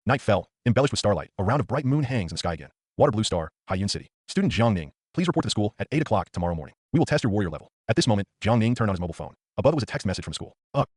Night fell, embellished with starlight. A round of bright moon hangs in the sky again. Water blue star, Haiyun City. Student Jiang Ning, please report to the school at 8 o'clock tomorrow morning. We will test your warrior level. At this moment, Jiang Ning turned on his mobile phone. Above was a text message from school.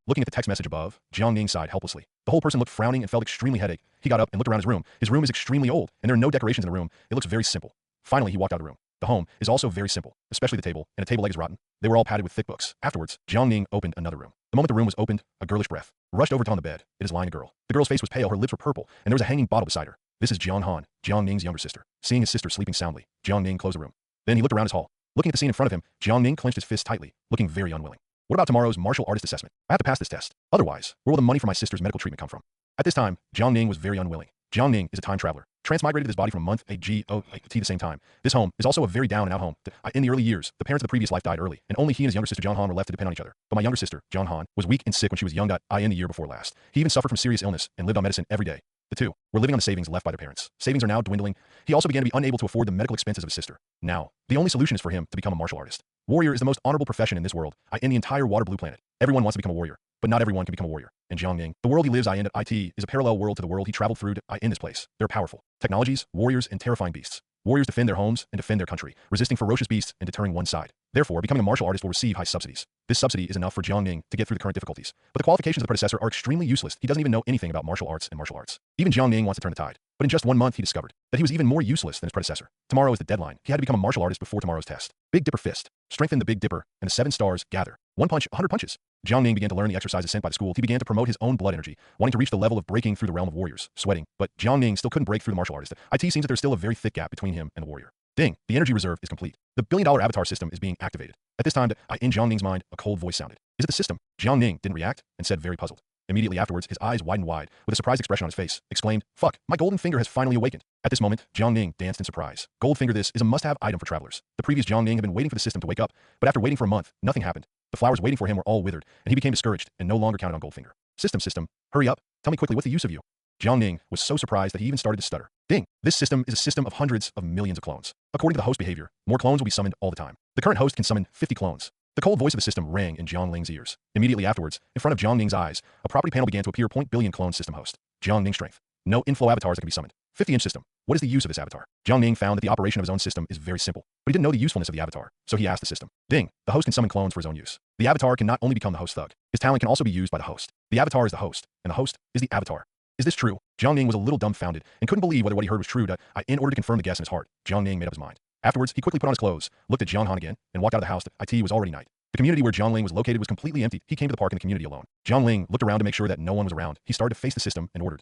Looking at the text message above, Jiang Ning sighed helplessly. The whole person looked frowning and felt extremely headache. He got up and looked around his room. His room is extremely old, and there are no decorations in the room. It looks very simple. Finally, he walked out of the room. The home is also very simple, especially the table, and a table leg is rotten. They were all padded with thick books. Afterwards, Jiang Ning opened another room. The moment the room was opened, a girlish breath rushed over to on the bed. It is lying a girl. The girl's face was pale, her lips were purple, and there was a hanging bottle beside her. This is Jiang Han, Jiang Ning's younger sister. Seeing his sister sleeping soundly, Jiang Ning closed the room. Then he looked around his hall. Looking at the scene in front of him, Jiang Ning clenched his fist tightly, looking very unwilling. What about tomorrow's martial artist assessment? I have to pass this test. Otherwise, where will the money for my sister's medical treatment come from? At this time, Jiang Ning was very unwilling. Jiang Ning is a time traveler, transmigrated his body from a month, a G, O, a T the same time. This home is also a very down and out home. In the early years, the parents of the previous life died early, and only he and his younger sister Jiang Han were left to depend on each other. But my younger sister, Jiang Han, was weak and sick when she was young. In the year before last. He even suffered from serious illness and lived on medicine every day. The two were living on the savings left by their parents. Savings are now dwindling. He also began to be unable to afford the medical expenses of his sister. Now, the only solution is for him to become a martial artist. Warrior is the most honorable profession in this world, in the entire water blue planet. Everyone wants to become a warrior, but not everyone can become a warrior. And Jiang Ning, the world he lives in at IT is a parallel world to the world he traveled through in this place. There are powerful technologies, warriors, and terrifying beasts. Warriors defend their homes and defend their country, resisting ferocious beasts and deterring one side. Therefore, becoming a martial artist will receive high subsidies. This subsidy is enough for Jiang Ning to get through the current difficulties. But the qualifications of the predecessor are extremely useless. He doesn't even know anything about martial arts and martial arts. Even Jiang Ning wants to turn the tide. But in just 1 month, he discovered that he was even more useless than his predecessor. Tomorrow is the deadline. He had to become a martial artist before tomorrow's test. Big Dipper Fist. Strengthen the Big Dipper, and the 7 stars gather. 1 punch, 100 punches. Jiang Ning began to learn the exercises sent by the school. He began to promote his own blood energy, wanting to reach the level of breaking through the realm of warriors, sweating. But Jiang Ning still couldn't break through the martial artist. It seems that there's still a very thick gap between him and the warrior. Ding, the energy reserve is complete. The billion-dollar avatar system is being activated. At this time, in Jiang Ning's mind, a cold voice sounded. Is it the system? Jiang Ning didn't react and said very puzzled. Immediately afterwards, his eyes widened wide, with a surprised expression on his face, exclaimed, "Fuck, my golden finger has finally awakened." At this moment, Jiang Ning danced in surprise. Gold finger, this is a must-have item for travelers. The previous Jiang Ning had been waiting for the system to wake up, but after waiting for a month, nothing happened. The flowers waiting for him were all withered, and he became discouraged and no longer counted on Goldfinger. System, hurry up, tell me quickly what's the use of you? Jiang Ning was so surprised that he even started to stutter. Ding, this system is a system of hundreds of millions of clones. According to the host behavior, more clones will be summoned all the time. The current host can summon 50 clones. The cold voice of the system rang in Jiang Ning's ears. Immediately afterwards, in front of Jiang Ning's eyes, a property panel began to appear. Billion clone system host. Jiang Ning strength. No inflow avatars that can be summoned. 50-inch system. What is the use of this avatar? Jiang Ning found that the operation of his own system is very simple, but he didn't know the usefulness of the avatar, so he asked the system. Ding, the host can summon clones for his own use. The avatar can not only become the host thug, his talent can also be used by the host. The avatar is the host, and the host is the avatar. Is this true? Jiang Ning was a little dumbfounded and couldn't believe whether what he heard was true. In order to confirm the guess in his heart, Jiang Ning made up his mind. Afterwards, he quickly put on his clothes, looked at Jiang Han again, and walked out of the house. It was already night. The community where Jiang Ling was located was completely empty. He came to the park in the community alone. Jiang Ling looked around to make sure that no one was around. He started to face the system and ordered,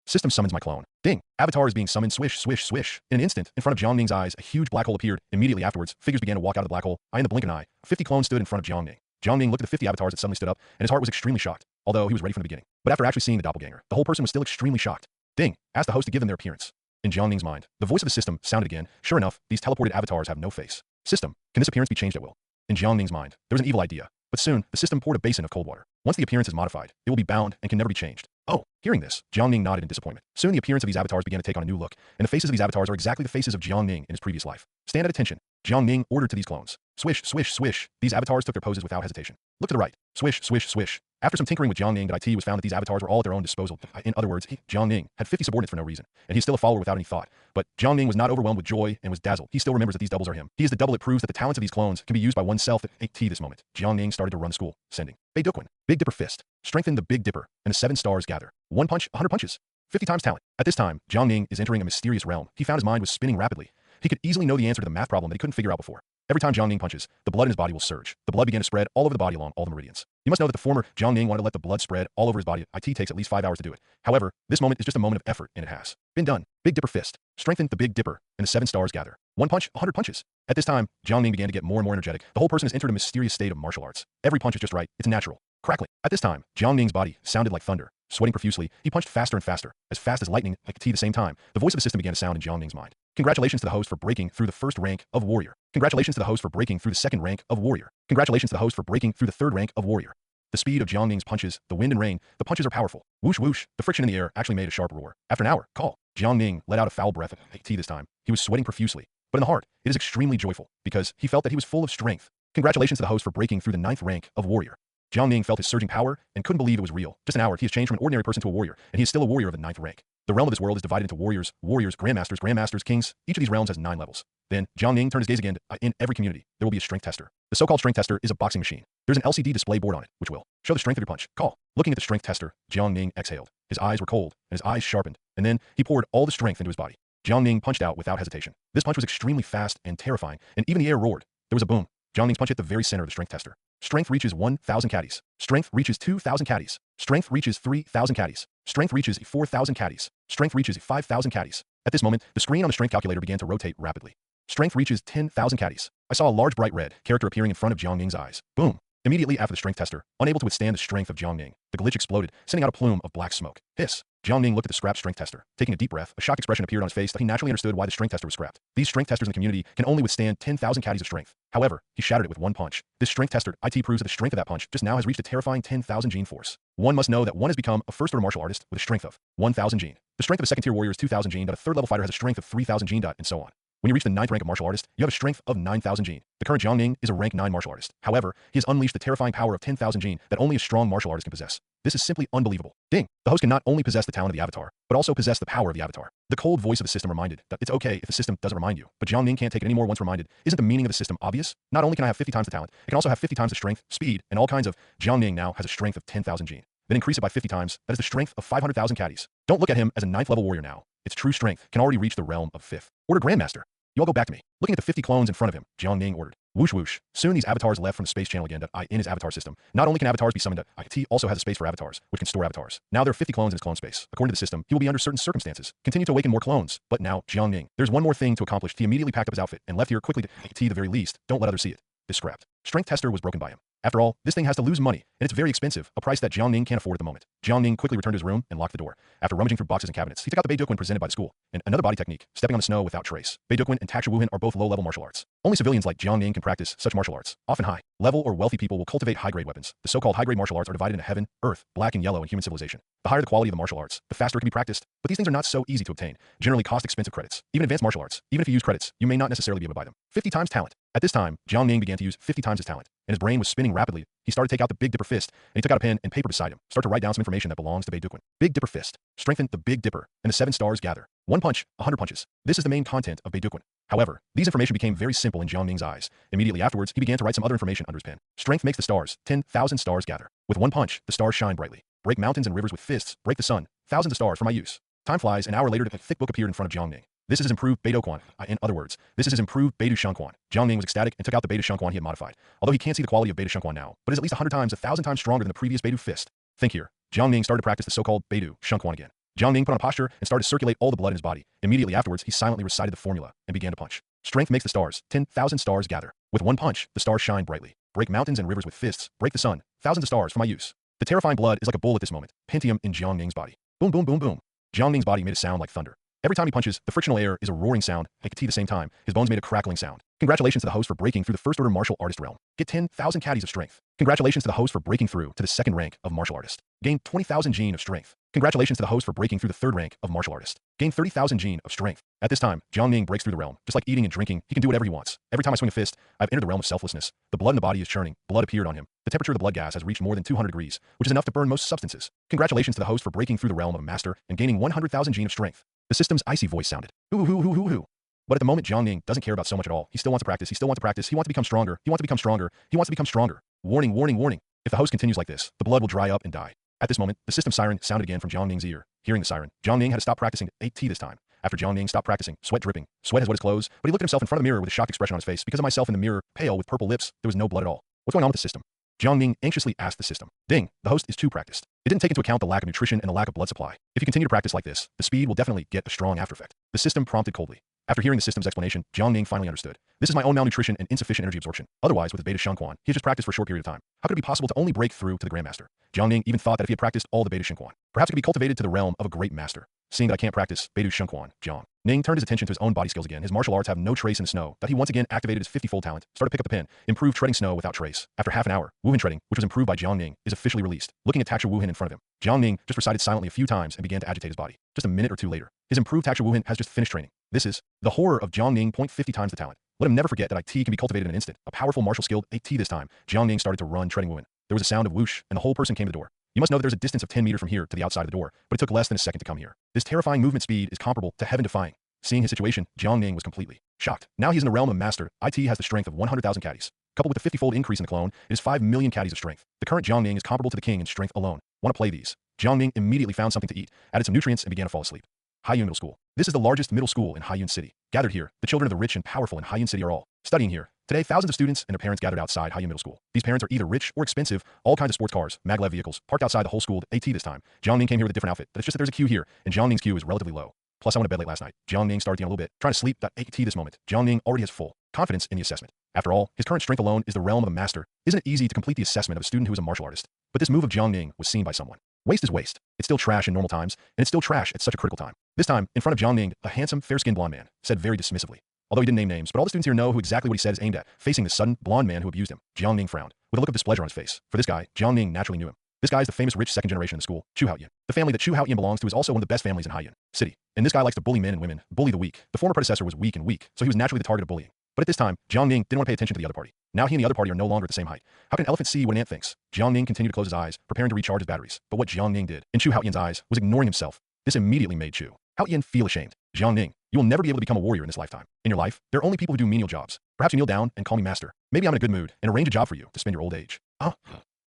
system summons my clone. Ding, avatar is being summoned. Swish, swish, swish. In an instant, in front of Jiang Ning's eyes, a huge black hole appeared. Immediately afterwards, figures began to walk out of the black hole. In the blink of an eye, 50 clones stood in front of Jiang Ning. Jiang Ning looked at the 50 avatars that suddenly stood up, and his heart was extremely shocked, although he was ready from the beginning. But after actually seeing the doppelganger, the whole person was still extremely shocked. Ding, asked the host to give them their appearance. In Jiang Ning's mind, the voice of the system sounded again. Sure enough, these teleported avatars have no face. System, can this appearance be changed at will? In Jiang Ning's mind, there was an evil idea. But soon, the system poured a basin of cold water. Once the appearance is modified, it will be bound and can never be changed. Oh, hearing this, Jiang Ning nodded in disappointment. Soon the appearance of these avatars began to take on a new look, and the faces of these avatars are exactly the faces of Jiang Ning in his previous life. Stand at attention. Jiang Ning ordered to these clones. Swish, swish, swish. These avatars took their poses without hesitation. Look to the right. Swish, swish, swish. After some tinkering with Jiang Ning, it was found that these avatars were all at their own disposal. In other words, Jiang Ning had 50 subordinates for no reason, and he's still a follower without any thought. But Jiang Ning was not overwhelmed with joy and was dazzled. He still remembers that these doubles are him. He is the double. It proves that the talents of these clones can be used by oneself at this moment. Jiang Ning started to run the school, sending Bei Duquin, Big Dipper Fist. Strengthen the Big Dipper, and the 7 stars gather. 1 punch, 100 punches. 50 times talent. At this time, Jiang Ning is entering a mysterious realm. He found his mind was spinning rapidly. He could easily know the answer to the math problem that he couldn't figure out before. Every time Jiang Ning punches, the blood in his body will surge. The blood began to spread all over the body along all the meridians. You must know that the former Jiang Ning wanted to let the blood spread all over his body. It takes at least 5 hours to do it. However, this moment is just a moment of effort, and it has been done. Big Dipper Fist. Strengthen the Big Dipper, and the 7 stars gather. 1 punch, 100 punches. At this time, Jiang Ning began to get more and more energetic. The whole person has entered a mysterious state of martial arts. Every punch is just right. It's natural. Crackling. At this time, Jiang Ning's body sounded like thunder. Sweating profusely, he punched faster and faster, as fast as lightning, at the same time. The voice of the system began to sound in Jiang Ning's mind. Congratulations to the host for breaking through the first rank of warrior. Congratulations to the host for breaking through the second rank of warrior. Congratulations to the host for breaking through the third rank of warrior. The speed of Jiang Ning's punches, the wind and rain, the punches are powerful. Whoosh whoosh, the friction in the air actually made a sharp roar. After an hour, call. Jiang Ning let out a foul breath this time. He was sweating profusely. But in the heart, it is extremely joyful, because he felt that he was full of strength. Congratulations to the host for breaking through the 9th rank of warrior. Jiang Ning felt his surging power and couldn't believe it was real. Just an hour, he has changed from an ordinary person to a warrior, and he is still a warrior of the 9th rank. The realm of this world is divided into warriors, grandmasters, kings. Each of these realms has 9 levels. Then, Jiang Ning turned his gaze again. In every community, there will be a strength tester. The so-called strength tester is a boxing machine. There's an LCD display board on it, which will show the strength of your punch. Call. Looking at the strength tester, Jiang Ning exhaled. His eyes were cold, and his eyes sharpened, and then he poured all the strength into his body. Jiang Ning punched out without hesitation. This punch was extremely fast and terrifying, and even the air roared. There was a boom. Jiang Ning's punch hit the very center of the strength tester. Strength reaches 1,000 caddies. Strength reaches 2,000 caddies. Strength reaches 3,000 caddies. Strength reaches 4,000 caddies. Strength reaches 5,000 caddies. At this moment, the screen on the strength calculator began to rotate rapidly. Strength reaches 10,000 caddies. I saw a large bright red character appearing in front of Jiang Ning's eyes. Boom. Immediately after the strength tester, unable to withstand the strength of Jiang Ning, the glitch exploded, sending out a plume of black smoke. Hiss. Jiang Ning looked at the scrapped strength tester. Taking a deep breath, a shocked expression appeared on his face that he naturally understood why the strength tester was scrapped. These strength testers in the community can only withstand 10,000 caddies of strength. However, he shattered it with one punch. This strength tester, IT, proves that the strength of that punch just now has reached a terrifying 10,000 gene force. One must know that one has become a first-order martial artist with a strength of 1,000 gene. The strength of a second-tier warrior is 2,000 gene, a third-level fighter has a strength of 3,000 gene, and so on. When you reach the 9th rank of martial artist, you have a strength of 9,000 gene. The current Jiang Ning is a rank 9 martial artist. However, he has unleashed the terrifying power of 10,000 gene that only a strong martial artist can possess. This is simply unbelievable. Ding! The host can not only possess the talent of the avatar, but also possess the power of the avatar. The cold voice of the system reminded that it's okay if the system doesn't remind you, but Jiang Ning can't take it anymore once reminded. Isn't the meaning of the system obvious? Not only can I have 50 times the talent, I can also have 50 times the strength, speed, and all kinds of. Jiang Ning now has a strength of 10,000 gene. Then increase it by 50 times, that is the strength of 500,000 caddies. Don't look at him as a 9th level warrior now. Its true strength can already reach the realm of 5th order grandmaster. You all go back to me. Looking at the 50 clones in front of him, Jiang Ning ordered. Whoosh whoosh. Soon these avatars left from the space channel again. In his avatar system. Not only can avatars be summoned, IT also has a space for avatars, which can store avatars. Now there are 50 clones in his clone space. According to the system, he will be under certain circumstances. Continue to awaken more clones. But now, Jiang Ning. There's one more thing to accomplish. He immediately packed up his outfit and left here quickly to IT the very least. Don't let others see it. This scrapped. Strength tester was broken by him. After all, this thing has to lose money, and it's very expensive, a price that Jiang Ning can't afford at the moment. Jiang Ning quickly returned to his room and locked the door. After rummaging through boxes and cabinets, he took out the Beidukwen presented by the school, and another body technique, stepping on the snow without trace. Beidukwen and Taksha are both low-level martial arts. Only civilians like Jiang Ning can practice such martial arts. Often high-level or wealthy people will cultivate high-grade weapons. The so-called high-grade martial arts are divided into heaven, earth, black and yellow, and human civilization. The higher the quality of the martial arts, the faster it can be practiced. But these things are not so easy to obtain, generally cost expensive credits. Even advanced martial arts, even if you use credits, you may not necessarily be able to buy them. 50 times talent. At this time, Jiang Ning began to use 50 times his talent, and his brain was spinning rapidly. He started to take out the Big Dipper fist, and he took out a pen and paper beside him, started to write down some information that belongs to Beidukwen. Big Dipper fist. Strengthen the Big Dipper, and the 7 stars gather. One punch, 100 punches. This is the main content of Beidukwen. However, these information became very simple in Jiang Ning's eyes. Immediately afterwards, he began to write some other information under his pen. Strength makes the stars. 10,000 stars gather. With one punch, the stars shine brightly. Break mountains and rivers with fists. Break the sun. Thousands of stars for my use. Time flies. An hour later, a thick book appeared in front of Jiang Ning. This is his improved Beidou Quan. In other words, this is his improved Beidou Shengquan. Jiang Ning was ecstatic and took out the Beidou Shengquan he had modified. Although he can't see the quality of Beidou Shengquan now, but is at least 100 times, 1,000 times stronger than the previous Beidou fist. Think here. Jiang Ning started to practice the so-called Beidou Shengquan again. Jiang Ning put on a posture and started to circulate all the blood in his body. Immediately afterwards, he silently recited the formula and began to punch. Strength makes the stars. 10,000 stars gather. With one punch, the stars shine brightly. Break mountains and rivers with fists. Break the sun. Thousands of stars for my use. The terrifying blood is like a bull at this moment. Pentium in Jiang Ning's body. Boom, boom, boom, boom. Jiang Ning's body made a sound like thunder. Every time he punches, the frictional air is a roaring sound. At the same time, his bones made a crackling sound. Congratulations to the host for breaking through the first-order martial artist realm. Get 10,000 caddies of strength. Congratulations to the host for breaking through to the 2nd rank of martial artist. Gain 20,000 gene of strength. Congratulations to the host for breaking through the 3rd rank of martial artist. Gain 30,000 gene of strength. At this time, Jiang Ning breaks through the realm. Just like eating and drinking, he can do whatever he wants. Every time I swing a fist, I've entered the realm of selflessness. The blood in the body is churning. Blood appeared on him. The temperature of the blood gas has reached more than 200 degrees, which is enough to burn most substances. Congratulations to the host for breaking through the realm of a master and gaining 100,000 gene of strength. The system's icy voice sounded. Hoo hoo hoo hoo hoo. But at the moment, Jiang Ning doesn't care about so much at all. He still wants to practice. He still wants to practice. He wants to become stronger. He wants to become stronger. He wants to become stronger. Warning, warning, warning. If the host continues like this, the blood will dry up and die. At this moment, the system siren sounded again from Jiang Ning's ear. Hearing the siren, Jiang Ning had to stop practicing 8T this time. After Jiang Ning stopped practicing, sweat dripping. Sweat has wet his clothes, but he looked at himself in front of the mirror with a shocked expression on his face. Because of myself in the mirror, pale with purple lips, there was no blood at all. What's going on with the system? Jiang Ning anxiously asked the system. Ding, the host is too practiced. It didn't take into account the lack of nutrition and the lack of blood supply. If you continue to practice like this, the speed will definitely get a strong after effect. The system prompted coldly. After hearing the system's explanation, Jiang Ning finally understood. This is my own malnutrition and insufficient energy absorption. Otherwise, with his Beta Shengquan, he had just practiced for a short period of time. How could it be possible to only break through to the Grandmaster? Jiang Ning even thought that if he had practiced all the Beta Shengquan, perhaps it could be cultivated to the realm of a great master. Seeing that I can't practice Beidu Shengquan, Jiang Ning turned his attention to his own body skills again. His martial arts have no trace in the snow. That he once again activated his 50-fold talent, started to pick up the pen, improved treading snow without trace. After half an hour, Wuhan treading, which was improved by Jiang Ning, is officially released. Looking at Taksha Wuhan in front of him, Jiang Ning just recited silently a few times and began to agitate his body. Just a minute or two later, his improved Taksha Wuhan has just finished training. This is the horror of Jiang Ning. 50 times the talent. Let him never forget that IT can be cultivated in an instant. A powerful martial skill, 8T this time. Jiang Ning started to run treading Wuhan. there was a sound of whoosh, and the whole person came to the door. You must know that there's a distance of 10 meters from here to the outside of the door, but it took less than a second to come here. This terrifying movement speed is comparable to heaven-defying. Seeing his situation, Jiangning was completely shocked. Now he's in the realm of master. IT has the strength of 100,000 caddies. Coupled with the 50-fold increase in the clone, it is 5 million caddies of strength. The current Jiangning is comparable to the king in strength alone. Want to play these? Jiangning immediately found something to eat, added some nutrients, and began to fall asleep. Haiyun Middle School. This is the largest middle school in Haiyun City. Gathered here, the children of the rich and powerful in Haiyun City are all studying here. Today, thousands of students and their parents gathered outside Haiyun Middle School. These parents are either rich or expensive, all kinds of sports cars, maglev vehicles, parked outside the whole school. AT this time. Jiangning came here with a different outfit, but it's just that there's a queue here, and Jiangning's queue is relatively low. Plus, I went to bed late last night. Jiangning started a little bit, trying to sleep. AT this moment. Jiangning already has full confidence in the assessment. After all, his current strength alone is the realm of a master. Isn't it easy to complete the assessment of a student who is a martial artist? But this move of Jiangning was seen by someone. Waste is waste. It's still trash in normal times, and it's still trash at such a critical time. This time, in front of Jiangning, a handsome, fair-skinned blonde man said very dismissively. Although he didn't name names, but all the students here know who exactly what he said is aimed at, facing the sudden, blonde man who abused him. Jiangning frowned, with a look of displeasure on his face. For this guy, Jiangning naturally knew him. This guy is the famous rich second generation in the school, Chu Haoyan. The family that Chu Haoyan belongs to is also one of the best families in Haiyun City. And this guy likes to bully men and women, bully the weak. The former predecessor was weak and weak, so he was naturally the target of bullying. But at this time, Jiangning didn't want to pay attention to the other party. Now he and the other party are no longer at the same height. How can an elephant see what an ant thinks? Jiangning continued to close his eyes, preparing to recharge his batteries. But what Jiangning did, in Chu Haoyan's eyes, was ignoring himself. This immediately made Chu Haoyan feel ashamed. Jiangning, you will never be able to become a warrior in this lifetime. In your life, there are only people who do menial jobs. Perhaps you kneel down and call me master. Maybe I'm in a good mood and arrange a job for you to spend your old age.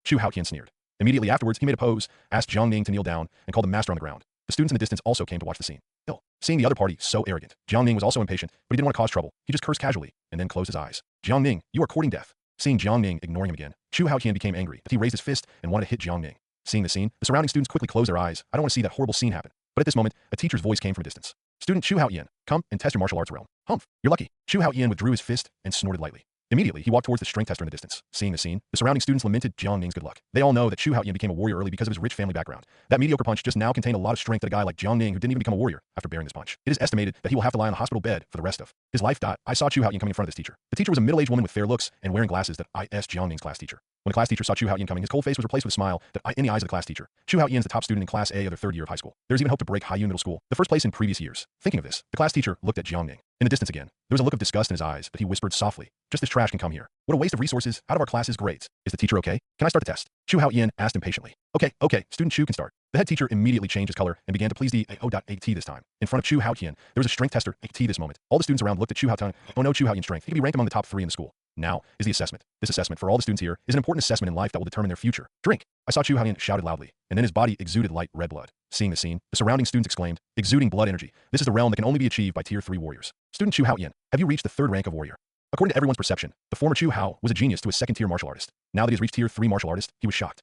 Chu Haoyan sneered. Immediately afterwards, he made a pose, asked Jiangning to kneel down, and called the master on the ground. The students in the distance also came to watch the scene. Still, seeing the other party so arrogant, Jiangning was also impatient, but he didn't want to cause trouble. He just cursed casually, and then closed his eyes. Jiangning, you are courting death. Seeing Jiangning ignoring him again, Chu Haoyan became angry, but he raised his fist and wanted to hit Jiangning. Seeing the scene, the surrounding students quickly closed their eyes. I don't want to see that horrible scene happen. But at this moment, a teacher's voice came from a distance. Student Chu Haoyan, come and test your martial arts realm. Humph, you're lucky. Chu Haoyan withdrew his fist and snorted lightly. Immediately, he walked towards the strength tester in the distance. Seeing the scene, the surrounding students lamented Jiangning's good luck. They all know that Chu Haoyan became a warrior early because of his rich family background. That mediocre punch just now contained a lot of strength that a guy like Jiangning who didn't even become a warrior after bearing this punch. It is estimated that he will have to lie on a hospital bed for the rest of his life. I saw Chu Haoyan coming in front of this teacher. The teacher was a middle-aged woman with fair looks and wearing glasses that I.S. Jiangning's class teacher. When the class teacher saw Chu Haoyan coming, his cold face was replaced with a smile that in the eyes of the class teacher. Chu Haoyan is the top student in Class A of their third year of high school. There's even hope to break Haiyun Middle School, the first place in previous years. Thinking of this, the class teacher looked at Jiangning. In the distance again, there was a look of disgust in his eyes, but he whispered softly, just this trash can come here. What a waste of resources out of our class's grades. Is the teacher okay? Can I start the test? Chu Haoyan asked impatiently. Okay, student Chu can start. The head teacher immediately changed his color and began to please the AT this time. In front of Chu Haoyan, there was a strength tester AT this moment. All the students around looked at Chu Haoyan. Oh no, Chu Haoyan's strength. He could be ranked among the top 3 in the school. Now is the assessment. This assessment for all the students here is an important assessment in life that will determine their future. Drink. I saw Chu Haoyan shouted loudly, and then his body exuded light red blood. Seeing the scene, the surrounding students exclaimed, exuding blood energy. This is the realm that can only be achieved by tier 3 warriors. Student Chu Haoyan, have you reached the 3rd rank of warrior? According to everyone's perception, the former Chu Hao was a genius to a 2nd-tier martial artist. Now that he has reached tier 3 martial artist, he was shocked.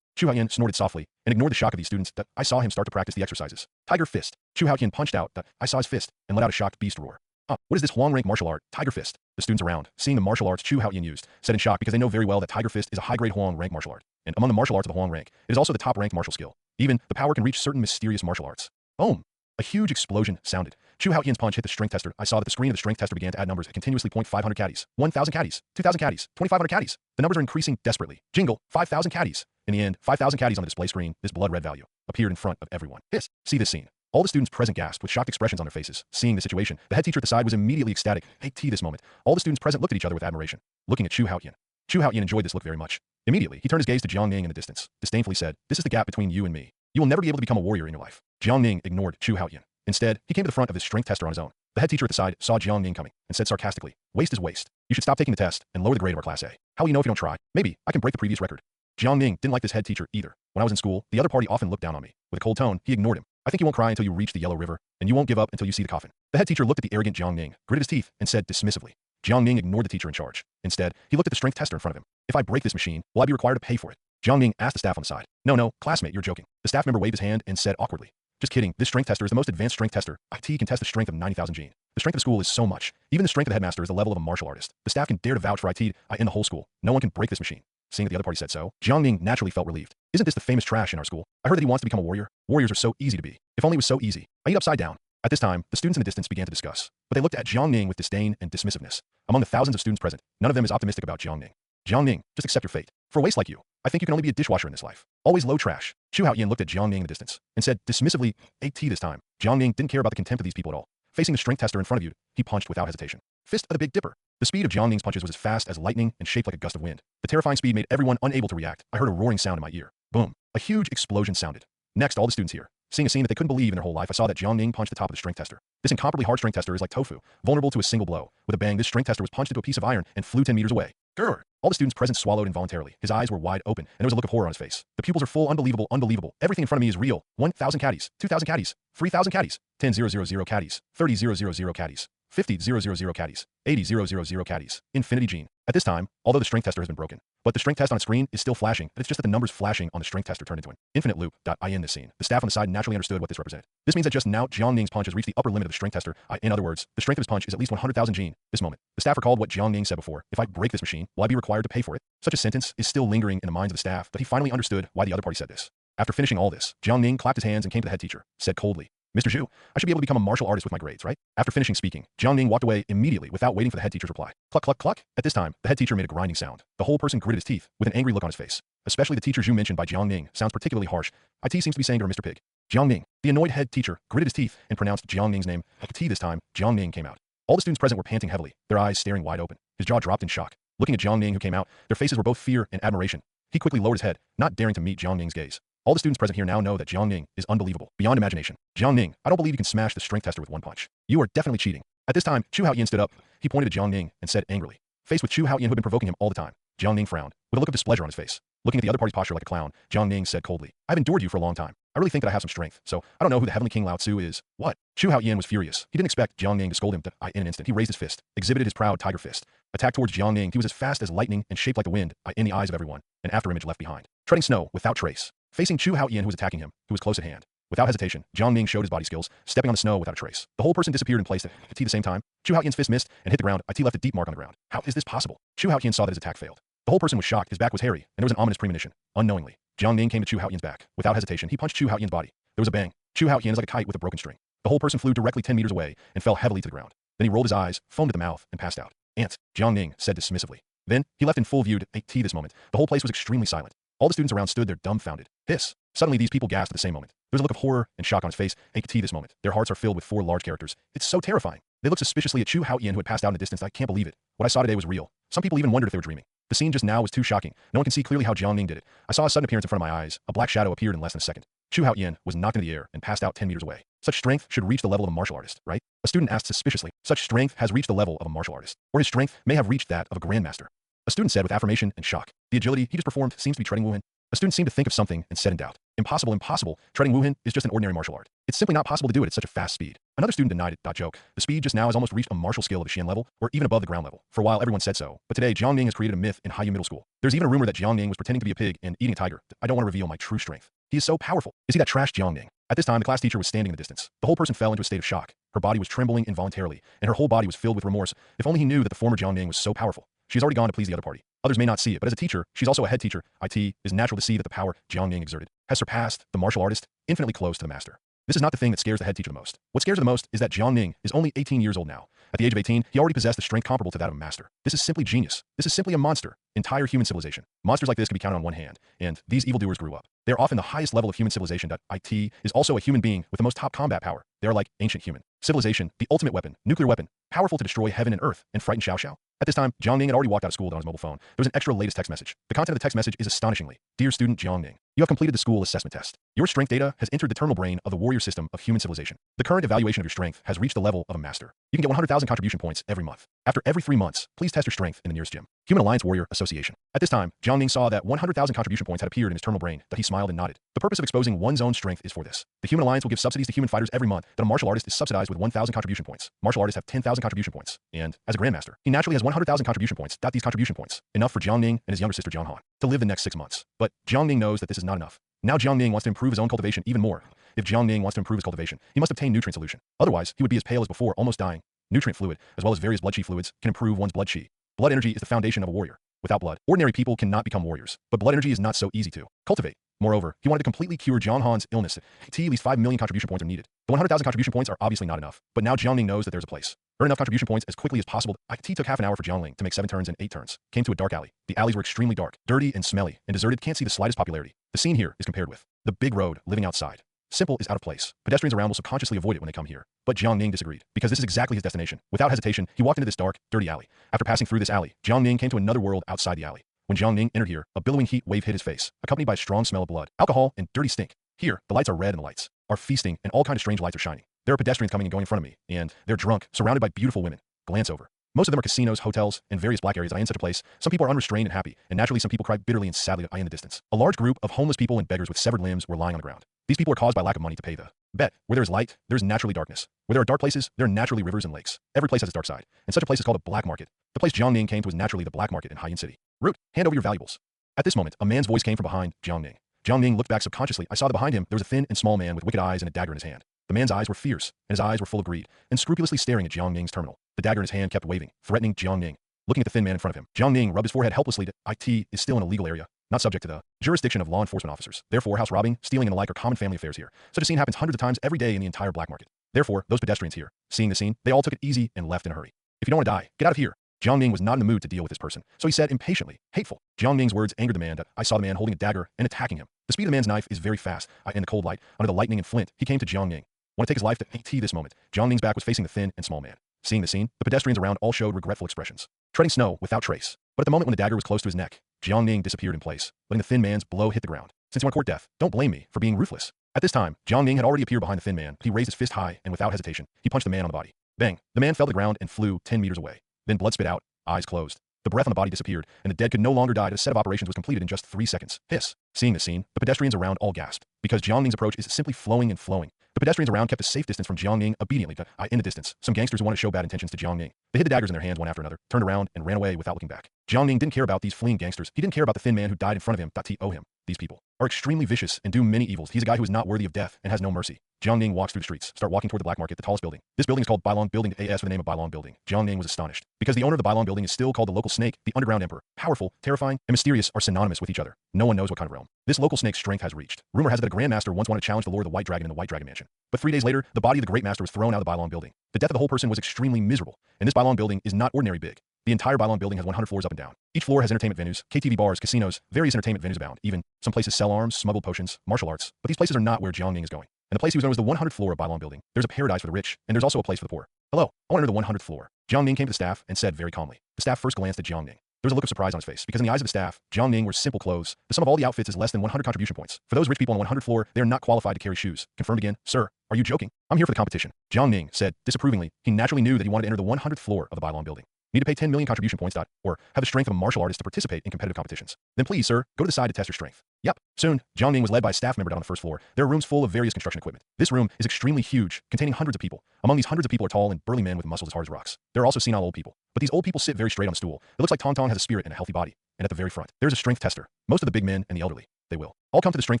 Chu Haoyan snorted softly and ignored the shock of these students that I saw him start to practice the exercises. Tiger fist. Chu Haoyan punched out that I saw his fist and let out a shocked beast roar. What is this Huang rank martial art, Tiger Fist? The students around, seeing the martial arts Chu Haoyan used, said in shock because they know very well that Tiger Fist is a high-grade Huang rank martial art. And among the martial arts of the Huang rank, it is also the top-ranked martial skill. Even, the power can reach certain mysterious martial arts. Boom! A huge explosion sounded. Chu Haoyan's punch hit the strength tester. I saw that the screen of the strength tester began to add numbers at continuously 500 caddies, 1,000 caddies, 2,000 caddies, 2,500 caddies. The numbers are increasing desperately. Jingle, 5,000 caddies. In the end, 5,000 caddies on the display screen, this blood-red value, appeared in front of everyone. See this scene. All the students present gasped with shocked expressions on their faces. Seeing the situation, the head teacher at the side was immediately ecstatic. AT this moment. All the students present looked at each other with admiration. Looking at Chu Haoyan. Chu Haoyan enjoyed this look very much. Immediately, he turned his gaze to Jiangning in the distance. Disdainfully said, this is the gap between you and me. You will never be able to become a warrior in your life. Jiangning ignored Chu Haoyan. Instead, he came to the front of his strength tester on his own. The head teacher at the side saw Jiangning coming and said sarcastically, waste is waste. You should stop taking the test and lower the grade of our Class A. How will you know if you don't try? Maybe I can break the previous record. Jiangning didn't like this head teacher either. When I was in school, the other party often looked down on me. With a cold tone, he ignored him. I think you won't cry until you reach the Yellow River, and you won't give up until you see the coffin. The head teacher looked at the arrogant Jiangning, gritted his teeth, and said dismissively. Jiangning ignored the teacher in charge. Instead, he looked at the strength tester in front of him. If I break this machine, will I be required to pay for it? Jiangning asked the staff on the side. No, classmate, you're joking. The staff member waved his hand and said awkwardly. Just kidding, this strength tester is the most advanced strength tester. IT can test the strength of 90,000 gene. The strength of the school is so much. Even the strength of the headmaster is the level of a martial artist. The staff can dare to vouch for IT in the whole school. No one can break this machine. Seeing that the other party said so, Jiangning naturally felt relieved. Isn't this the famous trash in our school? I heard that he wants to become a warrior. Warriors are so easy to be. If only it was so easy. I eat upside down. At this time, the students in the distance began to discuss, but they looked at Jiangning with disdain and dismissiveness. Among the thousands of students present, none of them is optimistic about Jiangning. Jiangning, just accept your fate. For a waste like you, I think you can only be a dishwasher in this life. Always low trash. Chu Haoyan looked at Jiangning in the distance and said dismissively, AT this time. Jiangning didn't care about the contempt of these people at all. Facing the strength tester in front of you, he punched without hesitation. Fist of the Big Dipper. The speed of Jiang Ning's punches was as fast as lightning and shaped like a gust of wind. The terrifying speed made everyone unable to react. I heard a roaring sound in my ear. Boom. A huge explosion sounded. Next, all the students here. Seeing a scene that they couldn't believe in their whole life, I saw that Jiang Ning punched the top of the strength tester. This incomparably hard strength tester is like tofu, vulnerable to a single blow. With a bang, this strength tester was punched into a piece of iron and flew 10 meters away. Grr! All the students present swallowed involuntarily. His eyes were wide open, and there was a look of horror on his face. The pupils are full, unbelievable, unbelievable. Everything in front of me is real. 1,000 caddies, 2,000 caddies, 3,000 caddies, 10,000 caddies, 30,000 caddies, 50,000 caddies, 80,000 caddies. Infinity Gene. At this time, although the strength tester has been broken, but the strength test on its screen is still flashing, and it's just that the numbers flashing on the strength tester turned into an infinite loop. I end this scene. The staff on the side naturally understood what this represented. This means that just now Jiang Ning's punch has reached the upper limit of the strength tester. In other words, the strength of his punch is at least 100,000 gene. This moment, the staff recalled what Jiang Ning said before. If I break this machine, will I be required to pay for it? Such a sentence is still lingering in the minds of the staff, but he finally understood why the other party said this. After finishing all this, Jiang Ning clapped his hands and came to the head teacher, said coldly, Mr. Zhu, I should be able to become a martial artist with my grades, right? After finishing speaking, Jiang Ning walked away immediately without waiting for the head teacher's reply. Cluck, cluck, cluck. At this time, the head teacher made a grinding sound. The whole person gritted his teeth with an angry look on his face. Especially the teacher Zhu mentioned by Jiang Ning sounds particularly harsh. IT seems to be saying to her, Mr. Pig. Jiang Ning. The annoyed head teacher gritted his teeth and pronounced Jiang Ning's name. At the T this time, Jiang Ning came out. All the students present were panting heavily, their eyes staring wide open. His jaw dropped in shock. Looking at Jiang Ning who came out, their faces were both fear and admiration. He quickly lowered his head, not daring to meet Jiang Ning's gaze. All the students present here now know that Jiang Ning is unbelievable, beyond imagination. Jiang Ning, I don't believe you can smash the strength tester with one punch. You are definitely cheating. At this time, Chu Haoyan stood up. He pointed to Jiang Ning and said angrily. Faced with Chu Haoyan who had been provoking him all the time, Jiang Ning frowned, with a look of displeasure on his face. Looking at the other party's posture like a clown, Jiang Ning said coldly, I've endured you for a long time. I really think that I have some strength, so I don't know who the Heavenly King Lao Tzu is. What? Chu Haoyan was furious. He didn't expect Jiang Ning to scold him, in an instant. He raised his fist, exhibited his proud tiger fist. Attacked towards Jiang Ning, he was as fast as lightning and shaped like the wind, in the eyes of everyone, an afterimage left behind. Treading snow without trace. Facing Chu Haoyan who was attacking him, who was close at hand. Without hesitation, Jiang Ning showed his body skills, stepping on the snow without a trace. The whole person disappeared in place at the same time. Chu Haoyan's fist missed and hit the ground. IT left a deep mark on the ground. How is this possible? Chu Haoyan saw that his attack failed. The whole person was shocked. His back was hairy, and there was an ominous premonition. Unknowingly, Jiang Ning came to Chu Haoyan's back. Without hesitation, he punched Chu Haoyan's body. There was a bang. Chu Haoyan is like a kite with a broken string. The whole person flew directly 10 meters away and fell heavily to the ground. Then he rolled his eyes, foamed at the mouth, and passed out. Ant, Jiang Ning said dismissively. Then, he left in full view at this moment. The whole place was extremely silent. All the students around stood there dumbfounded. Hiss. Suddenly, these people gasped at the same moment. There was a look of horror and shock on his face. This moment. Their hearts are filled with 4 large characters. It's so terrifying. They looked suspiciously at Chu Haoyan who had passed out in the distance. I can't believe it. What I saw today was real. Some people even wondered if they were dreaming. The scene just now was too shocking. No one can see clearly how Jiang Ning did it. I saw a sudden appearance in front of my eyes. A black shadow appeared in less than a second. Chu Haoyan was knocked into the air and passed out 10 meters away. Such strength should reach the level of a martial artist, right? A student asked suspiciously. Such strength has reached the level of a martial artist. Or his strength may have reached that of a grandmaster. A student said with affirmation and shock. The agility he just performed seems to be treading Wuhan. A student seemed to think of something and said in doubt. Impossible, impossible. Treading Wuhan is just an ordinary martial art. It's simply not possible to do it at such a fast speed. Another student denied it. Joke. The speed just now has almost reached a martial skill of the Xian level, or even above the ground level. For a while, everyone said so. But today, Jiang Ning has created a myth in Haiyu Middle School. There's even a rumor that Jiang Ning was pretending to be a pig and eating a tiger. I don't want to reveal my true strength. He is so powerful. Is he that trash Jiang Ning? At this time, the class teacher was standing in the distance. The whole person fell into a state of shock. Her body was trembling involuntarily, and her whole body was filled with remorse. If only he knew that the former Jiang Ning was so powerful. She's already gone to please the other party. Others may not see it, but as a teacher, she's also a head teacher. IT is natural to see that the power Jiang Ning exerted has surpassed the martial artist, infinitely close to the master. This is not the thing that scares the head teacher the most. What scares her the most is that Jiang Ning is only 18 years old now. At the age of 18, he already possessed a strength comparable to that of a master. This is simply genius. This is simply a monster. Entire human civilization. Monsters like this can be counted on one hand, and these evildoers grew up. They are often the highest level of human civilization. IT is also a human being with the most top combat power. They are like ancient human. Civilization, the ultimate weapon, nuclear weapon, powerful to destroy heaven and earth and frighten Xiao Xiao. At this time, Jiang Ning had already walked out of school on his mobile phone. There was an extra latest text message. The content of the text message is astonishingly, Dear student Jiang Ning, you have completed the school assessment test. Your strength data has entered the terminal brain of the warrior system of human civilization. The current evaluation of your strength has reached the level of a master. You can get 100,000 contribution points every month. After every 3 months, please test your strength in the nearest gym. Human Alliance Warrior Association. At this time, Jiang Ning saw that 100,000 contribution points had appeared in his terminal brain, that he smiled and nodded. The purpose of exposing one's own strength is for this. The Human Alliance will give subsidies to human fighters every month that a martial artist is subsidized with 1,000 contribution points. Martial artists have 10,000 contribution points. And as a grandmaster, he naturally has 100,000 contribution points. These contribution points, enough for Jiang Ning and his younger sister Jiang Han to live the next 6 months. But Jiang Ning knows that this is not enough. Now Jiang Ning wants to improve his own cultivation even more. If Jiang Ning wants to improve his cultivation, he must obtain nutrient solution. Otherwise, he would be as pale as before, almost dying. Nutrient fluid, as well as various blood qi fluids, can improve one's blood qi. Blood energy is the foundation of a warrior. Without blood, ordinary people cannot become warriors. But blood energy is not so easy to cultivate. Moreover, he wanted to completely cure Jiang Han's illness. At least 5 million contribution points are needed. The 100,000 contribution points are obviously not enough. But now Jiang Ning knows that there's a place. Earn enough contribution points as quickly as possible. IT took half an hour for Jiang Ning to make 7 turns and 8 turns. Came to a dark alley. The alleys were extremely dark, dirty and smelly, and deserted. Can't see the slightest popularity. The scene here is compared with the big road living outside. Simple is out of place. Pedestrians around will subconsciously avoid it when they come here. But Jiang Ning disagreed, because this is exactly his destination. Without hesitation, he walked into this dark, dirty alley. After passing through this alley, Jiang Ning came to another world outside the alley. When Jiang Ning entered here, a billowing heat wave hit his face, accompanied by a strong smell of blood, alcohol, and dirty stink. Here, the lights are red and the lights are feasting, and all kinds of strange lights are shining. There are pedestrians coming and going in front of me, and they're drunk, surrounded by beautiful women. Glance over. Most of them are casinos, hotels, and various black areas. I in such a place. Some people are unrestrained and happy, and naturally some people cry bitterly and sadly in the distance. A large group of homeless people and beggars with severed limbs were lying on the ground. These people are caused by lack of money to pay the bet. Where there is light, there is naturally darkness. Where there are dark places, there are naturally rivers and lakes. Every place has its dark side, and such a place is called a black market. The place Jiang Ning came to was naturally the black market in Haiyan City. Root, hand over your valuables. At this moment, a man's voice came from behind Jiang Ning. Jiang Ning looked back subconsciously. I saw that behind him there was a thin and small man with wicked eyes and a dagger in his hand. The man's eyes were fierce, and his eyes were full of greed, and scrupulously staring at Jiang Ning's terminal. The dagger in his hand kept waving, threatening Jiang Ning. Looking at the thin man in front of him, Jiang Ning rubbed his forehead helplessly. IT is still in a legal area, not subject to the jurisdiction of law enforcement officers. Therefore, house robbing, stealing, and the like are common family affairs here. Such a scene happens hundreds of times every day in the entire black market. Therefore, those pedestrians here, seeing the scene, they all took it easy and left in a hurry. If you don't want to die, get out of here. Jiang Ning was not in the mood to deal with this person, so he said impatiently, hateful. Jiang Ning's words angered the man. I saw the man holding a dagger and attacking him. The speed of the man's knife is very fast. In the cold light, under the lightning and flint, he came to Jiang Ning. Want to take his life to AT this moment. Jiang Ning's back was facing the thin and small man. Seeing the scene, the pedestrians around all showed regretful expressions, treading snow without trace. But at the moment when the dagger was close to his neck, Jiang Ning disappeared in place, letting the thin man's blow hit the ground. Since you want court death, don't blame me for being ruthless. At this time, Jiang Ning had already appeared behind the thin man, but he raised his fist high, and without hesitation, he punched the man on the body. Bang! The man fell to the ground and flew 10 meters away. Then blood spit out, eyes closed. The breath on the body disappeared, and the dead could no longer die. The set of operations was completed in just 3 seconds. Hiss. Seeing the scene, the pedestrians around all gasped, because Jiang Ning's approach is simply flowing and flowing. The pedestrians around kept a safe distance from Jiang Ning obediently. In the distance, some gangsters wanted to show bad intentions to Jiang Ning. They hid the daggers in their hands one after another, turned around, and ran away without looking back. Jiang Ning didn't care about these fleeing gangsters. He didn't care about the thin man who died in front of him. To him. These people are extremely vicious and do many evils. He's a guy who is not worthy of death and has no mercy. Jiang Ning walks through the streets, start walking toward the black market, the tallest building. This building is called Bailong Building, AS for the name of Bailong Building. Jiang Ning was astonished, because the owner of the Bailong Building is still called the local snake, the underground emperor. Powerful, terrifying, and mysterious are synonymous with each other. No one knows what kind of realm this local snake's strength has reached. Rumor has it that a grandmaster once wanted to challenge the lord of the White Dragon in the White Dragon Mansion. But 3 days later, the body of the great master was thrown out of the Bailong Building. The death of the whole person was extremely miserable, and this Bailong Building is not ordinary big. The entire Bailong Building has 100 floors up and down. Each floor has entertainment venues, KTV bars, casinos, various entertainment venues abound. Even some places sell arms, smuggled potions, martial arts. But these places are not where Jiang Ning is going. And the place he was on was the 100th floor of Bailong Building. There's a paradise for the rich, and there's also a place for the poor. Hello, I want to enter the 100th floor. Jiang Ning came to the staff and said very calmly. The staff first glanced at Jiang Ning. There was a look of surprise on his face, because in the eyes of the staff, Jiang Ning wears simple clothes. The sum of all the outfits is less than 100 contribution points. For those rich people on the 100th floor, they are not qualified to carry shoes. Confirmed again. Sir, are you joking? I'm here for the competition. Jiang Ning said disapprovingly. He naturally knew that he wanted to enter the 100th floor of the Bailong Building. Need to pay 10 million contribution points. Or have the strength of a martial artist to participate in competitive competitions. Then please, sir, go to the side to test your strength. Yep. Soon, Jiang Ning was led by a staff member down on the first floor. There are rooms full of various construction equipment. This room is extremely huge, containing hundreds of people. Among these hundreds of people are tall and burly men with muscles as hard as rocks. There are also senile old people. But these old people sit very straight on a stool. It looks like Tong Tong has a spirit and a healthy body. And at the very front, there's a strength tester. Most of the big men and the elderly, they will all come to the strength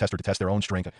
tester to test their own strength.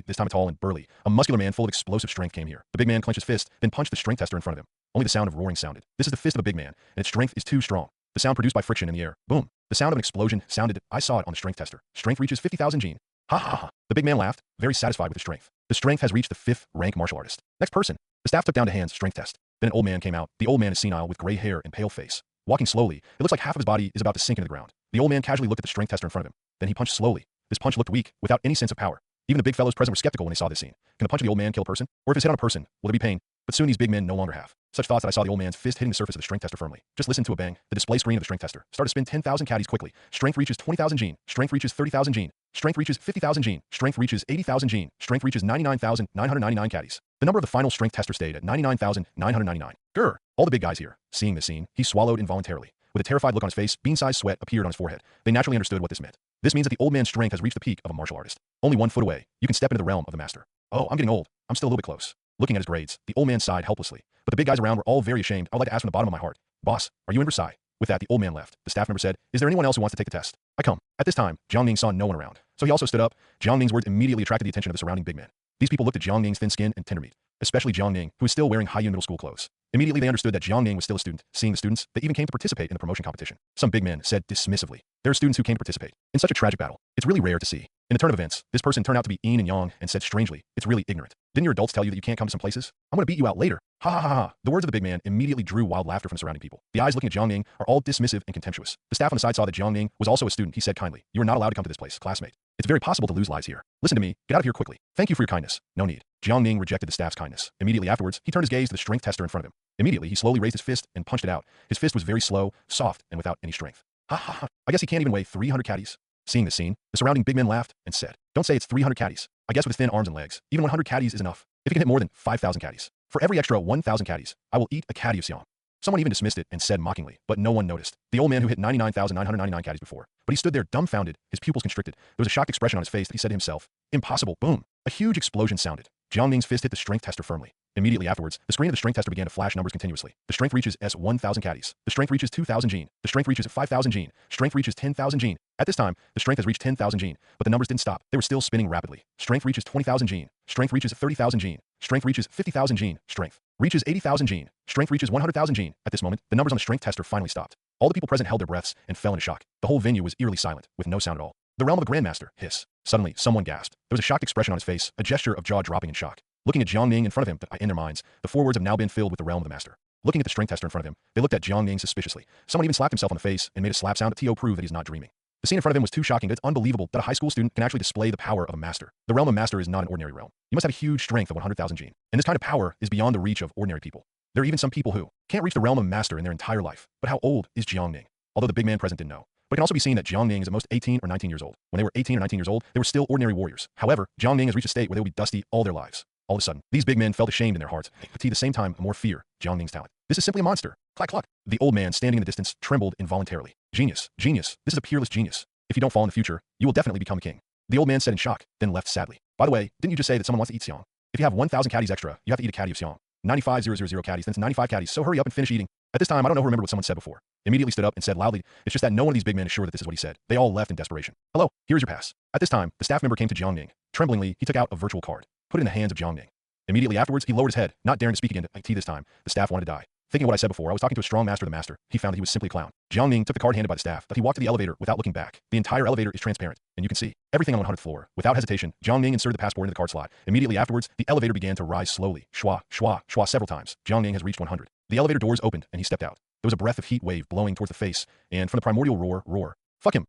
This time tall and burly. A muscular man full of explosive strength came here. The big man clenched his fist, then punched the strength tester in front of him. Only the sound of roaring sounded. This is the fist of a big man, and its strength is too strong. The sound produced by friction in the air. Boom. The sound of an explosion sounded. I saw it on the strength tester. Strength reaches 50,000 gene. Ha ha ha. The big man laughed, very satisfied with his strength. The strength has reached the 5th rank martial artist. Next person. The staff took down to hands strength test. Then an old man came out. The old man is senile with gray hair and pale face. Walking slowly, it looks like half of his body is about to sink into the ground. The old man casually looked at the strength tester in front of him. Then he punched slowly. This punch looked weak, without any sense of power. Even the big fellows present were skeptical when they saw this scene. Can the punch of the old man kill a person? Or if it's hit on a person, will there be pain? But soon these big men no longer have such thoughts that I saw the old man's fist hitting the surface of the strength tester firmly. Just listen to a bang. The display screen of the strength tester started to spin 10,000 caddies quickly. Strength reaches 20,000 gene. Strength reaches 30,000 gene. Strength reaches 50,000 gene. Strength reaches 80,000 gene. Strength reaches 99,999 caddies. The number of the final strength tester stayed at 99,999. Grr. All the big guys here. Seeing this scene, he swallowed involuntarily. With a terrified look on his face, bean-sized sweat appeared on his forehead. They naturally understood what this meant. This means that the old man's strength has reached the peak of a martial artist. Only 1 foot away, you can step into the realm of the master. Oh, I'm getting old. I'm still a little bit close. Looking at his grades, the old man sighed helplessly. But the big guys around were all very ashamed. I would like to ask from the bottom of my heart. Boss, are you in Versailles? With that, the old man left. The staff member said, is there anyone else who wants to take the test? I come. At this time, Jiang Ning saw no one around. So he also stood up. Jiang Ning's words immediately attracted the attention of the surrounding big men. These people looked at Jiang Ning's thin skin and tender meat, especially Jiang Ning, who was still wearing Haiyan middle school clothes. Immediately they understood that Jiang Ning was still a student. Seeing the students, they even came to participate in the promotion competition. Some big men said dismissively, there are students who came to participate in such a tragic battle. It's really rare to see. In the turn of events, this person turned out to be Yin and Yang and said strangely, it's really ignorant. Didn't your adults tell you that you can't come to some places? I'm going to beat you out later. Ha ha ha ha. The words of the big man immediately drew wild laughter from the surrounding people. The eyes looking at Jiang Ning are all dismissive and contemptuous. The staff on the side saw that Jiang Ning was also a student. He said kindly, you are not allowed to come to this place, classmate. It's very possible to lose lives here. Listen to me. Get out of here quickly. Thank you for your kindness. No need. Jiang Ning rejected the staff's kindness. Immediately afterwards, he turned his gaze to the strength tester in front of him. Immediately, he slowly raised his fist and punched it out. His fist was very slow, soft, and without any strength. Ha ha ha. I guess he can't even weigh 300 caddies. Seeing this scene, the surrounding big men laughed and said, "Don't say it's 300 caddies. I guess with his thin arms and legs, even 100 caddies is enough. If he can hit more than 5,000 caddies. For every extra 1,000 caddies, I will eat a caddy of siam." Someone even dismissed it and said mockingly, but no one noticed. The old man who hit 99,999 caddies before. But he stood there dumbfounded, his pupils constricted. There was a shocked expression on his face that he said to himself, "Impossible." Boom. A huge explosion sounded. Jiang Ning's fist hit the strength tester firmly. Immediately afterwards, the screen of the strength tester began to flash numbers continuously. The strength reaches S1,000 caddies. The strength reaches 2,000 gene. The strength reaches 5,000 gene. Strength reaches 10,000 gene. At this time, the strength has reached 10,000 gene, but the numbers didn't stop. They were still spinning rapidly. Strength reaches 20,000 gene. Strength reaches 30,000 gene. Strength reaches 50,000 gene. Strength reaches 80,000 gene. Strength reaches 100,000 gene. At this moment, the numbers on the strength tester finally stopped. All the people present held their breaths and fell into shock. The whole venue was eerily silent, with no sound at all. The realm of a grandmaster, hiss. Suddenly, someone gasped. There was a shocked expression on his face, a gesture of jaw dropping in shock. Looking at Jiang Ning in front of him, in their minds, the four words have now been filled with the realm of the master. Looking at the strength tester in front of him, they looked at Jiang Ning suspiciously. Someone even slapped himself on the face and made a slap sound to prove that he's not dreaming. The scene in front of him was too shocking that it's unbelievable that a high school student can actually display the power of a master. The realm of master is not an ordinary realm. You must have a huge strength of 100,000 gene. And this kind of power is beyond the reach of ordinary people. There are even some people who can't reach the realm of master in their entire life. But how old is Jiang Ning? Although the big man present didn't know. But it can also be seen that Jiang Ning is at most 18 or 19 years old. When they were 18 or 19 years old, they were still ordinary warriors. However, Jiang Ning has reached a state where they will be dusty all their lives. All of a sudden, these big men felt ashamed in their hearts, but at the same time, more fear Jiang Ning's talent. This is simply a monster. Clack clack. The old man standing in the distance trembled involuntarily. Genius, genius. This is a peerless genius. If you don't fall in the future, you will definitely become a king. The old man said in shock, then left sadly. By the way, didn't you just say that someone wants to eat siam? If you have 1,000 caddies extra, you have to eat a caddy of siam. 95,000 caddies, then it's 95 caddies, so hurry up and finish eating. At this time, I don't know who remembered what someone said before. Immediately stood up and said loudly, it's just that no one of these big men is sure that this is what he said. They all left in desperation. Hello, here's your pass. At this time, the staff member came to Jiang Ning. Tremblingly, he took out a virtual card, put it in the hands of Jiang Ning. Immediately afterwards, he lowered his head, not daring to speak again to IT this time. The staff wanted to die. Thinking what I said before, I was talking to a strong master of the master. He found that he was simply a clown. Jiang Ning took the card handed by the staff, but he walked to the elevator without looking back. The entire elevator is transparent, and you can see everything on the 100th floor. Without hesitation, Jiang Ning inserted the passport into the card slot. Immediately afterwards, the elevator began to rise slowly. Shwa, shwa, shwa several times. Jiang Ning has reached 100. The elevator doors opened, and he stepped out. There was a breath of heat wave blowing towards the face, and from the primordial roar. Fuck him,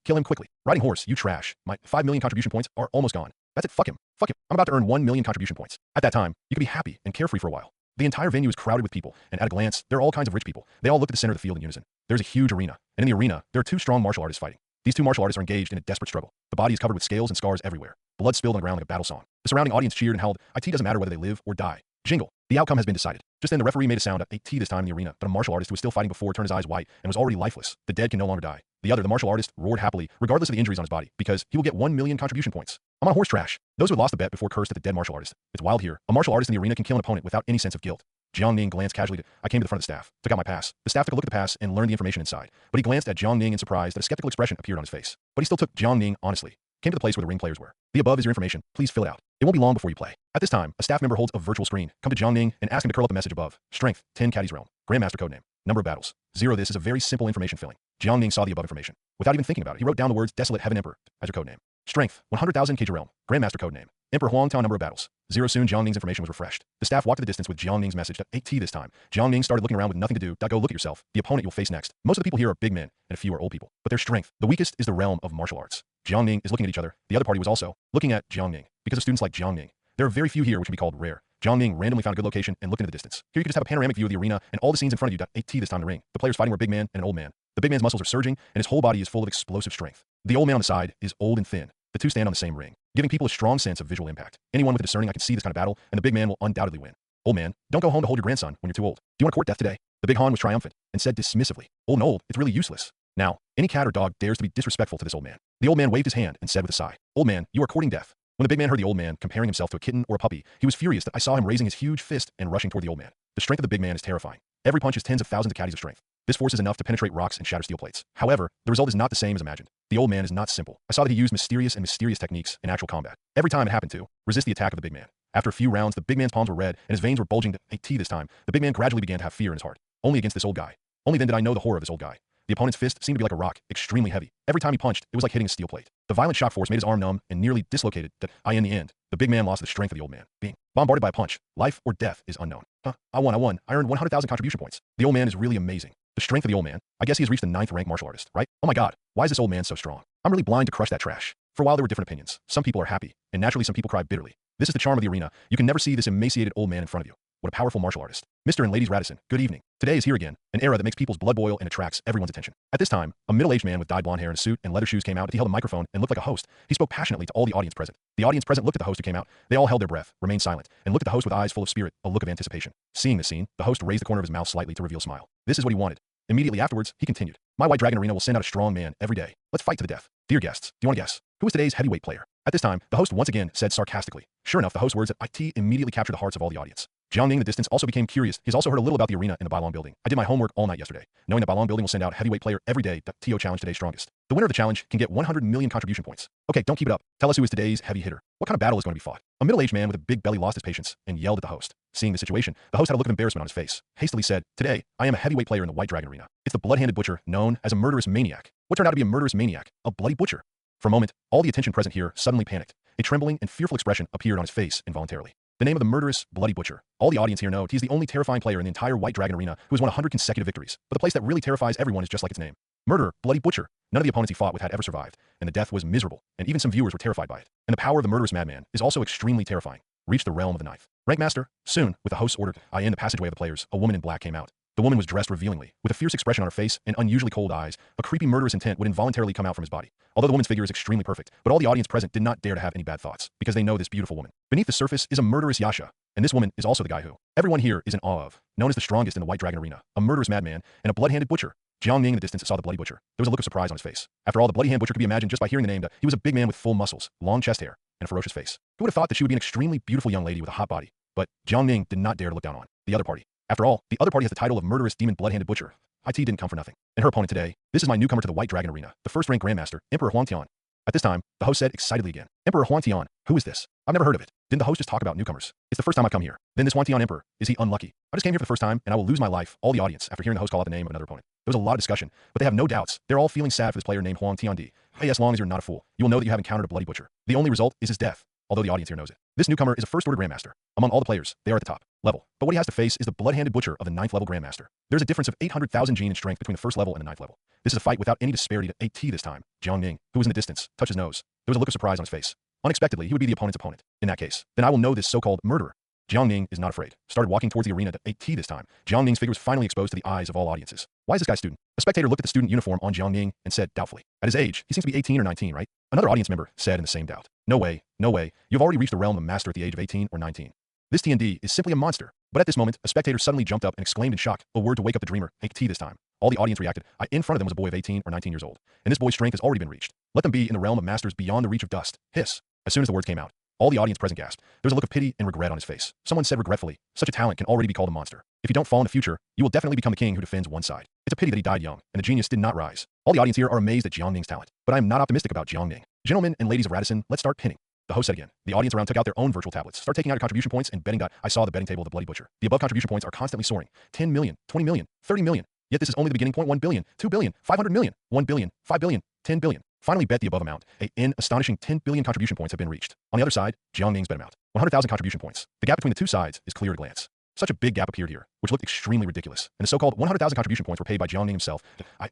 kill him quickly. Riding horse, you trash. My 5 million contribution points are almost gone. That's it, fuck him. I'm about to earn 1 million contribution points. At that time, you could be happy and carefree for a while. The entire venue is crowded with people, and at a glance, there are all kinds of rich people. They all look at the center of the field in unison. There's a huge arena, and in the arena, there are two strong martial artists fighting. These two martial artists are engaged in a desperate struggle. The body is covered with scales and scars everywhere. Blood spilled on the ground like a battle song. The surrounding audience cheered and howled, IT doesn't matter whether they live or die. Jingle. The outcome has been decided. Just then the referee made a sound at IT this time in the arena, but a martial artist who was still fighting before turned his eyes white and was already lifeless. The dead can no longer die. The martial artist, roared happily, regardless of the injuries on his body, because he will get 1 million contribution points. I'm on horse trash. Those who had lost the bet before cursed at the dead martial artist. It's wild here. A martial artist in the arena can kill an opponent without any sense of guilt. Jiang Ning glanced casually. I came to the front of the staff, took out my pass. The staff took a look at the pass and learned the information inside. But he glanced at Jiang Ning in surprise that a skeptical expression appeared on his face. But he still took Jiang Ning honestly. Came to the place where the ring players were. The above is your information. Please fill it out. It won't be long before you play. At this time, a staff member holds a virtual screen. Come to Jiang Ning and ask him to curl up a message above. Strength, 10 caddies realm. Grandmaster codename. Number of battles, 0. This is a very simple information filling. Jiang Ning saw the above information. Without even thinking about it, he wrote down the words Desolate Heaven Emperor as your codename. Strength, 100,000 kg realm. Grandmaster codename. Emperor Huangtao number of battles, 0. Soon Jiang Ning's information was refreshed. The staff walked the distance with Jiang Ning's message to 8T this time. Jiang Ning started looking around with nothing to do. Go look at yourself. The opponent you'll face next. Most of the people here are big men, and a few are old people. But their strength, the weakest, is the realm of martial arts. Jiang Ning is looking at each other. The other party was also looking at Jiang Ning. Because of students like Jiang Ning, there are very few here which can be called rare. Jiang Ning randomly found a good location and looked into the distance. Here you can just have a panoramic view of the arena and all the scenes in front of you. 8T this time in the ring. The players fighting were a big man and an old man. The big man's muscles are surging, and his whole body is full of explosive strength. The old man on the side is old and thin. The two stand on the same ring, giving people a strong sense of visual impact. Anyone with a discerning eye can see this kind of battle, and the big man will undoubtedly win. Old man, don't go home to hold your grandson when you're too old. Do you want to court death today? The big Han was triumphant and said dismissively, old and old, it's really useless. Now, any cat or dog dares to be disrespectful to this old man. The old man waved his hand and said with a sigh, old man, you are courting death. When the big man heard the old man comparing himself to a kitten or a puppy, he was furious that I saw him raising his huge fist and rushing toward the old man. The strength of the big man is terrifying. Every punch is tens of thousands of caddies of strength. This force is enough to penetrate rocks and shatter steel plates. However, the result is not the same as imagined. The old man is not simple. I saw that he used mysterious techniques in actual combat. Every time it happened to resist the attack of the big man. After a few rounds, the big man's palms were red and his veins were bulging to 8T this time. The big man gradually began to have fear in his heart. Only against this old guy. Only then did I know the horror of this old guy. The opponent's fist seemed to be like a rock, extremely heavy. Every time he punched, it was like hitting a steel plate. The violent shock force made his arm numb and nearly dislocated that in the end, the big man lost the strength of the old man. Being bombarded by a punch, life or death is unknown. I won. I earned 100,000 contribution points. The old man is really amazing. The strength of the old man. I guess he has reached the 9th rank martial artist, right? Oh my god, why is this old man so strong? I'm really blind to crush that trash. For while there were different opinions, some people are happy, and naturally some people cry bitterly. This is the charm of the arena. You can never see this emaciated old man in front of you. What a powerful martial artist. Mr. and Ladies Radisson, good evening. Today is here again, an era that makes people's blood boil and attracts everyone's attention. At this time, a middle-aged man with dyed blonde hair and a suit and leather shoes came out. He held a microphone and looked like a host. He spoke passionately to all the audience present. The audience present looked at the host who came out. They all held their breath, remained silent, and looked at the host with eyes full of spirit, a look of anticipation. Seeing this scene, the host raised the corner of his mouth slightly to reveal a smile. This is what he wanted. Immediately afterwards, he continued. My White Dragon Arena will send out a strong man every day. Let's fight to the death. Dear guests, do you want to guess? Who is today's heavyweight player? At this time, the host once again said sarcastically. Sure enough, the host's words at IT immediately captured the hearts of all the audience. Jiang Ning in the distance also became curious. He's also heard a little about the arena in the Bailong building. I did my homework all night yesterday, knowing that Bailong building will send out heavyweight player every day. The TO challenge today's strongest. The winner of the challenge can get 100 million contribution points. Okay, don't keep it up. Tell us who is today's heavy hitter. What kind of battle is going to be fought? A middle-aged man with a big belly lost his patience and yelled at the host. Seeing the situation, the host had a look of embarrassment on his face. Hastily said, Today, I am a heavyweight player in the White Dragon Arena. It's the blood-handed butcher known as a murderous maniac. What turned out to be a murderous maniac? A bloody butcher. For a moment, all the attention present here suddenly panicked. A trembling and fearful expression appeared on his face involuntarily. The name of the murderous, bloody butcher. All the audience here know he's the only terrifying player in the entire White Dragon Arena who has won 100 consecutive victories. But the place that really terrifies everyone is just like its name. Murderer, bloody butcher. None of the opponents he fought with had ever survived, and the death was miserable, and even some viewers were terrified by it. And the power of the murderous madman is also extremely terrifying. Reached the realm of the knife. Rank master, soon, with the host's order, in the passageway of the players, a woman in black came out. The woman was dressed revealingly, with a fierce expression on her face and unusually cold eyes. A creepy murderous intent would involuntarily come out from his body. Although the woman's figure is extremely perfect, but all the audience present did not dare to have any bad thoughts, because they know this beautiful woman. Beneath the surface is a murderous Yasha, and this woman is also the guy who everyone here is in awe of, known as the strongest in the White Dragon Arena, a murderous madman, and a blood-handed butcher. Jiang Ning in the distance saw the bloody butcher. There was a look of surprise on his face. After all, the bloody hand butcher could be imagined just by hearing the name. He was a big man with full muscles, long chest hair, and a ferocious face. Who would have thought that she would be an extremely beautiful young lady with a hot body? But Jiang Ning did not dare to look down on the other party. After all, the other party has the title of murderous demon blood-handed butcher. IT didn't come for nothing. And her opponent today, this is my newcomer to the White Dragon Arena, the first-rank Grandmaster, Emperor Huangtian. At this time, the host said excitedly again, Emperor Huangtian, who is this? I've never heard of it. Didn't the host just talk about newcomers? It's the first time I've come here. Then this Huangtian Emperor, is he unlucky? I just came here for the first time, and I will lose my life, all the audience, after hearing the host call out the name of another opponent. There was a lot of discussion, but they have no doubts. They're all feeling sad for this player named Huang Tiandi. Hey, as long as you're not a fool, you will know that you have encountered a bloody butcher. The only result is his death, although the audience here knows it. This newcomer is a first-order Grandmaster. Among all the players, they are at the top level. But what he has to face is the blood-handed butcher of the 9th level Grandmaster. There's a difference of 800,000 gene in strength between the first level and the 9th level. This is a fight without any disparity to AT this time. Jiang Ning, who was in the distance, touched his nose. There was a look of surprise on his face. Unexpectedly, he would be the opponent's opponent. In that case, then I will know this so-called murderer. Jiang Ning is not afraid. Started walking towards the arena to AT this time. Jiang Ning's figure was finally exposed to the eyes of all audiences. Why is this guy a student? A spectator looked at the student uniform on Jiang Ning and said doubtfully. At his age, he seems to be 18 or 19, right? Another audience member said in the same doubt. No way, no way. You've already reached the realm of master at the age of 18 or 19. This TND is simply a monster. But at this moment, a spectator suddenly jumped up and exclaimed in shock, a word to wake up the dreamer, AT this time. All the audience reacted. In front of them was a boy of 18 or 19 years old. And this boy's strength has already been reached. Let them be in the realm of masters beyond the reach of dust. Hiss. As soon as the words came out, all the audience present gasped. There was a look of pity and regret on his face. Someone said regretfully, such a talent can already be called a monster. If you don't fall in the future, you will definitely become the king who defends one side. It's a pity that he died young, and the genius did not rise. All the audience here are amazed at Jiang Ning's talent. But I am not optimistic about Jiang Ning. Gentlemen and ladies of Radisson, let's start pinning. The host said again. The audience around took out their own virtual tablets. Start taking out your contribution points and betting. I saw the betting table of the bloody butcher. The above contribution points are constantly soaring. 10 million, 20 million, 30 million. Yet this is only the beginning point. 1 billion, 2 billion, 500 million, 1 billion, 5 billion, 10 billion. Finally bet the above amount. An astonishing 10 billion contribution points have been reached. On the other side, Jiang Ning's bet amount. 100,000 contribution points. The gap between the two sides is clear at a glance. Such a big gap appeared here, which looked extremely ridiculous. And the so-called 100,000 contribution points were paid by Jiang Ning himself.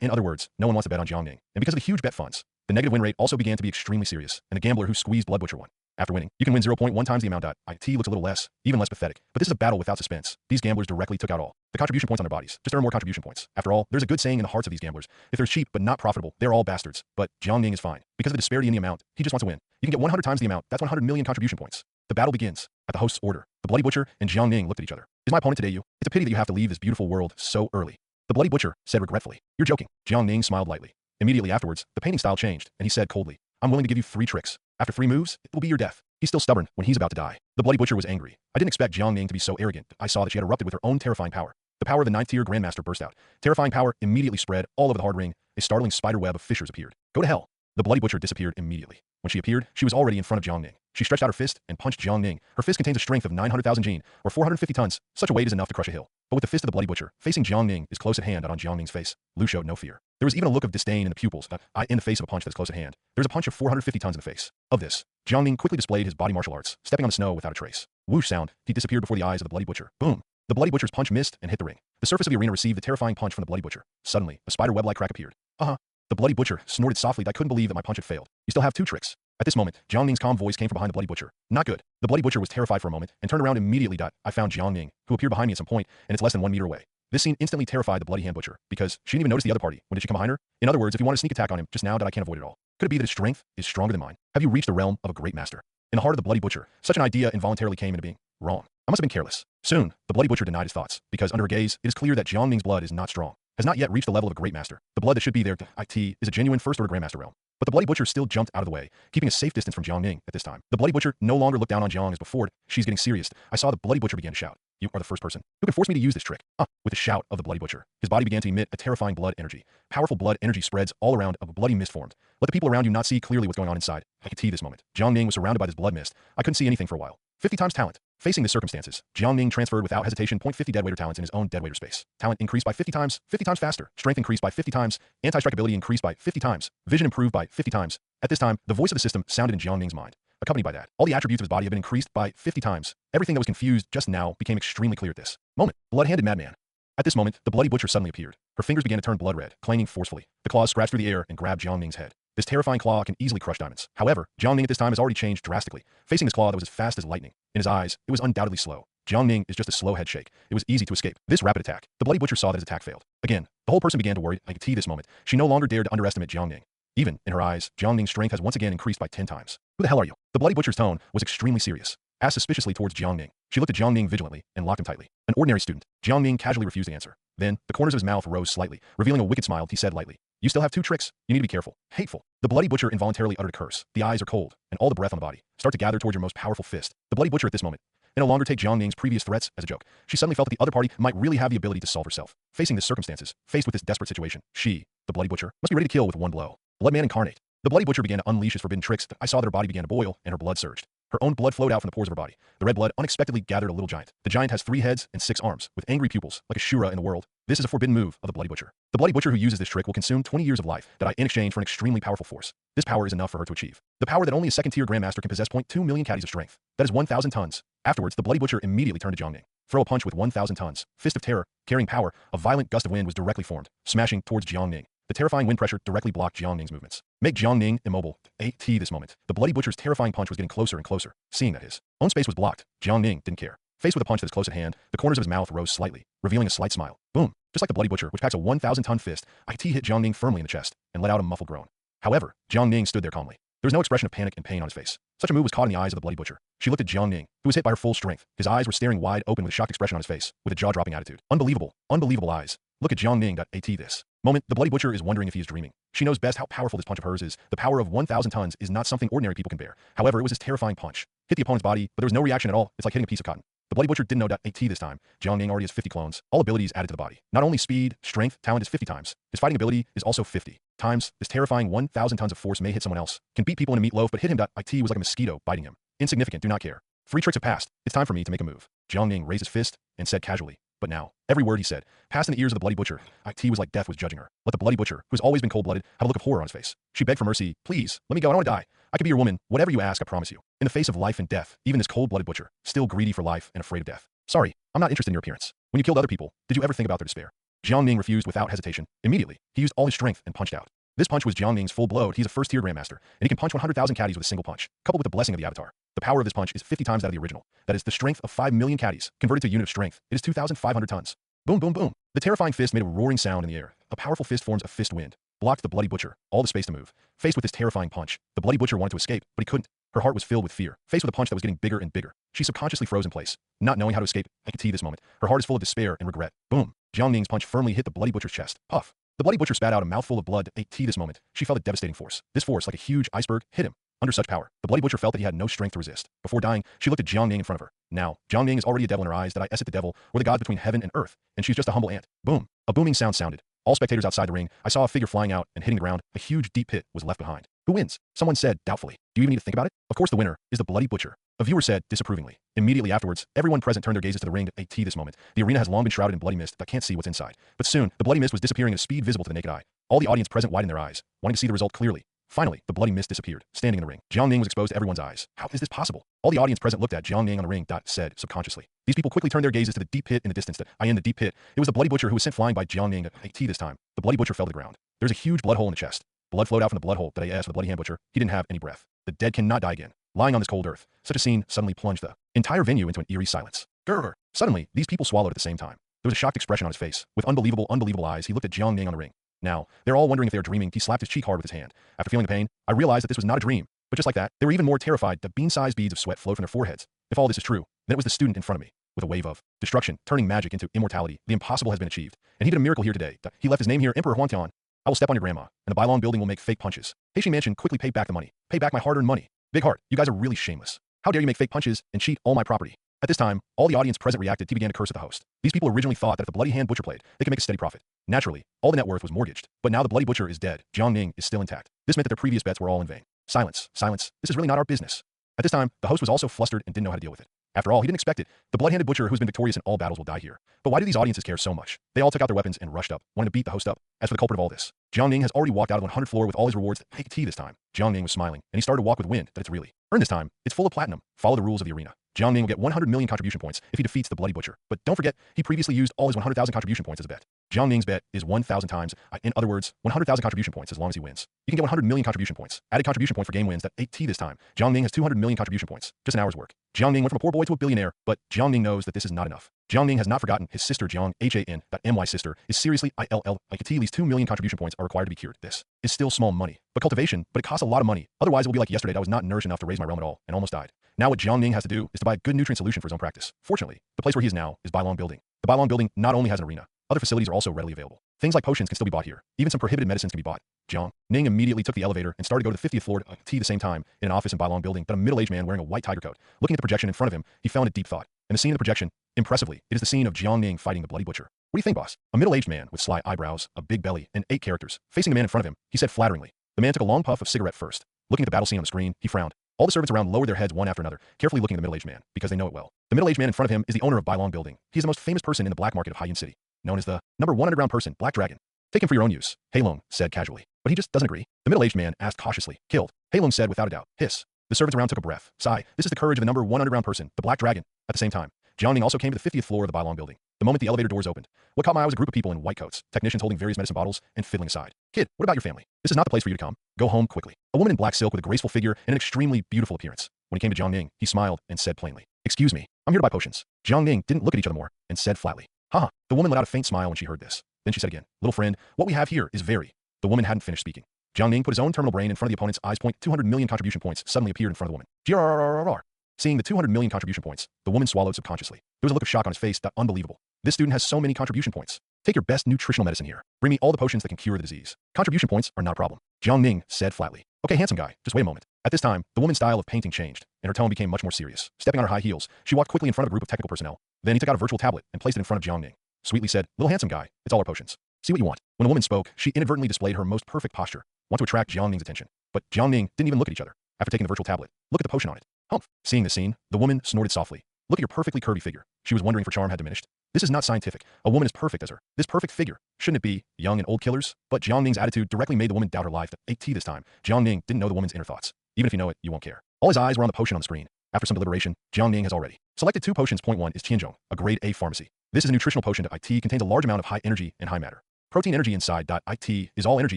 In other words, no one wants to bet on Jiang Ning. And because of the huge bet funds, the negative win rate also began to be extremely serious, and the gambler who squeezed Blood Butcher won. After winning, you can win 0.1 times the amount. IT looks a little less, even less pathetic. But this is a battle without suspense. These gamblers directly took out all the contribution points on their bodies. Just earn more contribution points. After all, there's a good saying in the hearts of these gamblers. If they're cheap but not profitable, they're all bastards. But Jiang Ning is fine. Because of the disparity in the amount, he just wants to win. You can get 100 times the amount. That's 100 million contribution points. The battle begins. At the host's order, the Bloody Butcher and Jiang Ning looked at each other. Is my opponent today you? It's a pity that you have to leave this beautiful world so early. The Bloody Butcher said regretfully. You're joking. Jiang Ning smiled lightly. Immediately afterwards, the painting style changed, and he said coldly, I'm willing to give you 3 tricks. After 3 moves, it will be your death. He's still stubborn when he's about to die. The Bloody Butcher was angry. I didn't expect Jiang Ning to be so arrogant. I saw that she had erupted with her own terrifying power. The power of the 9th tier Grandmaster burst out. Terrifying power immediately spread all over the hard ring. A startling spider web of fissures appeared. Go to hell. The Bloody Butcher disappeared immediately. When she appeared, she was already in front of Jiang Ning. She stretched out her fist and punched Jiang Ning. Her fist contains a strength of 900,000 gene, or 450 tons. Such a weight is enough to crush a hill. But with the fist of the Bloody Butcher, facing Jiang Ning is close at hand and on Jiang Ning's face, Lu showed no fear. There was even a look of disdain in the pupils, in the face of a punch that's close at hand. There's a punch of 450 tons in the face. Of this, Jiang Ning quickly displayed his body martial arts, stepping on the snow without a trace. Whoosh sound, he disappeared before the eyes of the Bloody Butcher. Boom! The Bloody Butcher's punch missed and hit the ring. The surface of the arena received the terrifying punch from the Bloody Butcher. Suddenly, a spider web-like crack appeared. The Bloody Butcher snorted softly. I couldn't believe that my punch had failed. You still have 2 tricks. At this moment, Jiang Ning's calm voice came from behind the Bloody Butcher. Not good. The Bloody Butcher was terrified for a moment and turned around immediately. I found Jiang Ning, who appeared behind me at some point, and it's less than 1 meter away. This scene instantly terrified the Bloody Hand Butcher, because she didn't even notice the other party. When did she come behind her? In other words, if you want a sneak attack on him just now, I can't avoid it all. Could it be that his strength is stronger than mine? Have you reached the realm of a great master? In the heart of the Bloody Butcher, such an idea involuntarily came into being. Wrong. I must have been careless. Soon, the Bloody Butcher denied his thoughts, because under her gaze, it is clear that Jiang Ning's blood is not strong, has not yet reached the level of a great master. The blood that should be there is a genuine first-order Grandmaster realm. But the Bloody Butcher still jumped out of the way, keeping a safe distance from Jiang Ning at this time. The Bloody Butcher no longer looked down on Jiang as before. She's getting serious. I saw the Bloody Butcher begin to shout. You are the first person who can force me to use this trick. With the shout of the Bloody Butcher, his body began to emit a terrifying blood energy. Powerful blood energy spreads all around, a bloody mist formed. Let the people around you not see clearly what's going on inside. I could see this moment. Jiang Ning was surrounded by this blood mist. I couldn't see anything for a while. 50 times talent. Facing the circumstances, Jiang Ning transferred without hesitation 0.50 deadwaiter talents in his own deadwaiter space. Talent increased by 50 times faster. Strength increased by 50 times. Anti-strike ability increased by 50 times. Vision improved by 50 times. At this time, the voice of the system sounded in Jiang Ning's mind. Accompanied by that, all the attributes of his body have been increased by 50 times. Everything that was confused just now became extremely clear at this moment. Blood-handed madman. At this moment, the Bloody Butcher suddenly appeared. Her fingers began to turn blood red, clanging forcefully. The claws scratched through the air and grabbed Jiang Ning's head. This terrifying claw can easily crush diamonds. However, Jiang Ning at this time has already changed drastically, facing this claw that was as fast as lightning. In his eyes, it was undoubtedly slow. Jiang Ning is just a slow head shake. It was easy to escape this rapid attack. The Bloody Butcher saw that his attack failed. Again, the whole person began to worry. I could see this moment. She no longer dared to underestimate Jiang Ning. Even in her eyes, Jiang Ning's strength has once again increased by 10 times. Who the hell are you? The Bloody Butcher's tone was extremely serious. Asked suspiciously towards Jiang Ning. She looked at Jiang Ning vigilantly and locked him tightly. An ordinary student. Jiang Ning casually refused to answer. Then, the corners of his mouth rose slightly, revealing a wicked smile. He said lightly, "You still have 2 tricks. You need to be careful." Hateful. The Bloody Butcher involuntarily uttered a curse. The eyes are cold, and all the breath on the body start to gather towards your most powerful fist. The Bloody Butcher at this moment and no longer take Jiang Ning's previous threats as a joke. She suddenly felt that the other party might really have the ability to solve herself. Facing this circumstances, faced with this desperate situation, she, the Bloody Butcher, must be ready to kill with one blow. Bloodman incarnate. The Bloody Butcher began to unleash his forbidden tricks. I saw that her body began to boil, and her blood surged. Her own blood flowed out from the pores of her body. The red blood unexpectedly gathered a little giant. The giant has 3 heads and 6 arms, with angry pupils, like a Shura in the world. This is a forbidden move of the Bloody Butcher. The Bloody Butcher who uses this trick will consume 20 years of life in exchange for an extremely powerful force. This power is enough for her to achieve. The power that only a second-tier Grandmaster can possess. 0.2 million caddies of strength. That is 1,000 tons. Afterwards, the Bloody Butcher immediately turned to Jiang Ning. Throw a punch with 1,000 tons. Fist of terror, carrying power, a violent gust of wind was directly formed, smashing towards Jiang Ning. The terrifying wind pressure directly blocked Jiang Ning's movements. Make Jiang Ning immobile. This moment. The Bloody Butcher's terrifying punch was getting closer and closer. Seeing that his own space was blocked, Jiang Ning didn't care. Faced with a punch that is close at hand, the corners of his mouth rose slightly, revealing a slight smile. Boom. Just like the Bloody Butcher, which packs a 1,000-ton fist, IT hit Jiang Ning firmly in the chest and let out a muffled groan. However, Jiang Ning stood there calmly. There was no expression of panic and pain on his face. Such a move was caught in the eyes of the Bloody Butcher. She looked at Jiang Ning, who was hit by her full strength. His eyes were staring wide open with a shocked expression on his face, with a jaw-dropping attitude. Unbelievable. Unbelievable eyes. Look at Jiang Ning. This moment, the Bloody Butcher is wondering if he is dreaming. She knows best how powerful this punch of hers is. The power of 1,000 tons is not something ordinary people can bear. However, it was this terrifying punch. Hit the opponent's body, but there was no reaction at all. It's like hitting a piece of cotton. The Bloody Butcher didn't know this time. Jiang Ning already has 50 clones, all abilities added to the body. Not only speed, strength, talent is 50 times. His fighting ability is also 50 times. This terrifying 1,000 tons of force may hit someone else. Can beat people in a meatloaf, but hit him. It was like a mosquito biting him. Insignificant, do not care. 3 tricks have passed. It's time for me to make a move. Jiang Ning raised his fist and said casually, but now, every word he said passed in the ears of the Bloody Butcher. It was like death was judging her. Let the Bloody Butcher, who has always been cold-blooded, have a look of horror on his face. She begged for mercy. Please, let me go. I don't want to die. I could be your woman. Whatever you ask, I promise you. In the face of life and death, even this cold-blooded butcher, still greedy for life and afraid of death. Sorry, I'm not interested in your appearance. When you killed other people, did you ever think about their despair? Jiang Ning refused without hesitation. Immediately, he used all his strength and punched out. This punch was Jiang Ning's full blow. He's a first-tier Grandmaster, and he can punch 100,000 caddies with a single punch, coupled with the blessing of the Avatar. The power of this punch is 50 times that of the original. That is the strength of 5 million caddies. Converted to a unit of strength, it is 2,500 tons. Boom, boom, boom. The terrifying fist made a roaring sound in the air. A powerful fist forms a fist wind. Blocked the Bloody Butcher, all the space to move. Faced with this terrifying punch, the Bloody Butcher wanted to escape, but he couldn't. Her heart was filled with fear. Faced with a punch that was getting bigger and bigger, she subconsciously froze in place, not knowing how to escape. I could see this moment. Her heart is full of despair and regret. Boom. Jiang Ning's punch firmly hit the Bloody Butcher's chest. Puff. The Bloody Butcher spat out a mouthful of blood. This moment, she felt a devastating force. This force, like a huge iceberg, hit him. Under such power, the Bloody Butcher felt that he had no strength to resist. Before dying, she looked at Jiang Ning in front of her. Now, Jiang Ning is already a devil in her eyes. The devil, or the god between heaven and earth, and she's just a humble ant. Boom. A booming sound sounded. All spectators outside the ring, I saw a figure flying out and hitting the ground. A huge deep pit was left behind. Who wins? Someone said, doubtfully. Do you even need to think about it? Of course the winner is the Bloody Butcher. A viewer said, disapprovingly. Immediately afterwards, everyone present turned their gazes to the ring. This moment, the arena has long been shrouded in bloody mist that can't see what's inside. But soon, the bloody mist was disappearing at a speed visible to the naked eye. All the audience present widened their eyes, wanting to see the result clearly. Finally, the bloody mist disappeared, standing in the ring. Jiang Ning was exposed to everyone's eyes. How is this possible? All the audience present looked at Jiang Ning on the ring. Said subconsciously. These people quickly turned their gazes to the deep pit in the distance. In the deep pit, it was the Bloody Butcher who was sent flying by Jiang Ning. This time, the Bloody Butcher fell to the ground. There's a huge blood hole in the chest. Blood flowed out from the blood hole. As for the Bloody Hand Butcher, he didn't have any breath. The dead cannot die again. Lying on this cold earth, such a scene suddenly plunged the entire venue into an eerie silence. Grr. Suddenly, these people swallowed at the same time. There was a shocked expression on his face. With unbelievable eyes, he looked at Jiang Ning on the ring. Now, they're all wondering if they are dreaming. He slapped his cheek hard with his hand. After feeling the pain, I realized that this was not a dream. But just like that, they were even more terrified. The bean-sized beads of sweat flowed from their foreheads. If all this is true, then it was the student in front of me. With a wave of destruction, turning magic into immortality, the impossible has been achieved. And he did a miracle here today. He left his name here, Emperor Huantian. I will step on your grandma, and the Bailong building will make fake punches. Heishin Mansion quickly paid back the money. Pay back my hard-earned money. Big heart, you guys are really shameless. How dare you make fake punches and cheat all my property? At this time, all the audience present reacted. He began to curse at the host. These people originally thought that if the Bloody Hand Butcher played, they could make a steady profit. Naturally, all the net worth was mortgaged. But now the Bloody Butcher is dead. Jiang Ning is still intact. This meant that their previous bets were all in vain. Silence. This is really not our business. At this time, the host was also flustered and didn't know how to deal with it. After all, he didn't expect it. The blood-handed butcher who's been victorious in all battles will die here. But why do these audiences care so much? They all took out their weapons and rushed up, wanting to beat the host up. As for the culprit of all this, Jiang Ning has already walked out of the 100th floor with all his rewards. Take tea this time. Jiang Ning was smiling, and he started to walk with wind that it's really earned this time. It's full of platinum. Follow the rules of the arena. Jiang Ning will get 100 million contribution points if he defeats the Bloody Butcher. But don't forget, he previously used all his 100,000 contribution points as a bet. Jiang Ning's bet is 1,000 times. In other words, 100,000 contribution points as long as he wins. You can get 100 million contribution points. Added contribution point for game wins that 8T this time. Jiang Ning has 200 million contribution points. Just an hour's work. Jiang Ning went from a poor boy to a billionaire, but Jiang Ning knows that this is not enough. Jiang Ning has not forgotten his sister Jiang Han.my sister is seriously ILL. At least 2 million contribution points are required to be cured. This is still small money, but cultivation, but it costs a lot of money. Otherwise, it will be like yesterday. I was not nourished enough to raise my realm at all and almost died. Now what Jiang Ning has to do is to buy a good nutrient solution for his own practice. Fortunately, the place where he is now is Bailong Building. The Bailong Building not only has an arena, other facilities are also readily available. Things like potions can still be bought here. Even some prohibited medicines can be bought. Jiang Ning immediately took the elevator and started to go to the 50th floor to the same time in an office in Bailong Building. But a middle-aged man wearing a white tiger coat, looking at the projection in front of him, he fell into deep thought. And the scene in the projection, impressively, it is the scene of Jiang Ning fighting the Bloody Butcher. What do you think, boss? A middle-aged man with sly eyebrows, a big belly, and 8 characters, facing the man in front of him, he said flatteringly. The man took a long puff of cigarette first. Looking at the battle scene on the screen, he frowned. All the servants around lowered their heads one after another, carefully looking at the middle-aged man, because they know it well. The middle-aged man in front of him is the owner of Bailong Building. He is the most famous person in the black market of Haiyan City, known as the #1 underground person, Black Dragon. Take him for your own use, Heilong said casually. But he just doesn't agree. The middle-aged man asked cautiously. Killed, Heilong said without a doubt. Hiss. The servants around took a breath. Sigh. This is the courage of the #1 underground person, the Black Dragon. At the same time, Jiang Ning also came to the 50th floor of the Bailong Building. The moment the elevator doors opened, what caught my eye was a group of people in white coats, technicians holding various medicine bottles and fiddling aside. Kid, what about your family? This is not the place for you to come. Go home quickly. A woman in black silk with a graceful figure and an extremely beautiful appearance. When he came to Jiang Ning, he smiled and said plainly, "Excuse me, I'm here to buy potions." Jiang Ning didn't look at each other more and said flatly, "Haha." The woman let out a faint smile when she heard this. Then she said again, "Little friend, what we have here is very..." The woman hadn't finished speaking. Jiang Ning put his own terminal brain in front of the opponent's eyes. 200 million contribution points suddenly appeared in front of the woman. GRRRRR. Seeing the 200 million contribution points, the woman swallowed subconsciously. There was a look of shock on his face. Unbelievable. This student has so many contribution points. Take your best nutritional medicine here. Bring me all the potions that can cure the disease. Contribution points are not a problem. Jiang Ning said flatly. Okay, handsome guy, just wait a moment. At this time, the woman's style of painting changed, and her tone became much more serious. Stepping on her high heels, she walked quickly in front of a group of technical personnel. Then he took out a virtual tablet and placed it in front of Jiang Ning. Sweetly said, "Little handsome guy, it's all our potions. See what you want." When the woman spoke, she inadvertently displayed her most perfect posture, want to attract Jiang Ning's attention. But Jiang Ning didn't even look at each other. After taking the virtual tablet, look at the potion on it. Humph. Seeing this scene, the woman snorted softly. Look at your perfectly curvy figure. She was wondering if her charm had diminished. This is not scientific. A woman as perfect as her. This perfect figure. Shouldn't it be young and old killers? But Jiang Ning's attitude directly made the woman doubt her life. 8T this time. Jiang Ning didn't know the woman's inner thoughts. Even if you know it, you won't care. All his eyes were on the potion on the screen. After some deliberation, Jiang Ning has already selected 2 potions. Point 1 is Tianzhong, a grade A pharmacy. This is a nutritional potion. IT contains a large amount of high energy and high matter. Protein energy inside. IT is all energy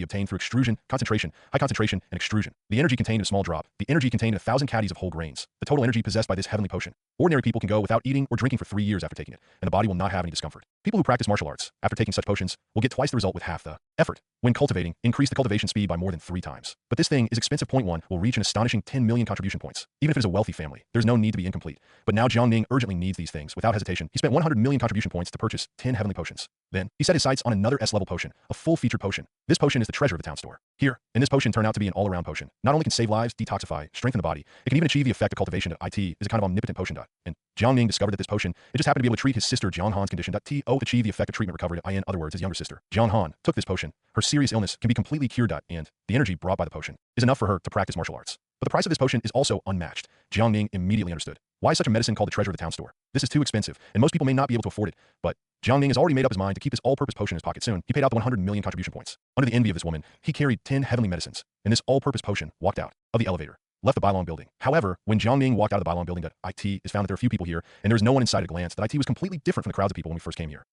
obtained through extrusion, concentration, high concentration, and extrusion. The energy contained in a small drop. The energy contained in 1,000 caddies of whole grains. The total energy possessed by this heavenly potion. Ordinary people can go without eating or drinking for 3 years after taking it, and the body will not have any discomfort. People who practice martial arts, after taking such potions, will get twice the result with half the effort. When cultivating, increase the cultivation speed by more than 3 times. But this thing is expensive. Point 1 will reach an astonishing 10 million contribution points. Even if it is a wealthy family, there's no need to be incomplete. But now Jiang Ning urgently needs these things. Without hesitation, he spent 100 million contribution points to purchase 10 heavenly potions. Then, he set his sights on another S-level potion, a full-featured potion. This potion is the treasure of the town store. Here, and this potion turned out to be an all-around potion. Not only can save lives, detoxify, strengthen the body, it can even achieve the effect of cultivation. IT is a kind of omnipotent potion. And Jiang Ning discovered that this potion, it just happened to be able to treat his sister Jiang Han's condition. To achieve the effect of treatment recovery. In other words, his younger sister, Jiang Han, took this potion. Her serious illness can be completely cured. And the energy brought by the potion is enough for her to practice martial arts. But the price of this potion is also unmatched. Jiang Ning immediately understood. Why is such a medicine called the treasure of the town store? This is too expensive, and most people may not be able to afford it. But Jiang Ning has already made up his mind to keep this all-purpose potion in his pocket. Soon, he paid out the 100 million contribution points. Under the envy of this woman, he carried 10 heavenly medicines, and this all-purpose potion walked out of the elevator, left the Bailong Building. However, when Jiang Ning walked out of the Bailong Building, IT is found that there are few people here, and there was no one inside at a glance. That IT was completely different from the crowds of people when we first came here.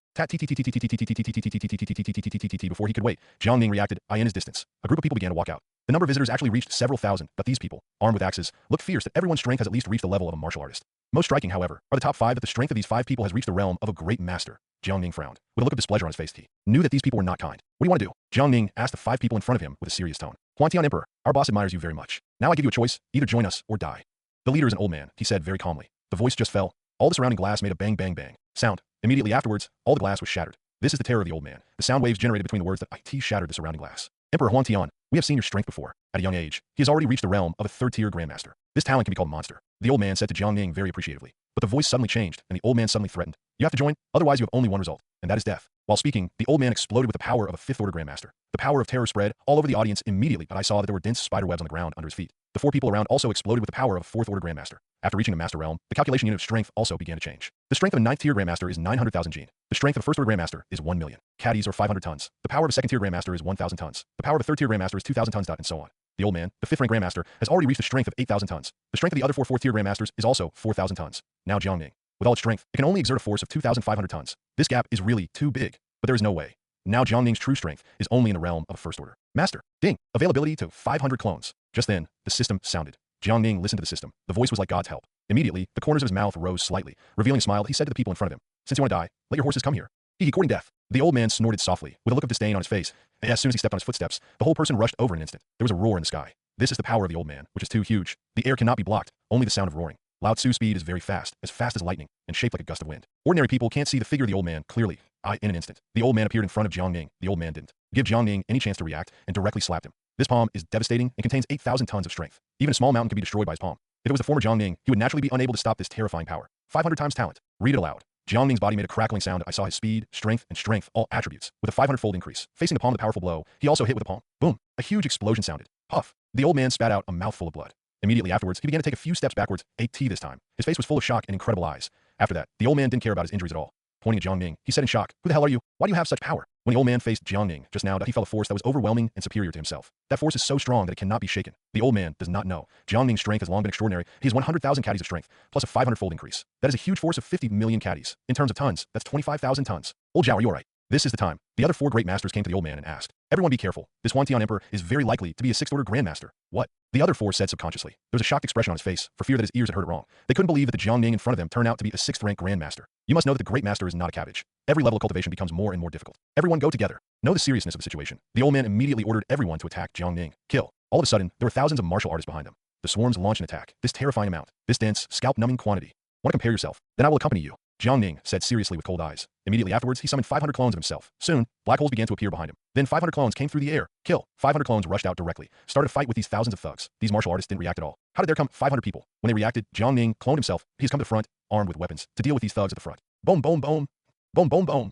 Before he could wait, Jiang Ning reacted. In his distance, a group of people began to walk out. The number of visitors actually reached several thousand, but these people, armed with axes, look fierce that everyone's strength has at least reached the level of a martial artist. Most striking, however, are the top 5 that the strength of these 5 people has reached the realm of a great master. Jiang Ning frowned. With a look of displeasure on his face, he knew that these people were not kind. What do you want to do? Jiang Ning asked the 5 people in front of him with a serious tone. Huantian Emperor, our boss admires you very much. Now I give you a choice, either join us or die. The leader is an old man, he said very calmly. The voice just fell. All the surrounding glass made a bang bang bang sound. Immediately afterwards, all the glass was shattered. This is the terror of the old man. The sound waves generated between the words that IT shattered the surrounding glass. Emperor Huantian, we have seen your strength before. At a young age, he has already reached the realm of a 3rd-tier grandmaster. This talent can be called monster. The old man said to Jiang Ning very appreciatively. But the voice suddenly changed, and the old man suddenly threatened. You have to join, otherwise you have only one result, and that is death. While speaking, the old man exploded with the power of a 5th-order grandmaster. The power of terror spread all over the audience immediately, but I saw that there were dense spider webs on the ground under his feet. The 4 people around also exploded with the power of a 4th-order grandmaster. After reaching the master realm, the calculation unit of strength also began to change. The strength of a 9th-tier grandmaster is 900,000 gene. The strength of a 1st-order grandmaster is 1 million. Caddies or 500 tons. The power of a 2nd-tier grandmaster is 1,000 tons. The power of a 3rd-tier grandmaster is 2,000 tons. And so on. The old man, the 5th-rank grandmaster, has already reached the strength of 8,000 tons. The strength of the other 4 4th-tier grandmasters is also 4,000 tons. Now Jiang Ning, with all its strength, it can only exert a force of 2,500 tons. This gap is really too big, but there is no way. Now Jiang Ning's true strength is only in the realm of a 1st-order master. Ding! Availability to 500 clones. Just then, the system sounded. Jiang Ning listened to the system. The voice was like God's help. Immediately, the corners of his mouth rose slightly. Revealing a smile, he said to the people in front of him, since you want to die, let your horses come here. Courting death. The old man snorted softly, with a look of disdain on his face, and as soon as he stepped on his footsteps, the whole person rushed over in an instant. There was a roar in the sky. This is the power of the old man, which is too huge. The air cannot be blocked, only the sound of roaring. Lao Tzu's speed is very fast as lightning, and shaped like a gust of wind. Ordinary people can't see the figure of the old man clearly. In an instant, the old man appeared in front of Jiang Ning. The old man didn't give Jiang Ning any chance to react, and directly slapped him. This palm is devastating and contains 8,000 tons of strength. Even a small mountain can be destroyed by his palm. If it was the former Jiang Ning, he would naturally be unable to stop this terrifying power. 500 times talent. Read it aloud. Jiang Ning's body made a crackling sound. I saw his speed, strength, all attributes, with a 500-fold increase. Facing the palm of the powerful blow, he also hit with the palm. Boom! A huge explosion sounded. Puff! The old man spat out a mouthful of blood. Immediately afterwards, he began to take a few steps backwards, AT this time. His face was full of shock and incredible eyes. After that, the old man didn't care about his injuries at all. Pointing at Jiang Ning, he said in shock, who the hell are you? Why do you have such power? When the old man faced Jiang Ning just now, he felt a force that was overwhelming and superior to himself. That force is so strong that it cannot be shaken. The old man does not know. Jiang Ning's strength has long been extraordinary. He has 100,000 caddies of strength, plus a 500-fold increase. That is a huge force of 50 million caddies. In terms of tons, that's 25,000 tons. Old Zhao, are you alright? This is the time. The other 4 great masters came to the old man and asked, everyone be careful. This Huantian Emperor is very likely to be a 6th-order grandmaster. What? The other 4 said subconsciously. There was a shocked expression on his face, for fear that his ears had heard it wrong. They couldn't believe that the Jiang Ning in front of them turned out to be a 6th-rank grandmaster. You must know that the great master is not a cabbage. Every level of cultivation becomes more and more difficult. Everyone go together. Know the seriousness of the situation. The old man immediately ordered everyone to attack Jiang Ning. Kill. All of a sudden, there were thousands of martial artists behind them. The swarms launched an attack. This terrifying amount. This dense, scalp-numbing quantity. Want to compare yourself? Then I will accompany you. Jiang Ning said seriously with cold eyes. Immediately afterwards, he summoned 500 clones of himself. Soon, black holes began to appear behind him. Then 500 clones came through the air. Kill. 500 clones rushed out directly. Started a fight with these thousands of thugs. These martial artists didn't react at all. How did there come 500 people? When they reacted, Jiang Ning cloned himself. He has come to the front, armed with weapons, to deal with these thugs at the front. Boom, boom, boom. Boom, boom, boom.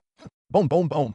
Boom, boom, boom.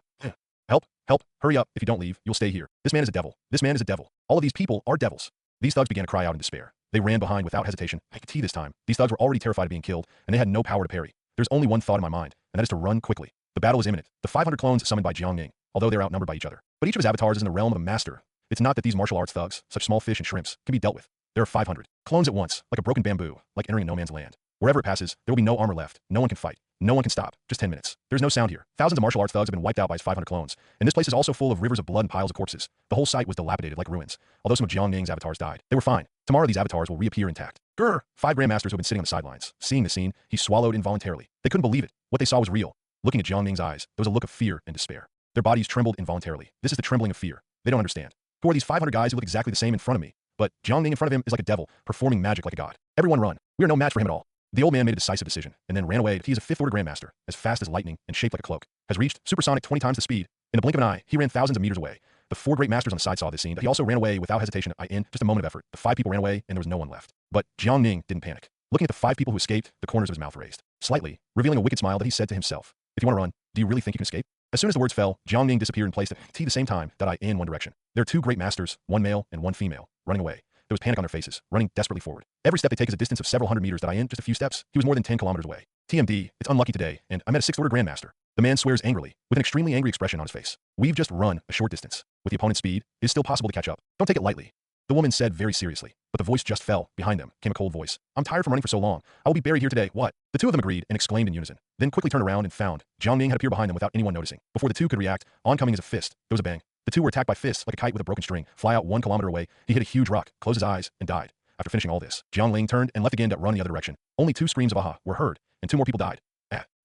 Help, help, hurry up. If you don't leave, you'll stay here. This man is a devil. This man is a devil. All of these people are devils. These thugs began to cry out in despair. They ran behind without hesitation. This time. These thugs were already terrified of being killed, and they had no power to parry. There's only one thought in my mind, and that is to run quickly. The battle is imminent. The 500 clones summoned by Jiang Ning, although they're outnumbered by each other. But each of his avatars is in the realm of a master. It's not that these martial arts thugs, such small fish and shrimps, can be dealt with. There are 500 clones at once, like a broken bamboo, like entering a no man's land. Wherever it passes, there will be no armor left. No one can fight. No one can stop. Just 10 minutes. There's no sound here. Thousands of martial arts thugs have been wiped out by his 500 clones, and this place is also full of rivers of blood and piles of corpses. The whole site was dilapidated like ruins. Although some of Jiang Ning's avatars died, they were fine. Tomorrow these avatars will reappear intact. Grr! 5 grandmasters who have been sitting on the sidelines. Seeing the scene, he swallowed involuntarily. They couldn't believe it. What they saw was real. Looking at Jiang Ning's eyes, there was a look of fear and despair. Their bodies trembled involuntarily. This is the trembling of fear. They don't understand. Who are these 500 guys who look exactly the same in front of me? But Jiang Ning in front of him is like a devil, performing magic like a god. Everyone run. We are no match for him at all. The old man made a decisive decision, and then ran away. He is a 5th-order grandmaster, as fast as lightning and shaped like a cloak. Has reached supersonic 20 times the speed. In the blink of an eye, he ran thousands of meters away. The 4 great masters on the side saw this scene, but he also ran away without hesitation. In just a moment of effort, the 5 people ran away, and there was no one left. But Jiang Ning didn't panic. Looking at the 5 people who escaped, the corners of his mouth raised slightly, revealing a wicked smile that he said to himself, if you want to run, do you really think you can escape? As soon as the words fell, Jiang Ning disappeared and placed at the same time that in one direction. There are 2 great masters, one male and one female, running away. There was panic on their faces, running desperately forward. Every step they take is a distance of several hundred meters. Just a few steps, he was more than 10 kilometers away. TMD, it's unlucky today, and I met a 6th-order grandmaster. The man swears angrily, with an extremely angry expression on his face. We've just run a short distance. With the opponent's speed, it is still possible to catch up. Don't take it lightly. The woman said very seriously, but the voice just fell. Behind them came a cold voice. I'm tired from running for so long. I will be buried here today. What? The 2 of them agreed and exclaimed in unison. Then quickly turned around and found Jiang Ning had appeared behind them without anyone noticing. Before the 2 could react, oncoming as a fist, there was a bang. The two were attacked by fists like a kite with a broken string, fly out 1 kilometer away. He hit a huge rock, closed his eyes, and died. After finishing all this, Jiang Ling turned and left again to run the other direction. Only 2 screams of aha were heard, and 2 more people died.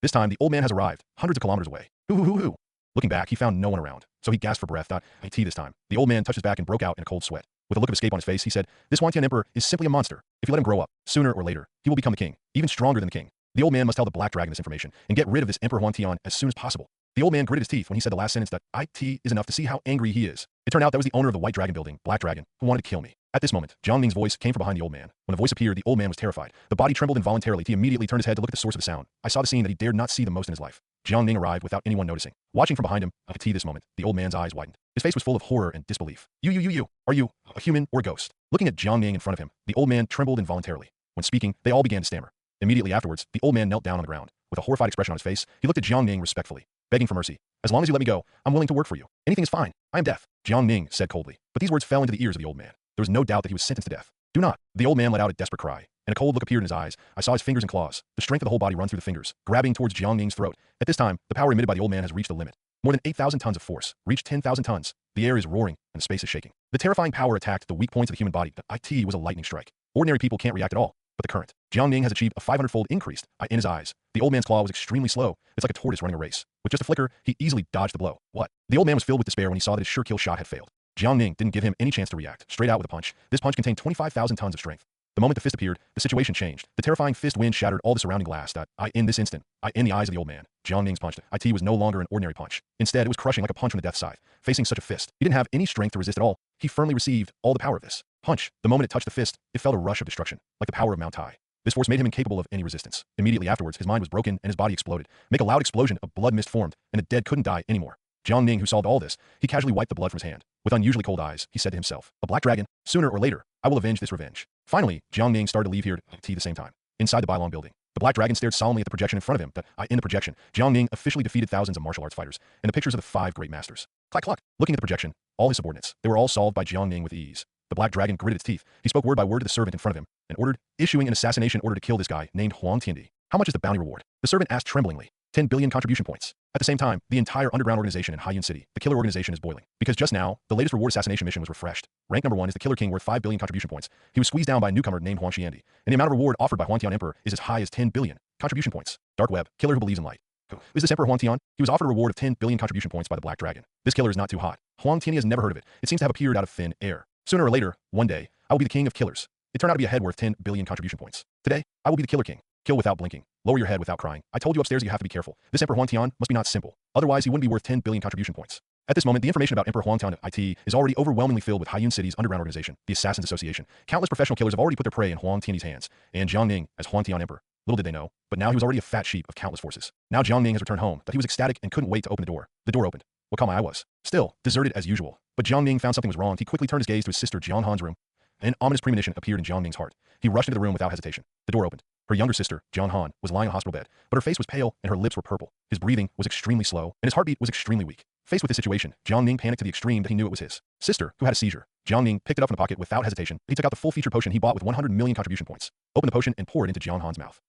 This time, the old man has arrived, hundreds of kilometers away. Hoo. Looking back, he found no one around, so he gasped for breath. IT this time. The old man touched his back and broke out in a cold sweat. With a look of escape on his face, he said, "This Huangtian emperor is simply a monster. If you let him grow up, sooner or later, he will become the king, even stronger than the king." The old man must tell the Black Dragon this information and get rid of this Emperor Huangtian as soon as possible. The old man gritted his teeth when he said the last sentence that IT is enough to see how angry he is. It turned out that was the owner of the White Dragon building, Black Dragon, who wanted to kill me. At this moment, Jiang Ning's voice came from behind the old man. When the voice appeared, the old man was terrified. The body trembled involuntarily. He immediately turned his head to look at the source of the sound. I saw the scene that he dared not see the most in his life. Jiang Ning arrived without anyone noticing. Watching from behind him, IT this moment, the old man's eyes widened. His face was full of horror and disbelief. You. Are you a human or a ghost? Looking at Jiang Ning in front of him, the old man trembled involuntarily. When speaking, they all began to stammer. Immediately afterwards, the old man knelt down on the ground. With a horrified expression on his face, he looked at Jiang Ning respectfully, begging for mercy. "As long as you let me go, I'm willing to work for you. Anything is fine. I am deaf," Jiang Ning said coldly. But these words fell into the ears of the old man. There was no doubt that he was sentenced to death. "Do not." The old man let out a desperate cry, and a cold look appeared in his eyes. I saw his fingers and claws. The strength of the whole body run through the fingers, grabbing towards Jiang Ning's throat. At this time, the power emitted by the old man has reached the limit. More than 8,000 tons of force, reached 10,000 tons. The air is roaring, and the space is shaking. The terrifying power attacked the weak points of the human body. The IT was a lightning strike. Ordinary people can't react at all. But the current. Jiang Ning has achieved a 500-fold increase in his eyes. The old man's claw was extremely slow. It's like a tortoise running a race. With just a flicker, he easily dodged the blow. What? The old man was filled with despair when he saw that his sure kill shot had failed. Jiang Ning didn't give him any chance to react. Straight out with a punch. This punch contained 25,000 tons of strength. The moment the fist appeared, the situation changed. The terrifying fist wind shattered all the surrounding glass. In this instant, in the eyes of the old man, Jiang Ning's punch, IT was no longer an ordinary punch. Instead, it was crushing like a punch from the death scythe. Facing such a fist, he didn't have any strength to resist at all. He firmly received all the power of this punch. The moment it touched the fist, it felt a rush of destruction, like the power of Mount Tai. This force made him incapable of any resistance. Immediately afterwards, his mind was broken and his body exploded. Make a loud explosion of blood mist formed, and the dead couldn't die anymore. Jiang Ning, who solved all this, he casually wiped the blood from his hand. With unusually cold eyes, he said to himself, "A black dragon, sooner or later, I will avenge this revenge." Finally, Jiang Ning started to leave here at the same time. Inside the Bailong building, the black dragon stared solemnly at the projection in front of him. In the projection, Jiang Ning officially defeated thousands of martial arts fighters, and the pictures of the 5 great masters. Clack cluck. Looking at the projection, all his subordinates, they were all solved by Jiang Ning with ease. The black dragon gritted its teeth. He spoke word by word to the servant in front of him, and ordered, issuing an assassination order to kill this guy named Huang Tiandi. "How much is the bounty reward?" The servant asked tremblingly. 10 billion contribution points. At the same time, the entire underground organization in Haiyun City, the killer organization, is boiling. Because just now, the latest reward assassination mission was refreshed. Rank number 1 is the Killer King worth 5 billion contribution points. He was squeezed down by a newcomer named Huang Xiandi, and the amount of reward offered by Huangtian Emperor is as high as 10 billion contribution points. Dark Web, killer who believes in light. Who is this Emperor Huangtian? He was offered a reward of 10 billion contribution points by the Black Dragon. This killer is not too hot. Huang Tiandi has never heard of it. It seems to have appeared out of thin air. Sooner or later, one day, I will be the king of killers. It turned out to be a head worth 10 billion contribution points. Today, I will be the Killer King. Kill without blinking. Lower your head without crying. I told you upstairs you have to be careful. This Emperor Huangtian must be not simple. Otherwise, he wouldn't be worth 10 billion contribution points. At this moment, the information about Emperor Huangtian of IT is already overwhelmingly filled with Haiyun City's underground organization, the Assassins Association. Countless professional killers have already put their prey in Huang Tiandi's hands, and Jiang Ning as Huangtian Emperor. Little did they know, but now he was already a fat sheep of countless forces. Now Jiang Ning has returned home, that he was ecstatic and couldn't wait to open the door. The door opened. What calm I was. Still, deserted as usual. But Jiang Ning found something was wrong. He quickly turned his gaze to his sister Jiang Han's room. An ominous premonition appeared in Jiang Ning's heart. He rushed into the room without hesitation. The door opened. Her younger sister, Jiang Han, was lying on a hospital bed, but her face was pale and her lips were purple. His breathing was extremely slow, and his heartbeat was extremely weak. Faced with this situation, Jiang Ning panicked to the extreme that he knew it was his sister who had a seizure. Jiang Ning picked it up from the pocket without hesitation. He took out the full-featured potion he bought with 100 million contribution points, opened the potion, and poured it into Jiang Han's mouth.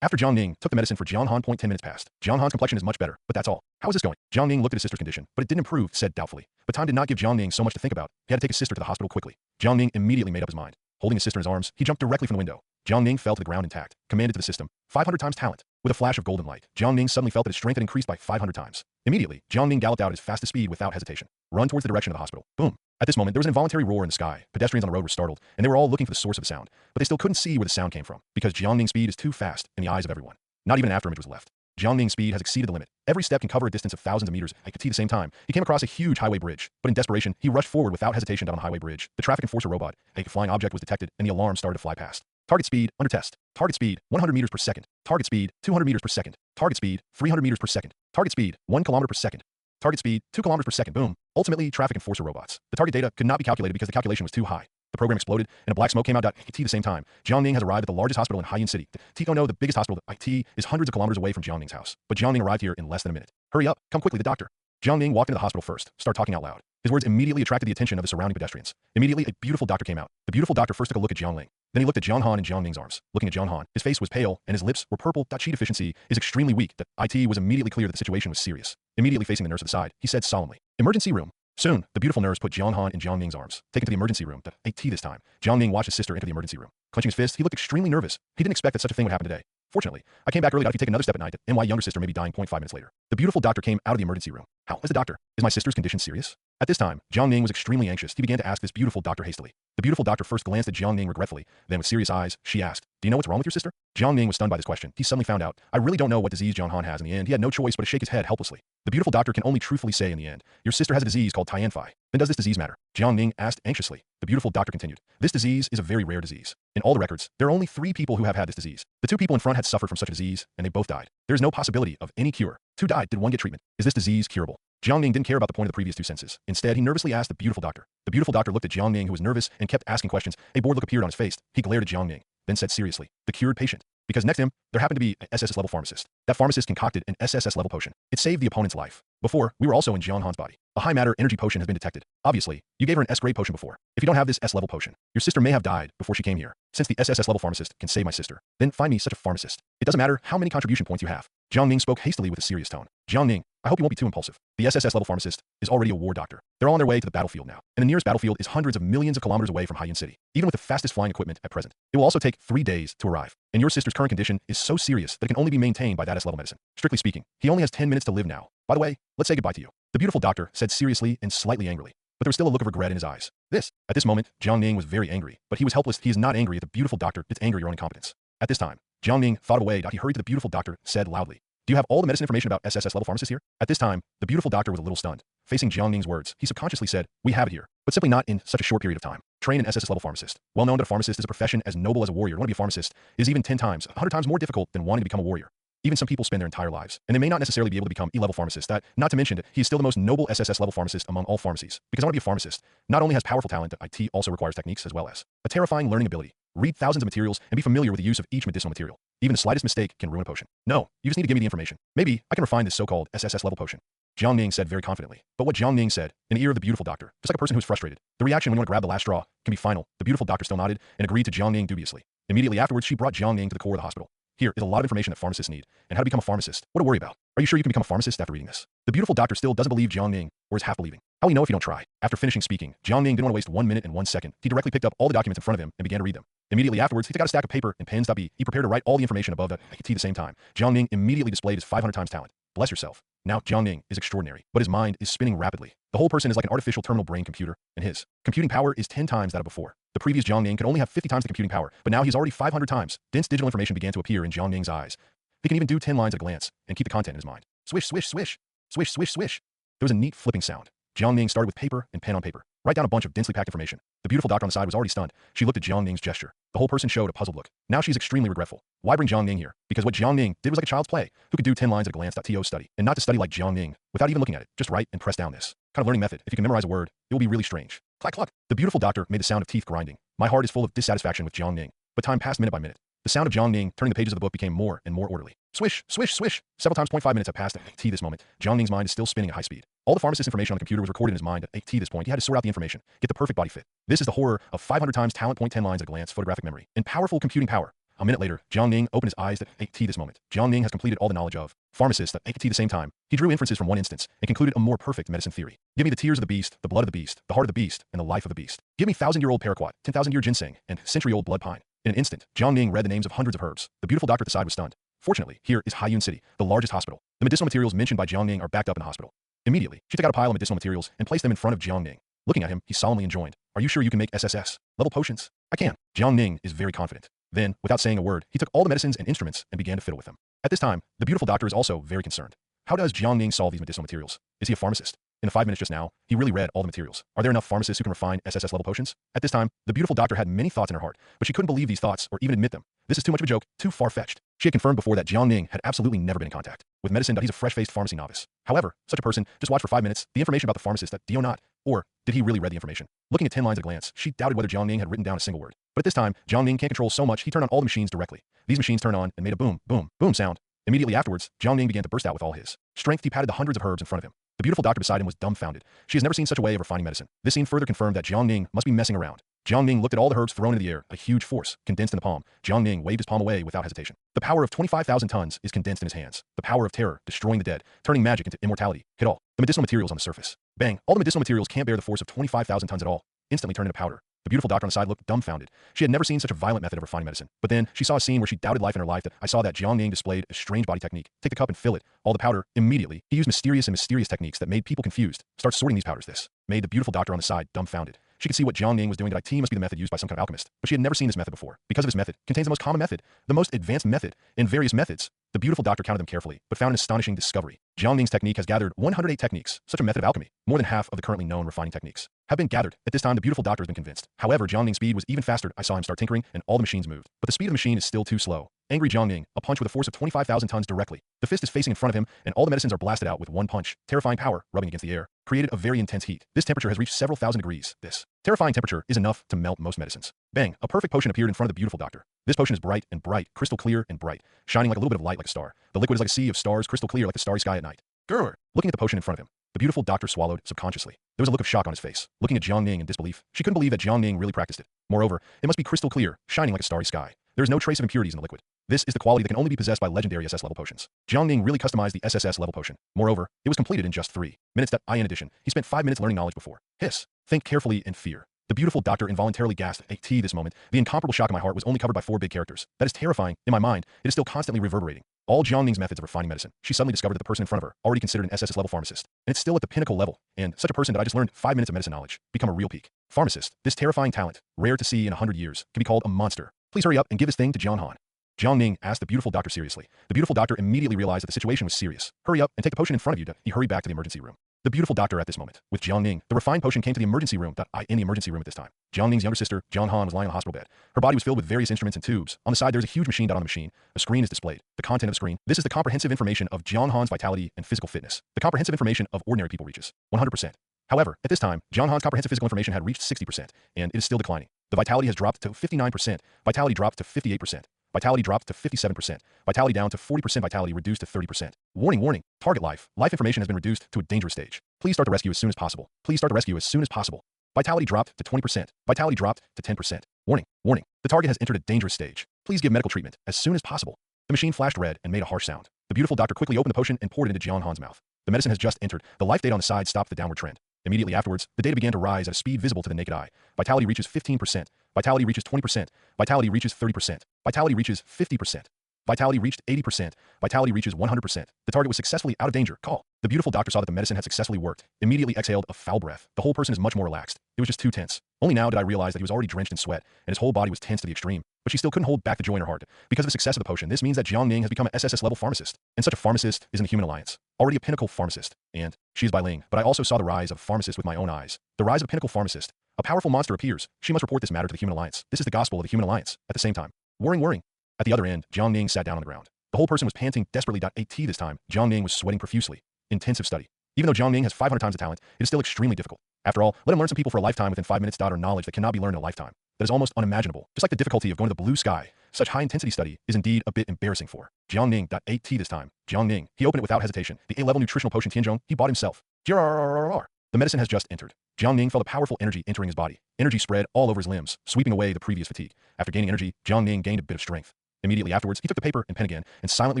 After Jiang Ning took the medicine for Jiang Han, 10 minutes passed. Jiang Han's complexion is much better, but that's all. How is this going? Jiang Ning looked at his sister's condition, but it didn't improve, said doubtfully. But time did not give Jiang Ning so much to think about. He had to take his sister to the hospital quickly. Jiang Ning immediately made up his mind. Holding his sister in his arms, he jumped directly from the window. Jiang Ning fell to the ground intact, commanded to the system. 500 times talent. With a flash of golden light, Jiang Ning suddenly felt that his strength had increased by 500 times. Immediately, Jiang Ning galloped out at his fastest speed without hesitation. Run towards the direction of the hospital. Boom. At this moment, there was an involuntary roar in the sky. Pedestrians on the road were startled, and they were all looking for the source of the sound. But they still couldn't see where the sound came from, because Jiang Ning's speed is too fast in the eyes of everyone. Not even an afterimage was left. Jiang Ning's speed has exceeded the limit. Every step can cover a distance of thousands of meters. At the same time, he came across a huge highway bridge. But in desperation, he rushed forward without hesitation down the highway bridge. The traffic enforcer robot, a flying object, was detected, and the alarm started to fly past. Target speed, under test. Target speed, 100 meters per second. Target speed, 200 meters per second. Target speed, 300 meters per second. Target speed, 1 kilometer per second. Target speed, 2 kilometers per second. Boom. Ultimately, traffic enforcer robots. The target data could not be calculated because the calculation was too high. The program exploded, and a black smoke came out. At the same time, Jiang Ning has arrived at the largest hospital in Haiyun City. Tico no, the biggest hospital. IT is hundreds of kilometers away from Jiang Ning's house. But Jiang Ning arrived here in less than a minute. Hurry up, come quickly, the doctor. Jiang Ning walked into the hospital first, started talking out loud. His words immediately attracted the attention of the surrounding pedestrians. Immediately, a beautiful doctor came out. The beautiful doctor first took a look at Jiang Ling. Then he looked at Jiang Han in Jiang Ning's arms. Looking at Jiang Han, his face was pale, and his lips were purple. Qi deficiency is extremely weak. That IT was immediately clear that the situation was serious. Immediately facing the nurse at the side, he said solemnly, Emergency room. Soon, the beautiful nurse put Jiang Han in Jiang Ning's arms, taken to the emergency room. The AT this time. Jiang Ning watched his sister enter the emergency room. Clenching his fist, he looked extremely nervous. He didn't expect that such a thing would happen today. Fortunately, I came back early. If you take another step at night, and my younger sister may be dying 0.5 minutes later. The beautiful doctor came out of the emergency room. How is the doctor? Is my sister's condition serious? At this time, Jiang Ning was extremely anxious. He began to ask this beautiful doctor hastily. The beautiful doctor first glanced at Jiang Ning regretfully, then with serious eyes, she asked, "Do you know what's wrong with your sister?" Jiang Ning was stunned by this question. He suddenly found out, I really don't know what disease Jiang Han has. In the end, he had no choice but to shake his head helplessly. The beautiful doctor can only truthfully say in the end, your sister has a disease called Tianfai. Then does this disease matter? Jiang Ning asked anxiously. The beautiful doctor continued, this disease is a very rare disease. In all the records, there are only 3 people who have had this disease. The 2 people in front had suffered from such a disease, and they both died. There is no possibility of any cure. 2 died. Did 1 get treatment? Is this disease curable? Jiang Ning didn't care about the point of the previous 2 sentences. Instead, he nervously asked the beautiful doctor. The beautiful doctor looked at Jiang Ning, who was nervous and kept asking questions. A bored look appeared on his face. He glared at Jiang Ning, then said seriously, the cured patient. Because next to him, there happened to be an SSS-level pharmacist. That pharmacist concocted an SSS-level potion. It saved the opponent's life. Before, we were also in Jiang Han's body. A high-matter energy potion has been detected. Obviously, you gave her an S-grade potion before. If you don't have this S-level potion, your sister may have died before she came here. Since the SSS-level pharmacist can save my sister, then find me such a pharmacist. It doesn't matter how many contribution points you have. Jiang Ning spoke hastily with a serious tone. Jiang Ning, I hope you won't be too impulsive. The SSS-level pharmacist is already a war doctor. They're all on their way to the battlefield now. And the nearest battlefield is hundreds of millions of kilometers away from Haiyun City, even with the fastest flying equipment at present. It will also take 3 days to arrive. And your sister's current condition is so serious that it can only be maintained by that S-level medicine. Strictly speaking, he only has 10 minutes to live now. By the way, let's say goodbye to you. The beautiful doctor said seriously and slightly angrily, but there was still a look of regret in his eyes. At this moment, Jiang Ning was very angry, but he was helpless. He is not angry at the beautiful doctor. It's angry at your own incompetence. At this time, Jiang Ning thought of a way. He hurried to the beautiful doctor, said loudly, do you have all the medicine information about SSS-level pharmacists here? At this time, the beautiful doctor was a little stunned. Facing Jiang Ning's words, he subconsciously said, we have it here, but simply not in such a short period of time. Train an SSS-level pharmacist. Well known that a pharmacist is a profession as noble as a warrior. Want to be a pharmacist is even 10 times, 100 times more difficult than wanting to become a warrior. Even some people spend their entire lives, and they may not necessarily be able to become E-level pharmacists. That, not to mention that he is still the most noble SSS-level pharmacist among all pharmacies. Because I want to be a pharmacist, not only has powerful talent, IT also requires techniques as well as a terrifying learning ability. Read thousands of materials and be familiar with the use of each medicinal material. Even the slightest mistake can ruin a potion. No, you just need to give me the information. Maybe I can refine this so-called SSS-level potion. Jiang Ning said very confidently. But what Jiang Ning said, in the ear of the beautiful doctor, just like a person who's frustrated, the reaction when you want to grab the last straw can be final. The beautiful doctor still nodded and agreed to Jiang Ning dubiously. Immediately afterwards, she brought Jiang Ning to the core of the hospital. Here is a lot of information that pharmacists need, and how to become a pharmacist. What to worry about. Are you sure you can become a pharmacist after reading this? The beautiful doctor still doesn't believe Jiang Ning, or is half believing. How will you know if you don't try? After finishing speaking, Jiang Ning didn't want to waste 1 minute and 1 second. He directly picked up all the documents in front of him and began to read them. Immediately afterwards, he took out a stack of paper and pens. He prepared to write all the information above the T at the same time. Jiang Ning immediately displayed his 500 times talent. Bless yourself. Now, Jiang Ning is extraordinary, but his mind is spinning rapidly. The whole person is like an artificial terminal brain computer, and his computing power is 10 times that of before. The previous Jiang Ning could only have 50 times the computing power, but now he's already 500 times. Dense digital information began to appear in Jiang Ning's eyes. He can even do 10 lines at a glance and keep the content in his mind. Swish, swish, swish. Swish, swish, swish. There was a neat flipping sound. Jiang Ning started with paper and pen on paper. Write down a bunch of densely packed information. The beautiful doctor on the side was already stunned. She looked at Jiang Ning's gesture. The whole person showed a puzzled look. Now she's extremely regretful. Why bring Jiang Ning here? Because what Jiang Ning did was like a child's play, who could do 10 lines at a glance. To study, and not to study like Jiang Ning, without even looking at it. Just write and press down this kind of learning method. If you can memorize a word, it will be really strange. Clack, clack. The beautiful doctor made the sound of teeth grinding. My heart is full of dissatisfaction with Jiang Ning, but time passed minute by minute. The sound of Jiang Ning turning the pages of the book became more and more orderly. Swish, swish, swish. Several times 0.5 minutes have passed at this moment. Jiang Ning's mind is still spinning at high speed. All the pharmacist's information on the computer was recorded in his mind at this point. He had to sort out the information, get the perfect body fit. This is the horror of 500 times talent. 10 lines at a glance, photographic memory, and powerful computing power. A minute later, Jiang Ning opened his eyes at this moment. Jiang Ning has completed all the knowledge of pharmacists at the same time. He drew inferences from one instance and concluded a more perfect medicine theory. Give me the tears of the beast, the blood of the beast, the heart of the beast, and the life of the beast. Give me 1,000-year-old paraquat, 10,000-year ginseng, and century-old blood pine. In an instant, Jiang Ning read the names of hundreds of herbs. The beautiful doctor at the side was stunned. Fortunately, here is Haiyun City, the largest hospital. The medicinal materials mentioned by Jiang Ning are backed up in the hospital. Immediately, she took out a pile of medicinal materials and placed them in front of Jiang Ning. Looking at him, he solemnly enjoined, are you sure you can make SSS-level potions? I can. Jiang Ning is very confident. Then, without saying a word, he took all the medicines and instruments and began to fiddle with them. At this time, the beautiful doctor is also very concerned. How does Jiang Ning solve these medicinal materials? Is he a pharmacist? In the 5 minutes just now, he really read all the materials. Are there enough pharmacists who can refine SSS-level potions? At this time, the beautiful doctor had many thoughts in her heart, but she couldn't believe these thoughts or even admit them. This is too much of a joke, too far-fetched. She had confirmed before that Jiang Ning had absolutely never been in contact with medicine. He's a fresh-faced pharmacy novice. However, such a person just watched for 5 minutes the information about the pharmacist that do not, or did he really read the information? Looking at 10 lines at a glance, she doubted whether Jiang Ning had written down a single word. But at this time, Jiang Ning can't control so much, he turned on all the machines directly. These machines turned on and made a boom, boom, boom sound. Immediately afterwards, Jiang Ning began to burst out with all his strength. He patted the hundreds of herbs in front of him. The beautiful doctor beside him was dumbfounded. She has never seen such a way of refining medicine. This scene further confirmed that Jiang Ning must be messing around. Jiang Ning looked at all the herbs thrown into the air, a huge force condensed in the palm. Jiang Ning waved his palm away without hesitation. The power of 25,000 tons is condensed in his hands. The power of terror, destroying the dead, turning magic into immortality, hit all the medicinal materials on the surface. Bang, all the medicinal materials can't bear the force of 25,000 tons at all. Instantly turned into powder. The beautiful doctor on the side looked dumbfounded. She had never seen such a violent method of refining medicine. But then she saw a scene where she doubted life in her life. That I saw that Jiang Ning displayed a strange body technique. Take the cup and fill it. All the powder. Immediately, he used mysterious techniques that made people confused. Start sorting these powders. This made the beautiful doctor on the side dumbfounded. She could see what Jiang Ning was doing. That IT must be the method used by some kind of alchemist. But she had never seen this method before. Because of his method, contains the most common method, the most advanced method, in various methods. The beautiful doctor counted them carefully, but found an astonishing discovery. Jiang Ning's technique has gathered 108 techniques. Such a method of alchemy. More than half of the currently known refining techniques have been gathered. At this time, the beautiful doctor has been convinced. However, Jiang Ning's speed was even faster. I saw him start tinkering, and all the machines moved. But the speed of the machine is still too slow. Angry Jiang Ning, a punch with a force of 25,000 tons directly. The fist is facing in front of him, and all the medicines are blasted out with one punch. Terrifying power, rubbing against the air, created a very intense heat. This temperature has reached several thousand degrees. This terrifying temperature is enough to melt most medicines. Bang, a perfect potion appeared in front of the beautiful doctor. This potion is bright and bright, crystal clear and bright, shining like a little bit of light like a star. The liquid is like a sea of stars, crystal clear like the starry sky at night. Grr! Looking at the potion in front of him, the beautiful doctor swallowed subconsciously. There was a look of shock on his face. Looking at Jiang Ning in disbelief, she couldn't believe that Jiang Ning really practiced it. Moreover, it must be crystal clear, shining like a starry sky. There is no trace of impurities in the liquid. This is the quality that can only be possessed by legendary SS level potions. Jiang Ning really customized the SSS level potion. Moreover, it was completed in just 3 minutes. In addition, he spent 5 minutes learning knowledge before. Hiss. Think carefully in fear. The beautiful doctor involuntarily gasped. At this moment, the incomparable shock in my heart was only covered by 4 big characters. That is terrifying. In my mind, it is still constantly reverberating. All Jiang Ning's methods of refining medicine. She suddenly discovered that the person in front of her, already considered an SSS level pharmacist, and it's still at the pinnacle level. And such a person that I just learned 5 minutes of medicine knowledge, become a real peak. Pharmacist. This terrifying talent, rare to see in 100 years, can be called a monster. Please hurry up and give this thing to Jiang Han. Jiang Ning asked the beautiful doctor seriously. The beautiful doctor immediately realized that the situation was serious. Hurry up and take the potion in front of you. He hurried back to the emergency room. The beautiful doctor at this moment, with Jiang Ning, the refined potion came to the emergency room. In the emergency room at this time, Jiang Ning's younger sister, Jiang Han, was lying on a hospital bed. Her body was filled with various instruments and tubes. On the side, there's a huge machine. On the machine, a screen is displayed. The content of the screen. This is the comprehensive information of Jiang Han's vitality and physical fitness. The comprehensive information of ordinary people reaches 100%. However, at this time, Jiang Han's comprehensive physical information had reached 60%, and it is still declining. The vitality has dropped to 59%. Vitality dropped to 58%. Vitality dropped to 57%. Vitality down to 40%. Vitality reduced to 30%. Warning, warning. Target life. Life information has been reduced to a dangerous stage. Please start the rescue as soon as possible. Please start the rescue as soon as possible. Vitality dropped to 20%. Vitality dropped to 10%. Warning, warning. The target has entered a dangerous stage. Please give medical treatment as soon as possible. The machine flashed red and made a harsh sound. The beautiful doctor quickly opened the potion and poured it into Jiang Han's mouth. The medicine has just entered. The life data on the side stopped the downward trend. Immediately afterwards, the data began to rise at a speed visible to the naked eye. Vitality reaches 15%. Vitality reaches 20%. Vitality reaches 30%. Vitality reaches 50%. Vitality reached 80%. Vitality reaches 100%. The target was successfully out of danger. Call. The beautiful doctor saw that the medicine had successfully worked. Immediately exhaled a foul breath. The whole person is much more relaxed. It was just too tense. Only now did I realize that he was already drenched in sweat, and his whole body was tense to the extreme. But she still couldn't hold back the joy in her heart. Because of the success of the potion, this means that Jiang Ning has become an SSS level pharmacist. And such a pharmacist is in the Human Alliance. Already a pinnacle pharmacist. And she is Ling. But I also saw the rise of a pharmacist with my own eyes. The rise of a pinnacle pharmacist. A powerful monster appears. She must report this matter to the Human Alliance. This is the gospel of the Human Alliance. At the same time, whirring. At the other end, Jiang Ning sat down on the ground. The whole person was panting desperately. This time, Jiang Ning was sweating profusely. Intensive study. Even though Jiang Ning has 500 times the talent, it is still extremely difficult. After all, let him learn some people for a lifetime within 5 minutes. Or knowledge that cannot be learned in a lifetime. That is almost unimaginable. Just like the difficulty of going to the blue sky. Such high-intensity study is indeed a bit embarrassing for Jiang Ning. This time, Jiang Ning. He opened it without hesitation. The A-level nutritional potion Tianzhong he bought himself. The medicine has just entered. Jiang Ning felt a powerful energy entering his body. Energy spread all over his limbs, sweeping away the previous fatigue. After gaining energy, Jiang Ning gained a bit of strength. Immediately afterwards, he took the paper and pen again and silently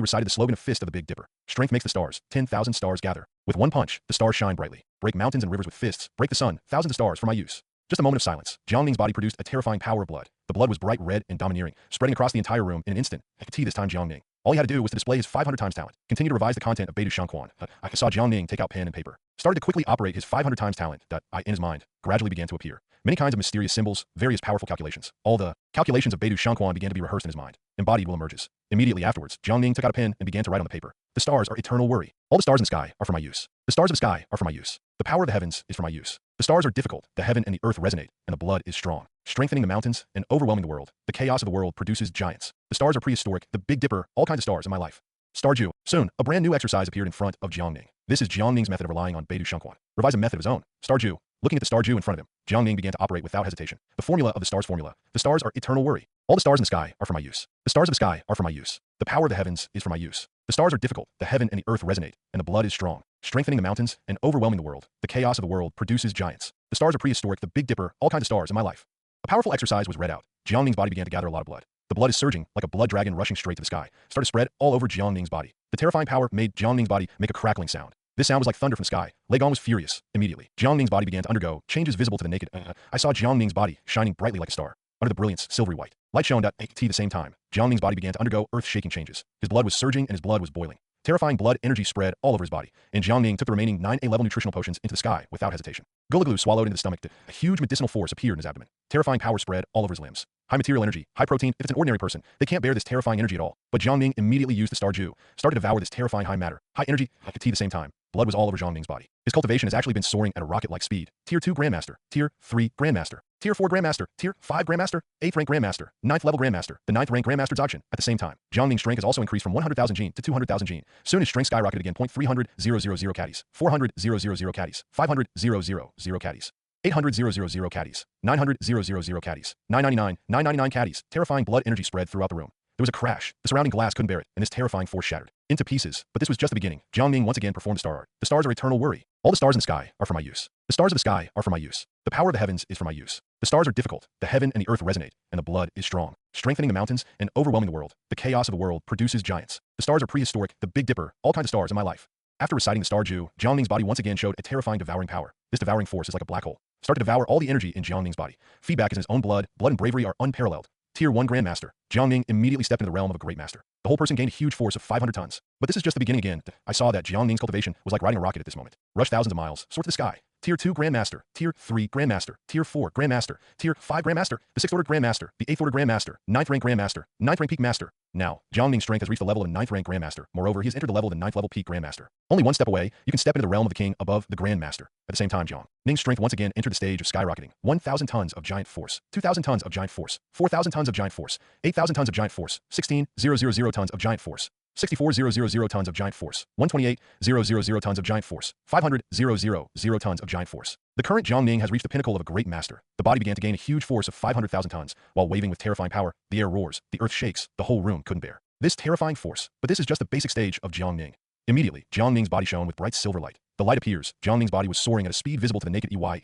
recited the slogan of Fist of the Big Dipper. Strength makes the stars. 10,000 stars gather. With one punch, the stars shine brightly. Break mountains and rivers with fists. Break the sun. Thousands of stars for my use. Just a moment of silence. Jiang Ning's body produced a terrifying power of blood. The blood was bright red and domineering, spreading across the entire room in an instant. This time Jiang Ning. All he had to do was to display his 500 times talent. Continue to revise the content of Beidou Shangquan. I saw Jiang Ning take out pen and paper. Started to quickly operate his 500 times talent. In his mind, gradually began to appear. Many kinds of mysterious symbols, various powerful calculations. All the calculations of Beidou Shangquan began to be rehearsed in his mind. Embodied will emerges. Immediately afterwards, Jiang Ning took out a pen and began to write on the paper. The stars are eternal worry. All the stars in the sky are for my use. The stars of the sky are for my use. The power of the heavens is for my use. The stars are difficult. The heaven and the earth resonate, and the blood is strong, strengthening the mountains and overwhelming the world. The chaos of the world produces giants. The stars are prehistoric. The Big Dipper, all kinds of stars in my life. Star Jew. Soon, a brand new exercise appeared in front of Jiang Ning. This is Jiang Ning's method of relying on Beidou Shangquan. Revise a method of his own. Star Jew. Looking at the Star Jew in front of him, Jiang Ning began to operate without hesitation. The formula of the stars formula. The stars are eternal worry. All the stars in the sky are for my use. The stars of the sky are for my use. The power of the heavens is for my use. The stars are difficult. The heaven and the earth resonate, and the blood is strong, strengthening the mountains and overwhelming the world. The chaos of the world produces giants. The stars are prehistoric. The Big Dipper, all kinds of stars in my life. A powerful exercise was read out. Jiang Ning's body began to gather a lot of blood. The blood is surging like a blood dragon rushing straight to the sky. Started to spread all over Jiang Ning's body. The terrifying power made Jiang Ning's body make a crackling sound. This sound was like thunder from the sky. Lei Gong was furious. Immediately, Jiang Ning's body began to undergo changes visible to the naked. I saw Jiang Ning's body shining brightly like a star. Under the brilliance, silvery white. Light shone at the same time. Jiang Ning's body began to undergo earth-shaking changes. His blood was surging and his blood was boiling. Terrifying blood energy spread all over his body, and Jiang Ning took the remaining 9 A-level nutritional potions into the sky without hesitation. Gulaglu swallowed into the stomach. A huge medicinal force appeared in his abdomen. Terrifying power spread all over his limbs. High material energy, high protein. If it's an ordinary person, they can't bear this terrifying energy at all. But Jiang Ning immediately used the Star Ju, started to devour this terrifying high matter. High energy, at the same time. Blood was all over Jiang Ning's body. His cultivation has actually been soaring at a rocket-like speed. Tier 2 Grandmaster, Tier 3 Grandmaster, Tier 4 Grandmaster, Tier 5 Grandmaster, 8th rank Grandmaster, 9th level Grandmaster, the 9th rank Grandmaster Dzogchen. At the same time, Jiang Ning's strength has also increased from 100,000 gene to 200,000 gene. Soon his strength skyrocketed again. 300,000 caddies, 400,000 caddies, 500,000 caddies, 800,000 caddies, 900,000 caddies, 999 caddies. Terrifying blood energy spread throughout the room. There was a crash. The surrounding glass couldn't bear it, and this terrifying force shattered into pieces. But this was just the beginning. Jiang Ning once again performed the star art. The stars are eternal worry. All the stars in the sky are for my use. The stars of the sky are for my use. The power of the heavens is for my use. The stars are difficult. The heaven and the earth resonate, and the blood is strong, strengthening the mountains and overwhelming the world. The chaos of the world produces giants. The stars are prehistoric, the Big Dipper, all kinds of stars in my life. After reciting the Star Ju, Jiang Ning's body once again showed a terrifying devouring power. This devouring force is like a black hole. Start to devour all the energy in Jiang Ning's body. Feedback is in his own blood. Blood and bravery are unparalleled. Tier 1 Grandmaster. Jiang Ning immediately stepped into the realm of a great master. The whole person gained a huge force of 500 tons. But this is just the beginning again. I saw that Jiang Ning's cultivation was like riding a rocket at this moment. Rush thousands of miles, soar to the sky. Tier 2 Grandmaster, Tier 3 Grandmaster, Tier 4 Grandmaster, Tier 5 Grandmaster, the 6th Order Grandmaster, the 8th Order Grandmaster, 9th Rank Grandmaster, 9th Rank Peak Master. Now, Jiang Ning's strength has reached the level of 9th Rank Grandmaster. Moreover, he has entered the level of the 9th level Peak Grandmaster. Only one step away, you can step into the realm of the king above the Grandmaster. At the same time, Jiang Ning's strength once again entered the stage of skyrocketing. 1,000 tons of giant force, 2,000 tons of giant force, 4,000 tons of giant force, 8,000 tons of giant force, 16,000 tons of giant force, 64,000 tons of giant force, 128,000 tons of giant force, 500,000 tons of giant force. The current Jiang Ning has reached the pinnacle of a great master. The body began to gain a huge force of 500,000 tons. While waving with terrifying power, the air roars, the earth shakes, the whole room couldn't bear this terrifying force. But this is just the basic stage of Jiang Ning. Immediately, Jiang Ning's body shone with bright silver light. The light appears. Jiang Ning's body was soaring at a speed visible to the naked EY.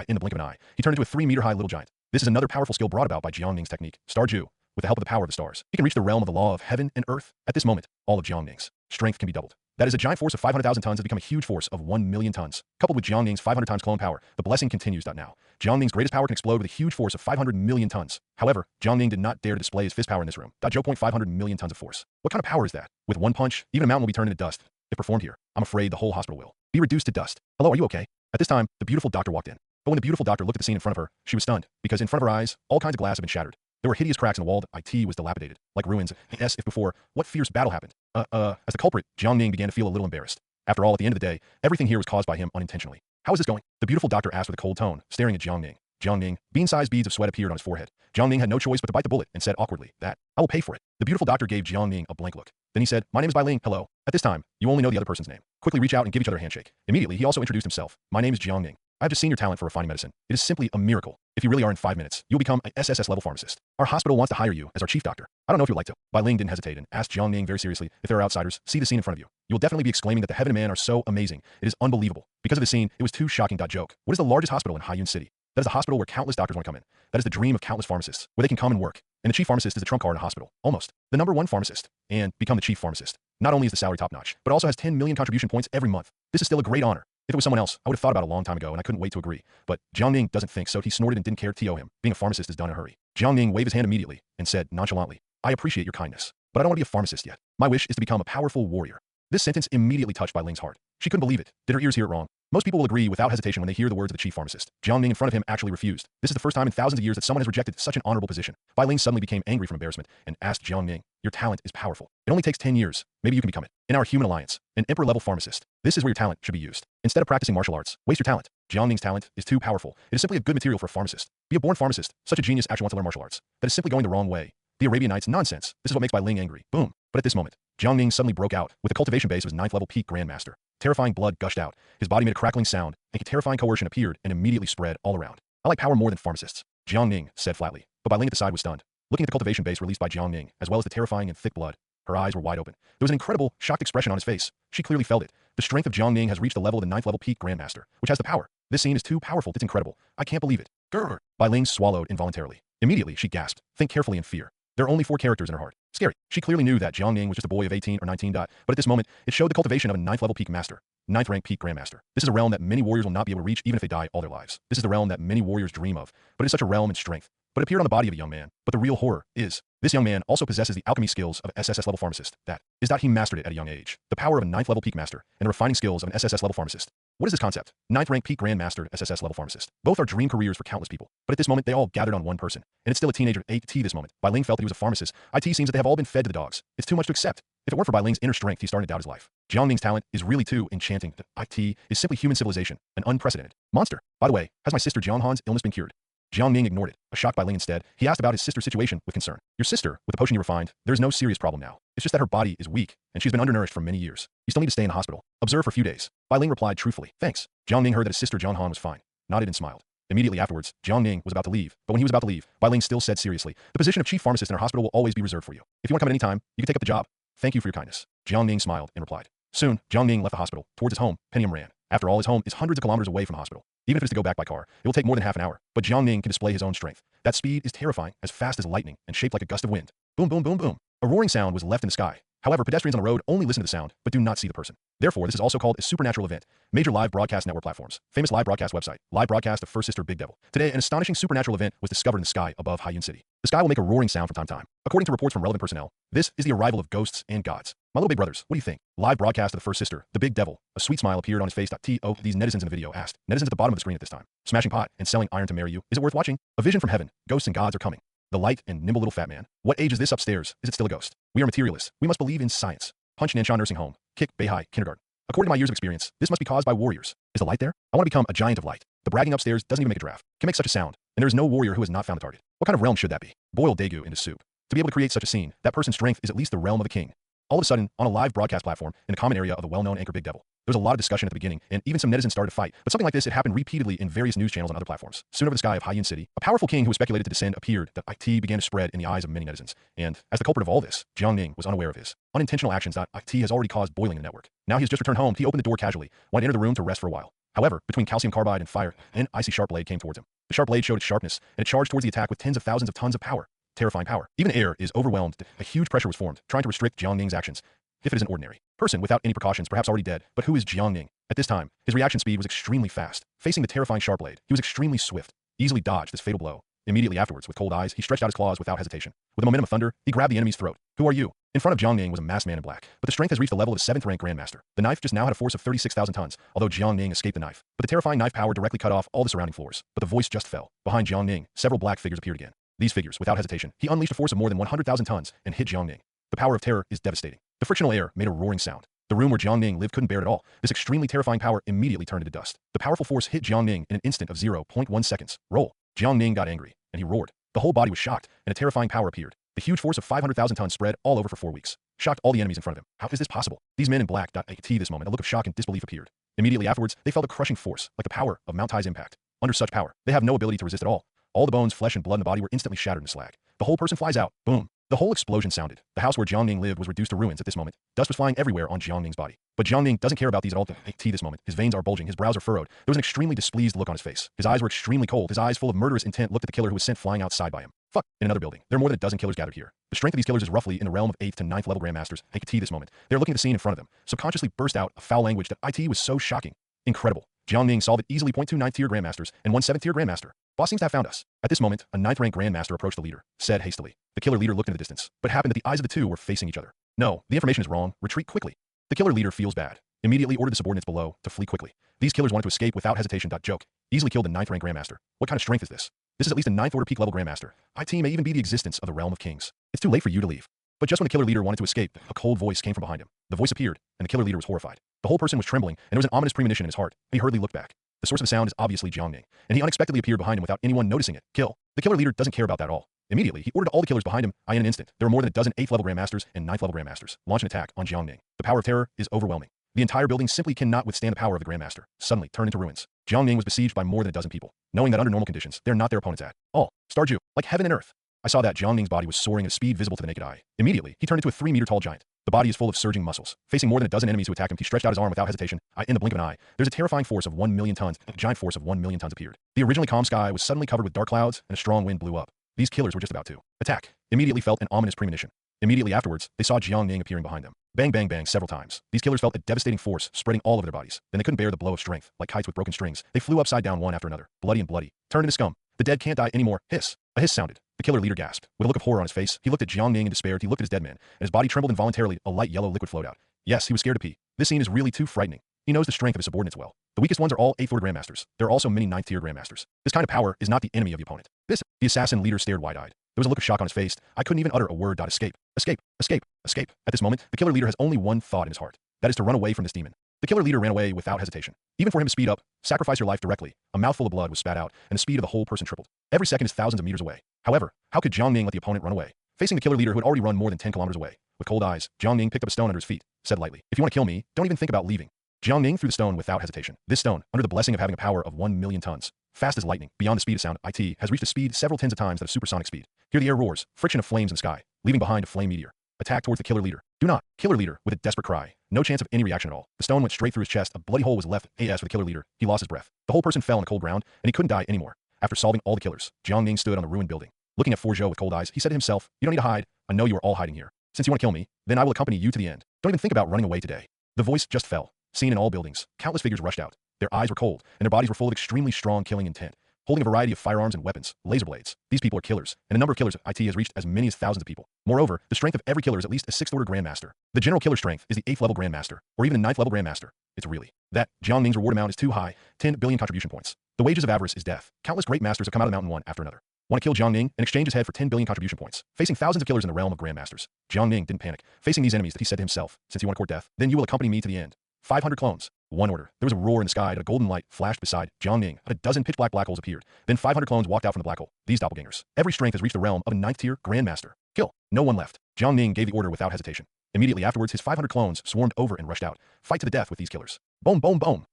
In the blink of an eye, he turned into a 3-meter-high little giant. This is another powerful skill brought about by Jiang Ning's technique, Star Ju. With the help of the power of the stars, he can reach the realm of the law of heaven and earth. At this moment, all of Jiang Ning's strength can be doubled. That is, a giant force of 500,000 tons has become a huge force of 1,000,000 tons. Coupled with Jiang Ning's 500 times clone power, the blessing continues. Now, Jiang Ning's greatest power can explode with a huge force of 500 million tons. However, Jiang Ning did not dare to display his fist power in this room. 500 million tons of force. What kind of power is that? With one punch, even a mountain will be turned into dust. If performed here, I'm afraid the whole hospital will be reduced to dust. Hello, are you okay? At this time, the beautiful doctor walked in. But when the beautiful doctor looked at the scene in front of her, she was stunned, because in front of her eyes, all kinds of glass had been shattered. There were hideous cracks in the wall. IT was dilapidated, like ruins. As if before, what fierce battle happened? As the culprit, Jiang Ning began to feel a little embarrassed. After all, at the end of the day, everything here was caused by him unintentionally. How is this going? The beautiful doctor asked with a cold tone, staring at Jiang Ning. Jiang Ning, bean-sized beads of sweat appeared on his forehead. Jiang Ning had no choice but to bite the bullet and said awkwardly, "That, I will pay for it." The beautiful doctor gave Jiang Ning a blank look. Then he said, "My name is Bai Ling, hello." At this time, you only know the other person's name. Quickly reach out and give each other a handshake. Immediately, he also introduced himself. "My name is Jiang Ning. I have just seen your talent for refining medicine. It is simply a miracle. If you really are in 5 minutes, you'll become a SSS level pharmacist. Our hospital wants to hire you as our chief doctor. I don't know if you'd like to." Bai Ling didn't hesitate and asked Jiang Ning very seriously, "If there are outsiders, see the scene in front of you. You will definitely be exclaiming that the heaven and man are so amazing. It is unbelievable. Because of the scene, it was too shocking. Joke. What is the largest hospital in Haiyun City? That is a hospital where countless doctors want to come in. That is the dream of countless pharmacists, where they can come and work. And the chief pharmacist is the trump card in a hospital. Almost. The number 1 pharmacist. And become the chief pharmacist. Not only is the salary top-notch, but also has 10 million contribution points every month. This is still a great honor. If it was someone else, I would have thought about it a long time ago, and I couldn't wait to agree. But Jiang Ning doesn't think so. He snorted and didn't care to TO him. Being a pharmacist is done in a hurry. Jiang Ning waved his hand immediately and said nonchalantly, "I appreciate your kindness, but I don't want to be a pharmacist yet. My wish is to become a powerful warrior." This sentence immediately touched Bai Ling's heart. She couldn't believe it. Did her ears hear it wrong? Most people will agree without hesitation when they hear the words of the chief pharmacist. Jiang Ning in front of him actually refused. This is the first time in thousands of years that someone has rejected such an honorable position. Bai Ling suddenly became angry from embarrassment and asked Jiang Ning, "Your talent is powerful. It only takes 10 years. Maybe you can become it. In our human alliance, an emperor-level pharmacist. This is where your talent should be used. Instead of practicing martial arts, waste your talent." Jiang Ning's talent is too powerful. It is simply a good material for a pharmacist. Be a born pharmacist. Such a genius actually wants to learn martial arts. That is simply going the wrong way. The Arabian Nights, nonsense. This is what makes Bai Ling angry. Boom. But at this moment, Jiang Ning suddenly broke out with the cultivation base of his 9th level peak Grandmaster. Terrifying blood gushed out. His body made a crackling sound, and terrifying coercion appeared and immediately spread all around. "I like power more than pharmacists," Jiang Ning said flatly. But Bai Ling at the side was stunned. Looking at the cultivation base released by Jiang Ning, as well as the terrifying and thick blood, her eyes were wide open. There was an incredible, shocked expression on his face. She clearly felt it. The strength of Jiang Ning has reached the level of the 9th level peak Grandmaster, which has the power. This scene is too powerful. It's incredible. I can't believe it. Grr. Bai Ling swallowed involuntarily. Immediately, she gasped. Think carefully in fear. There are only 4 characters in her heart. Scary. She clearly knew that Jiang Ning was just a boy of 18 or 19. But at this moment, it showed the cultivation of a 9th level peak master. ninth rank peak Grandmaster. This is a realm that many warriors will not be able to reach even if they die all their lives. This is the realm that many warriors dream of, but it's such a realm in strength. But it appeared on the body of a young man. But the real horror is, this young man also possesses the alchemy skills of an SSS level pharmacist. That is that he mastered it at a young age. The power of a 9th level peak master and the refining skills of an SSS level pharmacist. What is this concept? 9th rank peak Grandmaster, SSS level pharmacist. Both are dream careers for countless people. But at this moment, they all gathered on one person. And it's still a teenager, IT this moment. Bai Ling felt that he was a pharmacist. IT seems that they have all been fed to the dogs. It's too much to accept. If it weren't for Bai Ling's inner strength, he's starting to doubt his life. Jiang Ning's talent is really too enchanting. IT is simply human civilization, an unprecedented monster. By the way, has my sister Jiang Han's illness been cured? Jiang Ning ignored it, shocked by Ling instead. He asked about his sister's situation with concern. Your sister, with the potion you refined, there's no serious problem now. It's just that her body is weak, and she's been undernourished for many years. You still need to stay in the hospital. Observe for a few days. Bai Ling replied truthfully. Thanks. Jiang Ning heard that his sister Jiang Han was fine, nodded and smiled. Immediately afterwards, Jiang Ning was about to leave, but when he was about to leave, Bai Ling still said seriously, the position of chief pharmacist in our hospital will always be reserved for you. If you want to come at any time, you can take up the job. Thank you for your kindness. Jiang Ning smiled and replied. Soon, Jiang Ning left the hospital. Towards his home, Pentium ran. After all, his home is hundreds of kilometers away from the hospital. Even if it's to go back by car, it will take more than half an hour. But Jiang Ning can display his own strength. That speed is terrifying, as fast as lightning, and shaped like a gust of wind. Boom, boom, boom, boom. A roaring sound was left in the sky. However, pedestrians on the road only listen to the sound, but do not see the person. Therefore, this is also called a supernatural event. Major live broadcast network platforms. Famous live broadcast website. Live broadcast of First Sister Big Devil. Today, an astonishing supernatural event was discovered in the sky above Haiyun City. The sky will make a roaring sound from time to time. According to reports from relevant personnel, this is the arrival of ghosts and gods. My little big brothers, what do you think? Live broadcast of the First Sister, the Big Devil. A sweet smile appeared on his face. These netizens in the video asked. Netizens at the bottom of the screen at this time. Smashing pot and selling iron to marry you. Is it worth watching? A vision from heaven. Ghosts and gods are coming. The light and nimble little fat man. What age is this upstairs? Is it still a ghost? We are materialists. We must believe in science. Punch Nanshan Nursing Home. Kick Beihai Kindergarten. According to my years of experience, this must be caused by warriors. Is the light there? I want to become a giant of light. The bragging upstairs doesn't even make a giraffe. Can make such a sound. And there is no warrior who has not found the target. What kind of realm should that be? Boil Daegu into soup. To be able to create such a scene, that person's strength is at least the realm of a king. All of a sudden, on a live broadcast platform, in the common area of the well-known anchor Big Devil, there was a lot of discussion at the beginning, and even some netizens started to fight. But something like this, it happened repeatedly in various news channels on other platforms. Soon over the sky of Haiyun City, a powerful king who was speculated to descend appeared. That IT began to spread in the eyes of many netizens. And as the culprit of all this, Jiang Ning was unaware of his unintentional actions. IT has already caused boiling in the network. Now he has just returned home. He opened the door casually, wanted to enter the room to rest for a while. However, between calcium carbide and fire, an icy sharp blade came towards him. The sharp blade showed its sharpness, and it charged towards the attack with tens of thousands of tons of power. Terrifying power. Even air is overwhelmed. A huge pressure was formed, trying to restrict Jiang Ning's actions. If it is an ordinary person without any precautions, perhaps already dead, but who is Jiang Ning? At this time, his reaction speed was extremely fast. Facing the terrifying sharp blade, he was extremely swift, easily dodged this fatal blow. Immediately afterwards, with cold eyes, he stretched out his claws without hesitation. With the momentum of thunder, he grabbed the enemy's throat. Who are you? In front of Jiang Ning was a masked man in black, but the strength has reached the level of a 7th rank Grandmaster. The knife just now had a force of 36,000 tons, although Jiang Ning escaped the knife. But the terrifying knife power directly cut off all the surrounding floors. But the voice just fell. Behind Jiang Ning, several black figures appeared again. These figures, without hesitation, he unleashed a force of more than 100,000 tons and hit Jiang Ning. The power of terror is devastating. The frictional air made a roaring sound. The room where Jiang Ning lived couldn't bear it at all. This extremely terrifying power immediately turned into dust. The powerful force hit Jiang Ning in an instant of 0.1 seconds. Roll. Jiang Ning got angry, and he roared. The whole body was shocked, and a terrifying power appeared. The huge force of 500,000 tons spread all over for 4 weeks. Shocked all the enemies in front of him. How is this possible? These men in black. At this moment, a look of shock and disbelief appeared. Immediately afterwards, they felt a crushing force, like the power of Mount Tai's impact. Under such power, they have no ability to resist at all. All the bones, flesh, and blood in the body were instantly shattered into slag. The whole person flies out. Boom. The whole explosion sounded. The house where Jiang Ning lived was reduced to ruins at this moment. Dust was flying everywhere on Jiang Ning's body. But Jiang Ning doesn't care about these at all. At this moment, his veins are bulging, his brows are furrowed. There was an extremely displeased look on his face. His eyes were extremely cold. His eyes full of murderous intent looked at the killer who was sent flying outside by him. Fuck. In another building, there are more than a dozen killers gathered here. The strength of these killers is roughly in the realm of 8th to 9th level Grandmasters. At this moment, they are looking at the scene in front of them. Subconsciously burst out a foul language that IT was so shocking. Incredible. Jiang Ning solved it easily. 2 9th tier Grandmasters and 1 7th tier Grandmaster. Boss seems to have found us. At this moment, a 9th rank Grandmaster approached the leader, said hastily. The killer leader looked into the distance, but it happened that the eyes of the two were facing each other. No, the information is wrong. Retreat quickly. The killer leader feels bad. Immediately ordered the subordinates below to flee quickly. These killers wanted to escape without hesitation. Joke. Easily killed the 9th rank Grandmaster. What kind of strength is this? This is at least a 9th order peak level Grandmaster. IT may even be the existence of the realm of kings. It's too late for you to leave. But just when the killer leader wanted to escape, a cold voice came from behind him. The voice appeared, and the killer leader was horrified. The whole person was trembling, and there was an ominous premonition in his heart. He hurriedly looked back. The source of the sound is obviously Jiang Ning, and he unexpectedly appeared behind him without anyone noticing it. Kill. The killer leader doesn't care about that at all. Immediately, he ordered all the killers behind him. In an instant, there were more than a dozen 8th level Grandmasters and 9th level Grandmasters. Launch an attack on Jiang Ning. The power of terror is overwhelming. The entire building simply cannot withstand the power of the Grandmaster. Suddenly, turned into ruins. Jiang Ning was besieged by more than a dozen people, knowing that under normal conditions, they're not their opponents at all. Stardew, like heaven and earth. I saw that Jiang Ning's body was soaring at a speed visible to the naked eye. Immediately, he turned into a 3-meter-tall giant. The body is full of surging muscles. Facing more than a dozen enemies who attacked him, he stretched out his arm without hesitation. In the blink of an eye, there's a terrifying force of 1 million tons. A giant force of 1 million tons appeared. The originally calm sky was suddenly covered with dark clouds, and a strong wind blew up. These killers were just about to attack. Immediately felt an ominous premonition. Immediately afterwards, they saw Jiang Ning appearing behind them. Bang bang bang several times. These killers felt a devastating force spreading all over their bodies. Then they couldn't bear the blow of strength. Like kites with broken strings, they flew upside down one after another, bloody and bloody, turned into scum. The dead can't die anymore. Hiss. A hiss sounded. The killer leader gasped. With a look of horror on his face, he looked at Jiang Ning in despair. He looked at his dead man, and his body trembled involuntarily. A light yellow liquid flowed out. Yes, he was scared to pee. This scene is really too frightening. He knows the strength of his subordinates well. The weakest ones are all 8th order grandmasters. There are also many 9th tier grandmasters. This kind of power is not the enemy of the opponent. The assassin leader stared wide-eyed. There was a look of shock on his face. I couldn't even utter a word. Escape. Escape. Escape. Escape. At this moment, the killer leader has only one thought in his heart. That is to run away from this demon. The killer leader ran away without hesitation. Even for him to speed up, sacrifice your life directly, a mouthful of blood was spat out, and the speed of the whole person tripled. Every second is thousands of meters away. However, how could Jiang Ning let the opponent run away? Facing the killer leader who had already run more than 10 kilometers away. With cold eyes, Jiang Ning picked up a stone under his feet, said lightly, if you want to kill me, don't even think about leaving. Jiang Ning threw the stone without hesitation. This stone, under the blessing of having a power of 1,000,000 tons, fast as lightning, beyond the speed of sound, has reached a speed several tens of times that of supersonic speed. Here the air roars, friction of flames in the sky, leaving behind a flame meteor. Attack towards the killer leader. Do not. Killer leader, with a desperate cry. No chance of any reaction at all. The stone went straight through his chest. A bloody hole was left. As for the killer leader, he lost his breath. The whole person fell on the cold ground, and he couldn't die anymore. After solving all the killers, Jiang Ning stood on the ruined building. Looking at Forgeot with cold eyes, he said to himself, you don't need to hide. I know you are all hiding here. Since you want to kill me, then I will accompany you to the end. Don't even think about running away today. The voice just fell. Seen in all buildings, countless figures rushed out. Their eyes were cold, and their bodies were full of extremely strong killing intent, holding a variety of firearms and weapons, laser blades. These people are killers, and the number of killers has reached as many as thousands of people. Moreover, the strength of every killer is at least a 6th order grandmaster. The general killer strength is the 8th level grandmaster, or even the 9th level grandmaster. It's really that Jiang Ning's reward amount is too high, 10 billion contribution points. The wages of avarice is death. Countless great masters have come out of the mountain one after another. Want to kill Jiang Ning and exchange his head for 10 billion contribution points. Facing thousands of killers in the realm of grandmasters, Jiang Ning didn't panic. Facing these enemies, he said to himself, since you want to court death, then you will accompany me to the end. 500 clones. One order. There was a roar in the sky, and a golden light flashed beside Jiang Ning. A dozen pitch-black black holes appeared. Then 500 clones walked out from the black hole. These doppelgangers. Every strength has reached the realm of a 9th tier grandmaster. Kill. No one left. Jiang Ning gave the order without hesitation. Immediately afterwards, his 500 clones swarmed over and rushed out. Fight to the death with these killers. Boom, boom, boom.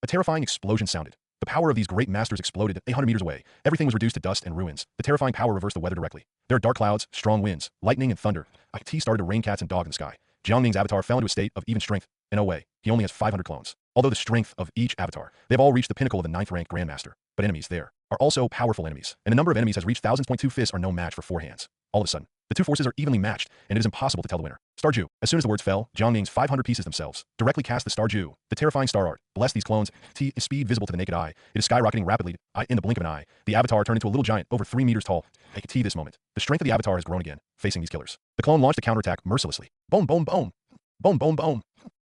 A terrifying explosion sounded. The power of these great masters exploded 800 meters away. Everything was reduced to dust and ruins. The terrifying power reversed the weather directly. There are dark clouds, strong winds, lightning, and thunder. IT started to rain cats and dogs in the sky. Jiang Ning's avatar fell into a state of even strength. In no way, he only has 500 clones. Although the strength of each avatar, they've all reached the pinnacle of the 9th rank grandmaster. But enemies there are also powerful enemies, and the number of enemies has reached thousands. 2 fists are no match for 4 hands. All of a sudden, the two forces are evenly matched, and it is impossible to tell the winner. Starju. As soon as the words fell, Jiang Ning's 500 pieces themselves directly cast the Starju. The terrifying star art. Bless these clones. T is speed visible to the naked eye. It is skyrocketing rapidly. In the blink of an eye, the avatar turned into a little giant over 3 meters tall. T this moment. The strength of the avatar has grown again, facing these killers. The clone launched a counterattack mercilessly. Boom, boom, boom. Boom, boom, boom.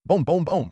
Boom, boom, boom.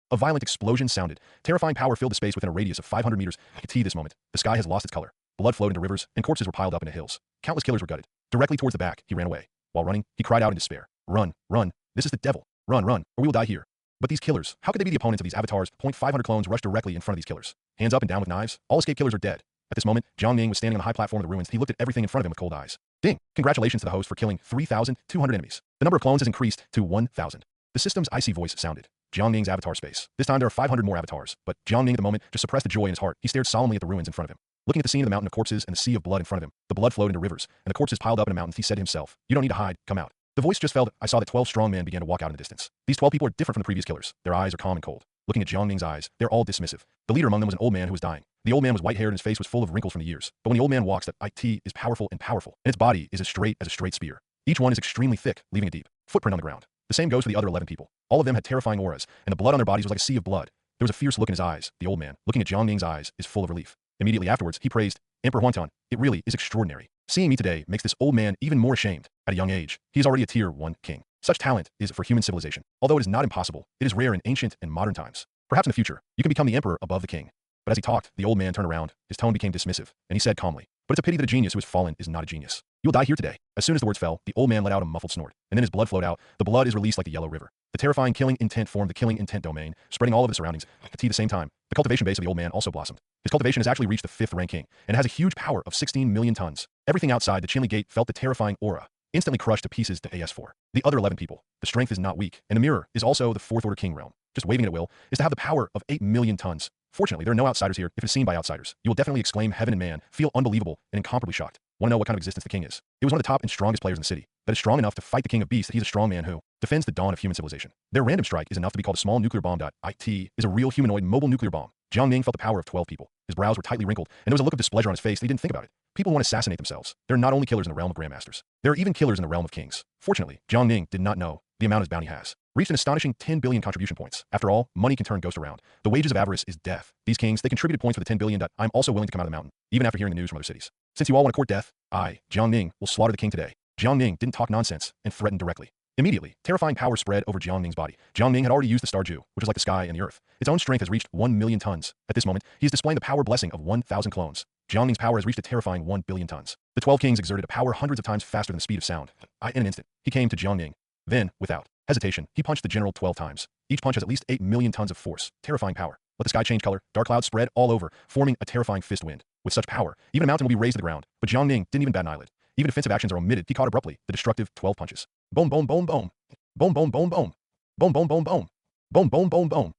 A violent explosion sounded. Terrifying power filled the space within a radius of 500 meters. This moment. The sky has lost its color. Blood flowed into rivers, and corpses were piled up into hills. Countless killers were gutted. Directly towards the back, he ran away. While running, he cried out in despair. Run, run. This is the devil. Run, run, or we will die here. But these killers, how could they be the opponents of these avatars? 500 clones rushed directly in front of these killers. Hands up and down with knives. All escape killers are dead. At this moment, Jiang Ning was standing on the high platform of the ruins. He looked at everything in front of him with cold eyes. Ding! Congratulations to the host for killing 3,200 enemies. The number of clones has increased to 1,000. The system's icy voice sounded. Jiang Ning's avatar space. This time there are 500 more avatars, but Jiang Ning at the moment just suppressed the joy in his heart. He stared solemnly at the ruins in front of him. Looking at the scene of the mountain of corpses and the sea of blood in front of him, the blood flowed into rivers, and the corpses piled up in a mountain. He said to himself, you don't need to hide, come out. The voice just fell. I saw that 12 strong men began to walk out in the distance. These 12 people are different from the previous killers. Their eyes are calm and cold. Looking at Jiang Ning's eyes, they're all dismissive. The leader among them was an old man who was dying. The old man was white-haired and his face was full of wrinkles from the years. But when the old man walks, that IT is powerful, and its body is as straight as a straight spear. Each one is extremely thick, leaving a deep footprint on the ground. The same goes for the other 11 people. All of them had terrifying auras, and the blood on their bodies was like a sea of blood. There was a fierce look in his eyes. The old man, looking at Jiang Ning's eyes, is full of relief. Immediately afterwards, he praised, Emperor Huantan, it really is extraordinary. Seeing me today makes this old man even more ashamed. At a young age, he is already a tier 1 king. Such talent is for human civilization. Although it is not impossible, it is rare in ancient and modern times. Perhaps in the future, you can become the emperor above the king. But as he talked, the old man turned around, his tone became dismissive, and he said calmly, but it's a pity that a genius who has fallen is not a genius. You will die here today. As soon as the words fell, the old man let out a muffled snort, and then his blood flowed out. The blood is released like the yellow river. The terrifying killing intent formed the killing intent domain, spreading all over the surroundings. At the same time, the cultivation base of the old man also blossomed. His cultivation has actually reached the 5th rank king, and has a huge power of 16 million tons. Everything outside the Chinli gate felt the terrifying aura, instantly crushed to pieces to AS4. The other 11 people, the strength is not weak, and the mirror is also the 4th order king realm. Just waving it at will is to have the power of 8 million tons. Fortunately, there are no outsiders here. If it's seen by outsiders, you will definitely exclaim heaven and man, feel unbelievable and incomparably shocked. Want to know what kind of existence the king is? It was one of the top and strongest players in the city, that is strong enough to fight the king of beasts. That he's a strong man who defends the dawn of human civilization. Their random strike is enough to be called a small nuclear bomb. IT is a real humanoid mobile nuclear bomb. Jiang Ning felt the power of 12 people. His brows were tightly wrinkled, and there was a look of displeasure on his face that he didn't think about it. People want to assassinate themselves. There are not only killers in the realm of grandmasters. There are even killers in the realm of kings. Fortunately, Jiang Ning did not know the amount his bounty has reached an astonishing 10 billion contribution points. After all, money can turn ghost around. The wages of avarice is death. These kings, they contributed points for the 10 billion. I'm also willing to come out of the mountain, even after hearing the news from other cities. Since you all want to court death, I, Jiang Ning, will slaughter the king today. Jiang Ning didn't talk nonsense and threatened directly. Immediately, terrifying power spread over Jiang Ning's body. Jiang Ning had already used the Star Ju, which is like the sky and the earth. Its own strength has reached 1 million tons. At this moment, he is displaying the power blessing of 1,000 clones. Jiang Ning's power has reached a terrifying 1 billion tons. The 12 kings exerted a power hundreds of times faster than the speed of sound. In an instant, he came to Jiang Ning. Then, without hesitation, he punched the general 12 times. Each punch has at least 8 million tons of force. Terrifying power. Let the sky change color. Dark clouds spread all over, forming a terrifying fist wind. With such power, even a mountain will be razed to the ground. But Jiang Ning didn't even bat an eyelid. Even defensive actions are omitted. He caught abruptly the destructive 12 punches. Boom, boom, boom, boom. Boom, boom, boom, boom. Boom, boom, boom, boom. Boom, boom, boom, boom.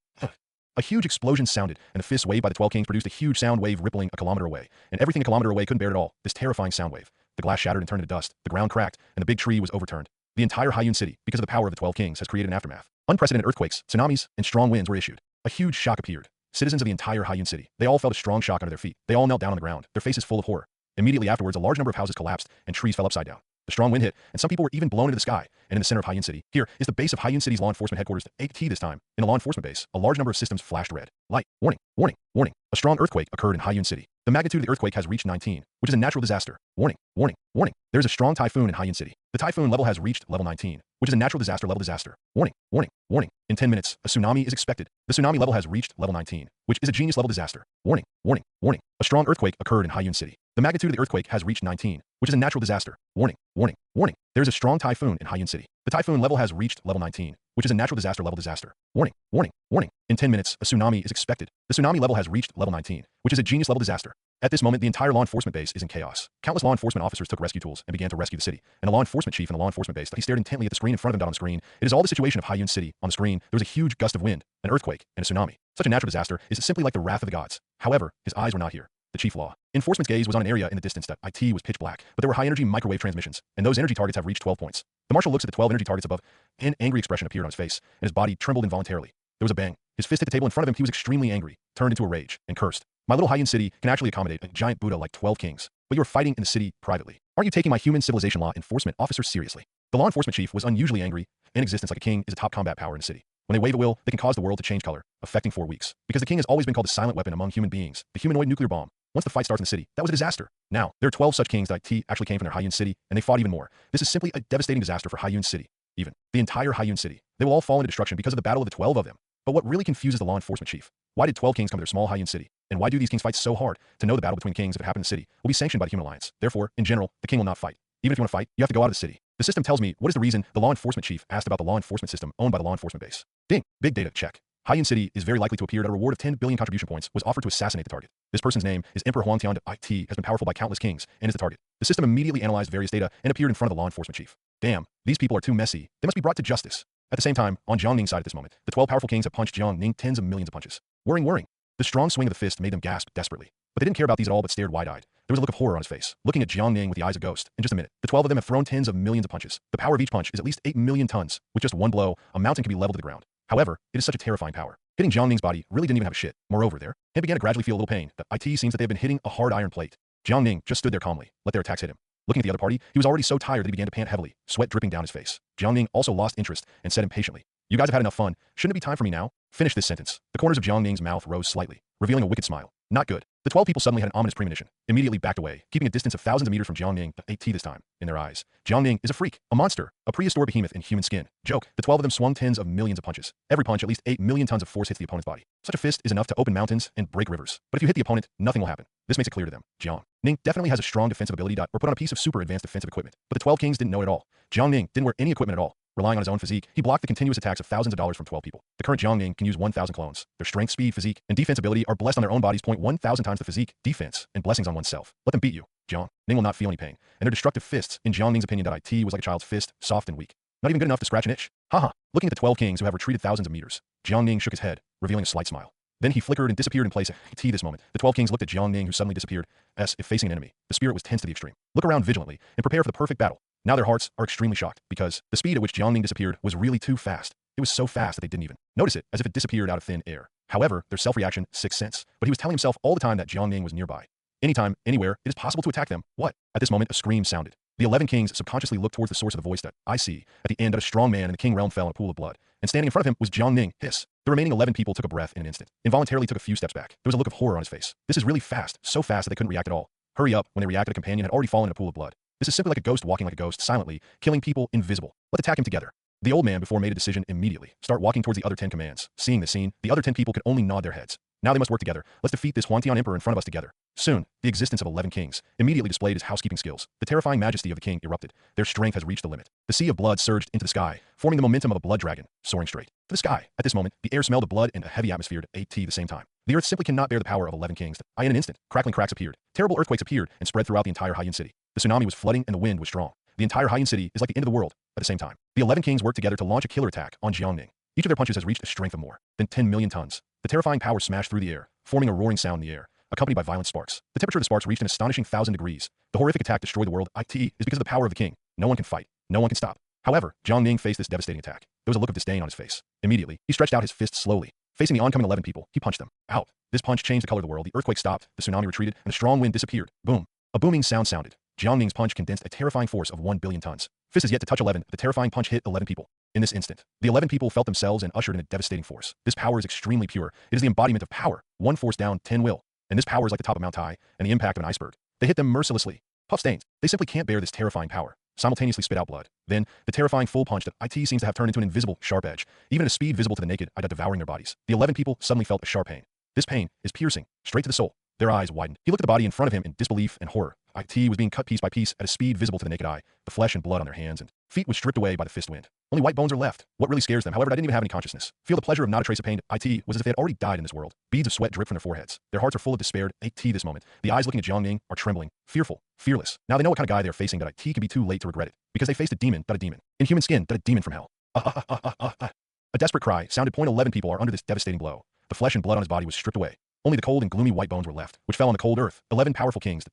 A huge explosion sounded, and the fists waved by the 12 kings produced a huge sound wave rippling a kilometer away. And everything a kilometer away couldn't bear it all. This terrifying sound wave. The glass shattered and turned into dust. The ground cracked, and the big tree was overturned. The entire Haiyun city, because of the power of the 12 kings, has created an aftermath. Unprecedented earthquakes, tsunamis, and strong winds were issued. A huge shock appeared. Citizens of the entire Haiyun city, they all felt a strong shock under their feet. They all knelt down on the ground, their faces full of horror. Immediately afterwards, a large number of houses collapsed, and trees fell upside down. The strong wind hit, and some people were even blown into the sky. And in the center of Haiyun City, here is the base of Haiyun City's law enforcement headquarters, 8T this time. In the law enforcement base, a large number of systems flashed red. Light. Warning. Warning. Warning. A strong earthquake occurred in Haiyun City. The magnitude of the earthquake has reached 19, which is a natural disaster. Warning. Warning. Warning. There is a strong typhoon in Haiyun City. The typhoon level has reached level 19, which is a natural disaster level disaster. Warning. Warning. Warning. In 10 minutes, a tsunami is expected. The tsunami level has reached level 19, which is a genius level disaster. Warning. Warning. Warning. A strong earthquake occurred in Haiyun City. The magnitude of the earthquake has reached 19, which is a natural disaster. Warning. Warning. Warning. There is a strong typhoon in Haiyun City. The typhoon level has reached level 19, which is a natural disaster level disaster. Warning. Warning. Warning. In 10 minutes, a tsunami is expected. The tsunami level has reached level 19, which is a genius level disaster. At this moment, the entire law enforcement base is in chaos. Countless law enforcement officers took rescue tools and began to rescue the city. And a law enforcement chief in the law enforcement base, he stared intently at the screen in front of him. On the screen, it is all the situation of Haiyun City. On the screen, there was a huge gust of wind, an earthquake, and a tsunami. Such a natural disaster is simply like the wrath of the gods. However, his eyes were not here. The chief law enforcement's gaze was on an area in the distance that IT was pitch black, but there were high-energy microwave transmissions, and those energy targets have reached 12 points. The marshal looks at the 12 energy targets above. An angry expression appeared on his face, and his body trembled involuntarily. There was a bang. His fist hit the table in front of him. He was extremely angry, turned into a rage, and cursed. My little Haiyun city can actually accommodate a giant Buddha like 12 kings, but you are fighting in the city privately. Aren't you taking my human civilization law enforcement officer seriously? The law enforcement chief was unusually angry. In existence, like a king is a top combat power in the city. When they wave a will, they can cause the world to change color, affecting 4 weeks. Because the king has always been called the silent weapon among human beings, the humanoid nuclear bomb. Once the fight starts in the city, that was a disaster. Now, there are 12 such kings that IT actually came from their Haiyun city, and they fought even more. This is simply a devastating disaster for Haiyun city. Even the entire Haiyun city. They will all fall into destruction because of the battle of the 12 of them. But what really confuses the law enforcement chief? Why did 12 kings come to their small Haiyun city? And why do these kings fight so hard? To know the battle between kings, if it happened in the city, will be sanctioned by the human alliance. Therefore, in general, the king will not fight. Even if you want to fight, you have to go out of the city. The system tells me what is the reason. The law enforcement chief asked about the law enforcement system owned by the law enforcement base. Ding. Big data check. Haiyun City is very likely to appear that a reward of 10 billion contribution points was offered to assassinate the target. This person's name is Emperor Huangtian. IT has been powerful by countless kings and is the target. The system immediately analyzed various data and appeared in front of the law enforcement chief. Damn, these people are too messy. They must be brought to justice. At the same time, on Jiang Ning's side at this moment, the 12 powerful kings have punched Jiang Ning tens of millions of punches. Worrying. The strong swing of the fist made them gasp desperately. But they didn't care about these at all but stared wide-eyed. There was a look of horror on his face, looking at Jiang Ning with the eyes of a ghost. In just a minute, the 12 of them have thrown tens of millions of punches. The power of each punch is at least 8 million tons. With just one blow, a mountain can be leveled to the ground. However, it is such a terrifying power. Hitting Jiang Ning's body really didn't even have a shit. Moreover, there, he began to gradually feel a little pain. The IT seems that they have been hitting a hard iron plate. Jiang Ning just stood there calmly, let their attacks hit him. Looking at the other party, he was already so tired that he began to pant heavily, sweat dripping down his face. Jiang Ning also lost interest and said impatiently, "You guys have had enough fun. Shouldn't it be time for me now?" Finish this sentence. The corners of Jiang Ning's mouth rose slightly, revealing a wicked smile. Not good. The 12 people suddenly had an ominous premonition, immediately backed away, keeping a distance of thousands of meters from Jiang Ning, but 8T this time, in their eyes. Jiang Ning is a freak, a monster, a prehistoric behemoth in human skin. Joke. The 12 of them swung tens of millions of punches. Every punch, at least 8 million tons of force hits the opponent's body. Such a fist is enough to open mountains and break rivers. But if you hit the opponent, nothing will happen. This makes it clear to them. Jiang Ning definitely has a strong defensive ability or put on a piece of super advanced defensive equipment. But the 12 kings didn't know it at all. Jiang Ning didn't wear any equipment at all. Relying on his own physique, he blocked the continuous attacks of thousands of dollars from 12 people. The current Jiang Ning can use 1,000 clones. Their strength, speed, physique, and defense ability are blessed on their own bodies. 1,000 times the physique, defense, and blessings on oneself. Let them beat you. Jiang Ning will not feel any pain. And their destructive fists, in Jiang Ning's opinion, IT was like a child's fist, soft and weak. Not even good enough to scratch an itch. Haha. Looking at the 12 kings who have retreated thousands of meters, Jiang Ning shook his head, revealing a slight smile. Then he flickered and disappeared in place. At this moment, the 12 kings looked at Jiang Ning, who suddenly disappeared, as if facing an enemy. The spirit was tense to the extreme. Look around vigilantly and prepare for the perfect battle. Now their hearts are extremely shocked, because the speed at which Jiang Ning disappeared was really too fast. It was so fast that they didn't even notice it, as if it disappeared out of thin air. However, their self-reaction, 6th sense. But he was telling himself all the time that Jiang Ning was nearby. Anytime, anywhere, it is possible to attack them. What? At this moment, a scream sounded. The 11 kings subconsciously looked towards the source of the voice that I see. At the end, a strong man in the king realm fell in a pool of blood, and standing in front of him was Jiang Ning. Hiss. The remaining 11 people took a breath in an instant, involuntarily took a few steps back. There was a look of horror on his face. This is really fast, so fast that they couldn't react at all. Hurry up! When they reacted, a companion had already fallen in a pool of blood. This is simply like a ghost walking like a ghost, silently, killing people invisible. Let's attack him together. The old man before made a decision immediately. Start walking towards the other 10 commands. Seeing this scene, the other 10 people could only nod their heads. Now they must work together. Let's defeat this Huangtian emperor in front of us together. Soon, the existence of 11 kings immediately displayed his housekeeping skills. The terrifying majesty of the king erupted. Their strength has reached the limit. The sea of blood surged into the sky, forming the momentum of a blood dragon, soaring straight to the sky. At this moment, the air smelled of blood and a heavy atmosphere at the same time. The earth simply cannot bear the power of 11 kings. In an instant, crackling cracks appeared. Terrible earthquakes appeared and spread throughout the entire Haiyan city. The tsunami was flooding and the wind was strong. The entire Haiyan city is like the end of the world. At the same time, the 11 kings worked together to launch a killer attack on Jiangning. Each of their punches has reached a strength of more than 10 million tons. The terrifying power smashed through the air, forming a roaring sound in the air, accompanied by violent sparks. The temperature of the sparks reached an astonishing 1,000 degrees. The horrific attack destroyed the world. It is because of the power of the king. No one can fight. No one can stop. However, Jiang Ning faced this devastating attack. There was a look of disdain on his face. Immediately, he stretched out his fist slowly. Facing the oncoming 11 people, he punched them. Out. This punch changed the color of the world. The earthquake stopped, the tsunami retreated, and the strong wind disappeared. Boom. A booming sound sounded. Jiang Ning's punch condensed a terrifying force of 1 billion tons. Fist is yet to touch 11. The terrifying punch hit 11 people. In this instant, the 11 people felt themselves and ushered in a devastating force. This power is extremely pure. It is the embodiment of power. One force down, 10 will. And this power is like the top of Mount Tai and the impact of an iceberg. They hit them mercilessly. Puff stains. They simply can't bear this terrifying power. Simultaneously spit out blood. Then, the terrifying full punch that seems to have turned into an invisible, sharp edge, even at a speed visible to the naked eye, devouring their bodies. The 11 people suddenly felt a sharp pain. This pain is piercing, straight to the soul. Their eyes widened. He looked at the body in front of him in disbelief and horror. was being cut piece by piece at a speed visible to the naked eye. The flesh and blood on their hands and feet was stripped away by the fist wind. Only white bones are left. What really scares them, however, I didn't even have any consciousness. Feel the pleasure of not a trace of pain. Was as if they had already died in this world. Beads of sweat drip from their foreheads. Their hearts are full of despair. This moment. The eyes looking at Jiangning are trembling, fearful, fearless. Now they know what kind of guy they're facing. That can be too late to regret it, because they faced a demon. A demon in human skin. A demon from hell. A desperate cry sounded. 11 people are under this devastating blow. The flesh and blood on his body was stripped away. Only the cold and gloomy white bones were left, which fell on the cold earth. 11 powerful kings,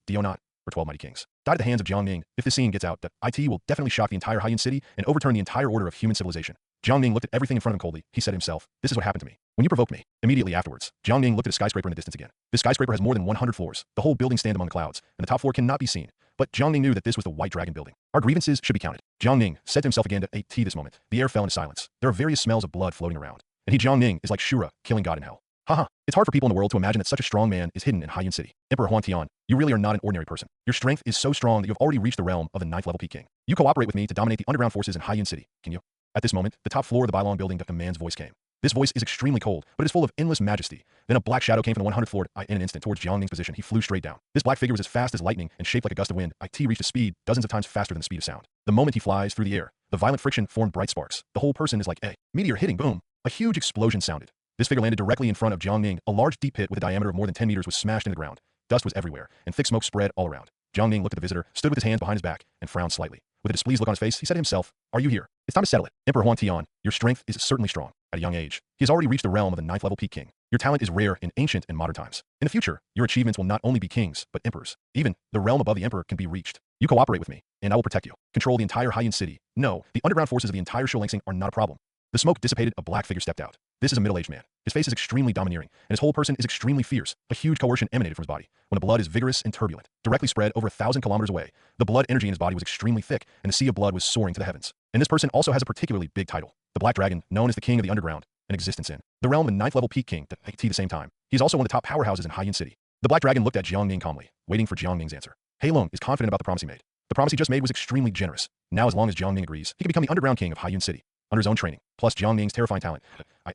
or 12 mighty kings, died at the hands of Jiangning. If this scene gets out, will definitely shock the entire Haiyan city and overturn the entire order of human civilization. Jiangning looked at everything in front of him coldly. He said himself, "This is what happened to me when you provoked me." Immediately afterwards, Jiangning looked at a skyscraper in the distance again. This skyscraper has more than 100 floors. The whole building stands among the clouds, and the top floor cannot be seen. But Jiangning knew that this was the White Dragon building. Our grievances should be counted. Jiangning said to himself again at this moment. The air fell into silence. There are various smells of blood floating around. And Jiangning is like Shura, killing God in hell. Haha, it's hard for people in the world to imagine that such a strong man is hidden in Haiyan City. Emperor Huangtian, you really are not an ordinary person. Your strength is so strong that you have already reached the realm of the 9th level Peak King. You cooperate with me to dominate the underground forces in Haiyan City, can you? At this moment, the top floor of the Bailong building, the man's voice came. This voice is extremely cold, but it is full of endless majesty. Then a black shadow came from the 100th floor. In an instant, towards Jiangning's position, he flew straight down. This black figure was as fast as lightning and shaped like a gust of wind. Reached a speed dozens of times faster than the speed of sound. The moment he flies through the air, the violent friction formed bright sparks. The whole person is like a meteor hitting. Boom! A huge explosion sounded. This figure landed directly in front of Jiangning. A large deep pit with a diameter of more than 10 meters was smashed into the ground. Dust was everywhere, and thick smoke spread all around. Jiangning looked at the visitor, stood with his hands behind his back, and frowned slightly. With a displeased look on his face, he said to himself, "Are you here? It's time to settle it. Emperor Huangtian, your strength is certainly strong. At a young age, he has already reached the realm of the 9th level Peak King. Your talent is rare in ancient and modern times. In the future, your achievements will not only be kings, but emperors. Even the realm above the emperor can be reached. You cooperate with me, and I will protect you. Control the entire Haiyan city. No, the underground forces of the entire Shulangsing are not a problem." The smoke dissipated. A black figure stepped out. This is a middle-aged man. His face is extremely domineering, and his whole person is extremely fierce. A huge coercion emanated from his body. When the blood is vigorous and turbulent, directly spread over 1,000 kilometers away, the blood energy in his body was extremely thick, and the sea of blood was soaring to the heavens. And this person also has a particularly big title. The Black Dragon, known as the King of the Underground, an existence in the realm of the 9th level Peak King. At the same time, he is also one of the top powerhouses in Haiyan City. The Black Dragon looked at Jiangning calmly, waiting for Jiangning's answer. Heilong is confident about the promise he made. The promise he just made was extremely generous. Now, as long as Jiangning agrees, he can become the underground king of Haiyan City. Under his own training, plus Jiangning's terrifying talent,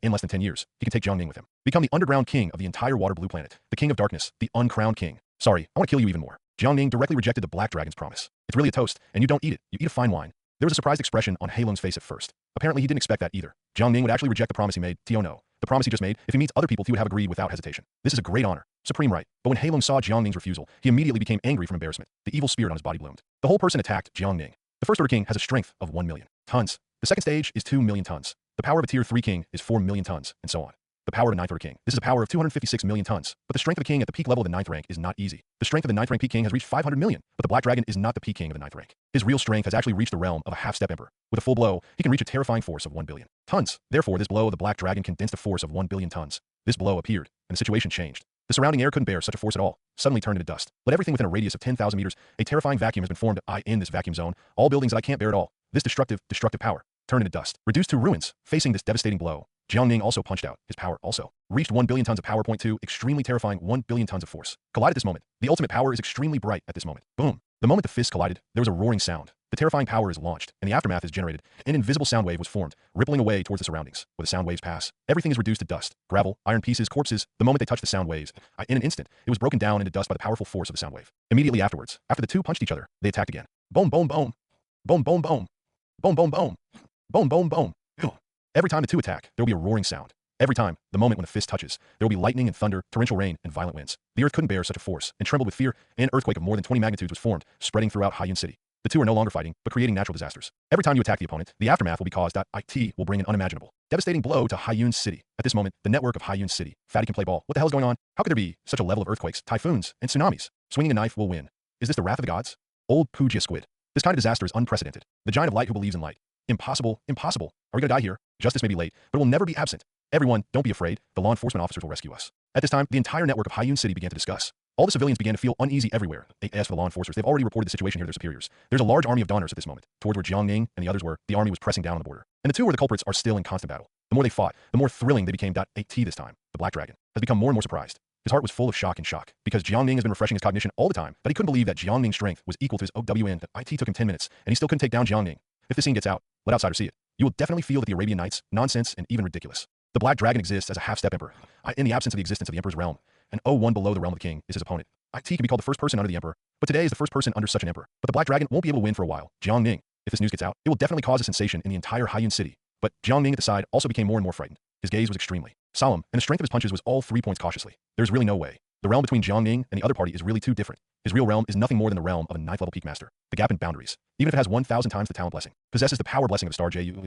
in less than 10 years, he can take Jiangning with him. Become the underground king of the entire water blue planet. The king of darkness, the uncrowned king. Sorry, I want to kill you even more. Jiangning directly rejected the Black Dragon's promise. It's really a toast, and you don't eat it. You eat a fine wine. There was a surprised expression on Heilong's face at first. Apparently he didn't expect that either. Jiangning would actually reject the promise he made. No. The promise he just made, if he meets other people, he would have agreed without hesitation. This is a great honor. Supreme right. But when Heilong saw Jiangning's refusal, he immediately became angry from embarrassment. The evil spirit on his body bloomed. The whole person attacked Jiangning. The First Order King has a strength of 1 million tons. The second stage is 2 million tons. The power of a Tier 3 king is 4 million tons, and so on. The power of a 9th Order King. This is a power of 256 million tons. But the strength of a king at the peak level of the 9th rank is not easy. The strength of the 9th rank Peak King has reached 500 million, but the Black Dragon is not the Peak King of the 9th rank. His real strength has actually reached the realm of a half-step emperor. With a full blow, he can reach a terrifying force of 1 billion tons. Therefore, this blow of the Black Dragon condensed a force of 1 billion tons. This blow appeared, and the situation changed. The surrounding air couldn't bear such a force at all. suddenly turned into dust. Let everything within a radius of 10,000 meters. A terrifying vacuum has been formed in this vacuum zone. All buildings that I can't bear at all. This destructive power turned into dust, reduced to ruins. Facing this devastating blow, Jiangning also punched out. His power also reached 1 billion tons of power. Point 2, extremely terrifying 1 billion tons of force. Collide at this moment. The ultimate power is extremely bright at this moment. Boom. The moment the fists collided, there was a roaring sound. The terrifying power is launched, and the aftermath is generated. An invisible sound wave was formed, rippling away towards the surroundings. Where the sound waves pass, everything is reduced to dust, gravel, iron pieces, corpses. The moment they touched the sound waves, in an instant, it was broken down into dust by the powerful force of the sound wave. Immediately afterwards, after the two punched each other, they attacked again. Boom, boom, boom. Boom, boom, boom. Boom, boom, boom. Boom, boom, boom. Every time the two attack, there will be a roaring sound. Every time, the moment when the fist touches, there will be lightning and thunder, torrential rain, and violent winds. The earth couldn't bear such a force, and trembled with fear. An earthquake of more than 20 magnitudes was formed, spreading throughout Haiyun City. The two are no longer fighting, but creating natural disasters. Every time you attack the opponent, the aftermath will be caused. It will bring an unimaginable, devastating blow to Haiyun City. At this moment, the network of Haiyun City. Fatty can play ball. What the hell is going on? How could there be such a level of earthquakes, typhoons, and tsunamis? Swinging a knife will win. Is this the wrath of the gods? Old Pujia squid. This kind of disaster is unprecedented. The giant of light who believes in light. Impossible, impossible. Are we gonna die here? Justice may be late, but it will never be absent. Everyone, don't be afraid. The law enforcement officers will rescue us. At this time, the entire network of Haiyun City began to discuss. All the civilians began to feel uneasy everywhere. They asked for the law enforcers. They've already reported the situation here to their superiors. There's a large army of Donners at this moment. Towards where Jiangning and the others were, the army was pressing down on the border. And the two where the culprits are still in constant battle. The more they fought, the more thrilling they became. This time, the Black Dragon has become more and more surprised. His heart was full of shock, because Jiangning has been refreshing his cognition all the time, but he couldn't believe that Jiangning's strength was equal to his OWN. It took him 10 minutes, and he still couldn't take down Jiangning. If this scene gets out, let outsiders see it. You will definitely feel that the Arabian Nights, nonsense, and even ridiculous. The Black Dragon exists as a half-step emperor, in the absence of the existence of the emperor's realm, and one below the realm of the king is his opponent. Can be called the first person under the emperor, but today is the first person under such an emperor. But the Black Dragon won't be able to win for a while. Jiangning, if this news gets out, it will definitely cause a sensation in the entire Haiyun City. But Jiangning at the side also became more and more frightened. His gaze was extremely solemn, and the strength of his punches was all 3 points cautiously. There's really no way. The realm between Jiangning and the other party is really too different. His real realm is nothing more than the realm of a 9th level peak master. The gap in boundaries, even if it has 1,000 times the talent blessing, possesses the power blessing of star JU.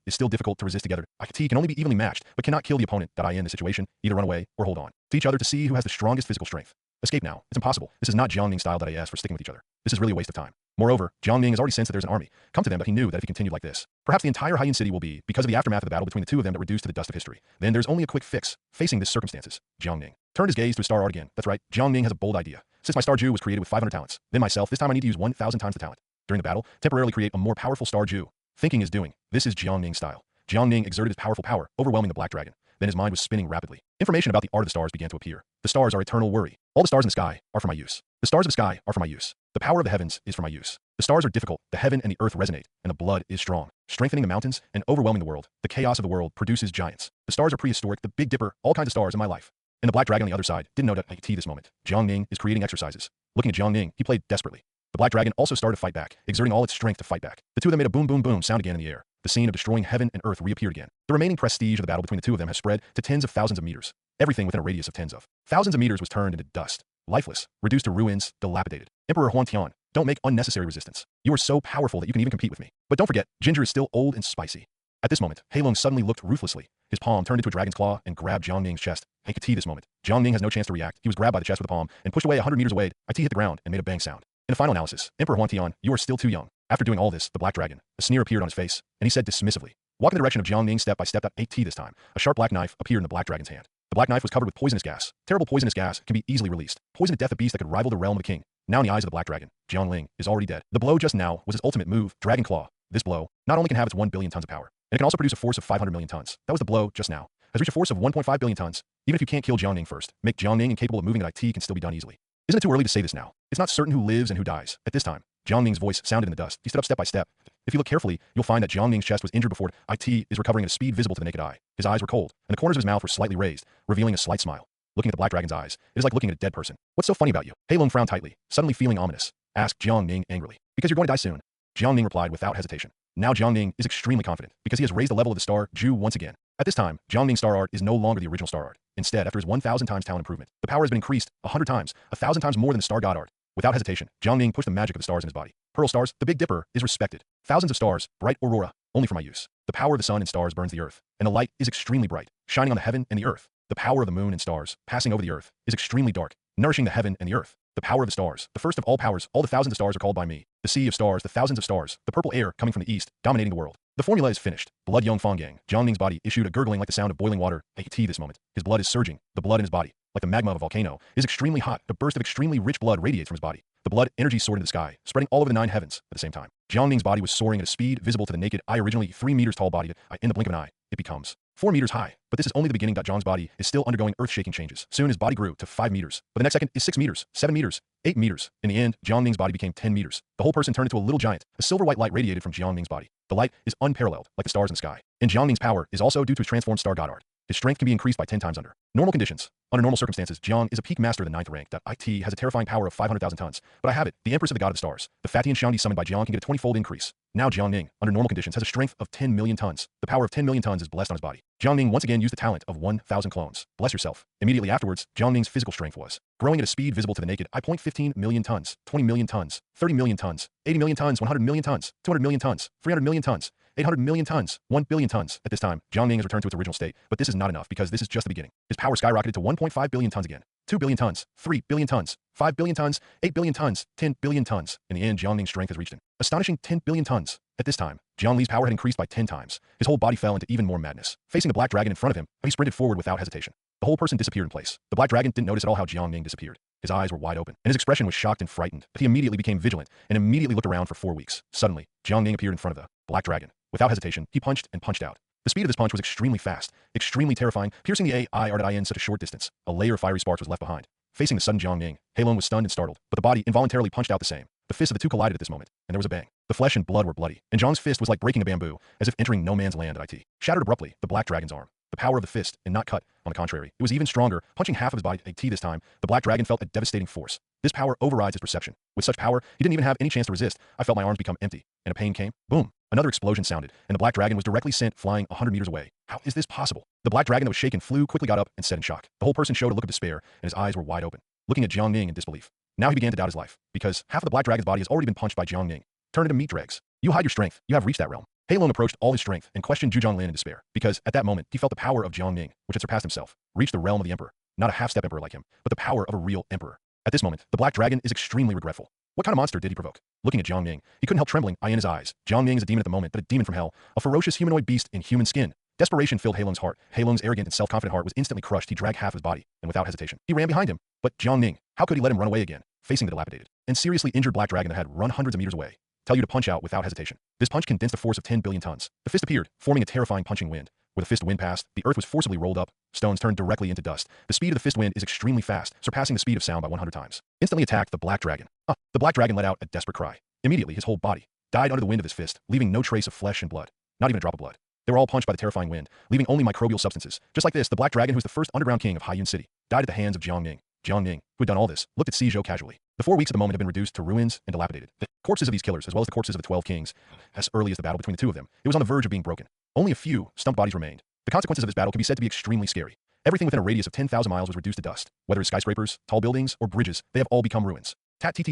Is still difficult to resist together. IT can only be evenly matched, but cannot kill the opponent. In this situation, either run away or hold on to each other to see who has the strongest physical strength. Escape now. It's impossible. This is not Jiangning style for sticking with each other. This is really a waste of time. Moreover, Jiangning has already sensed that there's an army come to them, but he knew that if he continued like this, perhaps the entire Haiyun City will be, because of the aftermath of the battle between the two of them, that reduced to the dust of history. Then there's only a quick fix. Facing this circumstances, Jiangning turned his gaze to his star art again. That's right, Jiangning has a bold idea. Since my star Jew was created with 500 talents, then myself, this time I need to use 1,000 times the talent. During the battle, temporarily create a more powerful star Jew. Thinking is doing. This is Jiangning's style. Jiangning exerted his powerful power, overwhelming the Black Dragon. Then his mind was spinning rapidly. Information about the art of the stars began to appear. The stars are eternal worry. All the stars in the sky are for my use. The stars of the sky are for my use. The power of the heavens is for my use. The stars are difficult, the heaven and the earth resonate, and the blood is strong, strengthening the mountains and overwhelming the world. The chaos of the world produces giants. The stars are prehistoric, the Big Dipper, all kinds of stars in my life. And the Black Dragon on the other side didn't know that this moment. Jiangning is creating exercises. Looking at Jiangning, he played desperately. The Black Dragon also started to fight back, exerting all its strength to fight back. The two of them made a boom boom boom sound again in the air. The scene of destroying heaven and earth reappeared again. The remaining prestige of the battle between the two of them has spread to tens of thousands of meters. Everything within a radius of tens of thousands of meters was turned into dust, lifeless, reduced to ruins, dilapidated. Emperor Huantian, don't make unnecessary resistance. You are so powerful that you can even compete with me. But don't forget, ginger is still old and spicy. At this moment, Heilong suddenly looked ruthlessly. His palm turned into a dragon's claw and grabbed Jiangning's chest. This moment. Jiangning has no chance to react. He was grabbed by the chest with the palm and pushed away 100 meters away. Hit the ground and made a bang sound. In a final analysis, Emperor Huantian, you are still too young. After doing all this, the Black Dragon, a sneer appeared on his face, and he said dismissively, walk in the direction of Jiangning step by step. This time, a sharp black knife appeared in the Black Dragon's hand. The black knife was covered with poisonous gas. Terrible poisonous gas can be easily released. Poison to death a beast that could rival the realm of the king. Now in the eyes of the Black Dragon, Jiangling is already dead. The blow just now was his ultimate move, Dragon Claw. This blow not only can have its 1 billion tons of power, and it can also produce a force of 500 million tons. That was the blow just now. Has reached a force of 1.5 billion tons. Even if you can't kill Jiangning first, make Jiangning incapable of moving that can still be done easily. Isn't it too early to say this now? It's not certain who lives and who dies. At this time, Jiangning's voice sounded in the dust. He stood up step by step. If you look carefully, you'll find that Jiangning's chest was injured before is recovering at a speed visible to the naked eye. His eyes were cold, and the corners of his mouth were slightly raised, revealing a slight smile. Looking at the Black Dragon's eyes, it is like looking at a dead person. What's so funny about you? Heilong frowned tightly, suddenly feeling ominous. Asked Jiangning angrily. Because you're going to die soon. Jiangning replied without hesitation. Now Jiangning is extremely confident, because he has raised the level of the star Jew once again. At this time, Jiangning's star art is no longer the original star art. Instead, after his 1,000 times talent improvement, the power has been increased 100 times, 1,000 times more than the star god art. Without hesitation, Jiangning pushed the magic of the stars in his body. Pearl stars, the Big Dipper, is respected. Thousands of stars, bright aurora, only for my use. The power of the sun and stars burns the earth, and the light is extremely bright, shining on the heaven and the earth. The power of the moon and stars, passing over the earth, is extremely dark, nourishing the heaven and the earth. The power of the stars, the first of all powers, all the thousands of stars are called by me. The sea of stars, the thousands of stars, the purple air coming from the east, dominating the world. The formula is finished. Blood Yong Fonggang. Jiangning's body issued a gurgling like the sound of boiling water. This moment. His blood is surging. The blood in his body like the magma of a volcano, is extremely hot. A burst of extremely rich blood radiates from his body. The blood energy soared into the sky, spreading all over the 9 heavens at the same time. Jiang Ning's body was soaring at a speed visible to the naked eye. Originally 3 meters tall body, in the blink of an eye, it becomes 4 meters high. But this is only the beginning. Jiang's body is still undergoing earth-shaking changes. Soon his body grew to 5 meters, but the next second is 6 meters, 7 meters, 8 meters. In the end, Jiang Ning's body became 10 meters. The whole person turned into a little giant. A silver-white light radiated from Jiang Ning's body. The light is unparalleled, like the stars in the sky. And Jiang Ning's power is also due to his transformed star god art. His strength can be increased by 10 times under normal conditions. Under normal circumstances, Jiang is a peak master of the 9th rank. It has a terrifying power of 500,000 tons. But I have it, the Empress of the God of the Stars. The Fatian Shangdi summoned by Jiang can get a 20-fold increase. Now Jiang Ning, under normal conditions, has a strength of 10 million tons. The power of 10 million tons is blessed on his body. Jiang Ning once again used the talent of 1,000 clones. Bless yourself. Immediately afterwards, Jiang Ning's physical strength was growing at a speed visible to the naked eye. 15 million tons, 20 million tons, 30 million tons, 80 million tons, 100 million tons, 200 million tons, 300 million tons, 800 million tons, 1 billion tons. At this time, Jiang Ning has returned to its original state, but this is not enough because this is just the beginning. His power skyrocketed to 1.5 billion tons again. 2 billion tons, 3 billion tons, 5 billion tons, 8 billion tons, 10 billion tons. In the end, Jiang Ning's strength has reached an astonishing 10 billion tons. At this time, Jiang Li's power had increased by 10 times. His whole body fell into even more madness. Facing the black dragon in front of him, he sprinted forward without hesitation. The whole person disappeared in place. The black dragon didn't notice at all how Jiang Ning disappeared. His eyes were wide open, and his expression was shocked and frightened, but he immediately became vigilant and immediately looked around for 4 weeks. Suddenly, Jiang Ning appeared in front of the black dragon. Without hesitation, he punched and punched out. The speed of this punch was extremely fast, extremely terrifying, piercing the air in such a short distance. A layer of fiery sparks was left behind. Facing the sudden Jiang Ning, Heilong was stunned and startled, but the body involuntarily punched out the same. The fists of the two collided at this moment, and there was a bang. The flesh and blood were bloody, and Jiang's fist was like breaking a bamboo, as if entering no man's land. Shattered abruptly, the black dragon's arm. The power of the fist, and not cut, on the contrary. It was even stronger, punching half of his body this time. The black dragon felt a devastating force. This power overrides his perception. With such power, he didn't even have any chance to resist. I felt my arms become empty, and a pain came. Boom. Another explosion sounded, and the black dragon was directly sent flying 100 meters away. How is this possible? The black dragon that was shaken quickly got up and said in shock. The whole person showed a look of despair, and his eyes were wide open, looking at Jiang Ning in disbelief. Now he began to doubt his life, because half of the black dragon's body has already been punched by Jiang Ning. Turned into meat dregs. You hide your strength. You have reached that realm. Heilong approached all his strength and questioned Zhu Zhonglin in despair, because at that moment he felt the power of Jiang Ning, which had surpassed himself, reached the realm of the emperor. Not a half-step emperor like him, but the power of a real emperor. At this moment, the black dragon is extremely regretful. What kind of monster did he provoke? Looking at Jiang Ning, he couldn't help trembling in his eyes. Jiang Ning is a demon at the moment, but a demon from hell, a ferocious humanoid beast in human skin. Desperation filled Heilong's heart. Heilong's arrogant and self-confident heart was instantly crushed. He dragged half his body, and without hesitation, he ran behind him. But Jiang Ning, how could he let him run away again? Facing the dilapidated and seriously injured black dragon that had run hundreds of meters away. Tell you to punch out without hesitation. This punch condensed a force of 10 billion tons. The fist appeared, forming a terrifying punching wind. Where the fist wind passed, the earth was forcibly rolled up. Stones turned directly into dust. The speed of the fist wind is extremely fast, surpassing the speed of sound by 100 times. Instantly attacked the black dragon. The black dragon let out a desperate cry. Immediately, his whole body died under the wind of his fist, leaving no trace of flesh and blood. Not even a drop of blood. They were all punched by the terrifying wind, leaving only microbial substances. Just like this, the black dragon, who was the first underground king of Haiyun City, died at the hands of Jiang Ning. Jiang Ning, who had done all this, looked at Sizhou casually. The 4 weeks at the moment had been reduced to ruins and dilapidated. The corpses of these killers, as well as the corpses of the 12 kings, as early as the battle between the two of them, it was on the verge of being broken. Only a few stumped bodies remained. The consequences of this battle can be said to be extremely scary. Everything within a radius of 10,000 miles was reduced to dust. Whether it's skyscrapers, tall buildings, or bridges, they have all become ruins. Before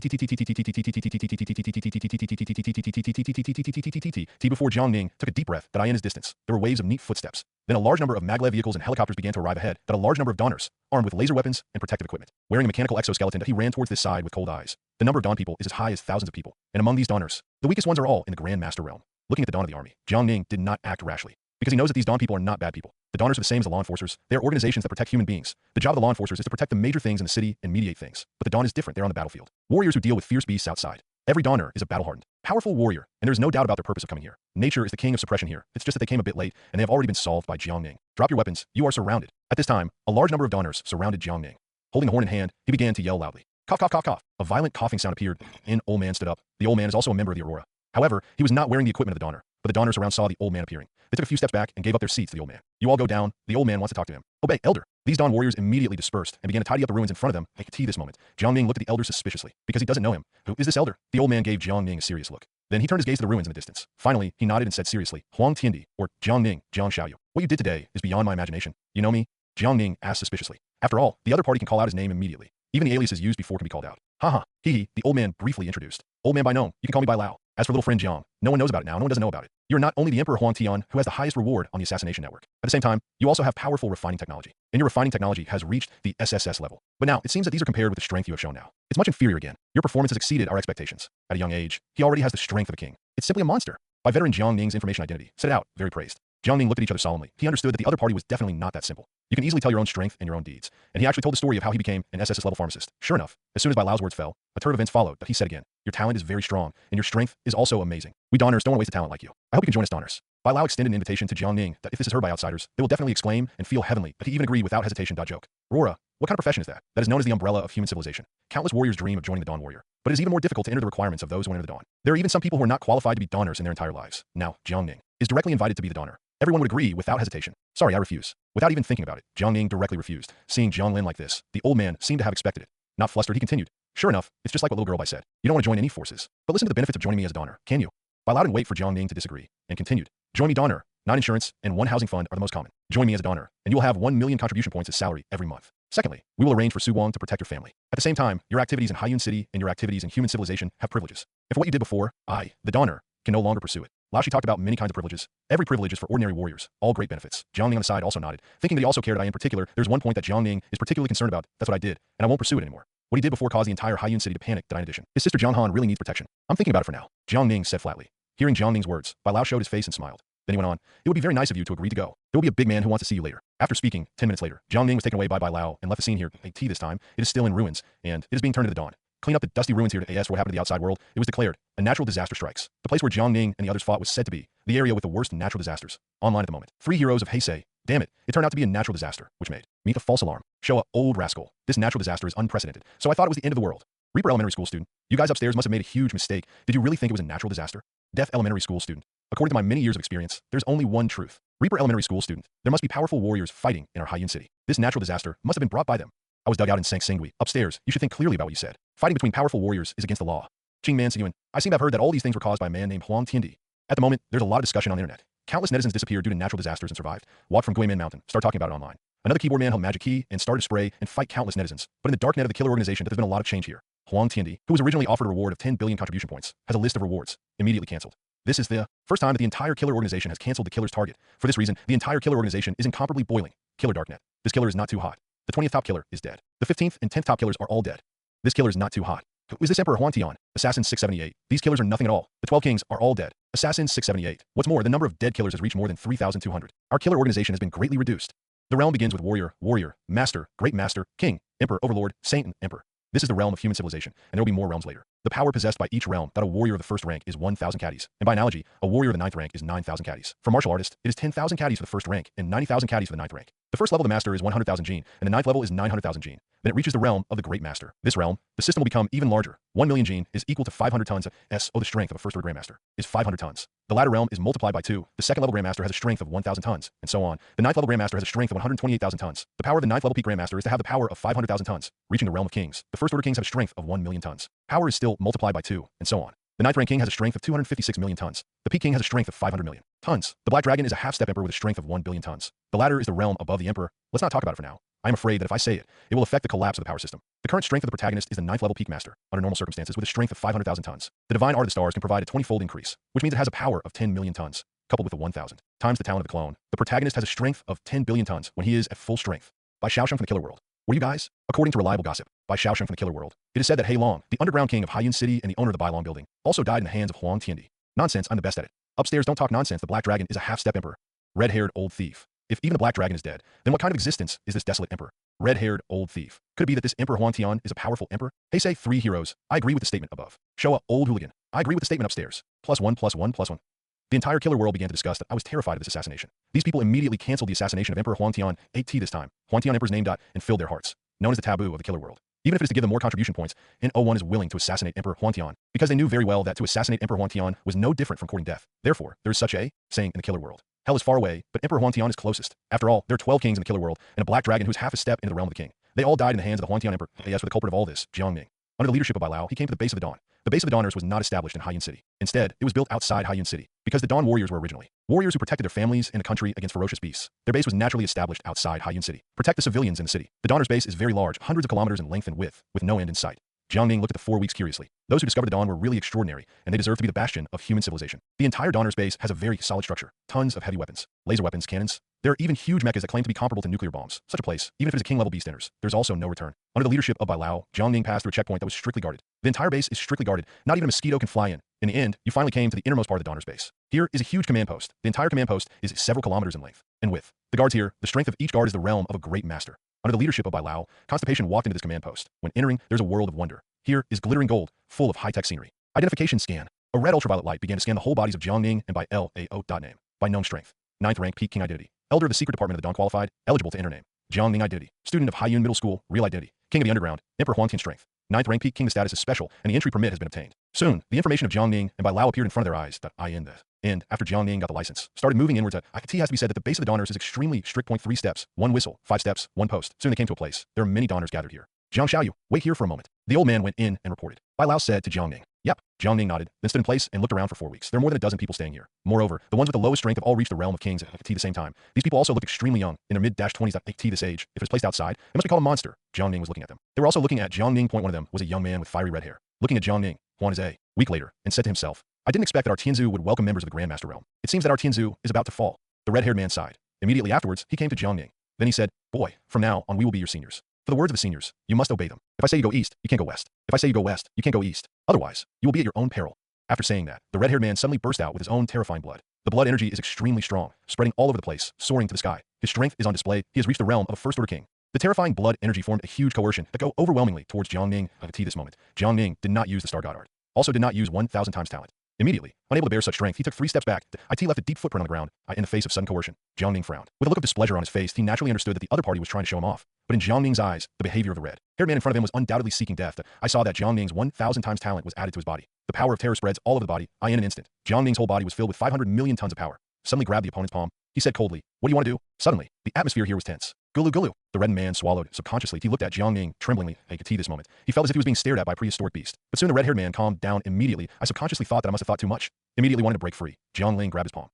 Jiang Ning took a deep breath, in his distance, there were waves of neat footsteps. Then a large number of maglev vehicles and helicopters began to arrive ahead. A large number of Donners, armed with laser weapons and protective equipment, wearing a mechanical exoskeleton, he ran towards this side with cold eyes. The number of Don people is as high as thousands of people, and among these Donners, the weakest ones are all in the Grand Master realm. Looking at the Don of the army, Jiang Ning did not act rashly, because he knows that these Don people are not bad people. The Donners are the same as the law enforcers. They are organizations that protect human beings. The job of the law enforcers is to protect the major things in the city and mediate things. But the Don is different. They're on the battlefield. Warriors who deal with fierce beasts outside. Every Donner is a battle-hardened, powerful warrior, and there is no doubt about their purpose of coming here. Nature is the king of suppression here. It's just that they came a bit late, and they have already been solved by Jiang Ning. Drop your weapons. You are surrounded. At this time, a large number of Donners surrounded Jiang Ning. Holding a horn in hand, he began to yell loudly. Cough, cough, cough, cough. A violent coughing sound appeared. An old man stood up. The old man is also a member of the Aurora. However, he was not wearing the equipment of the Donner, but the Donners around saw the old man appearing. They took a few steps back and gave up their seats to the old man. You all go down. The old man wants to talk to him. Obey, elder. These Don warriors immediately dispersed and began to tidy up the ruins in front of them. I could see this moment. Jiang Ning looked at the elder suspiciously, because he doesn't know him. Who is this elder? The old man gave Jiang Ning a serious look. Then he turned his gaze to the ruins in the distance. Finally, he nodded and said seriously, Huang Tiandi, or Jiang Ning, Jiang Xiaoyu. What you did today is beyond my imagination. You know me? Jiang Ning asked suspiciously. After all, the other party can call out his name immediately. Even the aliases used before can be called out. Haha, he, the old man briefly introduced. Old man by name, you can call me by Lao. As for little friend Jiang, no one knows about it now, no one doesn't know about it. You're not only the Emperor Huang Tian, who has the highest reward on the assassination network. At the same time, you also have powerful refining technology. And your refining technology has reached the SSS level. But now, it seems that these are compared with the strength you have shown now. It's much inferior again. Your performance has exceeded our expectations. At a young age, he already has the strength of a king. It's simply a monster. By veteran Jiang Ning's information identity, set it out, very praised. Jiang Ning looked at each other solemnly. He understood that the other party was definitely not that simple. You can easily tell your own strength and your own deeds. And he actually told the story of how he became an SSS-level pharmacist. Sure enough, as soon as Bai Lao's words fell, a turn of events followed, but he said again, your talent is very strong, and your strength is also amazing. We Donners don't want to waste a talent like you. I hope you can join us Donners. Bai Lao extended an invitation to Jiang Ning that if this is heard by outsiders, they will definitely exclaim and feel heavenly, but he even agreed without hesitation. Joke. Aurora, what kind of profession is that? That is known as the umbrella of human civilization. Countless warriors dream of joining the Dawn Warrior, but it is even more difficult to enter the requirements of those who enter the Dawn. There are even some people who are not qualified to be Donners in their entire lives. Now, Jiang Ning is directly invited to be the Donner. Everyone would agree without hesitation. Sorry, I refuse. Without even thinking about it, Jiang Ning directly refused. Seeing Jiang Lin like this, the old man seemed to have expected it. Not flustered, he continued. Sure enough, it's just like what little girl Bai said. You don't want to join any forces. But listen to the benefits of joining me as a Donner, can you? Bai Lao didn't wait for Jiang Ning to disagree, and continued. Join me Donner. 9 insurance and 1 housing fund are the most common. Join me as a Donner, and you will have 1 million contribution points as salary every month. Secondly, we will arrange for Su Wang to protect your family. At the same time, your activities in Haiyun City and your activities in human civilization have privileges. If what you did before, I, the Donner, can no longer pursue it. Lao Shi talked about many kinds of privileges. Every privilege is for ordinary warriors, all great benefits. Jiang Ning on the side also nodded, thinking that he also cared. In particular, there's one point that Jiang Ning is particularly concerned about. That's what I did, and I won't pursue it anymore. What he did before caused the entire Haiyun City to panic. In addition, his sister Jiang Han really needs protection. I'm thinking about it for now, Jiang Ning said flatly. Hearing Jiang Ning's words, Bai Lao showed his face and smiled. Then he went on, it would be very nice of you to agree to go. There will be a big man who wants to see you later. After speaking, 10 minutes later, Jiang Ning was taken away by Bai Lao and left the scene here. A T this time, it is still in ruins, and it is being turned to the dawn. Clean up the dusty ruins here to AS for what happened to the outside world. It was declared a natural disaster strikes. The place where Jiang Ning and the others fought was said to be the area with the worst natural disasters. Online at the moment. 3 heroes of Heisei. Damn it, it turned out to be a natural disaster, which made me the false alarm. Showa, old rascal. This natural disaster is unprecedented, so I thought it was the end of the world. Reaper Elementary School student, you guys upstairs must have made a huge mistake. Did you really think it was a natural disaster? Deaf Elementary School student, according to my many years of experience, there's only one truth. Reaper Elementary School student, there must be powerful warriors fighting in our Haiyun City. This natural disaster must have been brought by them. I was dug out in Sang Singui. Upstairs, you should think clearly about what you said. Fighting between powerful warriors is against the law. Qing Man Siyuan, I seem to have heard that all these things were caused by a man named Huang Tiandi. At the moment, there's a lot of discussion on the internet. Countless netizens disappeared due to natural disasters and survived. Walked from Guimen Mountain, start talking about it online. Another keyboard man held magic key and started to spray and fight countless netizens. But in the dark net of the killer organization, there's been a lot of change here. Huang Tiandi, who was originally offered a reward of 10 billion contribution points, has a list of rewards, immediately cancelled. This is the first time that the entire killer organization has cancelled the killer's target. For this reason, the entire killer organization is incomparably boiling. Killer Darknet. This killer is not too hot. The 20th top killer is dead. The 15th and 10th top killers are all dead. This killer is not too hot. Who is this Emperor Huang Tian? Assassin 678. These killers are nothing at all. The 12 kings are all dead. Assassin 678. What's more, the number of dead killers has reached more than 3,200. Our killer organization has been greatly reduced. The realm begins with warrior, warrior, master, great master, king, emperor, overlord, saint, and emperor. This is the realm of human civilization, and there will be more realms later. The power possessed by each realm that a warrior of the first rank is 1,000 caddies, and by analogy, a warrior of the 9th rank is 9,000 caddies. For martial artists, it is 10,000 caddies for the first rank and 90,000 caddies for the 9th rank. The first level of the master is 100,000 gene, and the 9th level is 900,000 gene. Then it reaches the realm of the great master. This realm, the system will become even larger. 1 million gene is equal to 500 tons of S. The strength of a first order grandmaster is 500 tons. The latter realm is multiplied by 2. The second level grandmaster has a strength of 1,000 tons, and so on. The 9th level grandmaster has a strength of 128,000 tons. The power of the 9th level peak grandmaster is to have the power of 500,000 tons, reaching the realm of kings. The first order kings have a strength of 1 million tons. Power is still multiplied by 2, and so on. The 9th rank king has a strength of 256 million tons. The peak king has a strength of 500 million tons. The black dragon is a half-step emperor with a strength of 1 billion tons. The latter is the realm above the emperor. Let's not talk about it for now. I am afraid that if I say it, it will affect the collapse of the power system. The current strength of the protagonist is the 9th level peak master, under normal circumstances with a strength of 500,000 tons. The divine art of the stars can provide a 20-fold increase, which means it has a power of 10 million tons, coupled with the 1,000 times the talent of the clone. The protagonist has a strength of 10 billion tons when he is at full strength. By Xiaosheng from the Killer World. What are you guys? According to reliable gossip, by Xiaosheng from the Killer World, it is said that Hei Long, the underground king of Haiyun City and the owner of the Bailong building, also died in the hands of Huang Tiandi. Nonsense, I'm the best at it. Upstairs, don't talk nonsense. The black dragon is a half-step emperor. Red-haired old thief. If even the black dragon is dead, then what kind of existence is this desolate emperor? Red-haired old thief. Could it be that this Emperor Huang Tian is a powerful emperor? Heisei 3 heroes. I agree with the statement above. Showa, old hooligan. I agree with the statement upstairs. +1 +1 +1. The entire killer world began to discuss that I was terrified of this assassination. These people immediately canceled the assassination of Emperor Huang Tian, 8T this time. Huang Tian Emperor's name and filled their hearts. Known as the taboo of the killer world. Even if it is to give them more contribution points, N01 is willing to assassinate Emperor Huang Tian, because they knew very well that to assassinate Emperor Huang Tian was no different from courting death. Therefore, there is such a saying in the killer world. Hell is far away, but Emperor Huang Tian is closest. After all, there are 12 kings in the killer world, and a black dragon who is half a step into the realm of the king. They all died in the hands of the Huang Tian Emperor. As for the culprit of all this, Jiang Ning. Under the leadership of Bai Lao, he came to the base of the dawn. The base of the Dawners was not established in Haiyun City. Instead, it was built outside Haiyun City, because the Dawn warriors were originally warriors who protected their families and the country against ferocious beasts. Their base was naturally established outside Haiyun City. Protect the civilians in the city. The Dawners' base is very large, hundreds of kilometers in length and width, with no end in sight. Jiang Ning looked at the 4 weeks curiously. Those who discovered the Dawn were really extraordinary, and they deserve to be the bastion of human civilization. The entire Dawners' base has a very solid structure. Tons of heavy weapons, laser weapons, cannons. There are even huge mechas that claim to be comparable to nuclear bombs. Such a place, even if it is a king-level beast enters, there's also no return. Under the leadership of Bai Lao, Jiang Ning passed through a checkpoint that was strictly guarded. The entire base is strictly guarded. Not even a mosquito can fly in. In the end, you finally came to the innermost part of the Dawners' base. Here is a huge command post. The entire command post is several kilometers in length and width. The guards here, the strength of each guard is the realm of a great master. Under the leadership of Bai Lao, Constipation walked into this command post. When entering, there's a world of wonder. Here is glittering gold, full of high-tech scenery. Identification scan. A red ultraviolet light began to scan the whole bodies of Jiang Ning and Bai Lao. Name. By known strength. 9th rank peak king identity. Elder of the secret department of the Dawn qualified, eligible to enter name. Jiang Ning identity. Student of Haiyun Middle School, real identity. King of the underground, Emperor Huangtian strength. 9th rank peak king the status is special, and the entry permit has been obtained. Soon, the information of Jiang Ning and Bai Lao appeared in front of their eyes. And after Jiang Ning got the license, started moving inwards. IKT has to be said that the base of the Donners is extremely strict. 3 steps, 1 whistle, 5 steps, 1 post. Soon they came to a place. There are many Donners gathered here. Jiang Xiaoyu, wait here for a moment. The old man went in and reported. Bai Lao said to Jiang Ning. Yep. Jiang Ning nodded, then stood in place and looked around for 4 weeks. There are more than a dozen people staying here. Moreover, the ones with the lowest strength have all reached the realm of kings at the same time. These people also looked extremely young, in their mid-20s at this age. If it was placed outside, it must be called a monster. Jiang Ning was looking at them. They were also looking at Jiang Ning. One of them was a young man with fiery red hair. Looking at Jiang Ning, Huan is a week later, and said to himself, I didn't expect that our Tianzu would welcome members of the Grandmaster realm. It seems that our Tianzu is about to fall. The red-haired man sighed. Immediately afterwards, he came to Jiang Ning. Then he said, boy, from now on we will be your seniors. For the words of the seniors, you must obey them. If I say you go east, you can't go west. If I say you go west, you can't go east. Otherwise, you will be at your own peril. After saying that, the red-haired man suddenly burst out with his own terrifying blood. The blood energy is extremely strong, spreading all over the place, soaring to the sky. His strength is on display. He has reached the realm of a first-order king. The terrifying blood energy formed a huge coercion that go overwhelmingly towards Jiang Ning. At this moment, Jiang Ning did not use the Star God art. Also did not use 1,000 times talent. Immediately, unable to bear such strength, he took 3 steps back. It left a deep footprint on the ground, in the face of sudden coercion. Jiang Ning frowned. With a look of displeasure on his face, he naturally understood that the other party was trying to show him off. But in Jiang Ning's eyes, the behavior of the red-haired man in front of him was undoubtedly seeking death. I saw that Jiang Ning's 1,000 times talent was added to his body. The power of terror spreads all over the body. In an instant, Jiang Ning's whole body was filled with 500 million tons of power. Suddenly grabbed the opponent's palm. He said coldly, what do you want to do? Suddenly, the atmosphere here was tense. Gulu gulu. The red man swallowed. Subconsciously, he looked at Jiang Ning tremblingly. This moment. He felt as if he was being stared at by a prehistoric beast. But soon the red-haired man calmed down immediately. I subconsciously thought that I must have thought too much. Immediately wanted to break free. Jiang Ning grabbed his palm.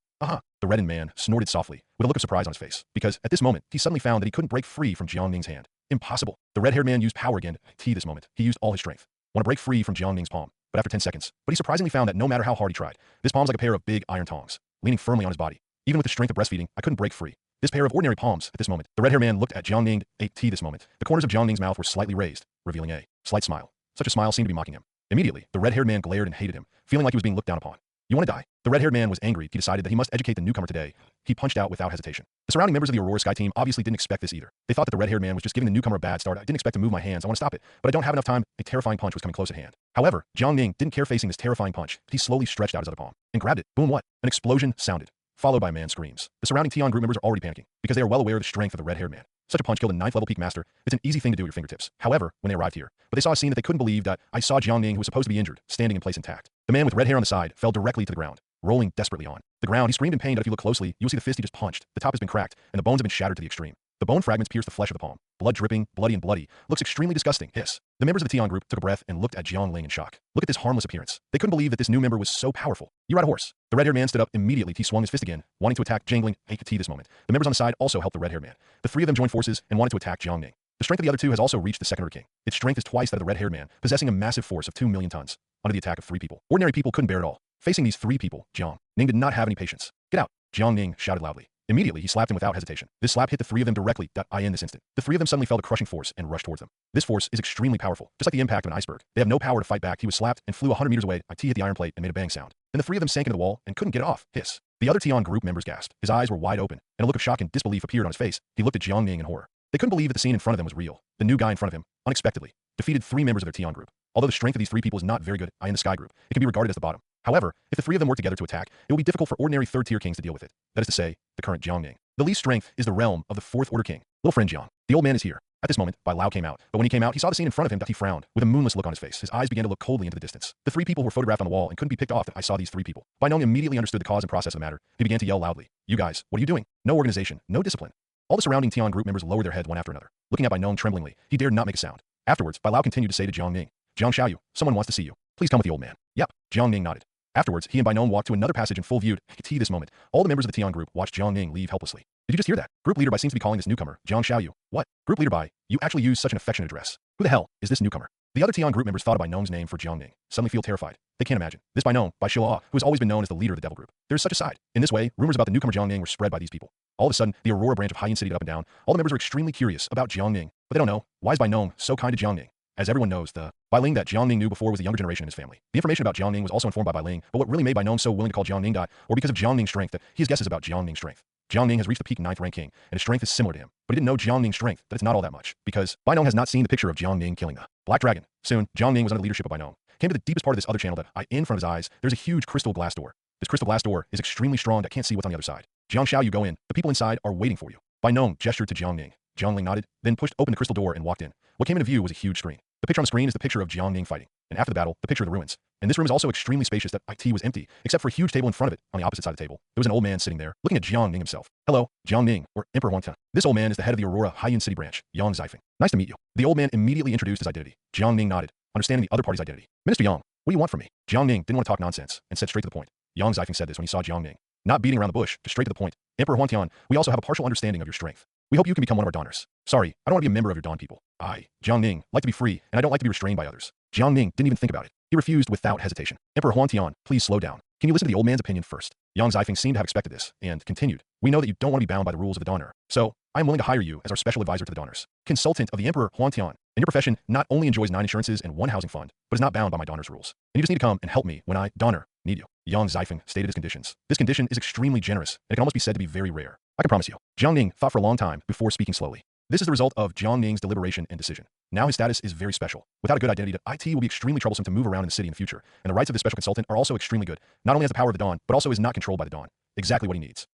The reddened man snorted softly, with a look of surprise on his face, because at this moment, he suddenly found that he couldn't break free from Jiang Ning's hand. Impossible. The red-haired man used power again. This moment. He used all his strength. Want to break free from Jiang Ning's palm, but after 10 seconds. But he surprisingly found that no matter how hard he tried, this palm's like a pair of big iron tongs, leaning firmly on his body. Even with the strength of breastfeeding, I couldn't break free. This pair of ordinary palms at this moment. The red-haired man looked at Jiang Ning. This moment. The corners of Jiang Ning's mouth were slightly raised, revealing a slight smile. Such a smile seemed to be mocking him. Immediately, the red-haired man glared and hated him, feeling like he was being looked down upon. You want to die? The red-haired man was angry. He decided that he must educate the newcomer today. He punched out without hesitation. The surrounding members of the Aurora Sky team obviously didn't expect this either. They thought that the red-haired man was just giving the newcomer a bad start. I didn't expect to move my hands. I want to stop it, but I don't have enough time. A terrifying punch was coming close at hand. However, Jiang Ning didn't care facing this terrifying punch. He slowly stretched out his other palm and grabbed it. Boom! What? An explosion sounded, followed by a man's screams. The surrounding Tian group members are already panicking because they are well aware of the strength of the red-haired man. Such a punch killed a 9th level peak master. It's an easy thing to do at your fingertips. However, when they arrived here, but they saw a scene that they couldn't believe. That I saw Jiang Ning, who was supposed to be injured, standing in place intact. The man with red hair on the side fell directly to the ground, rolling desperately on the ground. He screamed in pain. That if you look closely, you will see the fist he just punched. The top has been cracked, and the bones have been shattered to the extreme. The bone fragments pierce the flesh of the palm. Blood dripping, bloody. Looks extremely disgusting. Hiss. The members of the Tian group took a breath and looked at Jiang Ling in shock. Look at this harmless appearance. They couldn't believe that this new member was so powerful. You ride a horse. The red-haired man stood up immediately. He swung his fist again, wanting to attack jangling. This moment. The members on the side also helped the red-haired man. The 3 of them joined forces and wanted to attack Jiang Ning. The strength of the other 2 has also reached the second-order king. Its strength is twice that of the red-haired man, possessing a massive force of 2 million tons. Under the attack of 3 people. Ordinary people couldn't bear it all. Facing these 3 people, Jiang Ning did not have any patience. Get out! Jiang Ning shouted loudly. Immediately, he slapped him without hesitation. This slap hit the 3 of them directly. In this instant, the 3 of them suddenly felt a crushing force and rushed towards them. This force is extremely powerful, just like the impact of an iceberg. They have no power to fight back. He was slapped and flew 100 meters away. IT hit the iron plate and made a bang sound. Then the 3 of them sank into the wall and couldn't get it off. Hiss. The other Tian group members gasped. His eyes were wide open, and a look of shock and disbelief appeared on his face. He looked at Jiang Ning in horror. They couldn't believe that the scene in front of them was real. The new guy in front of him, unexpectedly, defeated 3 members of their Tian group. Although the strength of these 3 people is not very good, in the Sky group, it can be regarded as the bottom. However, if the 3 of them work together to attack, it will be difficult for ordinary 3rd-tier kings to deal with it. That is to say, the current Jiang Ning. The least strength is the realm of the 4th-order king. Little friend Jiang. The old man is here. At this moment, Bai Lao came out, but when he came out, he saw the scene in front of him. He frowned, with a moonless look on his face. His eyes began to look coldly into the distance. The 3 people who were photographed on the wall and couldn't be picked off. I saw these 3 people. Bai Nong immediately understood the cause and process of the matter. He began to yell loudly. You guys, what are you doing? No organization, no discipline. All the surrounding Tian group members lowered their heads one after another. Looking at Bai Nong tremblingly, he dared not make a sound. Afterwards, Bai Lao continued to say to Jiang Ning, Jiang Xiaoyu, someone wants to see you. Please come with the old man. Yep. Jiang Ning nodded. Afterwards, he and Bai Nong walked to another passage in full view. This moment, all the members of the Tian group watched Jiang Ning leave helplessly. Did you just hear that? Group leader Bai seems to be calling this newcomer, Jiang Xiaoyu. What? Group leader Bai, you actually use such an affectionate address. Who the hell is this newcomer? The other Tian group members thought of Bai Nong's name for Jiang Ning, suddenly feel terrified. They can't imagine. This Bai Nong, Bai Shila, who has always been known as the leader of the devil group. There is such a side. In this way, rumors about the newcomer Jiang Ning were spread by these people. All of a sudden, the Aurora branch of Haiyun City got up and down. All the members are extremely curious about Jiang Ning, but they don't know. Why is Bai Nong so kind to Jiang Ning? As everyone knows, the Bai Ling that Jiang Ning knew before was the younger generation in his family. The information about Jiang Ning was also informed by Bai Ling, but what really made Bai Nong so willing to call Jiang Ning or because of Jiang Ning's strength, that he has guesses about Jiang Ning's strength. Jiang Ning has reached the peak 9th rank king, and his strength is similar to him. But he didn't know Jiang Ning's strength, that it's not all that much, because Bai Nong has not seen the picture of Jiang Ning killing the Black Dragon. Soon, Jiang Ning was under the leadership of Bai Nong. Came to the deepest part of this other channel that in front of his eyes, there's a huge crystal glass door. This crystal glass door is extremely strong that can't see what's on the other side. Jiang Shao, you go in. The people inside are waiting for you. Bai Nong gestured to Jiang Ning. Jiang Ling nodded, then pushed open the crystal door and walked in. What came into view was a huge screen. The picture on the screen is the picture of Jiang Ning fighting, and after the battle, the picture of the ruins. And this room is also extremely spacious that IT was empty, except for a huge table in front of it. On the opposite side of the table, there was an old man sitting there, looking at Jiang Ning himself. Hello, Jiang Ning, or Emperor Huangtian. This old man is the head of the Aurora Haiyun City branch, Yang Zifeng. Nice to meet you. The old man immediately introduced his identity. Jiang Ning nodded, understanding the other party's identity. Minister Yang, what do you want from me? Jiang Ning didn't want to talk nonsense, and said straight to the point. Yang Zifeng said this when he saw Jiang Ning. Not beating around the bush, just straight to the point. Emperor Huangtian, we also have a partial understanding of your strength. We hope you can become one of our donors. Sorry, I don't want to be a member of your Don people. I, Jiang Ning, like to be free, and I don't like to be restrained by others. Jiang Ning didn't even think about it. He refused without hesitation. Emperor Huangtian, please slow down. Can you listen to the old man's opinion first? Yang Zifeng seemed to have expected this, and continued. We know that you don't want to be bound by the rules of the Donor, so I am willing to hire you as our special advisor to the Donors. Consultant of the Emperor Huangtian, and your profession not only enjoys 9 insurances and 1 housing fund, but is not bound by my Donors rules. And you just need to come and help me when I, Donor, need you. Yang Zifeng stated his conditions. This condition is extremely generous, and it can almost be said to be very rare. I can promise you. Jiang Ning thought for a long time before speaking slowly. This is the result of Jiang Ning's deliberation and decision. Now his status is very special. Without a good identity, IT will be extremely troublesome to move around in the city in the future, and the rights of this special consultant are also extremely good. Not only has the power of the Dawn, but also is not controlled by the Dawn. Exactly what he needs.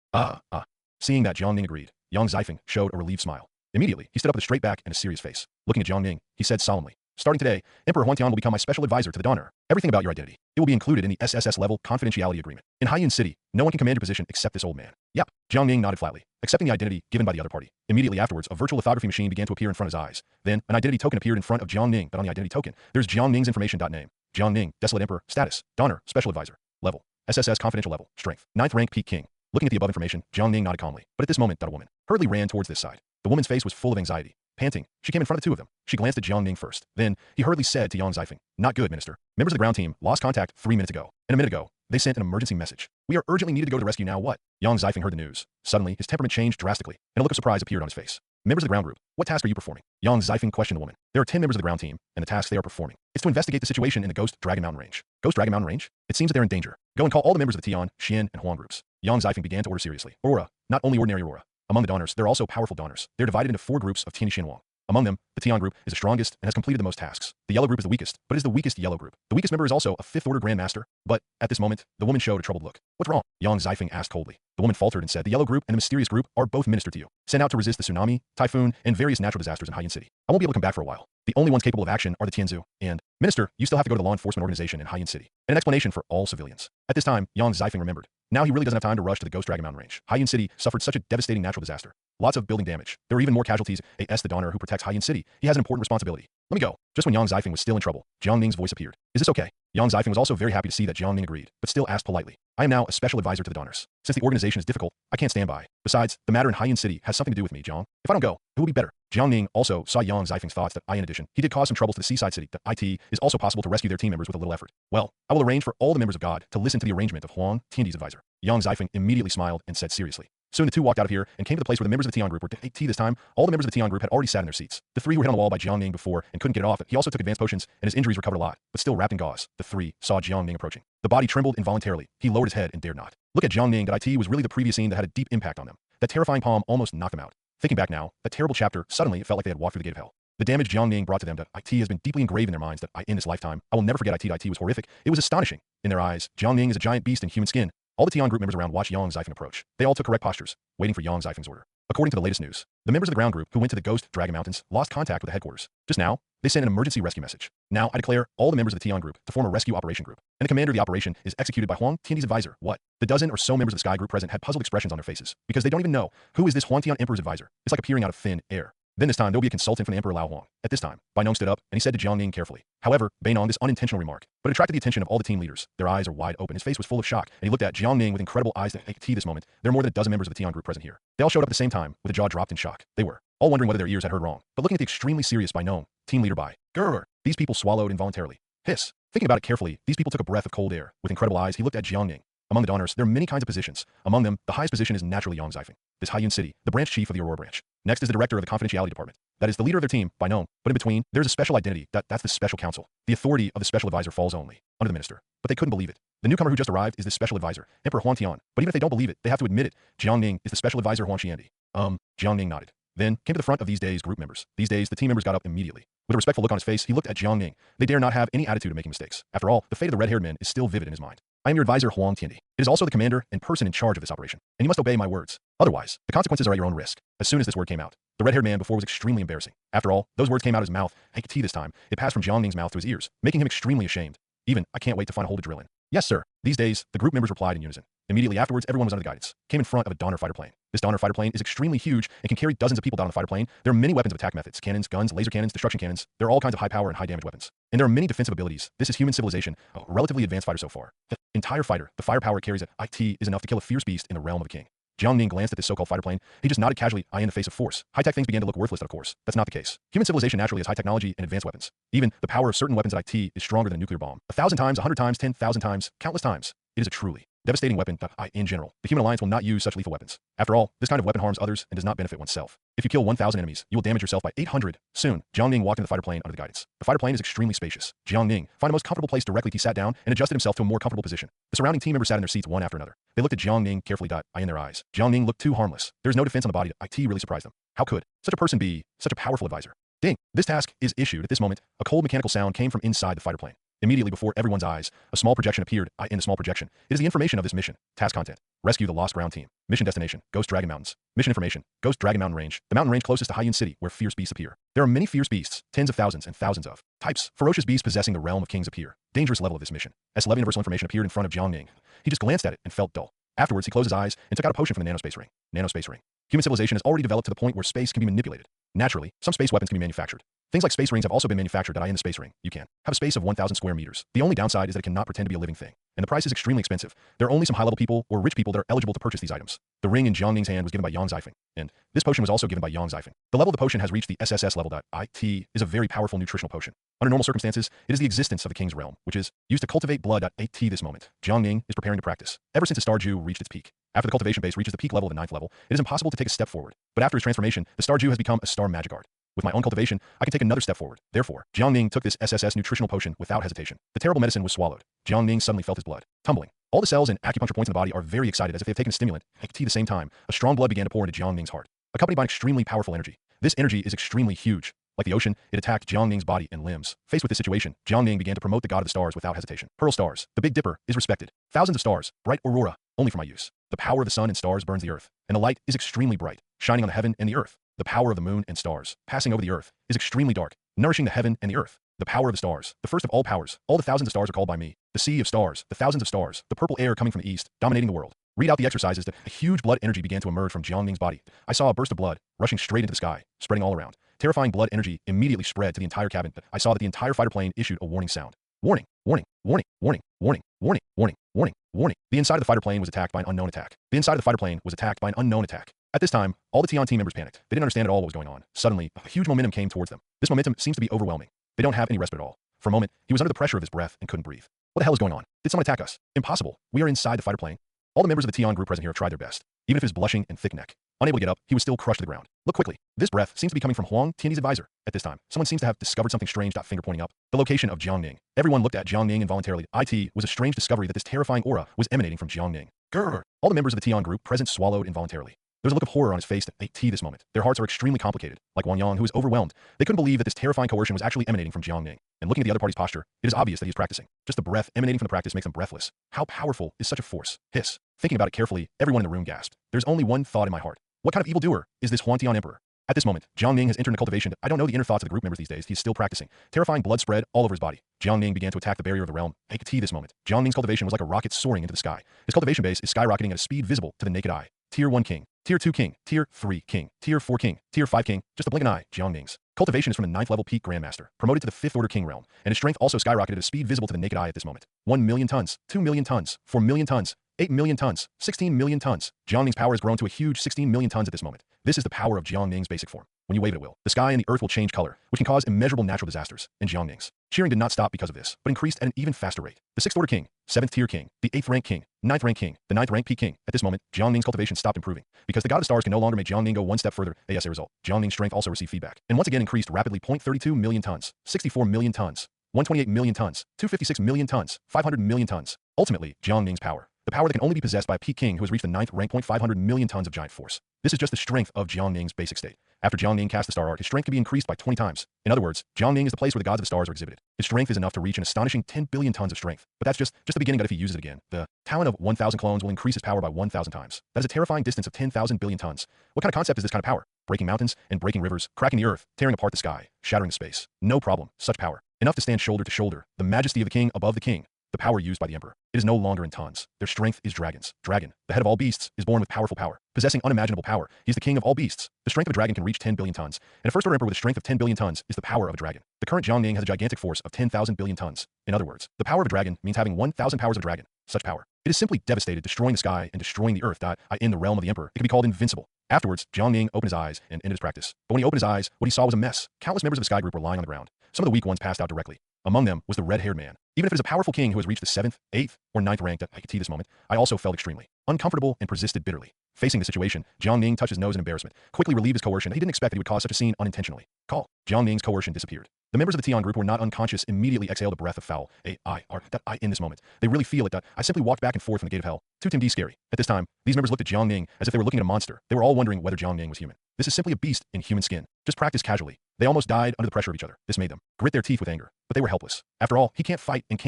Seeing that Jiang Ning agreed, Yang Zifeng showed a relieved smile. Immediately, he stood up with a straight back and a serious face. Looking at Jiang Ning, he said solemnly, starting today, Emperor Huangtian will become my special advisor to the Donor. Everything about your identity. It will be included in the SSS level confidentiality agreement. In Haiyun City, no one can command your position except this old man. Yep. Jiang Ning nodded flatly, accepting the identity given by the other party. Immediately afterwards, a virtual lithography machine began to appear in front of his eyes. Then, an identity token appeared in front of Jiang Ning, but on the identity token, there's Jiang Ning's information.name. Jiang Ning, Desolate Emperor, status, Donor, special advisor, level, SSS confidential level, strength, 9th rank peak king. Looking at the above information, Jiang Ning nodded calmly, but at this moment, a woman hurriedly ran towards this side. The woman's face was full of anxiety. Panting, she came in front of the 2 of them. She glanced at Jiang Ning first. Then, he hurriedly said to Yang Zifeng, not good, minister. Members of the ground team lost contact 3 minutes ago. And a minute ago, they sent an emergency message. We are urgently needed to go to the rescue now. What? Yang Zifeng heard the news. Suddenly, his temperament changed drastically, and a look of surprise appeared on his face. Members of the ground group, what task are you performing? Yang Zifeng questioned the woman. There are 10 members of the ground team, and the task they are performing is to investigate the situation in the Ghost Dragon Mountain Range. Ghost Dragon Mountain Range? It seems that they're in danger. Go and call all the members of the Tian, Xian, and Huang groups. Yang Zifeng began to order seriously. Aurora, not only ordinary Aurora. Among the Donors, there are also powerful Donors. They're divided into 4 groups of Tian, Xian, Wang. Among them, the Tian group is the strongest and has completed the most tasks. The yellow group is the weakest, but is the weakest yellow group. The weakest member is also a 5th order Grandmaster, but at this moment, the woman showed a troubled look. What's wrong? Yang Zifeng asked coldly. The woman faltered and said, the yellow group and the mysterious group are both ministered to you, sent out to resist the tsunami, typhoon, and various natural disasters in Haiyun City. I won't be able to come back for a while. The only ones capable of action are the Tianzu, and, Minister, you still have to go to the law enforcement organization in Haiyun City. And an explanation for all civilians. At this time, Yang Zifeng remembered. Now he really doesn't have time to rush to the Ghost Dragon Mountain Range. Haiyun City suffered such a devastating natural disaster. Lots of building damage. There were even more casualties. The Donor who protects Haiyun City. He has an important responsibility. Let me go. Just when Yang Zifeng was still in trouble, Jiang Ning's voice appeared. Is this okay? Yang Zifeng was also very happy to see that Jiang Ning agreed, but still asked politely. I am now a special advisor to the Donors. Since the organization is difficult, I can't stand by. Besides, the matter in Haiyun City has something to do with me, Jiang. If I don't go, who will be better? Jiang Ning also saw Yang Zifeng's thoughts that in addition, he did cause some trouble to the seaside city, that it is also possible to rescue their team members with a little effort. Well, I will arrange for all the members of God to listen to the arrangement of Huang Tiandi's advisor. Yang Zifeng immediately smiled and said seriously. Soon the 2 walked out of here and came to the place where the members of the Tian group were. This time, all the members of the Tian group had already sat in their seats. The 3 who were hit on the wall by Jiang Ning before and couldn't get it off, he also took advanced potions and his injuries recovered a lot, but still wrapped in gauze. The 3 saw Jiang Ning approaching. The body trembled involuntarily. He lowered his head and dared not look at Jiang Ning. That IT was really the previous scene that had a deep impact on them. That terrifying palm almost knocked them out. Thinking back now, that terrible chapter, suddenly it felt like they had walked through the gate of hell. The damage Jiang Ning brought to them, that IT has been deeply engraved in their minds, that in this lifetime, I will never forget IT. IT was horrific. It was astonishing. In their eyes, Jiang Ning is a giant beast in human skin. All the Tian group members around watched Yang Zifeng approach. They all took correct postures, waiting for Yang Zifeng's order. According to the latest news, the members of the ground group who went to the Ghost Dragon Mountains lost contact with the headquarters. Just now, they sent an emergency rescue message. Now, I declare all the members of the Tian group to form a rescue operation group, and the commander of the operation is executed by Huang Tiandi's advisor. What? The dozen or so members of the Sky group present had puzzled expressions on their faces, because they don't even know who is this Huang Tian Emperor's advisor. It's like appearing out of thin air. Then this time, there will be a consultant from the Emperor Lao Huang. At this time, Bai Nong stood up, and he said to Jiang Ning carefully. However, Bai Nong, this unintentional remark, but attracted the attention of all the team leaders. Their eyes are wide open. His face was full of shock, and he looked at Jiang Ning with incredible eyes. At this moment, there are more than a dozen members of the Tian group present here. They all showed up at the same time, with a jaw dropped in shock. They were all wondering whether their ears had heard wrong. But looking at the extremely serious Bai Nong, team leader Bai, grr, these people swallowed involuntarily. Hiss. Thinking about it carefully, these people took a breath of cold air. With incredible eyes, he looked at Jiang Ning. Among the Donors, there are many kinds of positions. Among them, the highest position is naturally Yang Zifeng. This Haiyun City, the branch chief of the Aurora branch. Next is the director of the confidentiality department. That is the leader of their team by name, but in between, there's a special identity. That's the special council. The authority of the special advisor falls only under the minister. But they couldn't believe it. The newcomer who just arrived is the special advisor, Emperor Huang Tian. But even if they don't believe it, they have to admit it. Jiang Ning is the special advisor Huang Qiandi. Jiang Ning nodded. Then came to the front of these days' group members. These days, the team members got up immediately. With a respectful look on his face, he looked at Jiang Ning. They dare not have any attitude of making mistakes. After all, the fate of the red-haired men is still vivid in his mind. I am your advisor, Huang Tiandi. It is also the commander and person in charge of this operation, and you must obey my words. Otherwise, the consequences are at your own risk. As soon as this word came out, the red-haired man before was extremely embarrassing. After all, those words came out of his mouth. Hank T this time. It passed from Jiang Ning's mouth to his ears, making him extremely ashamed. Even, I can't wait to find a hole to drill in. Yes, sir. These days, the group members replied in unison. Immediately afterwards, everyone was under the guidance. Came in front of a Donner fighter plane. This Donner fighter plane is extremely huge and can carry dozens of people down on the fighter plane. There are many weapons of attack methods, cannons, guns, laser cannons, destruction cannons. There are all kinds of high power and high damage weapons. And there are many defensive abilities. This is human civilization, a relatively advanced fighter so far. The entire fighter, the firepower it carries at IT is enough to kill a fierce beast in the realm of a king. Jiang Ning glanced at this so-called fighter plane. He just nodded casually, eye in the face of force. High-tech things began to look worthless, but of course, that's not the case. Human civilization naturally has high technology and advanced weapons. Even the power of certain weapons at IT is stronger than a nuclear bomb. 1,000 times, 100 times, 10,000 times, countless times. It is a truly devastating weapon that in general, the human alliance will not use such lethal weapons. After all, this kind of weapon harms others and does not benefit oneself. If you kill 1,000 enemies, you will damage yourself by 800. Soon, Jiang Ning walked into the fighter plane under the guidance. The fighter plane is extremely spacious. Jiang Ning found the most comfortable place directly. He sat down and adjusted himself to a more comfortable position. The surrounding team members sat in their seats one after another. They looked at Jiang Ning carefully. Eye in their eyes. Jiang Ning looked too harmless. There's no defense on the body. IT really surprised them. How could such a person be such a powerful advisor? Ding! This task is issued. At this moment, a cold mechanical sound came from inside the fighter plane. Immediately before everyone's eyes, a small projection appeared. In the small projection, it is the information of this mission. Task content. Rescue the lost ground team. Mission destination. Ghost Dragon Mountains. Mission information. Ghost Dragon Mountain Range. The mountain range closest to Haiyun City, where fierce beasts appear. There are many fierce beasts, tens of thousands and thousands of types. Ferocious beasts possessing the realm of kings appear. Dangerous level of this mission. S11 universal information appeared in front of Jiang Ning. He just glanced at it and felt dull. Afterwards, he closed his eyes and took out a potion from the nanospace ring. Nanospace ring. Human civilization has already developed to the point where space can be manipulated. Naturally, some space weapons can be manufactured. Things like space rings have also been manufactured. In the space ring, you can have a space of 1,000 square meters. The only downside is that it cannot pretend to be a living thing, and the price is extremely expensive. There are only some high-level people or rich people that are eligible to purchase these items. The ring in Jiang Ning's hand was given by Yang Zifeng, and this potion was also given by Yang Zifeng. The level of the potion has reached the SSS level. IT is a very powerful nutritional potion. Under normal circumstances, it is the existence of the king's realm, which is used to cultivate blood. At this moment, Jiang Ning is preparing to practice. Ever since the Star Jew reached its peak. After the cultivation base reaches the peak level of the 9th level, it is impossible to take a step forward. But after his transformation, the Star Jew has become a Star Magic Art. With my own cultivation, I can take another step forward. Therefore, Jiang Ning took this SSS nutritional potion without hesitation. The terrible medicine was swallowed. Jiang Ning suddenly felt his blood tumbling. All the cells and acupuncture points in the body are very excited as if they have taken a stimulant. At the same time, a strong blood began to pour into Jiang Ning's heart, accompanied by an extremely powerful energy. This energy is extremely huge. Like the ocean, it attacked Jiang Ning's body and limbs. Faced with this situation, Jiang Ning began to promote the god of the stars without hesitation. Pearl stars, the Big Dipper, is respected. Thousands of stars, bright aurora, only for my use. The power of the sun and stars burns the earth, and the light is extremely bright, shining on the heaven and the earth. The power of the moon and stars, passing over the earth, is extremely dark, nourishing the heaven and the earth. The power of the stars, the first of all powers, all the thousands of stars are called by me. The sea of stars, the thousands of stars, the purple air coming from the east, dominating the world. Read out the exercises. A huge blood energy began to emerge from Jiang Ning's body. I saw a burst of blood, rushing straight into the sky, spreading all around. Terrifying blood energy immediately spread to the entire cabin. I saw that the entire fighter plane issued a warning sound. Warning, warning, warning, warning, warning, warning, warning, warning, warning. The inside of the fighter plane was attacked by an unknown attack. The inside of the fighter plane was attacked by an unknown attack. At this time, all the Tian team members panicked. They didn't understand at all what was going on. Suddenly, a huge momentum came towards them. This momentum seems to be overwhelming. They don't have any respite at all. For a moment, he was under the pressure of his breath and couldn't breathe. What the hell is going on? Did someone attack us? Impossible. We are inside the fighter plane. All the members of the Tian group present here have tried their best. Even if his blushing and thick neck. Unable to get up, he was still crushed to the ground. Look quickly. This breath seems to be coming from Huang Tiandi's advisor. At this time, someone seems to have discovered something strange. Finger pointing up. The location of Jiang Ning. Everyone looked at Jiang Ning involuntarily. IT was a strange discovery that this terrifying aura was emanating from Jiang Ning. Grr. All the members of the Tian group present swallowed involuntarily. There was a look of horror on his face at this moment. Their hearts are extremely complicated. Like Wang Yang, who is overwhelmed. They couldn't believe that this terrifying coercion was actually emanating from Jiang Ning. And looking at the other party's posture, it is obvious that he is practicing. Just the breath emanating from the practice makes him breathless. How powerful is such a force? Hiss. Thinking about it carefully, everyone in the room gasped. There's only one thought in my heart. What kind of evildoer is this Huang Tian emperor? At this moment, Jiang Ning has entered into cultivation. I don't know the inner thoughts of the group members these days. He's still practicing. Terrifying blood spread all over his body. Jiang Ning began to attack the barrier of the realm. This moment, Jiang Ning's cultivation was like a rocket soaring into the sky. His cultivation base is skyrocketing at a speed visible to the naked eye. Tier 1 king, Tier 2 king, Tier 3 king, Tier 4 king, Tier 5 king. Just a blink of an eye, Jiang Ning's cultivation is from the 9th level peak grandmaster, promoted to the 5th order king realm, and his strength also skyrocketed at a speed visible to the naked eye at this moment. 1 million tons, 2 million tons, 4 million tons, 8 million tons, 16 million tons. Jiang Ning's power has grown to a huge 16 million tons at this moment. This is the power of Jiang Ning's basic form. When you wave it will. The sky and the earth will change color, which can cause immeasurable natural disasters. In Jiangning's cheering did not stop because of this, but increased at an even faster rate. The 6th order king, 7th tier king, the 8th rank king, 9th rank king, the 9th rank peak king. At this moment, Jiangning's cultivation stopped improving. Because the god of the stars can no longer make Jiangning go one step further. As a result, Jiangning's strength also received feedback, and once again increased rapidly. 0.32 million tons, 64 million tons, 128 million tons, 256 million tons, 500 million tons. Ultimately, Jiangning's power. The power that can only be possessed by a peak king who has reached the 9th rank. 500 million tons of giant force. This is just the strength of Jiangning's basic state. After Jiangning cast the star art, his strength can be increased by 20 times. In other words, Jiangning is the place where the gods of the stars are exhibited. His strength is enough to reach an astonishing 10 billion tons of strength. But that's just the beginning. That if he uses it again, the talent of 1,000 clones will increase his power by 1,000 times. That is a terrifying distance of 10,000 billion tons. What kind of concept is this kind of power? Breaking mountains and breaking rivers, cracking the earth, tearing apart the sky, shattering the space. No problem. Such power. Enough to stand shoulder to shoulder. The majesty of the king above the king. The power used by the emperor. It is no longer in tons. Their strength is dragons. Dragon, the head of all beasts, is born with powerful power. Possessing unimaginable power, he is the king of all beasts. The strength of a dragon can reach 10 billion tons, and a first order emperor with a strength of 10 billion tons is the power of a dragon. The current Jiangning has a gigantic force of 10,000 billion tons. In other words, the power of a dragon means having 1,000 powers of a dragon. Such power. It is simply devastated, destroying the sky and destroying the earth. In the realm of the emperor, it can be called invincible. Afterwards, Jiangning opened his eyes and ended his practice. But when he opened his eyes, what he saw was a mess. Countless members of the sky group were lying on the ground. Some of the weak ones passed out directly. Among them was the red-haired man. Even if it is a powerful king who has reached the 7th, 8th, or 9th rank, I could see this moment, I also felt extremely uncomfortable and persisted bitterly. Facing the situation, Jiangning touched his nose in embarrassment, quickly relieved his coercion. He didn't expect that he would cause such a scene unintentionally. Call. Jiangning's coercion disappeared. The members of the Tian group were not unconscious, immediately exhaled a breath of foul. In this moment. They really feel it. I simply walked back and forth from the gate of hell. Too timid, scary. At this time, these members looked at Jiangning as if they were looking at a monster. They were all wondering whether Jiangning was human. This is simply a beast in human skin. Just practice casually. They almost died under the pressure of each other. This made them grit their teeth with anger. But they were helpless. After all, he can't fight, and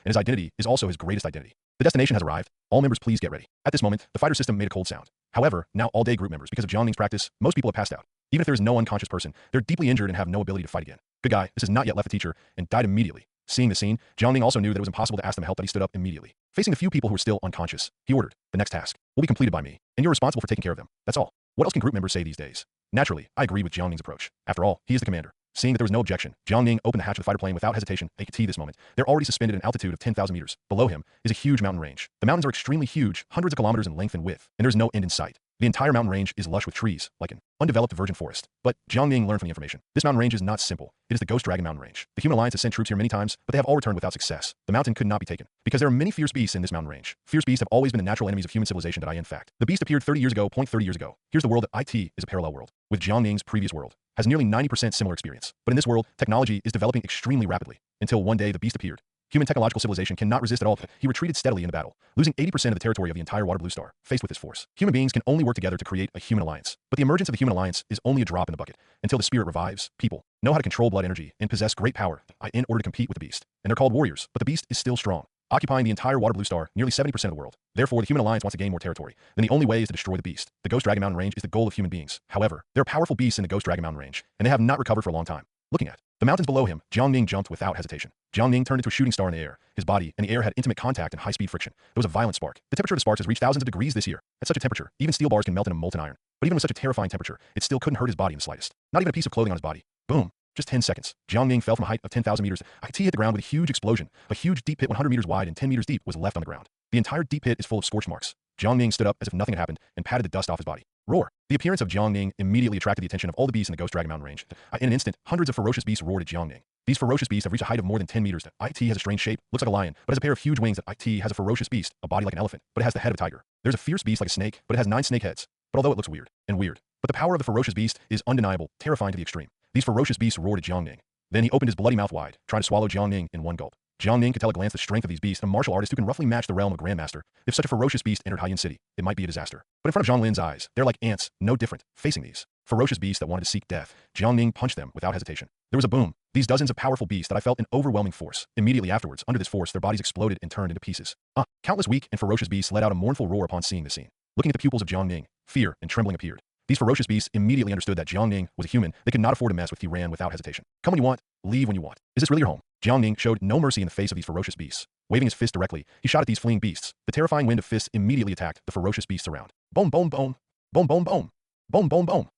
his identity is also his greatest identity. The destination has arrived. All members please get ready. At this moment, the fighter system made a cold sound. However, now all-day group members, because of Jiangning's practice, most people have passed out. Even if there is no unconscious person, they're deeply injured and have no ability to fight again. Good guy, this has not yet left the teacher, and died immediately. Seeing the scene, Jiangning also knew that it was impossible to ask them help. That he stood up immediately. Facing the few people who were still unconscious, he ordered, "The next task will be completed by me, and you're responsible for taking care of them. That's all." What else can group members say these days? Naturally, I agreed with Jiangning's approach. After all, he is the commander. Seeing that there was no objection, Jiangning opened the hatch of the fighter plane without hesitation. They could see this moment. They're already suspended at an altitude of 10,000 meters. Below him is a huge mountain range. The mountains are extremely huge, hundreds of kilometers in length and width, and there's no end in sight. The entire mountain range is lush with trees, like an undeveloped virgin forest. But Jiangning learned from the information. This mountain range is not simple. It is the Ghost Dragon Mountain Range. The Human Alliance has sent troops here many times, but they have all returned without success. The mountain could not be taken, because there are many fierce beasts in this mountain range. Fierce beasts have always been the natural enemies of human civilization. In fact, the beast appeared 30 years ago. 30 years ago. Here's the world that IT is a parallel world, with Jiangning's previous world. Has nearly 90% similar experience. But in this world, technology is developing extremely rapidly, until one day the beast appeared. Human technological civilization cannot resist at all. He retreated steadily in the battle, losing 80% of the territory of the entire water blue star. Faced with this force, human beings can only work together to create a human alliance. But the emergence of the human alliance is only a drop in the bucket. Until the spirit revives, people know how to control blood energy and possess great power in order to compete with the beast. And they're called warriors, but the beast is still strong, occupying the entire water blue star, nearly 70% of the world. Therefore, the human alliance wants to gain more territory. Then the only way is to destroy the beast. The Ghost Dragon Mountain Range is the goal of human beings. However, there are powerful beasts in the Ghost Dragon Mountain Range, and they have not recovered for a long time. Looking at the mountains below him, Jiangning jumped without hesitation. Jiangning turned into a shooting star in the air. His body and the air had intimate contact and high-speed friction. There was a violent spark. The temperature of the sparks has reached thousands of degrees this year. At such a temperature, even steel bars can melt into molten iron. But even with such a terrifying temperature, it still couldn't hurt his body in the slightest. Not even a piece of clothing on his body. Boom. Just 10 seconds. Jiangning fell from a height of 10,000 meters. IT hit the ground with a huge explosion. A huge deep pit 100 meters wide and 10 meters deep was left on the ground. The entire deep pit is full of scorch marks. Jiangning stood up as if nothing had happened and patted the dust off his body. Roar. The appearance of Jiangning immediately attracted the attention of all the beasts in the Ghost Dragon Mountain Range. In an instant, hundreds of ferocious beasts roared at Jiangning. These ferocious beasts have reached a height of more than 10 meters. IT has a strange shape, looks like a lion, but has a pair of huge wings. IT has a ferocious beast, a body like an elephant, but it has the head of a tiger. There's a fierce beast like a snake, but it has 9 snake heads. But although it looks weird, but the power of the ferocious beast is undeniable, terrifying to the extreme. These ferocious beasts roared at Jiangning. Then he opened his bloody mouth wide, trying to swallow Jiangning in one gulp. Jiangning could tell at a glance the strength of these beasts, a martial artist who can roughly match the realm of a grandmaster. If such a ferocious beast entered Haiyan City, it might be a disaster. But in front of Zhang Lin's eyes, they're like ants, no different. Facing these ferocious beasts that wanted to seek death, Jiangning punched them without hesitation. There was a boom. These dozens of powerful beasts that I felt an overwhelming force. Immediately afterwards, under this force, their bodies exploded and turned into pieces. Countless weak and ferocious beasts let out a mournful roar upon seeing the scene. Looking at the pupils of Jiangning, fear and trembling appeared. These ferocious beasts immediately understood that Jiangning was a human they could not afford to mess with. He ran without hesitation. Come when you want, leave when you want. Is this really your home? Jiangning showed no mercy in the face of these ferocious beasts. Waving his fist directly, he shot at these fleeing beasts. The terrifying wind of fists immediately attacked the ferocious beasts around. Boom, boom, boom. Boom, boom, boom. Boom, boom, boom.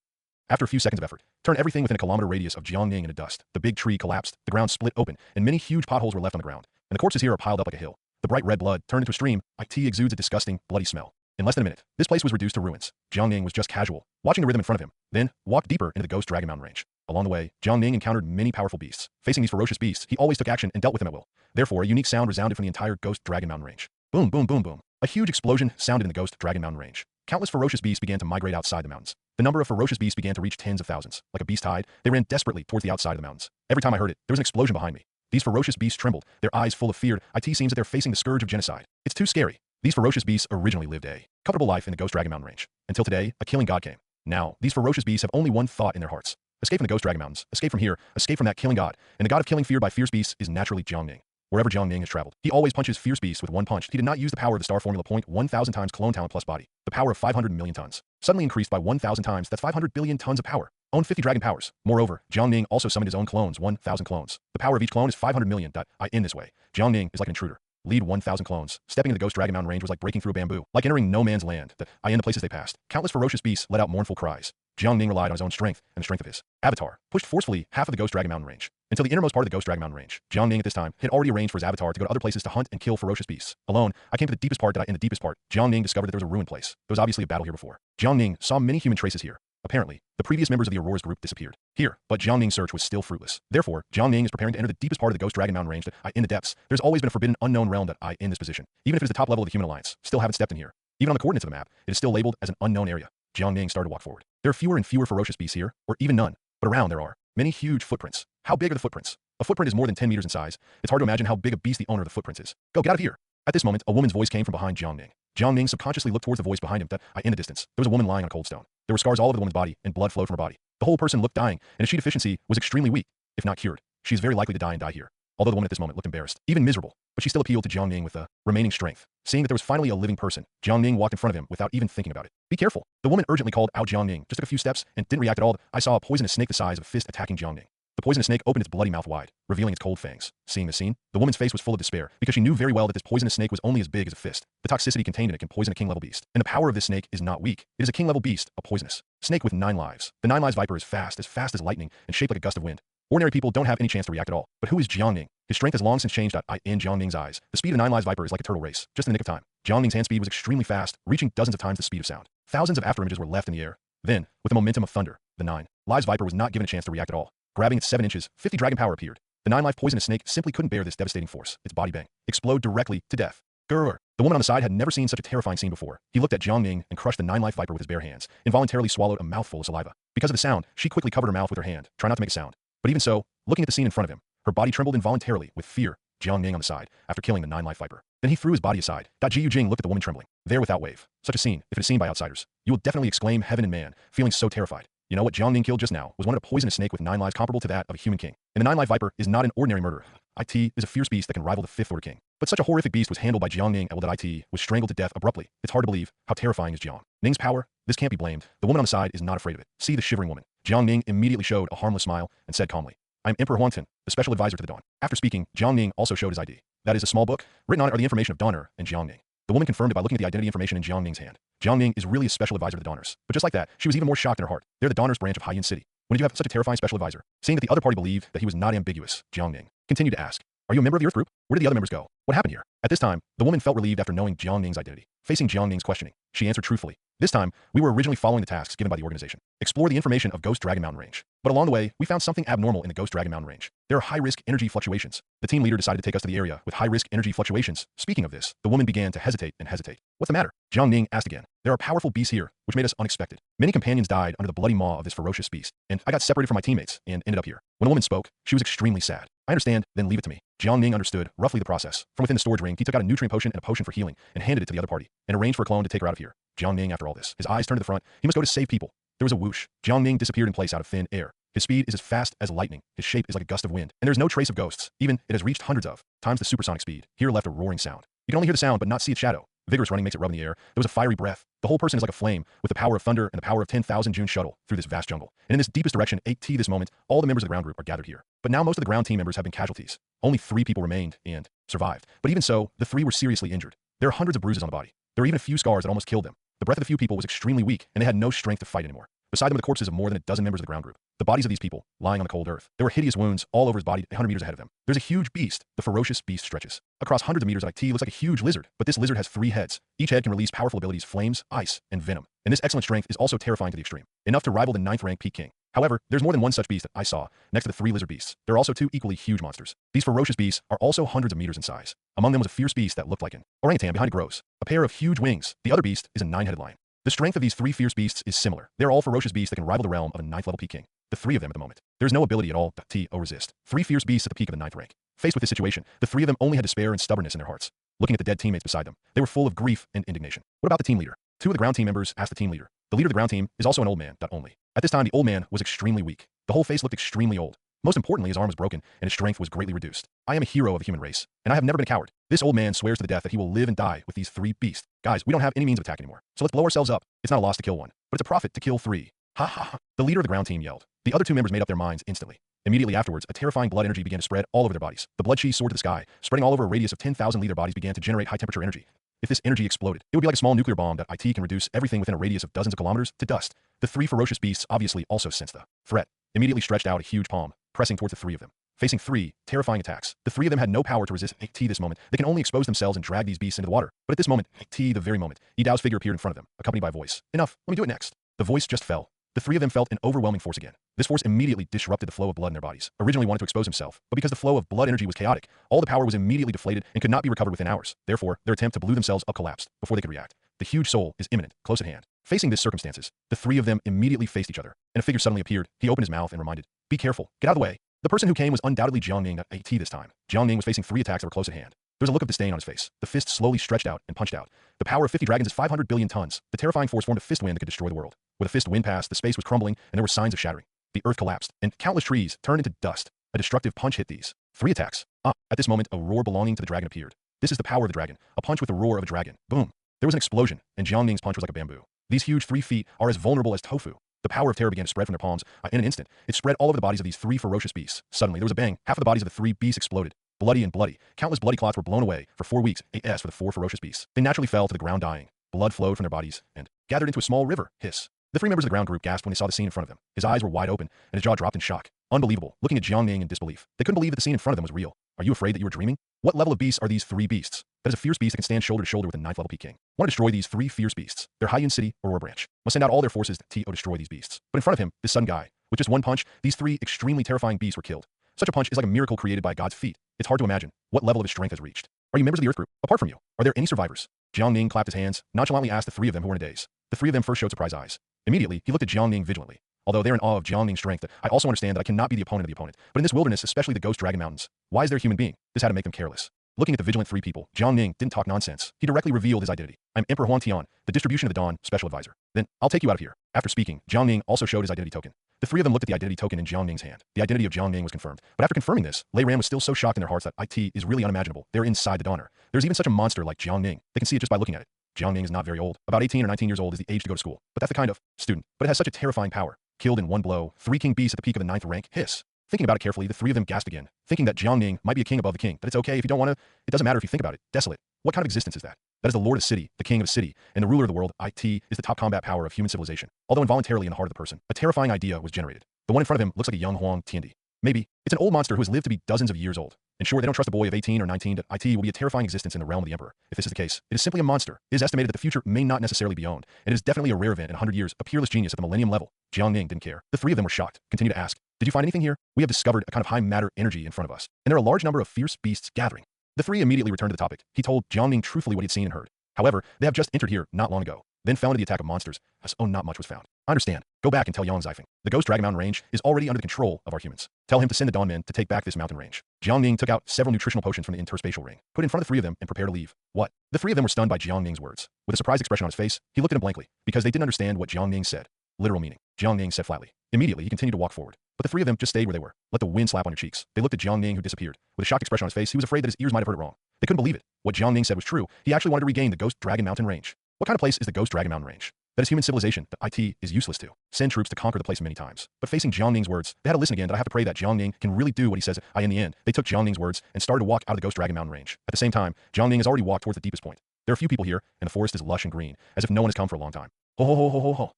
After a few seconds of effort, turn everything within a kilometer radius of Jiangning into dust. The big tree collapsed, the ground split open, and many huge potholes were left on the ground. And the corpses here are piled up like a hill. The bright red blood turned into a stream. IT exudes a disgusting, bloody smell. In less than a minute, this place was reduced to ruins. Jiang Ning was just casual, watching the rhythm in front of him, then walked deeper into the Ghost Dragon Mountain range. Along the way, Jiang Ning encountered many powerful beasts. Facing these ferocious beasts, he always took action and dealt with them at will. Therefore, a unique sound resounded from the entire Ghost Dragon Mountain range. Boom, boom, boom, boom. A huge explosion sounded in the Ghost Dragon Mountain range. Countless ferocious beasts began to migrate outside the mountains. The number of ferocious beasts began to reach tens of thousands. Like a beast tide, they ran desperately towards the outside of the mountains. Every time I heard it, there was an explosion behind me. These ferocious beasts trembled, their eyes full of fear. It seems that they're facing the scourge of genocide. It's too scary. These ferocious beasts originally lived a comfortable life in the Ghost Dragon Mountain range. Until today, a killing god came. Now, these ferocious beasts have only one thought in their hearts. Escape from the Ghost Dragon Mountains. Escape from here. Escape from that killing god. And the god of killing feared by fierce beasts is naturally Jiang Ning. Wherever Jiang Ning has traveled, he always punches fierce beasts with one punch. He did not use the power of the star formula point 1,000 times clone talent plus body. The power of 500 million tons. Suddenly increased by 1,000 times. That's 500 billion tons of power. Owned 50 dragon powers. Moreover, Jiang Ning also summoned his own clones, 1,000 clones. The power of each clone is 500 million. In this way, Jiang Ning is like an intruder. Lead 1,000 clones. Stepping into the Ghost Dragon Mountain range was like breaking through a bamboo, like entering no man's land. In the places they passed, countless ferocious beasts let out mournful cries. Jiang Ning relied on his own strength and the strength of his avatar, pushed forcefully half of the Ghost Dragon Mountain range. Until the innermost part of the Ghost Dragon Mountain range, Jiang Ning at this time had already arranged for his avatar to go to other places to hunt and kill ferocious beasts. Alone, I came to the deepest part. In the deepest part, Jiang Ning discovered that there was a ruined place. There was obviously a battle here before. Jiang Ning saw many human traces here. Apparently, the previous members of the Aurora's group disappeared here, but Jiang Ning's search was still fruitless. Therefore, Jiang Ning is preparing to enter the deepest part of the Ghost Dragon Mountain range. In the depths, there's always been a forbidden unknown realm in this position. Even if it is the top level of the human alliance, still haven't stepped in here. Even on the coordinates of the map, it is still labeled as an unknown area. Jiang Ning started to walk forward. There are fewer and fewer ferocious beasts here, or even none, but around there are many huge footprints. How big are the footprints? A footprint is more than 10 meters in size. It's hard to imagine how big a beast the owner of the footprints is. Go, get out of here. At this moment, a woman's voice came from behind Jiang Ning. Jiang Ning subconsciously looked towards the voice behind him. In the distance, there was a woman lying on a cold stone. There were scars all over the woman's body, and blood flowed from her body. The whole person looked dying, and if Qi deficiency was extremely weak, if not cured, she is very likely to die here. Although the woman at this moment looked embarrassed, even miserable, but she still appealed to Jiang Ning with the remaining strength. Seeing that there was finally a living person, Jiang Ning walked in front of him without even thinking about it. Be careful. The woman urgently called out Jiang Ning, just took a few steps, and didn't react at all. I saw a poisonous snake the size of a fist attacking Jiang Ning. The poisonous snake opened its bloody mouth wide, revealing its cold fangs. Seeing the scene, the woman's face was full of despair, because she knew very well that this poisonous snake was only as big as a fist. The toxicity contained in it can poison a king-level beast. And the power of this snake is not weak. It is a king-level beast, a poisonous snake with 9 lives. The 9 lives viper is fast as lightning, and shaped like a gust of wind. Ordinary people don't have any chance to react at all. But who is Jiang Ning? His strength has long since changed. In Jiang Ning's eyes, the speed of the 9 lives viper is like a turtle race, just in the nick of time. Jiang Ning's hand speed was extremely fast, reaching dozens of times the speed of sound. Thousands of afterimages were left in the air. Then, with the momentum of thunder, the 9 lives viper was not given a chance to react at all. Grabbing its 7 inches, 50 dragon power appeared. The 9-life poisonous snake simply couldn't bear this devastating force. Its body bang, explode directly to death. Grr. The woman on the side had never seen such a terrifying scene before. He looked at Jiang Ning and crushed the 9-life viper with his bare hands, involuntarily swallowed a mouthful of saliva. Because of the sound, she quickly covered her mouth with her hand, trying not to make a sound. But even so, looking at the scene in front of him, her body trembled involuntarily with fear. Jiang Ning on the side, after killing the 9-life viper. Then he threw his body aside. Ji Yujing looked at the woman trembling, there without wave. Such a scene, if it is seen by outsiders, you will definitely exclaim heaven and man, feeling so terrified. You know what Jiang Ning killed just now was one of a poisonous snake with 9 lives comparable to that of a human king. And the 9-life viper is not an ordinary murderer. It is a fierce beast that can rival the 5th order king. But such a horrific beast was handled by Jiang Ning that it was strangled to death abruptly. It's hard to believe how terrifying is Jiang Ning's power. This can't be blamed. The woman on the side is not afraid of it. See the shivering woman. Jiang Ning immediately showed a harmless smile and said calmly, I am Emperor Huangtin, the special advisor to the Dawn. After speaking, Jiang Ning also showed his ID. That is a small book. Written on it are the information of Donner and Jiang Ning. The woman confirmed it by looking at the identity information in Jiang Ning's hand. Jiang Ning is really a special advisor to the Donners. But just like that, she was even more shocked in her heart. They're the Donners branch of Haiyan City. When did you have such a terrifying special advisor? Seeing that the other party believed that he was not ambiguous, Jiang Ning continued to ask, are you a member of the Earth group? Where did the other members go? What happened here? At this time, the woman felt relieved after knowing Jiang Ning's identity. Facing Jiang Ning's questioning, she answered truthfully. This time, we were originally following the tasks given by the organization. Explore the information of Ghost Dragon Mountain Range. But along the way, we found something abnormal in the Ghost Dragon Mountain Range. There are high-risk energy fluctuations. The team leader decided to take us to the area with high-risk energy fluctuations. Speaking of this, the woman began to hesitate and hesitate. What's the matter? Jiang Ning asked again. There are powerful beasts here, which made us unexpected. Many companions died under the bloody maw of this ferocious beast, and I got separated from my teammates and ended up here. When a woman spoke, she was extremely sad. I understand, then leave it to me. Jiang Ning understood roughly the process. From within the storage ring, he took out a nutrient potion and a potion for healing and handed it to the other party, and arranged for a clone to take her out of here. Jiang Ning, after all this, his eyes turned to the front. He must go to save people. There was a whoosh. Jiang Ning disappeared in place out of thin air. His speed is as fast as lightning. His shape is like a gust of wind. And there's no trace of ghosts. Even, it has reached hundreds of times the supersonic speed. Here left a roaring sound. You can only hear the sound but not see its shadow. Vigorous running makes it rub in the air. There was a fiery breath. The whole person is like a flame, with the power of thunder and the power of 10,000 June shuttle through this vast jungle. And in this deepest direction, 8T this moment, all the members of the ground group are gathered here. But now most of the ground team members have been casualties. Only 3 people remained and survived. But even so, the 3 were seriously injured. There are hundreds of bruises on the body. There were even a few scars that almost killed them. The breath of the few people was extremely weak, and they had no strength to fight anymore. Beside them were the corpses of more than a dozen members of the ground group. The bodies of these people, lying on the cold earth. There were hideous wounds all over his body 100 meters ahead of them. There's a huge beast. The ferocious beast stretches. Across hundreds of meters of IT looks like a huge lizard, but this lizard has 3 heads. Each head can release powerful abilities, flames, ice, and venom. And this excellent strength is also terrifying to the extreme. Enough to rival the 9th rank Peak King. However, there's more than one such beast that I saw next to the 3 lizard beasts. There are also 2 equally huge monsters. These ferocious beasts are also hundreds of meters in size. Among them was a fierce beast that looked like an orangutan behind it grows. A pair of huge wings. The other beast is a 9-headed lion. The strength of these 3 fierce beasts is similar. They're all ferocious beasts that can rival the realm of a 9th level Peak King. The 3 of them at the moment. There's no ability at all to resist. 3 fierce beasts at the peak of the 9th rank. Faced with this situation, the 3 of them only had despair and stubbornness in their hearts. Looking at the dead teammates beside them, they were full of grief and indignation. What about the team leader? 2 of the ground team members asked the team leader. The leader of the ground team is also an old man, only. At this time, the old man was extremely weak. The whole face looked extremely old. Most importantly, his arm was broken and his strength was greatly reduced. I am a hero of the human race, and I have never been a coward. This old man swears to the death that he will live and die with these 3 beasts. Guys, we don't have any means of attack anymore, so let's blow ourselves up. It's not a loss to kill 1, but it's a profit to kill 3. Ha ha ha. The leader of the ground team yelled. The other 2 members made up their minds instantly. Immediately afterwards, a terrifying blood energy began to spread all over their bodies. The blood chi soared to the sky, spreading all over a radius of 10,000 li. Their bodies began to generate high-temperature energy. If this energy exploded, it would be like a small nuclear bomb that IT can reduce everything within a radius of dozens of kilometers to dust. The 3 ferocious beasts obviously also sensed the threat, immediately stretched out a huge palm, pressing towards the 3 of them. Facing 3 terrifying attacks, the 3 of them had no power to resist AT this moment. They can only expose themselves and drag these beasts into the water. But at this moment, AT, the very moment, Yidao's figure appeared in front of them, accompanied by a voice. Enough, let me do it next. The voice just fell. The 3 of them felt an overwhelming force again. This force immediately disrupted the flow of blood in their bodies. Originally wanted to expose himself, but because the flow of blood energy was chaotic, all the power was immediately deflated and could not be recovered within hours. Therefore, their attempt to blow themselves up collapsed before they could react. The huge soul is imminent, close at hand. Facing these circumstances, the 3 of them immediately faced each other, and a figure suddenly appeared. He opened his mouth and reminded, "Be careful, get out of the way." The person who came was undoubtedly Jiangning at AT this time. Jiangning was facing 3 attacks that were close at hand. There was a look of disdain on his face. The fist slowly stretched out and punched out. The power of 50 dragons is 500 billion tons. The terrifying force formed a fist wind that could destroy the world. With a fist wind passed, the space was crumbling, and there were signs of shattering. The earth collapsed, and countless trees turned into dust. A destructive punch hit these 3 attacks. At this moment, a roar belonging to the dragon appeared. This is the power of the dragon. A punch with the roar of a dragon. Boom. There was an explosion, and Jiangning's punch was like a bamboo. These huge 3 feet are as vulnerable as tofu. The power of terror began to spread from their palms. In an instant, it spread all over the bodies of these 3 ferocious beasts. Suddenly, there was a bang. Half of the bodies of the 3 beasts exploded. Bloody and bloody. Countless bloody clots were blown away. For 4 weeks, AS for the 4 ferocious beasts. They naturally fell to the ground dying. Blood flowed from their bodies and gathered into a small river. Hiss. The 3 members of the ground group gasped when they saw the scene in front of them. His eyes were wide open, and his jaw dropped in shock. Unbelievable. Looking at Jiangning in disbelief. They couldn't believe that the scene in front of them was real. Are you afraid that you were dreaming? What level of beasts are these 3 beasts? That is a fierce beast that can stand shoulder to shoulder with a 9th level Peak King. Want to destroy these 3 fierce beasts. Their Haiyun City, Aurora Branch. Must send out all their forces to destroy these beasts. But in front of him, this sudden guy, with just 1 punch, these 3 extremely terrifying beasts were killed. Such a punch is like a miracle created by God's feet. It's hard to imagine what level of his strength has reached. Are you members of the Earth group? Apart from you, are there any survivors? Jiangning clapped his hands, nonchalantly asked the 3 of them who were in a daze. The 3 of them first showed surprised eyes. Immediately, he looked at Jiangning vigilantly. Although they're in awe of Jiangning's strength, I also understand that I cannot be the opponent of the opponent. But in this wilderness, especially the Ghost Dragon Mountains, why is there a human being? This had to make them careless. Looking at the vigilant 3 people, Jiangning didn't talk nonsense. He directly revealed his identity. I'm Emperor Huangtian, the distribution of the Dawn special advisor. Then, I'll take you out of here. After speaking, Jiangning also showed his identity token. The 3 of them looked at the identity token in Jiangning's hand. The identity of Jiangning was confirmed. But after confirming this, Lei Ran was still so shocked in their hearts that IT is really unimaginable. They're inside the Donner. There's even such a monster like Jiangning. They can see it just by looking at it. Jiangning is not very old. About 18 or 19 years old is the age to go to school. But that's the kind of student. But it has such a terrifying power. Killed in 1 blow, 3 king beasts at the peak of the 9th rank. Hiss. Thinking about it carefully, the 3 of them gasped again, thinking that Jiangning might be a king above the king. That it's okay if you don't want to. It doesn't matter if you think about it. Desolate. What kind of existence is that? That is the lord of the city, the king of the city, and the ruler of the world. IT is the top combat power of human civilization. Although involuntarily in the heart of the person, a terrifying idea was generated. The one in front of him looks like a young Huang Tiandi. Maybe it's an old monster who has lived to be dozens of years old. And sure, they don't trust a boy of 18 or 19 that IT will be a terrifying existence in the realm of the emperor. If this is the case, it is simply a monster. It is estimated that the future may not necessarily be owned, and it is definitely a rare event in 100 years, a peerless genius at the millennium level. Jiangning didn't care. The 3 of them were shocked, continued to ask, did you find anything here? We have discovered a kind of high matter energy in front of us, and there are a large number of fierce beasts gathering. The 3 immediately returned to the topic. He told Jiangning truthfully what he'd seen and heard. However, they have just entered here not long ago, then fell into the attack of monsters, so not much was found. I understand. Go back and tell Yang Zifeng. The Ghost Dragon Mountain range is already under the control of our humans. Tell him to send the Dawn Men to take back this mountain range. Jiangning took out several nutritional potions from the interspatial ring, put in front of the 3 of them, and prepared to leave. What? The 3 of them were stunned by Jiangning's words. With a surprised expression on his face, he looked at him blankly, because they didn't understand what Jiangning said. Literal meaning. Jiangning said flatly. Immediately, he continued to walk forward. But the 3 of them just stayed where they were. Let the wind slap on your cheeks. They looked at Jiangning, who disappeared. With a shocked expression on his face, he was afraid that his ears might have heard it wrong. They couldn't believe it. What Jiangning said was true. He actually wanted to regain the Ghost Dragon Mountain range. What kind of place is the Ghost Dragon Mountain range? That is human civilization that IT is useless to. Send troops to conquer the place many times. But facing Jiangning's words, they had to listen again that I have to pray that Jiangning can really do what he says. In the end, they took Jiangning's words and started to walk out of the Ghost Dragon Mountain range. At the same time, Jiangning has already walked towards the deepest point. There are few people here, and the forest is lush and green, as if no one has come for a long time. Ho ho ho ho ho ho.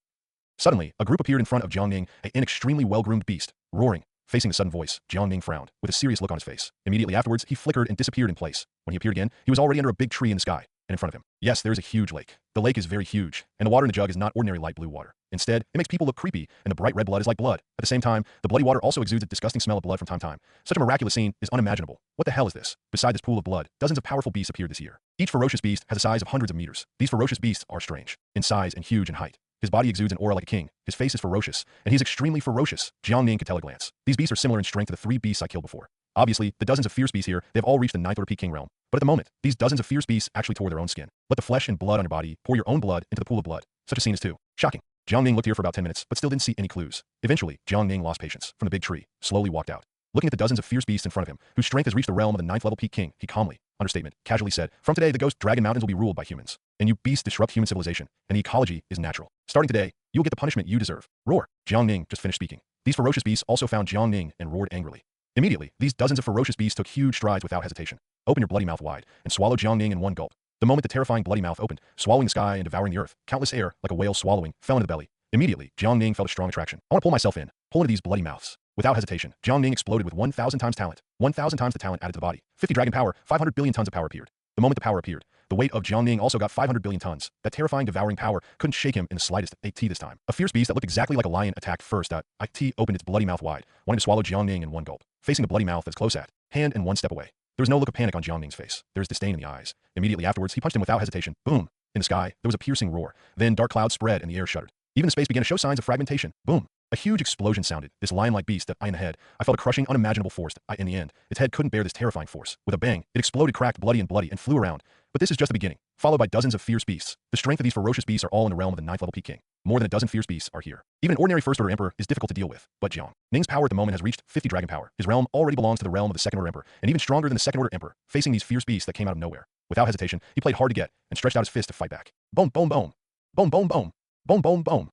Suddenly, a group appeared in front of Jiangning, an extremely well-groomed beast, roaring. Facing the sudden voice, Jiangning frowned, with a serious look on his face. Immediately afterwards, he flickered and disappeared in place. When he appeared again, he was already under a big tree in the sky, and in front of him. Yes, there is a huge lake. The lake is very huge, and the water in the jug is not ordinary light blue water. Instead, it makes people look creepy, and the bright red blood is like blood. At the same time, the bloody water also exudes a disgusting smell of blood from time to time. Such a miraculous scene is unimaginable. What the hell is this? Beside this pool of blood, dozens of powerful beasts appeared this year. Each ferocious beast has a size of hundreds of meters. These ferocious beasts are strange, in size and huge in height. His body exudes an aura like a king. His face is ferocious, and he is extremely ferocious. Jiangning could tell at a glance. These beasts are similar in strength to the 3 beasts I killed before. Obviously, the dozens of fierce beasts here, they have all reached the 9th order peak king realm. But at the moment, these dozens of fierce beasts actually tore their own skin. Let the flesh and blood on your body pour your own blood into the pool of blood. Such a scene is too shocking. Jiangning looked here for about 10 minutes, but still didn't see any clues. Eventually, Jiangning lost patience. From the big tree, slowly walked out. Looking at the dozens of fierce beasts in front of him, whose strength has reached the realm of the 9th level peak king, he calmly, understatement, casually said, "From today, the ghost dragon mountains will be ruled by humans. And you beasts disrupt human civilization, and the ecology is natural. Starting today, you'll get the punishment you deserve." Roar. Jiangning just finished speaking. These ferocious beasts also found Jiangning and roared angrily. Immediately, these dozens of ferocious beasts took huge strides without hesitation. Open your bloody mouth wide, and swallow Jiangning in one gulp. The moment the terrifying bloody mouth opened, swallowing the sky and devouring the earth, countless air, like a whale swallowing, fell into the belly. Immediately, Jiangning felt a strong attraction. I want to pull myself in. Pull into these bloody mouths. Without hesitation, Jiangning exploded with 1,000 times talent. 1,000 times the talent added to the body. 50 dragon power, 500 billion tons of power appeared. The moment the power appeared, the weight of Jiangning also got 500 billion tons. That terrifying devouring power couldn't shake him in the slightest. It this time. A fierce beast that looked exactly like a lion attacked first. It opened its bloody mouth wide, wanting to swallow Jiangning in one gulp. Facing the bloody mouth that's close at hand and one step away. There was no look of panic on Jiangning's face. There was disdain in the eyes. Immediately afterwards, he punched him without hesitation. Boom. In the sky, there was a piercing roar. Then dark clouds spread and the air shuddered. Even the space began to show signs of fragmentation. Boom. A huge explosion sounded. This lion-like beast that I in the head. I felt a crushing, unimaginable force. In the end, its head couldn't bear this terrifying force. With a bang, it exploded, cracked, bloody, and flew around. But this is just the beginning, followed by dozens of fierce beasts. The strength of these ferocious beasts are all in the realm of the 9th level peak king. More than a dozen fierce beasts are here. Even an ordinary first order emperor is difficult to deal with. But Jiang Ning's power at the moment has reached 50 dragon power. His realm already belongs to the realm of the second order emperor, and even stronger than the second order emperor, facing these fierce beasts that came out of nowhere. Without hesitation, he played hard to get and stretched out his fist to fight back. Boom, boom, boom. Boom, boom, boom. Boom, boom, boom.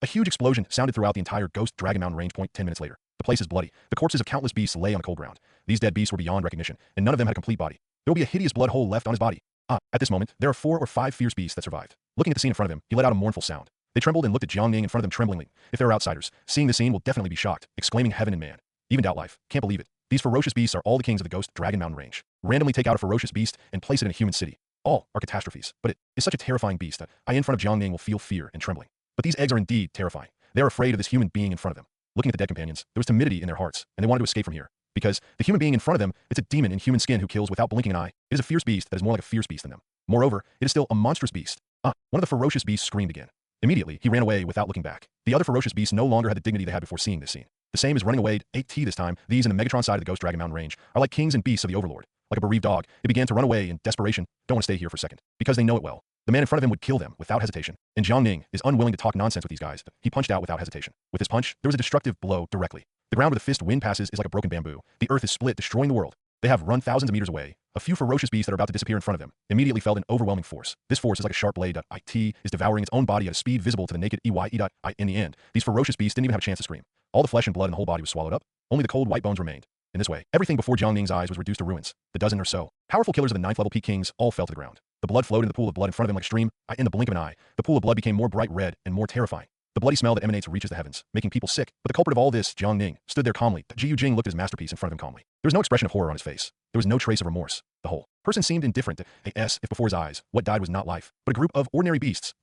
A huge explosion sounded throughout the entire Ghost Dragon Mountain range. 10 minutes later, the place is bloody. The corpses of countless beasts lay on the cold ground. These dead beasts were beyond recognition, and none of them had a complete body. There will be a hideous blood hole left on his body. At this moment, there are 4 or 5 fierce beasts that survived. Looking at the scene in front of him, he let out a mournful sound. They trembled and looked at Jiangning in front of them tremblingly. If there are outsiders, seeing the scene will definitely be shocked, exclaiming heaven and man. Even doubt life. Can't believe it. These ferocious beasts are all the kings of the Ghost Dragon Mountain range. Randomly take out a ferocious beast and place it in a human city. All are catastrophes, but it is such a terrifying beast that I in front of Jiangning will feel fear and trembling. But these eggs are indeed terrifying. They are afraid of this human being in front of them. Looking at the dead companions, there was timidity in their hearts, and they wanted to escape from here. Because the human being in front of them, it's a demon in human skin who kills without blinking an eye. It is a fierce beast that is more like a fierce beast than them. Moreover, it is still a monstrous beast. One of the ferocious beasts screamed again. Immediately, he ran away without looking back. The other ferocious beasts no longer had the dignity they had before seeing this scene. The same is running away. This time, these in the Megatron side of the Ghost Dragon Mountain range are like kings and beasts of the Overlord. Like a bereaved dog, it began to run away in desperation. Don't want to stay here for a second. Because they know it well. The man in front of him would kill them without hesitation. And Jiangning is unwilling to talk nonsense with these guys. He punched out without hesitation. With his punch, there was a destructive blow directly. The ground where the fist wind passes is like a broken bamboo. The earth is split, destroying the world. They have run thousands of meters away. A few ferocious beasts that are about to disappear in front of them immediately felt an overwhelming force. This force is like a sharp blade. It is devouring its own body at a speed visible to the naked eye. In the end, these ferocious beasts didn't even have a chance to scream. All the flesh and blood in the whole body was swallowed up. Only the cold white bones remained. In this way, everything before Jiangning's eyes was reduced to ruins. The dozen or so powerful killers of the 9th level peak kings all fell to the ground. The blood flowed into the pool of blood in front of him like a stream. In the blink of an eye, the pool of blood became more bright red and more terrifying. The bloody smell that emanates reaches the heavens, making people sick. But the culprit of all this, Jiangning, stood there calmly. Ji Yujing looked at his masterpiece in front of him calmly. There was no expression of horror on his face. There was no trace of remorse. The whole person seemed indifferent to if before his eyes, what died was not life, but a group of ordinary beasts.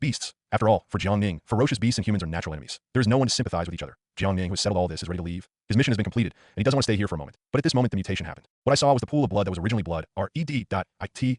After all, for Jiangning, ferocious beasts and humans are natural enemies. There is no one to sympathize with each other. Jiangning, who has settled all this, is ready to leave. His mission has been completed, and he doesn't want to stay here for a moment. But at this moment, the mutation happened. What I saw was the pool of blood that was originally blood, red.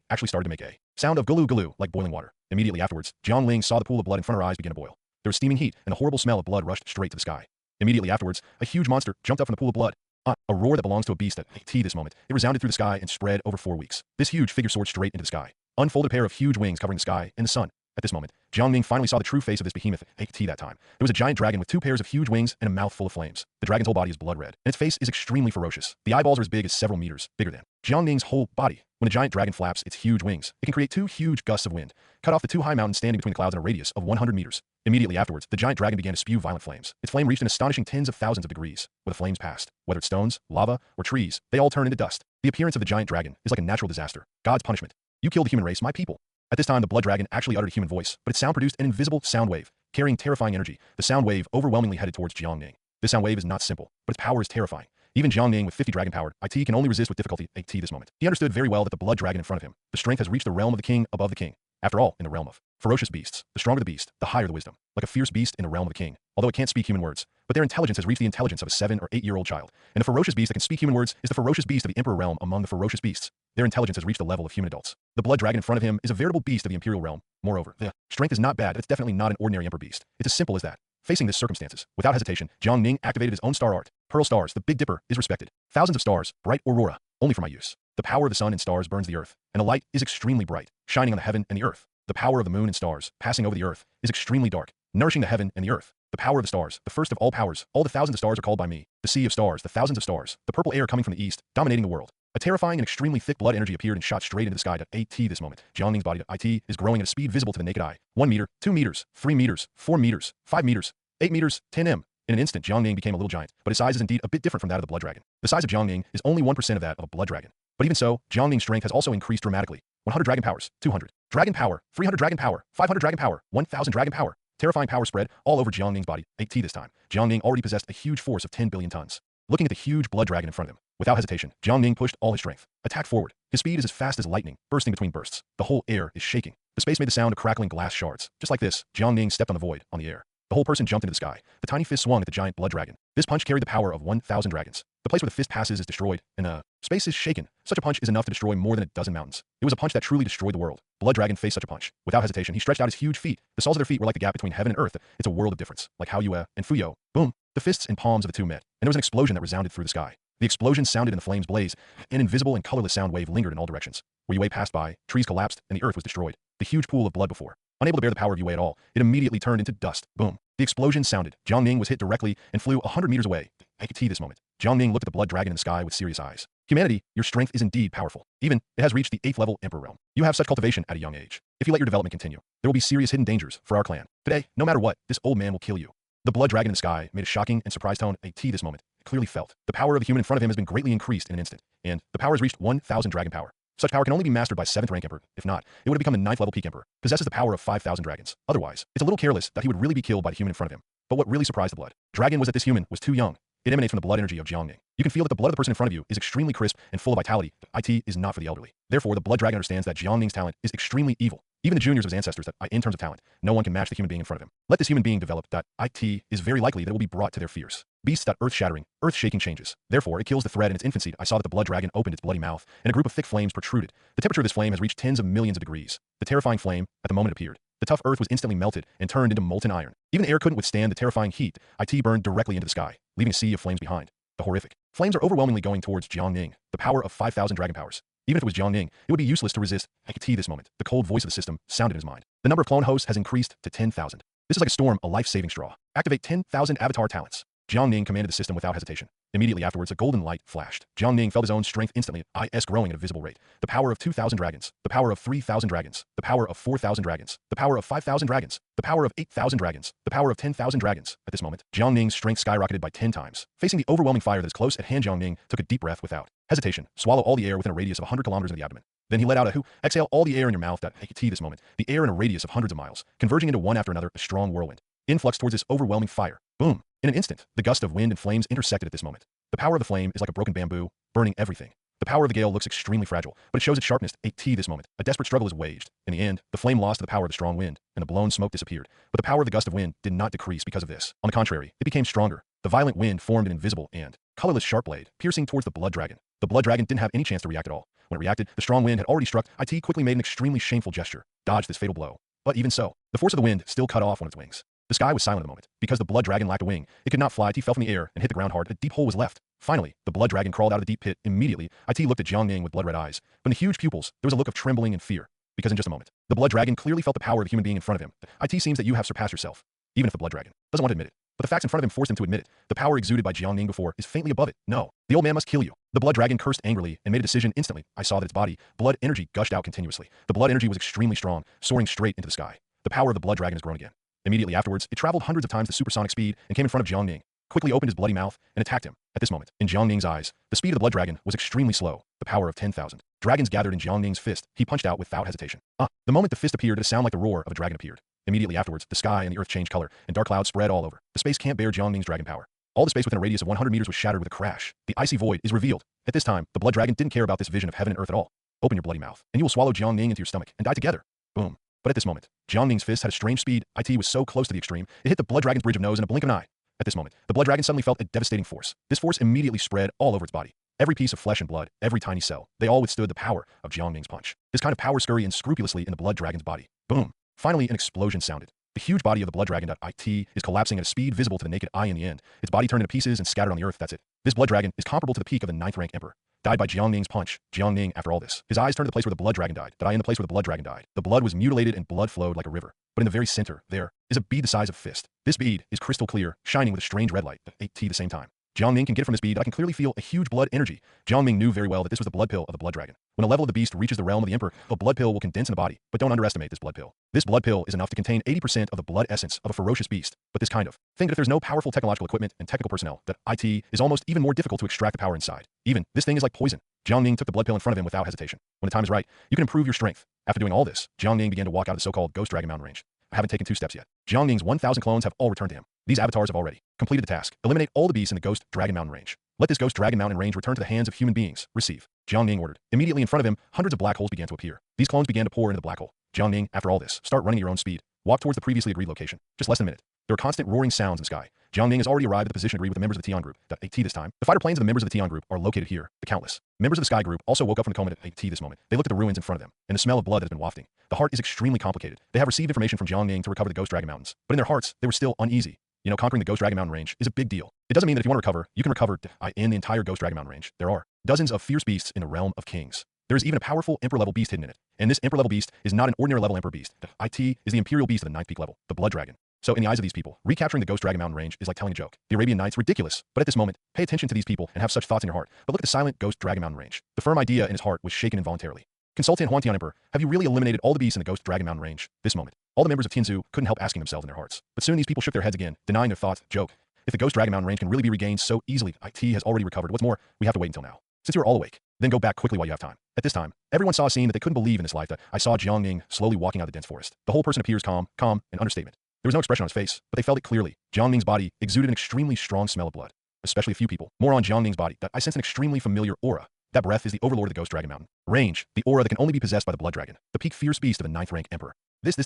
Actually started to make a sound of gulu like boiling water. Immediately afterwards, Jiangling saw the pool of blood in front of her eyes begin to boil. There was steaming heat, and the horrible smell of blood rushed straight to the sky. Immediately afterwards, a huge monster jumped up from the pool of blood. A roar that belongs to a beast at this moment. It resounded through the sky and spread over 4 weeks. This huge figure soared straight into the sky. Unfolded a pair of huge wings covering the sky and the sun. At this moment, Jiangning finally saw the true face of this behemoth that time. There was a giant dragon with 2 pairs of huge wings and a mouth full of flames. The dragon's whole body is blood red, and its face is extremely ferocious. The eyeballs are as big as several meters, bigger than Jiangning's whole body. When a giant dragon flaps its huge wings, it can create 2 huge gusts of wind, cut off the 2 high mountains standing between the clouds in a radius of 100 meters. Immediately afterwards, the giant dragon began to spew violent flames. Its flame reached an astonishing tens of thousands of degrees. Where the flames passed, whether it's stones, lava, or trees, they all turn into dust. The appearance of the giant dragon is like a natural disaster. God's punishment. You killed the human race, my people. At this time, the blood dragon actually uttered a human voice, but its sound produced an invisible sound wave. carrying terrifying energy. The sound wave overwhelmingly headed towards Jiangning. This sound wave is not simple, but its power is terrifying. Even Jiangning with 50 dragon powered, IT can only resist with difficulty at this moment. He understood very well that the blood dragon in front of him, the strength has reached the realm of the king above the king. After all, in the realm of ferocious beasts, the stronger the beast, the higher the wisdom. Like a fierce beast in the realm of the king, although it can't speak human words, but their intelligence has reached the intelligence of a 7 or 8-year-old child. And the ferocious beast that can speak human words is the ferocious beast of the emperor realm among the ferocious beasts. Their intelligence has reached the level of human adults. The blood dragon in front of him is a veritable beast of the imperial realm. Moreover, the strength is not bad, but it's definitely not an ordinary emperor beast. It's as simple as that. Facing this circumstances, without hesitation, Jiangning activated his own star art. Pearl stars, the Big Dipper, is respected. Thousands of stars, bright aurora, only for my use. The power of the sun and stars burns the earth, and the light is extremely bright, shining on the heaven and the earth. The power of the moon and stars, passing over the earth, is extremely dark, nourishing the heaven and the earth. The power of the stars, the first of all powers, all the thousands of stars are called by me. The sea of stars, the thousands of stars, the purple air coming from the east, dominating the world. A terrifying and extremely thick blood energy appeared and shot straight into the sky. At this moment, Jiangning's body IT is growing at a speed visible to the naked eye. 1 meter, 2 meters, 3 meters, 4 meters, 5 meters, 8 meters, 10 m. In an instant, Jiangning became a little giant, but his size is indeed a bit different from that of the blood dragon. The size of Jiangning is only 1% of that of a blood dragon. But even so, Jiangning's strength has also increased dramatically. 100 dragon powers, 200 dragon power, 300 dragon power, 500 dragon power, 1000 dragon power. Terrifying power spread all over Jiangning's body. At this time, Jiangning already possessed a huge force of 10 billion tons. Looking at the huge blood dragon in front of him, without hesitation, Jiangning pushed all his strength, attacked forward. His speed is as fast as lightning, bursting between bursts. The whole air is shaking. The space made the sound of crackling glass shards. Just like this, Jiangning stepped on the void, on the air. The whole person jumped into the sky. The tiny fist swung at the giant blood dragon. This punch carried the power of 1,000 dragons. The place where the fist passes is destroyed, and space is shaken. Such a punch is enough to destroy more than a dozen mountains. It was a punch that truly destroyed the world. Blood dragon faced such a punch. Without hesitation, he stretched out his huge feet. The soles of their feet were like the gap between heaven and earth. It's a world of difference, like Hao Yue and Fuyo. Boom! The fists and palms of the two met, and there was an explosion that resounded through the sky. The explosion sounded and the flames blazed. An invisible and colorless sound wave lingered in all directions. Where Yue passed by, trees collapsed, and the earth was destroyed. The huge pool of blood before, unable to bear the power of Yue at all, it immediately turned into dust. Boom! The explosion sounded. Jiangning was hit directly and flew 100 meters away. I could see this moment. Jiangning looked at the blood dragon in the sky with serious eyes. Humanity, your strength is indeed powerful. Even, it has reached the 8th level emperor realm. You have such cultivation at a young age. If you let your development continue, there will be serious hidden dangers for our clan. Today, no matter what, this old man will kill you. The blood dragon in the sky made a shocking and surprised tone. At this moment, it clearly felt. The power of the human in front of him has been greatly increased in an instant, and the power has reached 1,000 dragon power. Such power can only be mastered by 7th rank emperor. If not, it would have become the 9th level peak emperor. Possesses the power of 5,000 dragons. Otherwise, it's a little careless that he would really be killed by the human in front of him. But what really surprised the blood dragon was that this human was too young. It emanates from the blood energy of Jiangning. You can feel that the blood of the person in front of you is extremely crisp and full of vitality. IT is not for the elderly. Therefore, the blood dragon understands that Jiangning's talent is extremely evil. Even the juniors of his ancestors that, in terms of talent, no one can match the human being in front of him. Let this human being develop. IT is very likely that it will be brought to their fears. Beasts. Earth-shattering, earth-shaking changes. Therefore, it kills the thread in its infancy. I saw that the blood dragon opened its bloody mouth, and a group of thick flames protruded. The temperature of this flame has reached tens of millions of degrees. The terrifying flame, at the moment it appeared, the tough earth was instantly melted and turned into molten iron. Even the air couldn't withstand the terrifying heat. IT burned directly into the sky, leaving a sea of flames behind. The horrific flames are overwhelmingly going towards Jiangning, the power of 5,000 dragon powers. Even if it was Jiangning, it would be useless to resist. I could see this moment. The cold voice of the system sounded in his mind. The number of clone hosts has increased to 10,000. This is like a storm, a life-saving straw. Activate 10,000 avatar talents. Jiangning commanded the system without hesitation. Immediately afterwards, a golden light flashed. Jiangning felt his own strength instantly, IS growing at a visible rate. The power of 2,000 dragons, the power of 3,000 dragons, the power of 4,000 dragons, the power of 5,000 dragons, the power of 8,000 dragons, the power of 10,000 dragons. At this moment, Jiangning's strength skyrocketed by 10 times. Facing the overwhelming fire that is close at hand, Jiangning took a deep breath without hesitation. Swallow all the air within a radius of 100 kilometers in the abdomen. Then he let out a exhale all the air in your mouth. I could see this moment. The air in a radius of hundreds of miles, converging into one after another, a strong whirlwind. Influx towards this overwhelming fire. Boom. In an instant, the gust of wind and flames intersected at this moment. The power of the flame is like a broken bamboo, burning everything. The power of the gale looks extremely fragile, but it shows its sharpness. At this moment, a desperate struggle is waged. In the end, the flame lost to the power of the strong wind, and the blown smoke disappeared. But the power of the gust of wind did not decrease because of this. On the contrary, it became stronger. The violent wind formed an invisible and colorless sharp blade, piercing towards the blood dragon. The blood dragon didn't have any chance to react at all. When it reacted, the strong wind had already struck. IT quickly made an extremely shameful gesture, dodged this fatal blow. But even so, the force of the wind still cut off one of its wings. The sky was silent at the moment. Because the blood dragon lacked a wing, it could not fly. IT fell from the air and hit the ground hard. A deep hole was left. Finally, the blood dragon crawled out of the deep pit. Immediately, IT looked at Jiangning with blood-red eyes. But in the huge pupils, there was a look of trembling and fear. Because in just a moment, the blood dragon clearly felt the power of the human being in front of him. IT seems that you have surpassed yourself. Even if the blood dragon doesn't want to admit it. But the facts in front of him forced him to admit it. The power exuded by Jiangning before is faintly above it. No, the old man must kill you. The blood dragon cursed angrily and made a decision instantly. I saw that its body, blood energy gushed out continuously. The blood energy was extremely strong, soaring straight into the sky. The power of the blood dragon has grown again. Immediately afterwards, it traveled hundreds of times the supersonic speed and came in front of Jiangning, quickly opened his bloody mouth, and attacked him. At this moment, in Jiangning's eyes, the speed of the blood dragon was extremely slow. The power of 10,000 dragons gathered in Jiangning's fist. He punched out without hesitation. The moment the fist appeared, a sound like the roar of a dragon appeared. Immediately afterwards, the sky and the earth changed color, and dark clouds spread all over. The space can't bear Jiangning's dragon power. All the space within a radius of 100 meters was shattered with a crash. The icy void is revealed. At this time, the blood dragon didn't care about this vision of heaven and earth at all. Open your bloody mouth, and you will swallow Jiangning into your stomach and die together. Boom. But at this moment, Jiangning's fist had a strange speed. It was so close to the extreme, it hit the blood dragon's bridge of nose in a blink of an eye. At this moment, the blood dragon suddenly felt a devastating force. This force immediately spread all over its body. Every piece of flesh and blood, every tiny cell, they all withstood the power of Jiangning's punch. This kind of power scurried unscrupulously in the blood dragon's body. Boom. Finally, an explosion sounded. The huge body of the blood dragon is collapsing at a speed visible to the naked eye in the end. Its body turned into pieces and scattered on the earth. That's it. This blood dragon is comparable to the peak of the 9th rank emperor. Died by Jiangning's punch. Jiangning, after all this, his eyes turned to the place where the blood dragon died. In the place where the blood dragon died. The blood was mutilated and blood flowed like a river. But in the very center, there is a bead the size of a fist. This bead is crystal clear, shining with a strange red light at 8T the same time. Jiangning can get it from this bead. I can clearly feel a huge blood energy. Jiangning knew very well that this was the blood pill of the blood dragon. When a level of the beast reaches the realm of the emperor, the blood pill will condense in the body. But don't underestimate this blood pill. This blood pill is enough to contain 80% of the blood essence of a ferocious beast. But this kind of thing that if there's no powerful technological equipment and technical personnel, that IT is almost even more difficult to extract the power inside. Even, this thing is like poison. Jiangning took the blood pill in front of him without hesitation. When the time is right, you can improve your strength. After doing all this, Jiangning began to walk out of the so-called Ghost Dragon Mountain range. I haven't taken 2 steps yet. Jiangning's 1,000 clones have all returned to him. These avatars have already completed the task. Eliminate all the beasts in the Ghost Dragon Mountain range. Let this Ghost Dragon Mountain range return to the hands of human beings. Receive. Jiangning ordered. Immediately in front of him, hundreds of black holes began to appear. These clones began to pour into the black hole. Jiangning, after all this, start running at your own speed. Walk towards the previously agreed location. Just less than a minute. There are constant roaring sounds in the sky. Jiangning has already arrived at the position agreed with the members of the Tian group. At 8T this time. The fighter planes of the members of the Tian group are located here. The countless members of the Sky group also woke up from the coma at 8T this moment. They looked at the ruins in front of them, and the smell of blood that has been wafting. The heart is extremely complicated. They have received information from Jiangning to recover the Ghost Dragon Mountains, but in their hearts, they were still uneasy. Conquering the Ghost Dragon Mountain range is a big deal. It doesn't mean that if you want to recover, you can recover in the entire Ghost Dragon Mountain range. There are dozens of fierce beasts in the realm of kings. There is even a powerful Emperor-level beast hidden in it. And this Emperor-level beast is not an ordinary level Emperor beast. IT is the Imperial beast of the 9th peak level, the Blood Dragon. So in the eyes of these people, recapturing the Ghost Dragon Mountain range is like telling a joke. The Arabian Nights, ridiculous. But at this moment, pay attention to these people and have such thoughts in your heart. But look at the silent Ghost Dragon Mountain range. The firm idea in his heart was shaken involuntarily. Consultant Huantian Emperor, have you really eliminated all the beasts in the Ghost Dragon Mountain range? This moment, all the members of Tianzu couldn't help asking themselves in their hearts. But soon these people shook their heads again, denying their thoughts. Joke. If the Ghost Dragon Mountain range can really be regained so easily, IT has already recovered. What's more, we have to wait until now. Since you are all awake, then go back quickly while you have time. At this time, everyone saw a scene that they couldn't believe in this life. I saw Jiangning slowly walking out of the dense forest. The whole person appears calm, an understatement. There was no expression on his face, but they felt it clearly. Jiangning's body exuded an extremely strong smell of blood, especially a few people. More on Jiangning's body, I sense an extremely familiar aura. That breath is the overlord of the Ghost Dragon Mountain. Range, the aura that can only be possessed by the Blood Dragon, the peak fierce beast of the 9th rank emperor. This.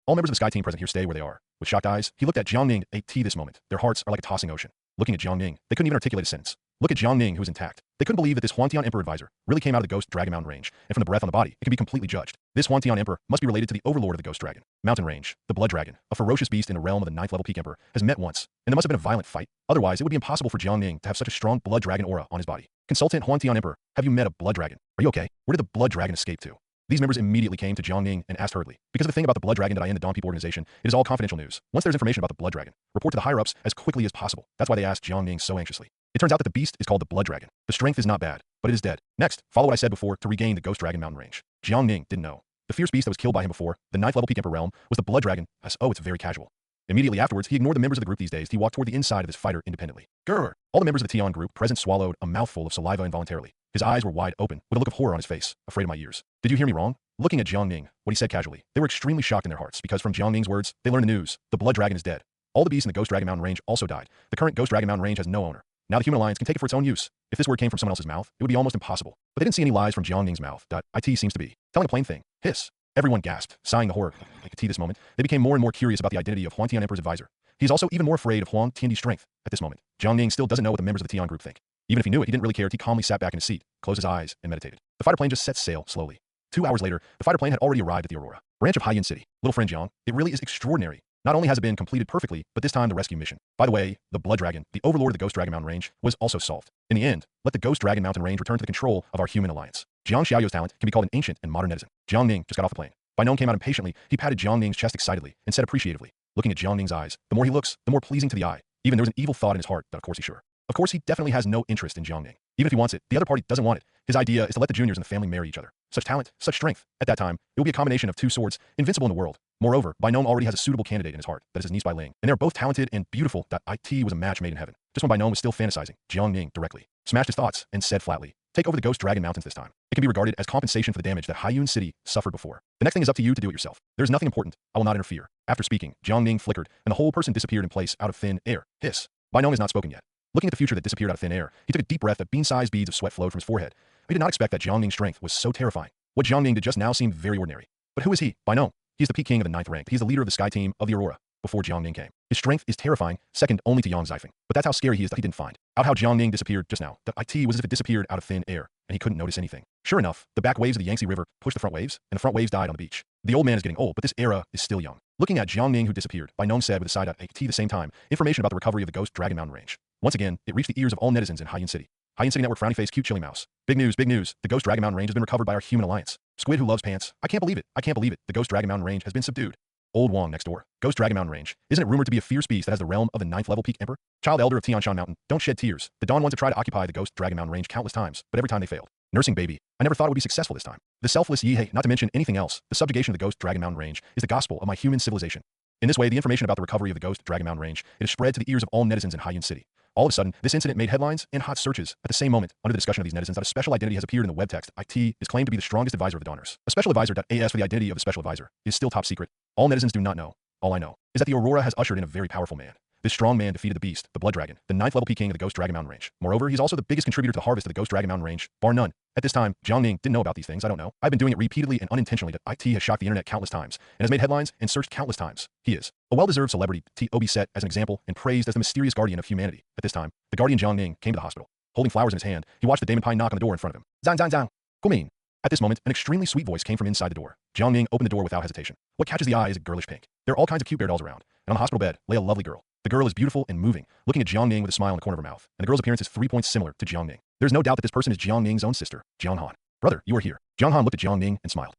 All members of the Sky team present here stay where they are. With shocked eyes, he looked at Jiangning at 8T this moment. Their hearts are like a tossing ocean. Looking at Jiangning, they couldn't even articulate a sentence. Look at Jiangning, who was intact. They couldn't believe that this Huantian Emperor advisor really came out of the Ghost Dragon Mountain range, and from the breath on the body, it can be completely judged. This Huantian Emperor must be related to the overlord of the Ghost Dragon Mountain range, the Blood Dragon, a ferocious beast in the realm of the 9th level peak emperor, has met once, and there must have been a violent fight. Otherwise, it would be impossible for Jiangning to have such a strong Blood Dragon aura on his body. Consultant Huantian Emperor, have you met a Blood Dragon? Are you okay? Where did the Blood Dragon escape to? These members immediately came to Jiangning and asked hurriedly. Because of the thing about the Blood Dragon that I in the Dawn People organization, it is all confidential news. Once there's information about the Blood Dragon, report to the higher-ups as quickly as possible. That's why they asked Jiangning so anxiously. It turns out that the beast is called the Blood Dragon. The strength is not bad, but it is dead. Next, follow what I said before to regain the Ghost Dragon Mountain range. Jiangning didn't know. The fierce beast that was killed by him before, the 9th level peak emperor realm, was the Blood Dragon. It's very casual. Immediately afterwards, he ignored the members of the group these days. He walked toward the inside of this fighter independently. Grr! All the members of the Tian group present swallowed a mouthful of saliva involuntarily. His eyes were wide open, with a look of horror on his face, afraid of my ears. Did you hear me wrong? Looking at Jiangning, what he said casually, they were extremely shocked in their hearts, because from Jiangning's words, they learned the news. The Blood Dragon is dead. All the beasts in the Ghost Dragon Mountain range also died. The current Ghost Dragon Mountain range has no owner. Now the Human Alliance can take it for its own use. If this word came from someone else's mouth, it would be almost impossible. But they didn't see any lies from Jiangning's mouth. IT seems to be telling a plain thing. Hiss. Everyone gasped, sighing the horror. At this moment, they became more and more curious about the identity of Huantian Emperor's advisor. He is also even more afraid of Huang Tiandi's strength. At this moment, Jiangning still doesn't know what the members of the Tian group think. Even if he knew it, he didn't really care. He calmly sat back in his seat, closed his eyes, and meditated. The fighter plane just set sail slowly. 2 hours later, the fighter plane had already arrived at the Aurora branch of Haiyan City. Little friend Jiang, it really is extraordinary. Not only has it been completed perfectly, but this time the rescue mission. By the way, the Blood Dragon, the overlord of the Ghost Dragon Mountain range, was also solved. In the end, let the Ghost Dragon Mountain range return to the control of our Human Alliance. Jiang Xiaoyou's talent can be called an ancient and modern netizen. Jiangning just got off the plane. Bainong came out impatiently. He patted Jiangning's chest excitedly and said appreciatively. Looking at Jiangning's eyes, the more he looks, the more pleasing to the eye. Even there was an evil thought in his heart that of course he's sure. Of course he definitely has no interest in Jiangning. Even if he wants it, the other party doesn't want it. His idea is to let the juniors in the family marry each other. Such talent, such strength. At that time, it will be a combination of 2 swords, invincible in the world. Moreover, Bainong already has a suitable candidate in his heart, that is his niece Bai Ling, and they're both talented and beautiful. IT was a match made in heaven. Just when Bainong was still fantasizing, Jiangning directly smashed his thoughts and said flatly, take over the Ghost Dragon Mountains this time. It can be regarded as compensation for the damage that Haiyun City suffered before. The next thing is up to you to do it yourself. There's nothing important. I will not interfere. After speaking, Jiangning flickered, and the whole person disappeared in place out of thin air. Hiss. Bai Nong has not spoken yet. Looking at the future that disappeared out of thin air, he took a deep breath. That bean-sized beads of sweat flowed from his forehead. He did not expect that Jiangning's strength was so terrifying. What Jiangning did just now seemed very ordinary. But who is he? Bai Nong. He is the Peak King of the 9th rank. He is the leader of the Sky Team of the Aurora before Jiangning came. His strength is terrifying, second only to Yang Zifeng. But that's how scary he is that he didn't find out how Jiangning disappeared just now. The IT was as if it disappeared out of thin air, and he couldn't notice anything. Sure enough, the back waves of the Yangtze River pushed the front waves, and the front waves died on the beach. The old man is getting old, but this era is still young. Looking at Jiangning who disappeared, Bai Nong said with a side at the same time, information about the recovery of the Ghost Dragon Mountain Range. Once again, it reached the ears of all netizens in Haiyun City. Haiyun City Network frowny face cute chilly mouse. Big news, big news. The Ghost Dragon Mountain Range has been recovered by our human alliance. Squid who loves pants. I can't believe it. I can't believe it. The Ghost Dragon Mountain Range has been subdued. Old Wong next door. Ghost Dragon Mountain Range. Isn't it rumored to be a fierce beast that has the realm of the 9th level peak emperor? Child elder of Tianshan Mountain. Don't shed tears. The Dawn wanted to try to occupy the Ghost Dragon Mountain Range countless times, but every time they failed. Nursing baby. I never thought it would be successful this time. The selfless Yihei, not to mention anything else. The subjugation of the Ghost Dragon Mountain Range is the gospel of my human civilization. In this way, the information about the recovery of the Ghost Dragon Mountain Range, it is spread to the ears of all netizens in Haiyun City. All of a sudden, this incident made headlines and hot searches. At the same moment, under the discussion of these netizens, that a special identity has appeared in the web text. IT is claimed to be the strongest advisor of the Donners. A special advisor.as for the identity of the special advisor is still top secret. All netizens do not know. All I know is that the Aurora has ushered in a very powerful man. This strong man defeated the beast, the Blood Dragon, the 9th level Peak King of the Ghost Dragon Mountain Range. Moreover, he's also the biggest contributor to the harvest of the Ghost Dragon Mountain Range, bar none. At this time, Jiangning didn't know about these things. I don't know. I've been doing it repeatedly and unintentionally. That IT has shocked the internet countless times and has made headlines and searched countless times. He is a well-deserved celebrity. T.O.B. set as an example and praised as the mysterious guardian of humanity. At this time, the guardian Jiangning came to the hospital. Holding flowers in his hand, he watched the Damon Pine knock on the door in front of him. Zang zang zang. Gumin. At this moment, an extremely sweet voice came from inside the door. Jiangning opened the door without hesitation. What catches the eye is a girlish pink. There are all kinds of cute bear dolls around, and on the hospital bed lay a lovely girl. The girl is beautiful and moving, looking at Jiangning with a smile in the corner of her mouth, and the girl's appearance is 3 points similar to Jiangning. There's no doubt that this person is Jiangning's own sister, Jianghan. Brother, you are here. Jianghan looked at Jiangning and smiled.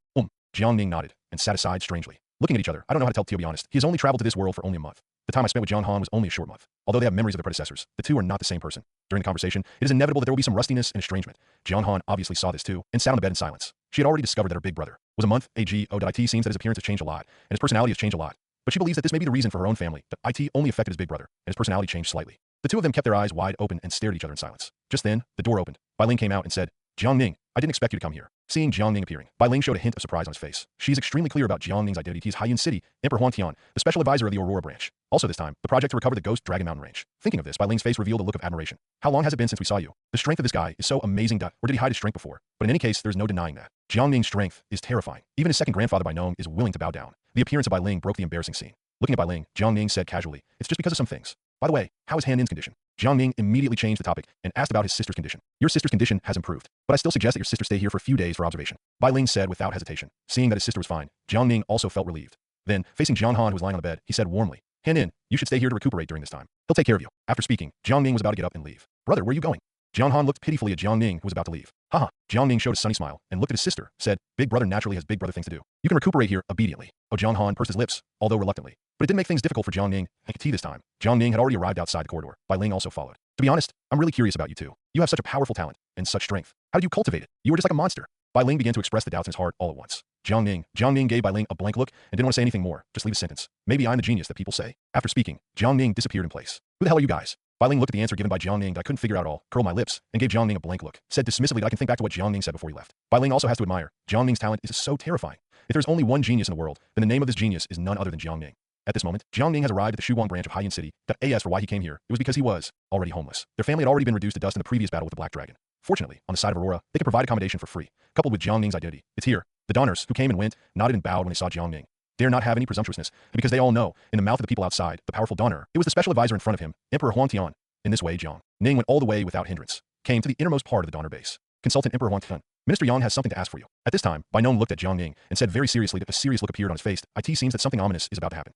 Jiangning nodded and sat aside strangely. Looking at each other, I don't know how to tell, to be honest. He has only traveled to this world for only a month. The time I spent with Jianghan was only a short month. Although they have memories of their predecessors, the two are not the same person. During the conversation, it is inevitable that there will be some rustiness and estrangement. Jianghan obviously saw this too, and sat on the bed in silence. She had already discovered that her big brother was a month. It seems that his appearance has changed a lot, and his personality has changed a lot. But she believes that this may be the reason for her own family, that IT only affected his big brother, and his personality changed slightly. The two of them kept their eyes wide open and stared at each other in silence. Just then, the door opened. Bai Ling came out and said, Jiangning, I didn't expect you to come here. Seeing Jiangning appearing, Bai Ling showed a hint of surprise on his face. She's extremely clear about Jiangning's identity. He's Haiyun City, Emperor Huantian, the special advisor of the Aurora branch. Also this time, the project to recover the Ghost Dragon Mountain Range. Thinking of this, Bai Ling's face revealed a look of admiration. How long has it been since we saw you? The strength of this guy is so amazing. Or did he hide his strength before? But in any case, there's no denying that. Jiangning's strength is terrifying. Even his second grandfather Bai Nong is willing to bow down. The appearance of Bai Ling broke the embarrassing scene. Looking at Bai Ling, Jiangning said casually, it's just because of some things. By the way, how is Han Nin's condition? Jiangning immediately changed the topic and asked about his sister's condition. Your sister's condition has improved, but I still suggest that your sister stay here for a few days for observation. Bai Ling said without hesitation. Seeing that his sister was fine, Jiangning also felt relieved. Then, facing Jianghan who was lying on the bed, he said warmly, Han Nin, you should stay here to recuperate during this time. He'll take care of you. After speaking, Jiangning was about to get up and leave. Brother, where are you going? Jianghan looked pitifully at Jiangning who was about to leave. Haha. Jiangning showed a sunny smile and looked at his sister, said, big brother naturally has big brother things to do. You can recuperate here obediently. Oh, Jianghan pursed his lips, although reluctantly. But it didn't make things difficult for Jiangning and Tea this time. Jiangning had already arrived outside the corridor. Bai Ling also followed. To be honest, I'm really curious about you two. You have such a powerful talent and such strength. How did you cultivate it? You were just like a monster. Bai Ling began to express the doubts in his heart all at once. Jiangning gave Bai Ling a blank look and didn't want to say anything more. Just leave a sentence. Maybe I'm the genius that people say. After speaking, Jiangning disappeared in place. Who the hell are you guys? Bai Ling looked at the answer given by Jiangning that I couldn't figure out at all, curled my lips, and gave Jiangning a blank look. Said dismissively that I can think back to what Jiangning said before he left. Bai Ling also has to admire. Jiangning's talent is so terrifying. If there's only one genius in the world, then the name of this genius is none other than Jiangning. At this moment, Jiangning has arrived at the Shuguang branch of Haiyun City. As for why he came here, it was because he was already homeless. Their family had already been reduced to dust in the previous battle with the Black Dragon. Fortunately, on the side of Aurora, they could provide accommodation for free, coupled with Jiangning's identity. It's here. The Donners, who came and went, nodded and bowed when they saw Jiangning. Dare not have any presumptuousness, because they all know, in the mouth of the people outside, the powerful Donner, it was the special advisor in front of him, Emperor Huantian. In this way, Jiangning went all the way without hindrance, came to the innermost part of the Donner base. Consultant Emperor Huantian. Minister Yang has something to ask for you. At this time, Bai Nong looked at Jiangning and said very seriously that a serious look appeared on his face. It seems that something ominous is about to happen.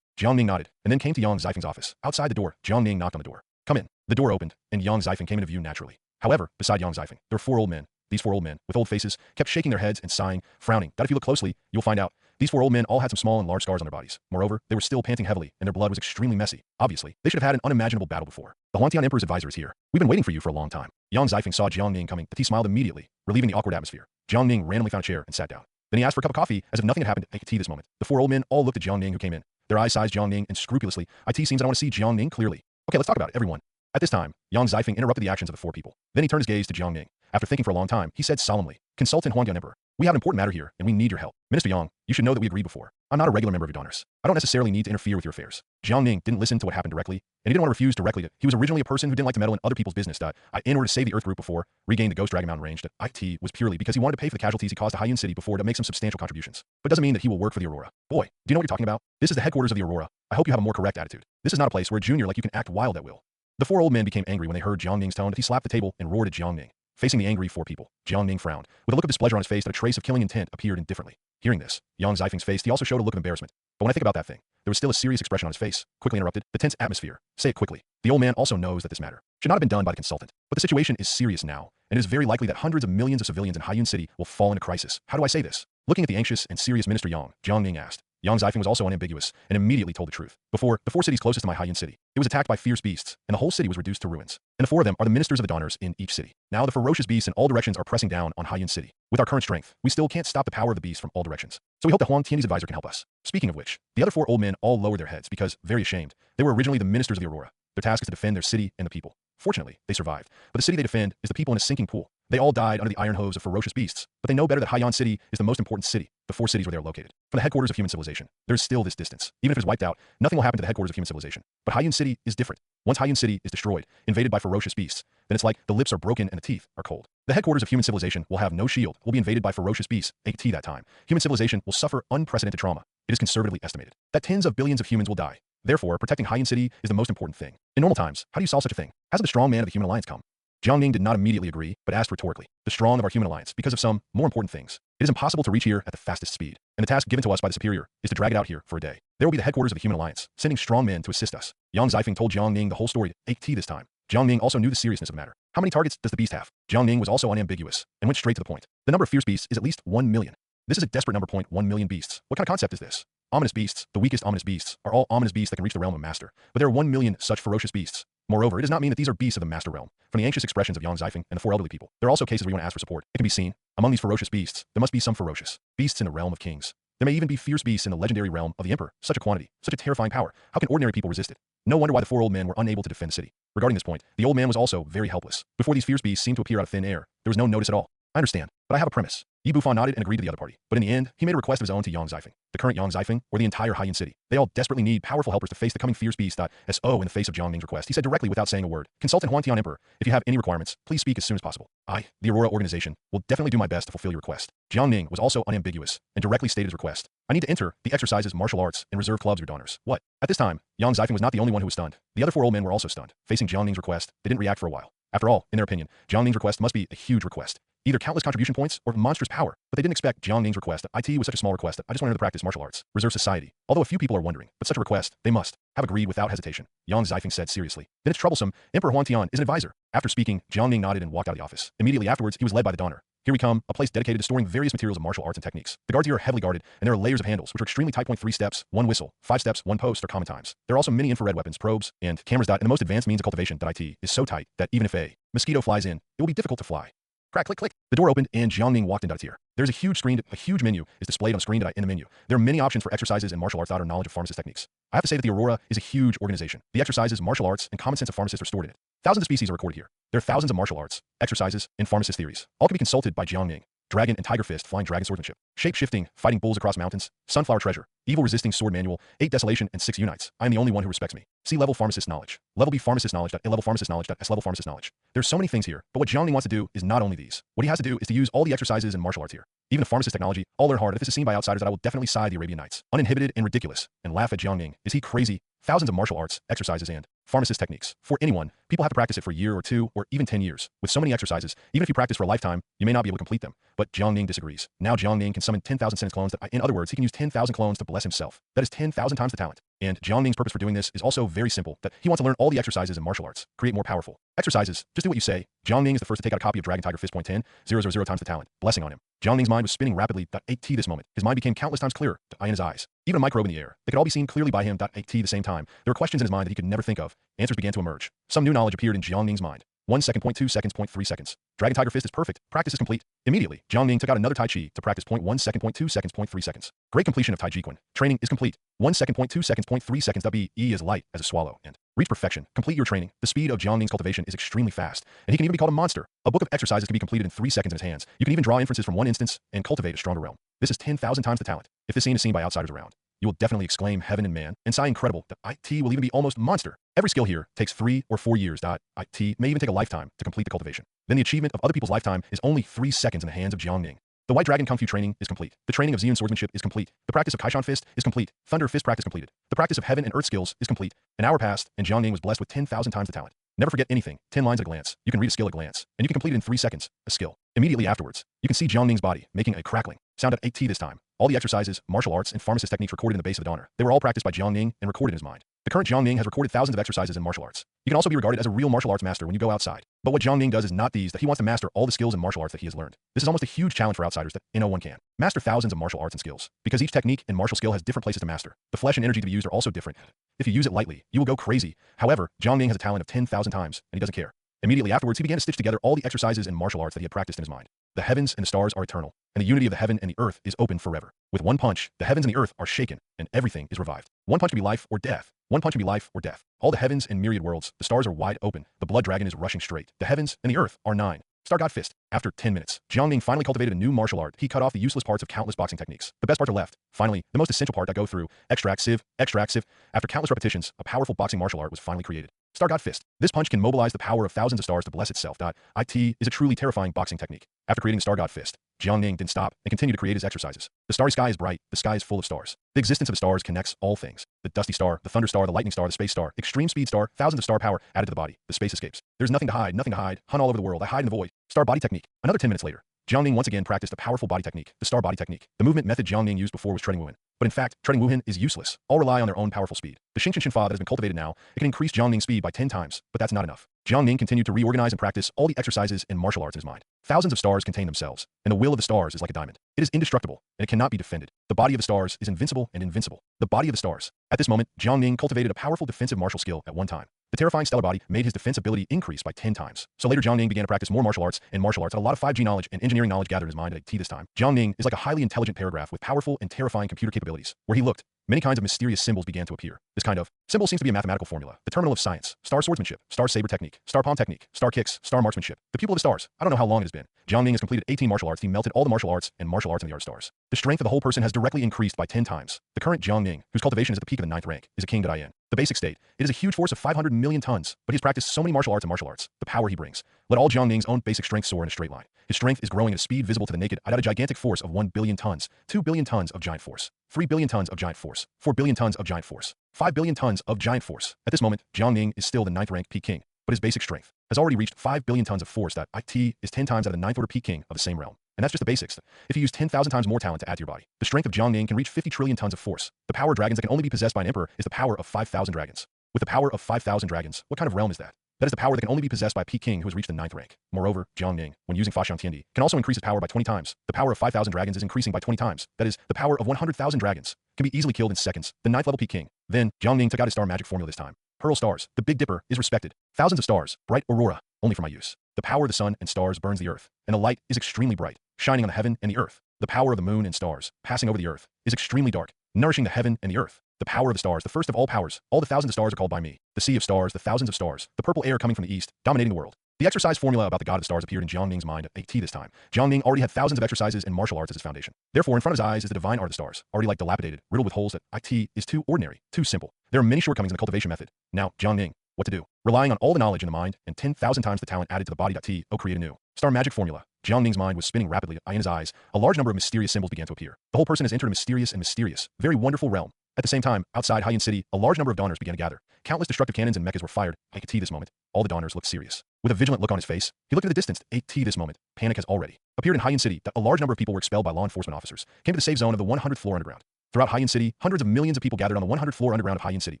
Jiangning nodded, and then came to Yang Zifeng's office. Outside the door, Jiangning knocked on the door. Come in. The door opened, and Yang Zifeng came into view naturally. However, beside Yang Zifeng, there were 4 old men. These 4 old men, with old faces, kept shaking their heads and sighing, frowning. That if you look closely, you'll find out. These 4 old men all had some small and large scars on their bodies. Moreover, they were still panting heavily, and their blood was extremely messy. Obviously, they should have had an unimaginable battle before. The Huantian Emperor's advisor is here. We've been waiting for you for a long time. Yang Zifeng saw Jiangning coming, but he smiled immediately, relieving the awkward atmosphere. Jiangning randomly found a chair and sat down. Then he asked for a cup of coffee, as if nothing had happened at tea this moment. The 4 old men all looked at Jiangning who came in. Their eyes sized Jiangning and scrupulously. Seems I want to see Jiangning clearly. Okay, let's talk about it, everyone. At this time, Yang Zifeng interrupted the actions of the four people. Then he turned his gaze to Jiang Ning. After thinking for a long time, he said solemnly, Consultant Huangyan Emperor, we have an important matter here, and we need your help. Minister Yang, you should know that we agreed before. I'm not a regular member of your donors. I don't necessarily need to interfere with your affairs. Jiang Ning didn't listen to what happened directly, and he didn't want to refuse directly. He was originally a person who didn't like to meddle in other people's business. In order to save the Earth Group before, regain the Ghost Dragon Mountain range, IT was purely because he wanted to pay for the casualties he caused to Haiyun City before to make some substantial contributions. But doesn't mean that he will work for the Aurora. Boy, do you know what you're talking about? This is the headquarters of the Aurora. I hope you have a more correct attitude. This is not a place where a junior like you can act wild at will. The four old men became angry when they heard Jiang Ning's tone, but he slapped the table and roared at Jiang Ning. Facing the angry four people, Jiang Ning frowned. With a look of displeasure on his face that a trace of killing intent appeared indifferently. Hearing this, Yang Zifeng's face, he also showed a look of embarrassment. But when I think about that thing, there was still a serious expression on his face. Quickly interrupted, the tense atmosphere. Say it quickly. The old man also knows that this matter should not have been done by the consultant. But the situation is serious now, and it is very likely that hundreds of millions of civilians in Haiyun City will fall into crisis. How do I say this? Looking at the anxious and serious Minister Yang, Jiang Ning asked. Yang Zifeng was also unambiguous, and immediately told the truth. Before, the four cities closest to my Haiyun City, it was attacked by fierce beasts, and the whole city was reduced to ruins. And the four of them are the ministers of the donors in each city. Now the ferocious beasts in all directions are pressing down on Haiyun City. With our current strength, we still can't stop the power of the beasts from all directions. So we hope that Huang Tianyi's advisor can help us. Speaking of which, the other four old men all lowered their heads because, very ashamed, they were originally the ministers of the Aurora. Their task is to defend their city and the people. Fortunately, they survived. But the city they defend is the people in a sinking pool. They all died under the iron hooves of ferocious beasts, but they know better that Haiyun City is the most important city, the four cities where they are located. From the headquarters of human civilization, there is still this distance. Even if it is wiped out, nothing will happen to the headquarters of human civilization. But Haiyun City is different. Once Haiyun City is destroyed, invaded by ferocious beasts, then it's like the lips are broken and the teeth are cold. The headquarters of human civilization will have no shield, will be invaded by ferocious beasts, AT that time. Human civilization will suffer unprecedented trauma. It is conservatively estimated that tens of billions of humans will die. Therefore, protecting Haiyun City is the most important thing. In normal times, how do you solve such a thing? Hasn't the strong man of the human alliance come? Jiang Ning did not immediately agree, but asked rhetorically. The strong of our human alliance, because of some more important things. It is impossible to reach here at the fastest speed, and the task given to us by the superior is to drag it out here for a day. There will be the headquarters of the human alliance, sending strong men to assist us. Yang Zifeng told Jiang Ning the whole story, AT this time. Jiang Ning also knew the seriousness of the matter. How many targets does the beast have? Jiang Ning was also unambiguous, and went straight to the point. The number of fierce beasts is at least 1 million. This is a desperate number. 1 million beasts. What kind of concept is this? Ominous beasts, the weakest ominous beasts, are all ominous beasts that can reach the realm of master. But there are 1 million such ferocious beasts. Moreover, it does not mean that these are beasts of the master realm. From the anxious expressions of Yang Zifeng and the four elderly people, there are also cases where you want to ask for support. It can be seen, among these ferocious beasts, there must be some ferocious beasts in the realm of kings. There may even be fierce beasts in the legendary realm of the emperor. Such a quantity, such a terrifying power. How can ordinary people resist it? No wonder why the four old men were unable to defend the city. Regarding this point, the old man was also very helpless. Before these fierce beasts seemed to appear out of thin air, there was no notice at all. I understand, but I have a premise. Yi Bufan nodded and agreed to the other party. But in the end, he made a request of his own to Yang Zifeng. The current Yang Zifeng, or the entire Haiyun City. They all desperately need powerful helpers to face the coming fierce beast. So in the face of Jiang Ning's request, he said directly without saying a word, Consultant Huang Tian Emperor, if you have any requirements, please speak as soon as possible. I, the Aurora organization, will definitely do my best to fulfill your request. Jiang Ning was also unambiguous and directly stated his request. I need to enter the exercises, martial arts, and reserve clubs of your donors. What? At this time, Yang Zifeng was not the only one who was stunned. The other four old men were also stunned. Facing Jiang Ning's request, they didn't react for a while. After all, in their opinion, Jiang Ning's request must be a huge request. Either countless contribution points or monstrous power, but they didn't expect Jiang Ning's request. IT was such a small request that I just wanted to practice martial arts, reserve society. Although a few people are wondering, but such a request, they must have agreed without hesitation. Yang Zifeng said seriously. Then it's troublesome. Emperor Huang Tian is an advisor. After speaking, Jiang Ning nodded and walked out of the office. Immediately afterwards, he was led by the donor. Here we come, a place dedicated to storing various materials of martial arts and techniques. The guards here are heavily guarded, and there are layers of handles, which are extremely tight. 3 steps, 1 whistle, 5 steps, 1 post are common times. There are also many infrared weapons, probes, and cameras. And the most advanced means of cultivation. IT is so tight that even if a mosquito flies in, it will be difficult to fly. Crack, click, click. The door opened and Jiang Ning walked into here. There's a huge screen, a huge menu is displayed on screen in the menu. There are many options for exercises and martial arts or knowledge of pharmacist techniques. I have to say that the Aurora is a huge organization. The exercises, martial arts, and common sense of pharmacists are stored in it. Thousands of species are recorded here. There are thousands of martial arts, exercises, and pharmacist theories. All can be consulted by Jiang Ning. Dragon and Tiger Fist, Flying Dragon Swordsmanship, Shape-Shifting, Fighting Bulls Across Mountains, Sunflower Treasure, Evil Resisting Sword Manual, 8 Desolation, and 6 Unites. I am the only one who respects me. C-Level Pharmacist Knowledge. Level B Pharmacist Knowledge. A-Level Pharmacist Knowledge. S-Level Pharmacist Knowledge. There's so many things here, but what Jiang Ning wants to do is not only these. What he has to do is to use all the exercises and martial arts here. Even the pharmacist technology, all learn hard. If this is seen by outsiders, that I will definitely side the Arabian Nights. Uninhibited and ridiculous, and laugh at Jiang Ning. Is he crazy? Thousands of martial arts, exercises, and pharmacist techniques. For anyone, people have to practice it for a year or 2 or even 10 years. With so many exercises, even if you practice for a lifetime, you may not be able to complete them. But Jiang Ning disagrees. Now Jiang Ning can summon 10,000 sentence clones. In other words, he can use 10,000 clones to bless himself. That is 10,000 times the talent. And Jiang Ning's purpose for doing this is also very simple, that he wants to learn all the exercises and martial arts, create more powerful exercises. Just do what you say. Jiang Ning is the first to take out a copy of Dragon Tiger Fist. 10, 000 times the talent. Blessing on him. Jiang Ning's mind was spinning rapidly. 8T this moment. His mind became countless times clearer, to eye in his eyes. Even a microbe in the air. They could all be seen clearly by him. 8T the same time. There were questions in his mind that he could never think of. Answers began to emerge. Some new knowledge appeared in Jiang Ning's mind. 1 second, 0.2 seconds, 0.3 seconds. Dragon Tiger Fist is perfect. Practice is complete. Immediately, Jiang Ning took out another Tai Chi to practice. 0.1 second, 0.2 seconds, 0.3 seconds. Great completion of Tai Chi Quan. Training is complete. 1 second, 0.2 seconds, 0.3 seconds. E is light as a swallow. And Reach perfection. Complete your training. The speed of Jiang Ning's cultivation is extremely fast, and he can even be called a monster. A book of exercises can be completed in 3 seconds in his hands. You can even draw inferences from one instance and cultivate a stronger realm. This is 10,000 times the talent. If this scene is seen by outsiders around, you will definitely exclaim heaven and man, and sigh incredible. The IT will even be almost monster. Every skill here takes 3 or 4 years. IT may even take a lifetime to complete the cultivation. Then the achievement of other people's lifetime is only 3 seconds in the hands of Jiang Ning. The White Dragon Kung Fu training is complete. The training of Xian swordsmanship is complete. The practice of Kaishan Fist is complete. Thunder Fist practice completed. The practice of Heaven and Earth skills is complete. An hour passed, and Jiang Ning was blessed with 10,000 times the talent. Never forget anything. 10 lines at a glance. You can read a skill at a glance, and you can complete it in 3 seconds. A skill. Immediately afterwards, you can see Jiang Ning's body making a crackling sound at 8T this time. All the exercises, martial arts, and pharmacist techniques recorded in the base of the donor. They were all practiced by Jiang Ning and recorded in his mind. The current Jiang Ning has recorded thousands of exercises in martial arts. You can also be regarded as a real martial arts master when you go outside. But what Jiang Ning does is not these, that he wants to master all the skills and martial arts that he has learned. This is almost a huge challenge for outsiders that no one can. Master thousands of martial arts and skills, because each technique and martial skill has different places to master. The flesh and energy to be used are also different. If you use it lightly, you will go crazy. However, Jiang Ning has a talent of 10,000 times, and he doesn't care. Immediately afterwards, he began to stitch together all the exercises and martial arts that he had practiced in his mind. The heavens and the stars are eternal, and the unity of the heaven and the earth is open forever. With one punch, the heavens and the earth are shaken, and everything is revived. One punch can be life or death. One punch can be life or death. All the heavens and myriad worlds, the stars are wide open. The blood dragon is rushing straight. The heavens and the earth are 9. Star God Fist. After 10 minutes, Jiang Ning finally cultivated a new martial art. He cut off the useless parts of countless boxing techniques. The best parts are left. Finally, the most essential part that go through, extract sieve. After countless repetitions, a powerful boxing martial art was finally created. Star God Fist. This punch can mobilize the power of thousands of stars to bless itself. IT is a truly terrifying boxing technique. After creating the Star God Fist, Jiang Ning didn't stop and continued to create his exercises. The starry sky is bright. The sky is full of stars. The existence of the stars connects all things. The dusty star, the thunder star, the lightning star, the space star, extreme speed star, thousands of star power added to the body. The space escapes. There's nothing to hide, nothing to hide. Hunt all over the world. I hide in the void. Star body technique. Another 10 minutes later, Jiang Ning once again practiced a powerful body technique, the star body technique. The movement method Jiang Ning used before was treading Wuhan. But in fact, treading Wuhan is useless. All rely on their own powerful speed. The Xingqian Fa that has been cultivated now, it can increase Jiang Ning's speed by 10 times, but that's not enough. Jiang Ning continued to reorganize and practice all the exercises and martial arts in his mind. Thousands of stars contain themselves, and the will of the stars is like a diamond. It is indestructible, and it cannot be defended. The body of the stars is invincible and invincible. The body of the stars. At this moment, Jiang Ning cultivated a powerful defensive martial skill at one time. The terrifying stellar body made his defense ability increase by 10 times. So later Jiang Ning began to practice more martial arts, and a lot of 5G knowledge and engineering knowledge gathered in his mind at T this time. Jiang Ning is like a highly intelligent paragraph with powerful and terrifying computer capabilities. Where he looked, many kinds of mysterious symbols began to appear. This kind of symbol seems to be a mathematical formula, the terminal of science, star swordsmanship, star saber technique, star palm technique, star kicks, star marksmanship, the pupil of the stars. I don't know how long it has been. Jiang Ning has completed 18 martial arts. He melted all the martial arts and martial arts in the art stars. The strength of the whole person has directly increased by 10 times. The current Jiang Ning, whose cultivation is at the peak of the 9th rank, is a king.in. The basic state, it is a huge force of 500 million tons, but he's practiced so many martial arts and martial arts. The power he brings. Let all Jiang Ning's own basic strength soar in a straight line. His strength is growing at a speed visible to the naked eye at a gigantic force of 1 billion tons, 2 billion tons of giant force, 3 billion tons of giant force, 4 billion tons of giant force, 5 billion tons of giant force. At this moment, Jiang Ning is still the 9th rank peak king, but his basic strength has already reached 5 billion tons of force. That IT is 10 times out of the 9th order peak king of the same realm. And that's just the basics. If you use 10,000 times more talent to add to your body, the strength of Jiang Ning can reach 50 trillion tons of force. The power of dragons that can only be possessed by an emperor is the power of 5,000 dragons. With the power of 5,000 dragons, what kind of realm is that? That is the power that can only be possessed by a peak king who has reached the 9th rank. Moreover, Jiang Ning, when using Fa Xiang Tiandi, can also increase his power by 20 times. The power of 5,000 dragons is increasing by 20 times. That is, the power of 100,000 dragons can be easily killed in seconds. The 9th level peak king. Then, Jiang Ning took out his star magic formula this time. Pearl stars, the Big Dipper, is respected. Thousands of stars, bright aurora, only for my use. The power of the sun and stars burns the earth, and the light is extremely bright, shining on the heaven and the earth. The power of the moon and stars, passing over the earth, is extremely dark, nourishing the heaven and the earth. The power of the stars, the first of all powers, all the thousands of stars are called by me. The sea of stars, the thousands of stars, the purple air coming from the east, dominating the world. The exercise formula about the god of the stars appeared in Jiang Ning's mind at 8T this time. Jiang Ning already had thousands of exercises and martial arts as his foundation. Therefore, in front of his eyes is the divine art of the stars, already like dilapidated, riddled with holes that IT is too ordinary, too simple. There are many shortcomings in the cultivation method. Now, Jiang Ning, what to do? Relying on all the knowledge in the mind and 10,000 times the talent added to the body. Create a new star magic formula. Jiang Ning's mind was spinning rapidly. In his eyes, a large number of mysterious symbols began to appear. The whole person has entered a mysterious, very wonderful realm. At the same time, outside Haiyan City, a large number of dawners began to gather. Countless destructive cannons and mechas were fired. I could see this moment. All the dawners looked serious. With a vigilant look on his face, he looked at the distance. 8T this moment. Panic has already appeared in Haiyan City that a large number of people were expelled by law enforcement officers, came to the safe zone of the 100th floor underground. Throughout Haiyan City, hundreds of millions of people gathered on the 100th floor underground of Haiyan City.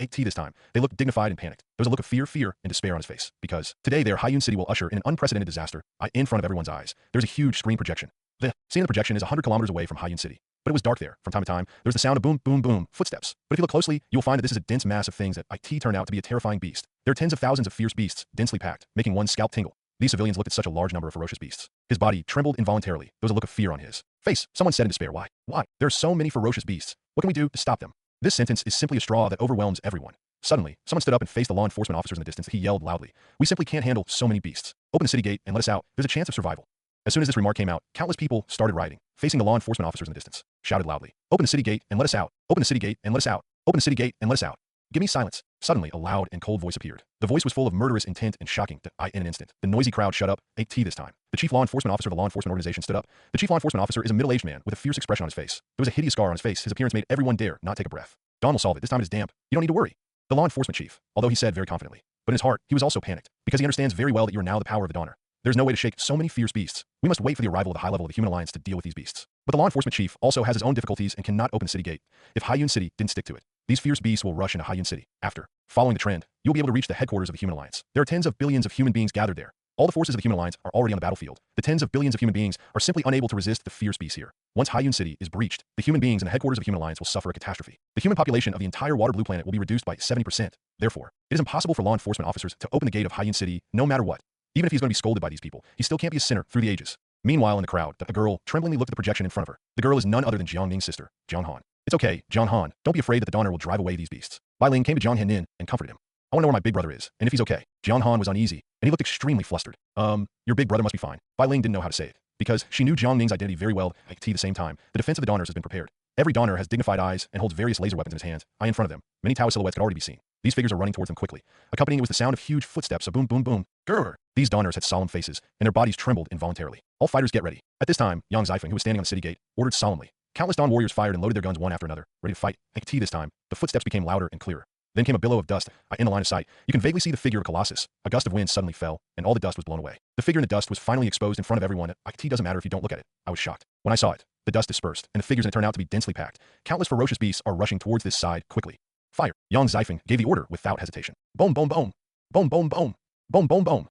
8T this time. They looked dignified and panicked. There was a look of fear, and despair on his face. Because today their Haiyan City will usher in an unprecedented disaster. In front of everyone's eyes, there's a huge screen projection. The scene of the projection is 100 kilometers away from Haiyan City. But it was dark there. From time to time, there was the sound of boom, boom, boom, footsteps. But if you look closely, you will find that this is a dense mass of things that IT turned out to be a terrifying beast. There are tens of thousands of fierce beasts, densely packed, making one's scalp tingle. These civilians looked at such a large number of ferocious beasts. His body trembled involuntarily. There was a look of fear on his face. Someone said in despair, why? There are so many ferocious beasts. What can we do to stop them? This sentence is simply a straw that overwhelms everyone. Suddenly, someone stood up and faced the law enforcement officers in the distance. He yelled loudly, "We simply can't handle so many beasts. Open the city gate and let us out. There's a chance of survival." As soon as this remark came out, countless people started rioting, facing the law enforcement officers in the distance, shouted loudly, "Open the city gate and let us out. Open the city gate and let us out. Open the city gate and let us out. Give me silence." Suddenly, a loud and cold voice appeared. The voice was full of murderous intent and shocking to in an instant. The noisy crowd shut up, ate this time. The chief law enforcement officer of the law enforcement organization stood up. The chief law enforcement officer is a middle-aged man with a fierce expression on his face. There was a hideous scar on his face. His appearance made everyone dare not take a breath. "Dawn will solve it. This time it is damp. You don't need to worry." The law enforcement chief, although he said very confidently, but in his heart, he was also panicked, because he understands very well that you are now the power of the Donner. There's no way to shake so many fierce beasts. We must wait for the arrival of the high level of the human alliance to deal with these beasts. But the law enforcement chief also has his own difficulties and cannot open the city gate. If Haiyun City didn't stick to it, these fierce beasts will rush into Haiyun City. After following the trend, you'll be able to reach the headquarters of the human alliance. There are tens of billions of human beings gathered there. All the forces of the human alliance are already on the battlefield. The tens of billions of human beings are simply unable to resist the fierce beasts here. Once Haiyun City is breached, the human beings in the headquarters of the human alliance will suffer a catastrophe. The human population of the entire water blue planet will be reduced by 70%. Therefore, it is impossible for law enforcement officers to open the gate of Haiyun City no matter what. Even if he's going to be scolded by these people, he still can't be a sinner through the ages. Meanwhile, in the crowd, a girl tremblingly looked at the projection in front of her. The girl is none other than Jiang Ning's sister, Jiang Han. "It's okay, Jiang Han. Don't be afraid that the Donner will drive away these beasts." Bai Ling came to Jiang Nin and comforted him. "I want to know where my big brother is, and if he's okay." Jiang Han was uneasy, and he looked extremely flustered. Your big brother must be fine." Bai Ling didn't know how to say it, because she knew Jiang Ning's identity very well. At the same time, the defense of the Donners has been prepared. Every Donner has dignified eyes and holds various laser weapons in his hands. In front of them, many Tao silhouettes could already be seen. These figures are running towards them quickly. Accompanying it was the sound of huge footsteps, a boom, boom, boom. Grrr! These Donners had solemn faces, and their bodies trembled involuntarily. "All fighters get ready." At this time, Yang Zifeng, who was standing on the city gate, ordered solemnly. Countless Dawn warriors fired and loaded their guns one after another, ready to fight. This time, the footsteps became louder and clearer. Then came a billow of dust. In the line of sight, you can vaguely see the figure of a colossus. A gust of wind suddenly fell, and all the dust was blown away. The figure in the dust was finally exposed in front of everyone. It doesn't matter if you don't look at it. I was shocked. When I saw it, the dust dispersed, and the figures in it turned out to be densely packed. Countless ferocious beasts are rushing towards this side quickly. "Fire!" Yang Zifeng gave the order without hesitation. Boom, boom, boom. Boom, boom, boom. Boom, boom, boom.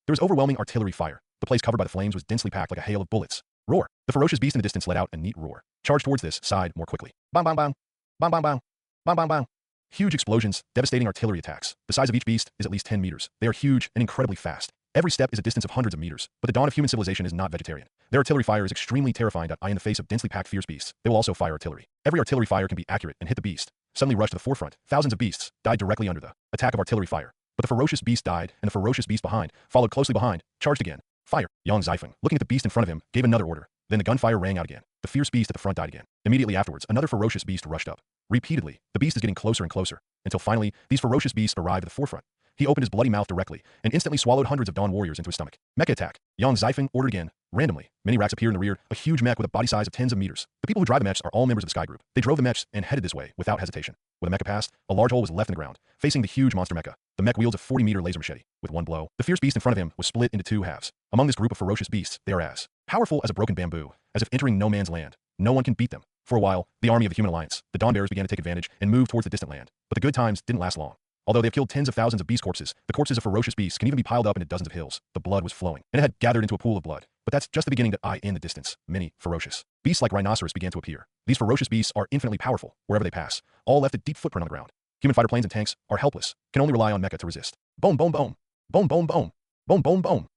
There was overwhelming artillery fire. The place covered by the flames was densely packed like a hail of bullets. Roar! The ferocious beast in the distance let out a neat roar. Charged towards this side more quickly. Bang, bang, bang. Bang, bang, bang. Bang, bang, bang. Huge explosions, devastating artillery attacks. The size of each beast is at least 10 meters. They are huge and incredibly fast. Every step is a distance of hundreds of meters, but the dawn of human civilization is not vegetarian. Their artillery fire is extremely terrifying. In the face of densely packed fierce beasts, they will also fire artillery. Every artillery fire can be accurate and hit the beast. Suddenly rush to the forefront. Thousands of beasts died directly under the attack of artillery fire. But the ferocious beast died, and the ferocious beast behind followed closely behind, charged again. Fire! Yang Zifeng, looking at the beast in front of him, gave another order. Then the gunfire rang out again. The fierce beast at the front died again. Immediately afterwards, another ferocious beast rushed up. Repeatedly, the beast is getting closer and closer, until finally, these ferocious beasts arrive at the forefront. He opened his bloody mouth directly, and instantly swallowed hundreds of Dawn warriors into his stomach. Mecha attack. Yang Zifeng ordered again. Randomly, many racks appeared in the rear, a huge mech with a body size of tens of meters. The people who drive the mechs are all members of the Sky Group. They drove the mechs and headed this way without hesitation. When the mecha passed, a large hole was left in the ground, facing the huge monster mecha. The mech wields a 40-meter laser machete. With one blow, the fierce beast in front of him was split into two halves. Among this group of ferocious beasts, they are as powerful as a broken bamboo, as if entering no man's land. No one can beat them. For a while, the army of the human alliance, the Dawn Bearers, began to take advantage and move towards the distant land. But the good times didn't last long. Although they've killed tens of thousands of beast corpses, the corpses of ferocious beasts can even be piled up into dozens of hills. The blood was flowing, and it had gathered into a pool of blood. But that's just the beginning. In the distance, many ferocious beasts like rhinoceros began to appear. These ferocious beasts are infinitely powerful. Wherever they pass, all left a deep footprint on the ground. Human fighter planes and tanks are helpless, can only rely on mecha to resist. Boom, boom, boom. Boom, boom, boom. Boom, boom, boom.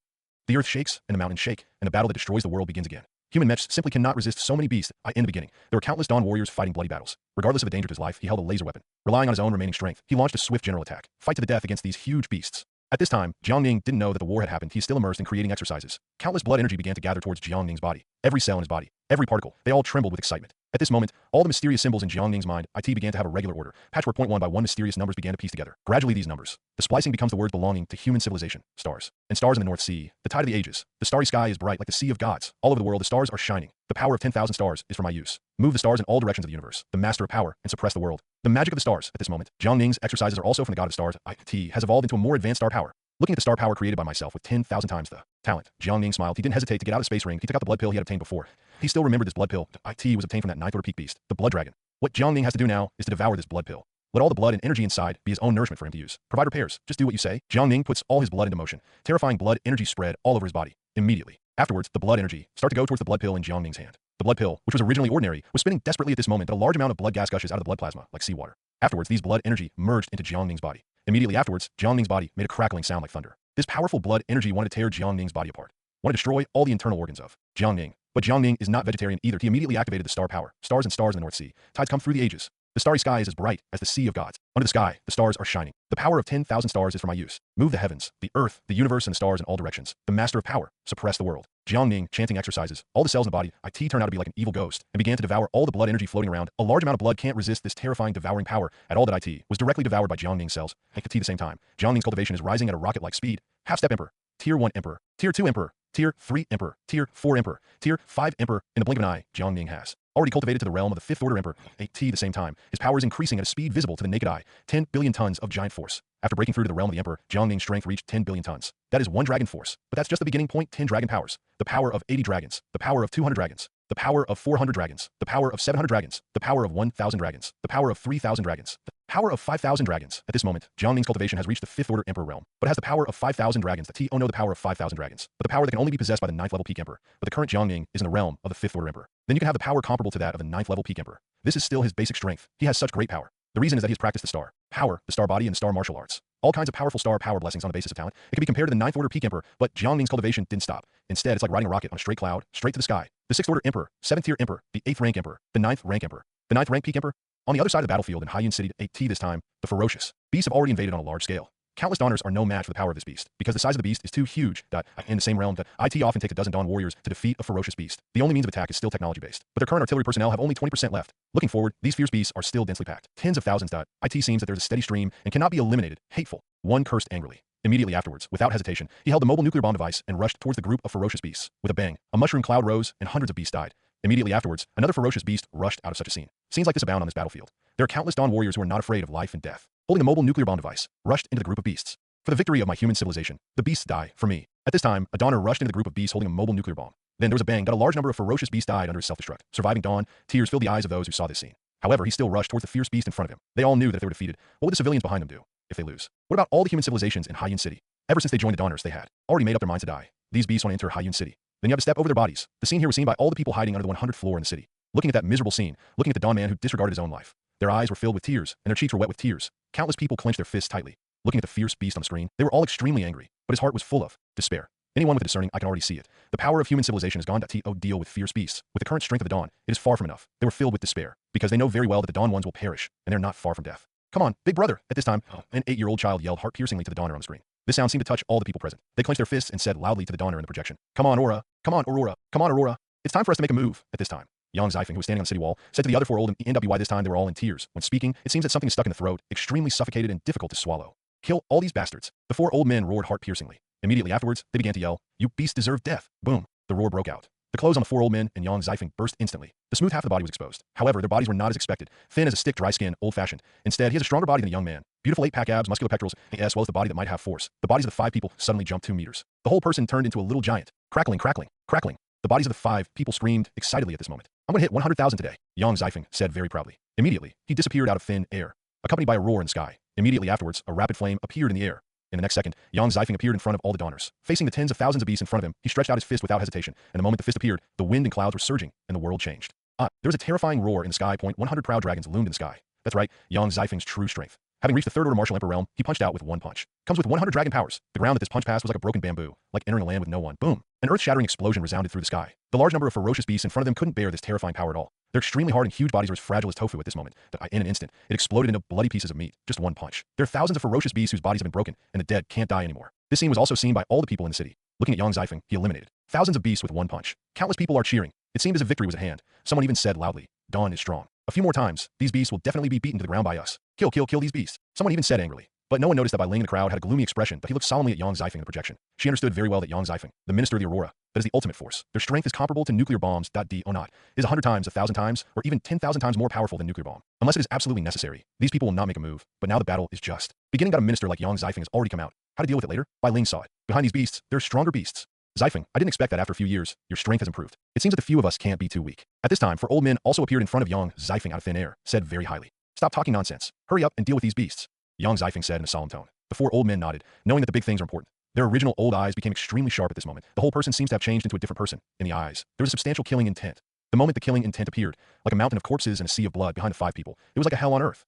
The earth shakes, and the mountains shake, and the battle that destroys the world begins again. Human mechs simply cannot resist so many beasts. In the beginning, there were countless Dawn warriors fighting bloody battles. Regardless of the danger to his life, he held a laser weapon. Relying on his own remaining strength, he launched a swift general attack, fight to the death against these huge beasts. At this time, Jiang Ning didn't know that the war had happened. He is still immersed in creating exercises. Countless blood energy began to gather towards Jiang Ning's body. Every cell in his body, every particle, they all trembled with excitement. At this moment, all the mysterious symbols in Jiang Ning's mind, began to have a regular order. Patchwork point one by one mysterious numbers began to piece together. Gradually these numbers, the splicing becomes the words belonging to human civilization. Stars. And stars in the North Sea, the tide of the ages. The starry sky is bright like the sea of gods. All over the world the stars are shining. The power of 10,000 stars is for my use. Move the stars in all directions of the universe. The master of power, and suppress the world. The magic of the stars. At this moment, Jiang Ning's exercises are also from the god of stars. Has evolved into a more advanced star power. Looking at the star power created by myself with 10,000 times the talent, Jiang Ning smiled. He didn't hesitate to get out of the space ring. He took out the blood pill he had obtained before. He still remembered this blood pill. Was obtained from that ninth order peak beast, the blood dragon. What Jiang Ning has to do now is to devour this blood pill. Let all the blood and energy inside be his own nourishment for him to use. Provide repairs. Just do what you say. Jiang Ning puts all his blood into motion. Terrifying blood energy spread all over his body. Immediately. Afterwards, the blood energy start to go towards the blood pill in Jiang Ning's hand. The blood pill, which was originally ordinary, was spinning desperately at this moment that a large amount of blood gas gushes out of the blood plasma, like seawater. Afterwards, these blood energy merged into Jiang Ning's body. Immediately afterwards, Jiang Ning's body made a crackling sound like thunder. This powerful blood energy wanted to tear Jiang Ning's body apart. Wanted to destroy all the internal organs of Jiang Ning. But Jiang Ning is not vegetarian either. He immediately activated the star power. Stars and stars in the North Sea. Tides come through the ages. The starry sky is as bright as the sea of gods. Under the sky, the stars are shining. The power of 10,000 stars is for my use. Move the heavens, the earth, the universe, and the stars in all directions. The master of power, suppress the world. Jiangning, chanting exercises. All the cells in the body, IT turned out to be like an evil ghost and began to devour all the blood energy floating around. A large amount of blood can't resist this terrifying devouring power. At all that IT was directly devoured by Jiangning's cells and T at the same time. Jiangning's cultivation is rising at a rocket-like speed. Half-step emperor, tier 1 emperor, tier 2 emperor, tier 3 emperor, tier 4 emperor, tier 5 emperor. In the blink of an eye, Jiangning has already cultivated to the realm of the fifth order emperor, at the same time. His power is increasing at a speed visible to the naked eye, 10 billion tons of giant force. After breaking through to the realm of the emperor, Jiangning's strength reached 10 billion tons. That is 1 dragon force, but that's just the beginning point. 10 dragon powers. The power of 80 dragons, the power of 200 dragons, the power of 400 dragons, the power of 700 dragons, the power of 1,000 dragons, the power of 3,000 dragons, the power of 5,000 dragons. At this moment, Jiangning's cultivation has reached the fifth order emperor realm, but it has the power of 5,000 dragons. The oh no, the power of 5,000 dragons, but the power that can only be possessed by the 9th level peak emperor. But the current Jiangning is in the realm of the fifth order emperor. Then you can have the power comparable to that of the 9th level peak emperor. This is still his basic strength. He has such great power. The reason is that he has practiced the star power, the star body, and the star martial arts. All kinds of powerful star power blessings on the basis of talent. It can be compared to the 9th order peak emperor, but Jiangning's cultivation didn't stop. Instead, it's like riding a rocket on a straight cloud, straight to the sky. The 6th order emperor, 7th tier emperor, the 8th rank emperor, the 9th rank emperor, the 9th rank peak emperor. On the other side of the battlefield in Haiyun City, at this time, the ferocious beasts have already invaded on a large scale. Countless Dawners are no match for the power of this beast, because the size of the beast is too huge. In the same realm that IT often takes a dozen Dawn warriors to defeat a ferocious beast. The only means of attack is still technology-based, but their current artillery personnel have only 20% left. Looking forward, these fierce beasts are still densely packed. Tens of thousands. IT seems that there's a steady stream and cannot be eliminated. Hateful. One cursed angrily. Immediately afterwards, without hesitation, he held the mobile nuclear bomb device and rushed towards the group of ferocious beasts. With a bang, a mushroom cloud rose and hundreds of beasts died. Immediately afterwards, another ferocious beast rushed out of such a scene. Scenes like this abound on this battlefield. There are countless Dawn warriors who are not afraid of life and death. Holding the mobile nuclear bomb device, rushed into the group of beasts. For the victory of my human civilization, the beasts die for me. At this time, a Dawner rushed into the group of beasts holding a mobile nuclear bomb. Then there was a bang that a large number of ferocious beasts died under his self-destruct. Surviving Dawn, tears filled the eyes of those who saw this scene. However, he still rushed towards the fierce beast in front of him. They all knew that if they were defeated, what would the civilians behind them do if they lose? What about all the human civilizations in Haiyun City? Ever since they joined the Dawners, they had already made up their minds to die. These beasts want to enter Haiyun City. Then you have to step over their bodies. The scene here was seen by all the people hiding under the 100th floor in the city. Looking at that miserable scene, looking at the Dawn man who disregarded his own life. Their eyes were filled with tears, and their cheeks were wet with tears. Countless people clenched their fists tightly. Looking at the fierce beast on the screen, they were all extremely angry, but his heart was full of despair. Anyone with a discerning eye can already see it. The power of human civilization has gone to deal with fierce beasts. With the current strength of the Dawn, it is far from enough. They were filled with despair, because they know very well that the Dawn ones will perish, and they're not far from death. Come on, big brother. At this time, an 8-year-old child yelled heart-piercingly to the Dawner on the screen. This sound seemed to touch all the people present. They clenched their fists and said loudly to the Dawner in the projection, "Come on, Aurora. Come on, Aurora. Come on, Aurora. It's time for us to make a move." At this time, Yang Zifeng, who was standing on the city wall, said to the other 4 old NWY this time they were all in tears. When speaking, it seems that something is stuck in the throat, extremely suffocated and difficult to swallow. "Kill all these bastards." The 4 old men roared heart-piercingly. Immediately afterwards, they began to yell, "You beasts deserve death." Boom. The roar broke out. The clothes on the 4 old men and Yang Zifeng burst instantly. The smooth half of the body was exposed. However, their bodies were not as expected. Thin as a stick, dry skin, old-fashioned. Instead, he has a stronger body than a young man. Beautiful 8-pack abs, muscular pectorals, as well as the body that might have force. The bodies of the 5 people suddenly jumped 2 meters. The whole person turned into a little giant. Crackling, crackling, crackling. The bodies of the 5 people screamed excitedly at this moment. "I'm going to hit 100,000 today," Yang Zifeng said very proudly. Immediately, he disappeared out of thin air, accompanied by a roar in the sky. Immediately afterwards, a rapid flame appeared in the air. In the next second, Yang Zifeng appeared in front of all the Dawners. Facing the tens of thousands of beasts in front of him, he stretched out his fist without hesitation, and the moment the fist appeared, the wind and clouds were surging, and the world changed. There was a terrifying roar in the sky. 100 proud dragons loomed in the sky. That's right, Yang Zifeng's true strength. Having reached the 3rd order martial emperor realm, he punched out with 1 punch. Comes with 100 dragon powers. The ground that this punch passed was like a broken bamboo, like entering a land with no one. Boom. An earth-shattering explosion resounded through the sky. The large number of ferocious beasts in front of them couldn't bear this terrifying power at all. Their extremely hard and huge bodies were as fragile as tofu at this moment, that in an instant, it exploded into bloody pieces of meat. Just 1 punch. There are thousands of ferocious beasts whose bodies have been broken, and the dead can't die anymore. This scene was also seen by all the people in the city. Looking at Yang Zifeng, he eliminated thousands of beasts with 1 punch. Countless people are cheering. It seemed as if victory was at hand. Someone even said loudly, "Dawn is strong." A few more times, these beasts will definitely be beaten to the ground by us. Kill, kill, kill these beasts. Someone even said angrily. But no one noticed that Bai Ling in the crowd had a gloomy expression, but he looked solemnly at Yang Zifeng in the projection. She understood very well that Yang Zifeng, the minister of the Aurora, that is the ultimate force. Their strength is comparable to nuclear bombs. D or not, is 100 times, 1,000 times, or even 10,000 times more powerful than nuclear bomb. Unless it is absolutely necessary, these people will not make a move. But now the battle is just beginning. Got a minister like Yang Zifeng has already come out. How to deal with it later? Bai Ling saw it. Behind these beasts, there are stronger beasts. Zifeng, I didn't expect that after a few years, your strength has improved. It seems that the few of us can't be too weak. At this time, 4 old men also appeared in front of Yang Zifeng out of thin air, said very highly, "Stop talking nonsense. Hurry up and deal with these beasts." Yang Zifeng said in a solemn tone. The 4 old men nodded, knowing that the big things are important. Their original old eyes became extremely sharp at this moment. The whole person seems to have changed into a different person. In the eyes, there was a substantial killing intent. The moment the killing intent appeared, like a mountain of corpses and a sea of blood behind the 5 people, it was like a hell on earth.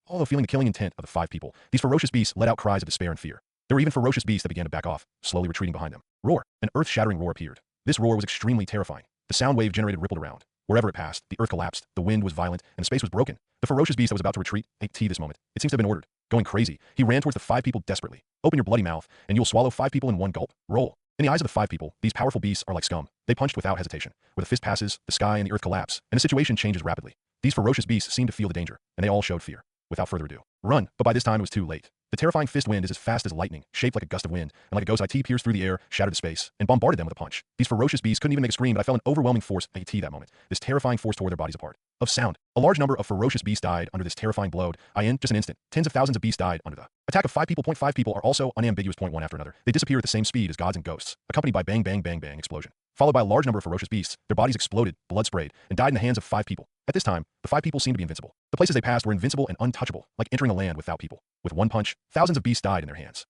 Although feeling the killing intent of the 5 people, these ferocious beasts let out cries of despair and fear. There were even ferocious beasts that began to back off, slowly retreating behind them. Roar! An earth-shattering roar appeared. This roar was extremely terrifying. The sound wave generated rippled around. Wherever it passed, the earth collapsed, the wind was violent, and the space was broken. The ferocious beast that was about to retreat ate tea this moment. It seems to have been ordered. Going crazy, he ran towards the 5 people desperately. Open your bloody mouth, and you will swallow 5 people in one gulp. Roll. In the eyes of the 5 people, these powerful beasts are like scum. They punched without hesitation. Where the fist passes, the sky and the earth collapse, and the situation changes rapidly. These ferocious beasts seemed to feel the danger, and they all showed fear. Without further ado, run, but by this time it was too late. The terrifying fist wind is as fast as lightning, shaped like a gust of wind, and like a ghost IT pierced through the air, shattered the space, and bombarded them with a punch. These ferocious beasts couldn't even make a scream, but I felt an overwhelming force IT that moment. This terrifying force tore their bodies apart. Of sound. A large number of ferocious beasts died under this terrifying blow. In just an instant, tens of thousands of beasts died under the attack of 5 people. 5 people are also unambiguous. One after another. They disappear at the same speed as gods and ghosts, accompanied by bang bang bang bang explosion. Followed by a large number of ferocious beasts, their bodies exploded, blood sprayed, and died in the hands of 5 people. At this time, the 5 people seemed to be invincible. The places they passed were invincible and untouchable, like entering a land without people. With one punch, thousands of beasts died in their hands.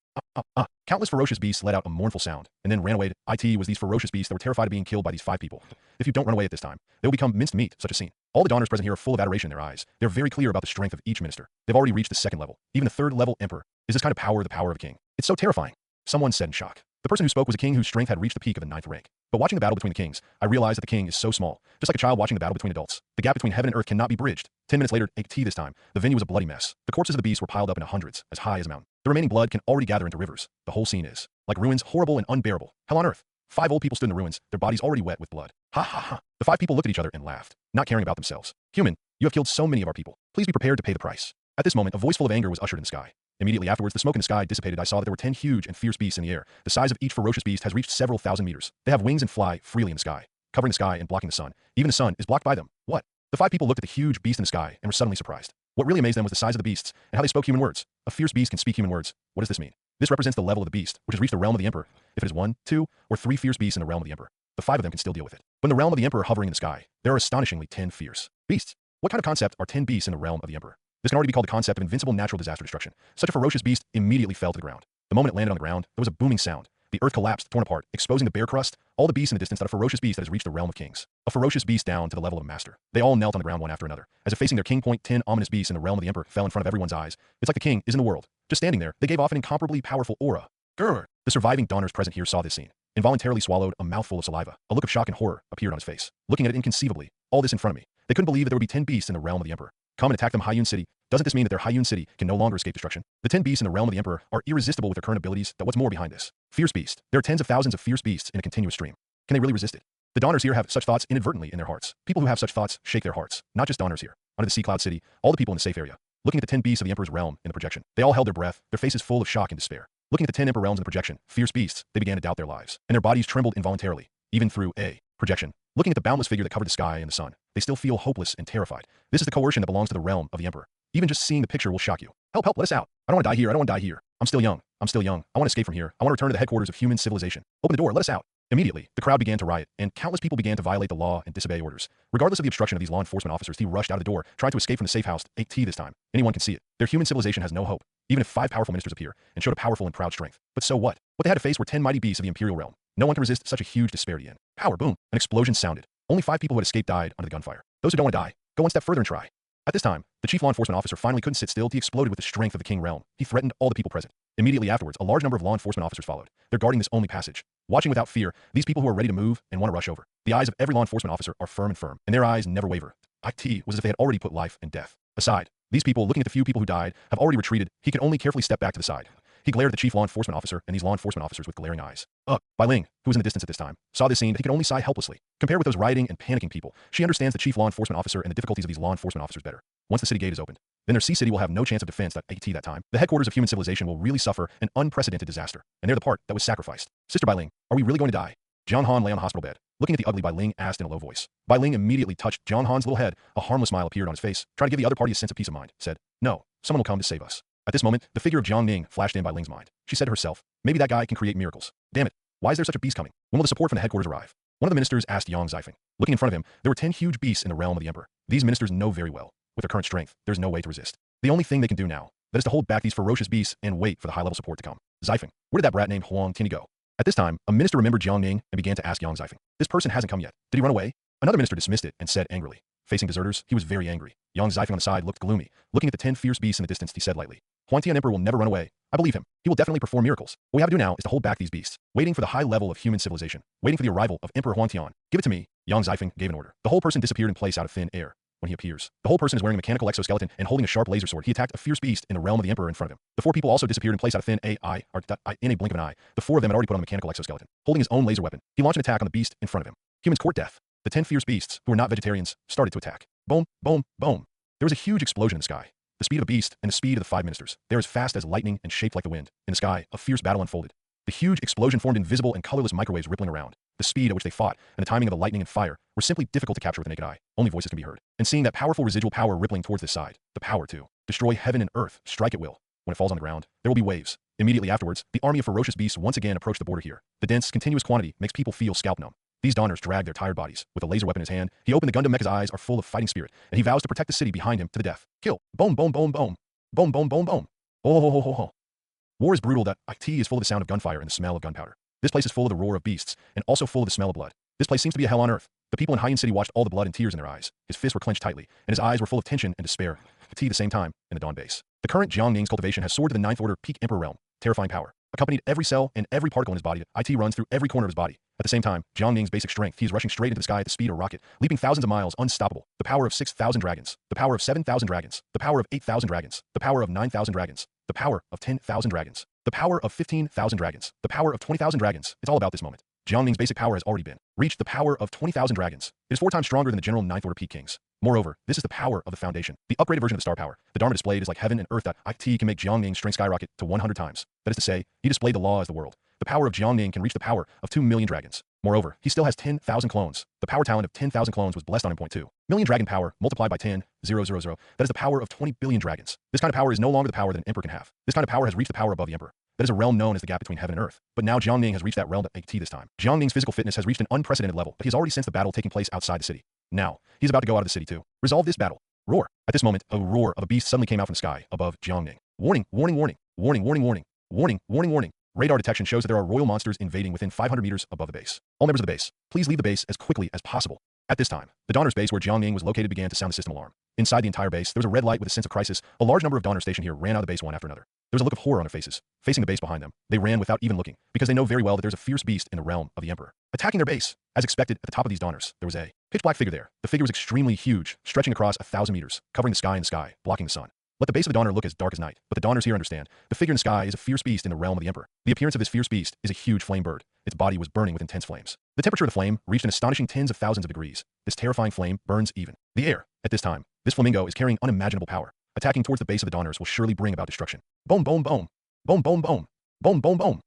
Countless ferocious beasts let out a mournful sound, and then ran away. IT was these ferocious beasts that were terrified of being killed by these 5 people. If you don't run away at this time, they will become minced meat, such a scene. All the donors present here are full of adoration in their eyes. They're very clear about the strength of each minister. They've already reached the 2nd level, even the 3rd level emperor. Is this kind of power the power of a king? It's so terrifying. Someone said in shock. The person who spoke was a king whose strength had reached the peak of the 9th rank. But watching the battle between the kings, I realized that the king is so small, just like a child watching the battle between adults. The gap between heaven and earth cannot be bridged. 10 minutes later, AT this time, the venue was a bloody mess. The corpses of the beasts were piled up in hundreds, as high as a mountain. The remaining blood can already gather into rivers. The whole scene is like ruins, horrible and unbearable. Hell on earth. 5 old people stood in the ruins, their bodies already wet with blood. Ha ha ha. The 5 people looked at each other and laughed, not caring about themselves. Human, you have killed so many of our people. Please be prepared to pay the price. At this moment, a voice full of anger was ushered in the sky. Immediately afterwards, the smoke in the sky dissipated. I saw that there were 10 huge and fierce beasts in the air. The size of each ferocious beast has reached several thousand meters. They have wings and fly freely in the sky, covering the sky and blocking the sun. Even the sun is blocked by them. What? The 5 people looked at the huge beast in the sky and were suddenly surprised. What really amazed them was the size of the beasts and how they spoke human words. A fierce beast can speak human words. What does this mean? This represents the level of the beast, which has reached the realm of the emperor. If it is 1, 2, or 3 fierce beasts in the realm of the emperor, the 5 of them can still deal with it. But in the realm of the emperor hovering in the sky, there are astonishingly 10 fierce beasts. What kind of concept are 10 beasts in the realm of the emperor? This can already be called the concept of invincible natural disaster destruction. Such a ferocious beast immediately fell to the ground. The moment it landed on the ground, there was a booming sound. The earth collapsed, torn apart, exposing the bare crust, all the beasts in the distance, that a ferocious beast that has reached the realm of kings. A ferocious beast down to the level of a master. They all knelt on the ground one after another, as if facing their king. 10 ominous beasts in the realm of the emperor fell in front of everyone's eyes. It's like the king is in the world. Just standing there, they gave off an incomparably powerful aura. Grr. The surviving donors present here saw this scene. Involuntarily swallowed a mouthful of saliva. A look of shock and horror appeared on his face. Looking at it inconceivably, all this in front of me. They couldn't believe that there would be 10 beasts in the realm of the emperor. Come and attack them. Hayun City. Doesn't this mean that their Hayun City can no longer escape destruction? The 10 beasts in the realm of the emperor are irresistible with their current abilities. That what's more behind this? Fierce beast. There are tens of thousands of fierce beasts in a continuous stream. Can they really resist it? The donors here have such thoughts inadvertently in their hearts. People who have such thoughts shake their hearts. Not just donors here. Under the Sea Cloud City, all the people in the safe area. Looking at the 10 beasts of the emperor's realm in the projection, they all held their breath, their faces full of shock and despair. Looking at the 10 emperor realms in the projection, fierce beasts, they began to doubt their lives, and their bodies trembled involuntarily, even through a projection. Looking at the boundless figure that covered the sky and the sun, they still feel hopeless and terrified. This is the coercion that belongs to the realm of the emperor. Even just seeing the picture will shock you. Help, help, let us out. I don't want to die here. I don't want to die here. I'm still young. I'm still young. I want to escape from here. I want to return to the headquarters of human civilization. Open the door. Let us out. Immediately, the crowd began to riot, and countless people began to violate the law and disobey orders. Regardless of the obstruction of these law enforcement officers, he rushed out of the door, trying to escape from the safe house. 8T this time. Anyone can see it. Their human civilization has no hope, even if 5 powerful ministers appear and showed a powerful and proud strength. But so what? What they had to face were 10 mighty beasts of the imperial realm. No one can resist such a huge disparity in power. Boom. An explosion sounded. Only 5 people who had escaped died under the gunfire. Those who don't want to die, go one step further and try. At this time, the chief law enforcement officer finally couldn't sit still. He exploded with the strength of the king realm. He threatened all the people present. Immediately afterwards, a large number of law enforcement officers followed. They're guarding this only passage. Watching without fear, these people who are ready to move and want to rush over. The eyes of every law enforcement officer are firm, and their eyes never waver. IT was as if they had already put life and death aside. These people, looking at the few people who died, have already retreated. He can only carefully step back to the side. He glared at the chief law enforcement officer and these law enforcement officers with glaring eyes. Bai Ling, who was in the distance at this time, saw this scene, but he could only sigh helplessly. Compared with those rioting and panicking people, she understands the chief law enforcement officer and the difficulties of these law enforcement officers better. Once the city gate is opened, then their Sea City will have no chance of defense. AT that time, the headquarters of human civilization will really suffer an unprecedented disaster, and they're the part that was sacrificed. Sister Bai Ling, are we really going to die? Jiang Han lay on the hospital bed. Looking at the ugly, Bai Ling asked in a low voice. Bai Ling immediately touched Jiang Han's little head. A harmless smile appeared on his face, trying to give the other party a sense of peace of mind. Said, no, someone will come to save us. At this moment, the figure of Jiang Ning flashed in Bai Ling's mind. She said to herself, maybe that guy can create miracles. Damn it, why is there such a beast coming? When will the support from the headquarters arrive? One of the ministers asked Yang Zifeng. Looking in front of him, there were 10 huge beasts in the realm of the emperor. These ministers know very well. With their current strength, there's no way to resist. The only thing they can do now, that is to hold back these ferocious beasts and wait for the high-level support to come. Zifeng, where did that brat named Huang Tini go? At this time, a minister remembered Jiang Ning and began to ask Yang Zifeng. This person hasn't come yet. Did he run away? Another minister dismissed it and said angrily. Facing deserters, he was very angry. Yang Zifeng on the side looked gloomy. Looking at the 10 fierce beasts in the distance, he said lightly, Huangtian Emperor will never run away. I believe him. He will definitely perform miracles. What we have to do now is to hold back these beasts, waiting for the high level of human civilization, waiting for the arrival of Emperor Huangtian. Give it to me. Yang Zifeng gave an order. The whole person disappeared in place out of thin air. When he appears, the whole person is wearing a mechanical exoskeleton and holding a sharp laser sword. He attacked a fierce beast in the realm of the Emperor in front of him. The 4 people also disappeared in place out of thin AI, or in a blink of an eye. The 4 of them had already put on the mechanical exoskeleton. Holding his own laser weapon, he launched an attack on the beast in front of him. Humans court death. The 10 fierce beasts, who were not vegetarians, started to attack. Boom, boom, boom. There was a huge explosion in the sky. The speed of a beast and the speed of the 5 ministers. They are as fast as lightning and shaped like the wind. In the sky, a fierce battle unfolded. The huge explosion formed invisible and colorless microwaves rippling around. The speed at which they fought and the timing of the lightning and fire were simply difficult to capture with the naked eye. Only voices can be heard. And seeing that powerful residual power rippling towards this side, the power to destroy heaven and earth, strike at will. When it falls on the ground, there will be waves. Immediately afterwards, the army of ferocious beasts once again approached the border here. The dense, continuous quantity makes people feel scalp numb. These Donners drag their tired bodies. With a laser weapon in his hand, he opened the Gundam Mecha's eyes are full of fighting spirit, and he vows to protect the city behind him to the death. Kill. Boom, boom, boom, boom. Boom, boom, boom, boom. Oh, ho, ho, ho, ho. War is brutal. That IT is full of the sound of gunfire and the smell of gunpowder. This place is full of the roar of beasts, and also full of the smell of blood. This place seems to be a hell on earth. The people in Haiyan City watched all the blood and tears in their eyes. His fists were clenched tightly, and his eyes were full of tension and despair. At the same time, in the Dawn base. The current Jiang Ning's cultivation has soared to the 9th order peak Emperor realm. Terrifying power. Accompanied every cell and every particle in his body, IT runs through every corner of his body. At the same time, Jiang Ning's basic strength, he is rushing straight into the sky at the speed of a rocket, leaping thousands of miles, unstoppable. The power of 6,000 dragons. The power of 7,000 dragons. The power of 8,000 dragons. The power of 9,000 dragons. The power of 10,000 dragons. The power of 15,000 dragons. The power of 20,000 dragons. It's all about this moment. Jiang Ning's basic power has already been reached. The power of 20,000 dragons. It is 4 times stronger than the general 9th order peak kings. Moreover, this is the power of the foundation. The upgraded version of the star power. The Dharma displayed is like heaven and earth. That IT can make Jiang Ning's strength skyrocket to 100 times. That is to say, he displayed the law as the world. The power of Jiang Ning can reach the power of 2 million dragons. Moreover, he still has 10,000 clones. The power talent of 10,000 clones was blessed on him. 2 million dragon power multiplied by 10,000. That is the power of 20 billion dragons. This kind of power is no longer the power that an emperor can have. This kind of power has reached the power above the emperor. That is a realm known as the gap between heaven and earth. But now Jiang Ning has reached that realm at AT this time. Jiang Ning's physical fitness has reached an unprecedented level, but he has already sensed the battle taking place outside the city. Now, he's about to go out of the city to resolve this battle. Roar. At this moment, a roar of a beast suddenly came out from the sky above Jiang Ning. Warning, warning, warning, warning, warning, warning, warning, warning, warning. Radar detection shows that there are royal monsters invading within 500 meters above the base. All members of the base, please leave the base as quickly as possible. At this time, the Donner's base where Jiang Ning was located began to sound the system alarm. Inside the entire base, there was a red light with a sense of crisis. A large number of Donners stationed here ran out of the base one after another. There was a look of horror on their faces. Facing the base behind them, they ran without even looking, because they know very well that there's a fierce beast in the realm of the Emperor, attacking their base. As expected, at the top of these Donners, there was a pitch-black figure there. The figure was extremely huge, stretching across 1,000 meters, covering the sky, blocking the sun. Let the base of the Donner look as dark as night, but the Donners here understand. The figure in the sky is a fierce beast in the realm of the Emperor. The appearance of this fierce beast is a huge flame bird. Its body was burning with intense flames. The temperature of the flame reached an astonishing tens of thousands of degrees. This terrifying flame burns even the air. At this time, this flamingo is carrying unimaginable power. Attacking towards the base of the Donners will surely bring about destruction. Boom, boom, boom. Boom, boom, boom. Boom, boom, boom.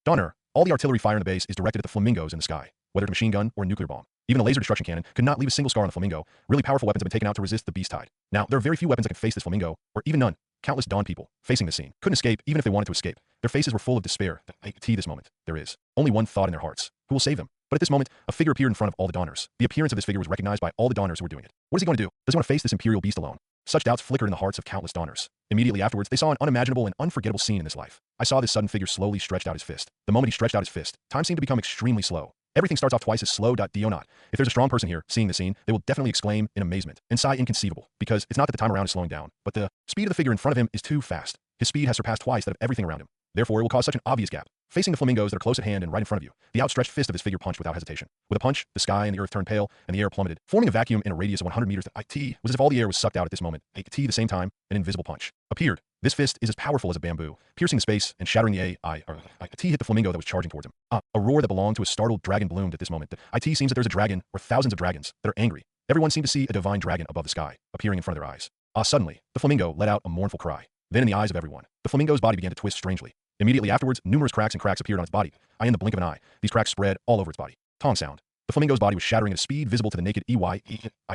Donner, all the artillery fire in the base is directed at the flamingos in the sky, whether it's a machine gun or a nuclear bomb. Even a laser destruction cannon could not leave a single scar on the flamingo. Really powerful weapons have been taken out to resist the beast tide. Now, there are very few weapons that can face this flamingo, or even none. Countless Dawn people, facing this scene, couldn't escape even if they wanted to escape. Their faces were full of despair. At this moment, there is only one thought in their hearts. Who will save them? But at this moment, a figure appeared in front of all the Donners. The appearance of this figure was recognized by all the Donners who were doing it. What is he going to do? Does he want to face this imperial beast alone? Such doubts flickered in the hearts of countless Donners. Immediately afterwards, they saw an unimaginable and unforgettable scene in this life. I saw this sudden figure slowly stretched out his fist. The moment he stretched out his fist, time seemed to become extremely slow. Everything starts off twice as slow. Do not. If there's a strong person here seeing the scene, they will definitely exclaim in amazement and sigh inconceivable, because it's not that the time around is slowing down, but the speed of the figure in front of him is too fast. His speed has surpassed twice that of everything around him. Therefore, it will cause such an obvious gap. Facing the flamingos that are close at hand and right in front of you, the outstretched fist of this figure punched without hesitation. With a punch, the sky and the earth turned pale, and the air plummeted, forming a vacuum in a radius of 100 meters. It was as if all the air was sucked out at this moment. At the same time, an invisible punch appeared. This fist is as powerful as a bamboo, piercing the space and shattering the IT hit the flamingo that was charging towards him. A roar that belonged to a startled dragon bloomed at this moment. IT seems that there's a dragon, or thousands of dragons, that are angry. Everyone seemed to see a divine dragon above the sky, appearing in front of their eyes. Suddenly, the flamingo let out a mournful cry. Then in the eyes of everyone, the flamingo's body began to twist strangely. Immediately afterwards, numerous cracks appeared on its body. In the blink of an eye, these cracks spread all over its body. Tong sound. The flamingo's body was shattering at a speed visible to the naked EY.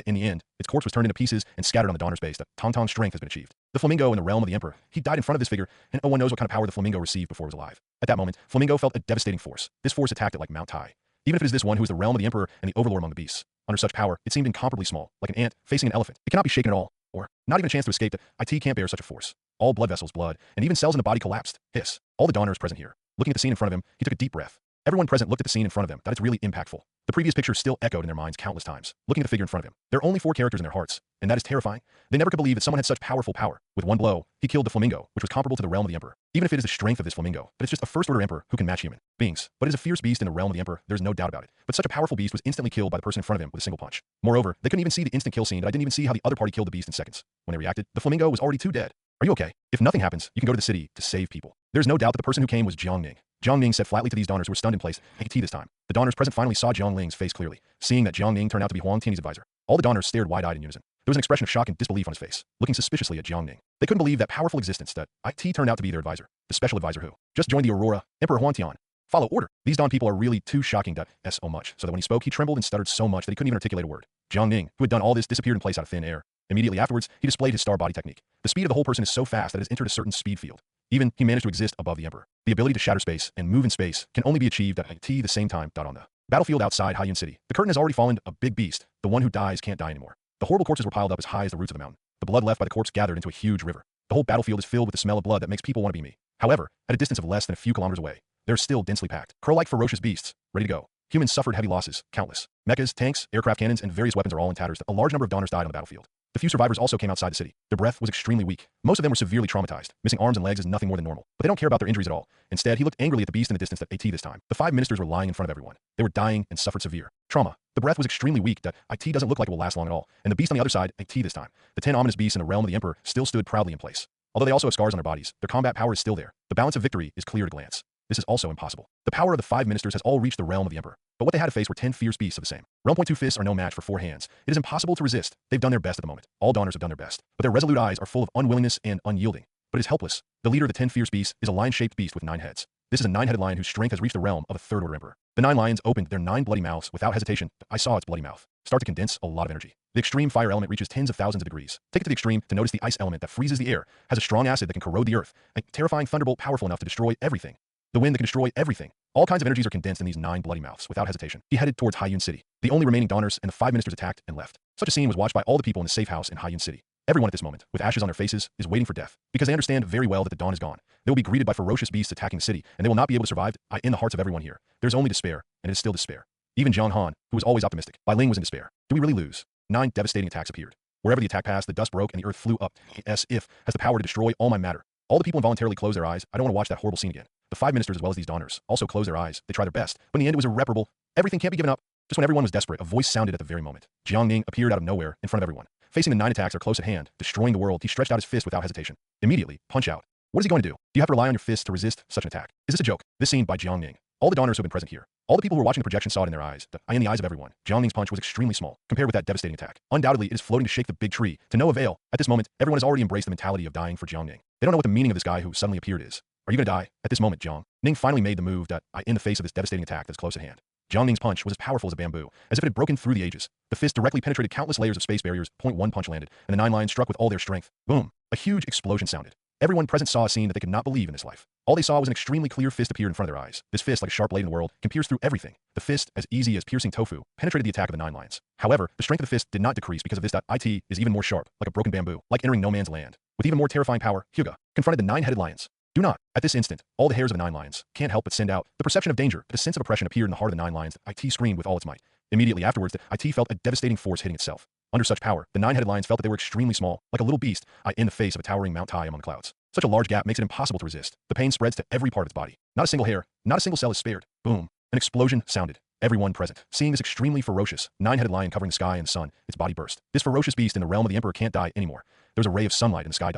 In the end, its corpse was turned into pieces and scattered on the Donner's base. The Tong strength has been achieved. The flamingo in the realm of the Emperor, he died in front of this figure, and no one knows what kind of power the flamingo received before it was alive. At that moment, Flamingo felt a devastating force. This force attacked it like Mount Tai. Even if it is this one who is the realm of the Emperor and the overlord among the beasts. Under such power, it seemed incomparably small, like an ant facing an elephant. It cannot be shaken at all, or not even a chance to escape. The IT can't bear such a force. All blood vessels, blood, and even cells in the body collapsed. Hiss. All the Donners present here. Looking at the scene in front of him, he took a deep breath. Everyone present looked at the scene in front of them. That it's really impactful. The previous picture still echoed in their minds countless times, looking at the figure in front of him. There are only 4 characters in their hearts, and that is terrifying. They never could believe that someone had such powerful power. With one blow, he killed the flamingo, which was comparable to the realm of the emperor. Even if it is the strength of this flamingo, that it's just a first-order emperor who can match human beings. But it is a fierce beast in the realm of the emperor, there's no doubt about it. But such a powerful beast was instantly killed by the person in front of him with a single punch. Moreover, they couldn't even see the instant kill scene, and I didn't even see how the other party killed the beast in seconds. When they reacted, the flamingo was already 2 dead. Are you okay? If nothing happens, you can go to the city to save people. There's no doubt that the person who came was Jiang Ning. Jiang Ning said flatly to these donors who were stunned in place, AT this time. The donors present finally saw Jiang Ning's face clearly, seeing that Jiang Ning turned out to be Huang Tianyi's advisor. All the donors stared wide-eyed in unison. There was an expression of shock and disbelief on his face, looking suspiciously at Jiang Ning. They couldn't believe that powerful existence that IT turned out to be their advisor, the special advisor who just joined the Aurora, Emperor Huang Tian. Follow order. These Don people are really too shocking to so much, so that when he spoke, he trembled and stuttered so much that he couldn't even articulate a word. Jiang Ning, who had done all this, disappeared in place out of thin air. Immediately afterwards, he displayed his star body technique. The speed of the whole person is so fast that it has entered a certain speed field. Even, he managed to exist above the Emperor. The ability to shatter space and move in space can only be achieved at the same time. On the battlefield outside Haiyun City, the curtain has already fallen. A big beast, the one who dies can't die anymore. The horrible corpses were piled up as high as the roots of the mountain. The blood left by the corpse gathered into a huge river. The whole battlefield is filled with the smell of blood that makes people want to be me. However, at a distance of less than a few kilometers away, they're still densely packed, crow-like ferocious beasts, ready to go. Humans suffered heavy losses, countless. Mechas, tanks, aircraft cannons, and various weapons are all in tatters. A large number of donors died on the battlefield. The few survivors also came outside the city. Their breath was extremely weak. Most of them were severely traumatized. Missing arms and legs is nothing more than normal. But they don't care about their injuries at all. Instead, he looked angrily at the beast in the distance at AT this time. The 5 ministers were lying in front of everyone. They were dying and suffered severe trauma. The breath was extremely weak. That IT doesn't look like it will last long at all. And the beast on the other side, AT this time. The 10 ominous beasts in the realm of the Emperor still stood proudly in place. Although they also have scars on their bodies, their combat power is still there. The balance of victory is clear at a glance. This is also impossible. The power of the 5 ministers has all reached the realm of the Emperor. But what they had to face were 10 fierce beasts of the same. Realm point 2 fists are no match for 4 hands. It is impossible to resist. They've done their best at the moment. All donors have done their best. But their resolute eyes are full of unwillingness and unyielding. But it is helpless. The leader of the 10 fierce beasts is a lion-shaped beast with 9 heads. This is a 9-headed lion whose strength has reached the realm of a 3rd-order emperor. The 9 lions opened their 9 bloody mouths without hesitation. I saw its bloody mouth start to condense a lot of energy. The extreme fire element reaches tens of thousands of degrees. Take it to the extreme to notice the ice element that freezes the air, has a strong acid that can corrode the earth, a terrifying thunderbolt powerful enough to destroy everything. The wind that can destroy everything. All kinds of energies are condensed in these 9 bloody mouths without hesitation. He headed towards Haiyun City. The only remaining donors and the 5 ministers attacked and left. Such a scene was watched by all the people in the safe house in Haiyun City. Everyone at this moment, with ashes on their faces, is waiting for death, because they understand very well that the dawn is gone. They will be greeted by ferocious beasts attacking the city, and they will not be able to survive. In the hearts of everyone here, there's only despair, and it is still despair. Even Zhang Han, who was always optimistic, Bai Ling was in despair. Do we really lose? 9 devastating attacks appeared. Wherever the attack passed, the dust broke and the earth flew up. As if has the power to destroy all my matter. All the people involuntarily closed their eyes. I don't want to watch that horrible scene again. The 5 ministers as well as these donors also closed their eyes. They tried their best, but in the end it was irreparable. Everything can't be given up. Just when everyone was desperate, a voice sounded at the very moment. Jiang Ning appeared out of nowhere in front of everyone. Facing the 9 attacks are close at hand, destroying the world, he stretched out his fist without hesitation. Immediately, punch out. What is he going to do? Do you have to rely on your fist to resist such an attack? Is this a joke? This scene by Jiang Ning. All the donors who have been present here. All the people who were watching the projection saw it in their eyes. In the eyes of everyone. Jiang Ning's punch was extremely small, compared with that devastating attack. Undoubtedly, it is floating to shake the big tree, to no avail. At this moment, everyone has already embraced the mentality of dying for Jiang Ning. They don't know what the meaning of this guy who suddenly appeared is. Are you gonna die? At this moment, Jiang Ning finally made the move in the face of this devastating attack that's close at hand. Jiang Ning's punch was as powerful as a bamboo, as if it had broken through the ages. The fist directly penetrated countless layers of space barriers. One punch landed, and the 9 lions struck with all their strength. Boom! A huge explosion sounded. Everyone present saw a scene that they could not believe in this life. All they saw was an extremely clear fist appear in front of their eyes. This fist, like a sharp blade in the world, can pierce through everything. The fist, as easy as piercing tofu, penetrated the attack of the 9 lions. However, the strength of the fist did not decrease because of this. It is even more sharp, like a broken bamboo, like entering no man's land. With even more terrifying power, Hyuga confronted the 9-headed lions. Do not. At this instant, all the hairs of the 9 lions can't help but send out the perception of danger. But a sense of oppression appeared in the heart of the 9 lions. IT screamed with all its might. Immediately afterwards, IT felt a devastating force hitting itself. Under such power, the 9-headed lions felt that they were extremely small, like a little beast, in the face of a towering Mount Tai among the clouds. Such a large gap makes it impossible to resist. The pain spreads to every part of its body. Not a single hair, not a single cell is spared. Boom. An explosion sounded. Everyone present, seeing this extremely ferocious, 9-headed lion covering the sky and the sun, its body burst. This ferocious beast in the realm of the Emperor can't die anymore. There was a ray of sunlight in the sky.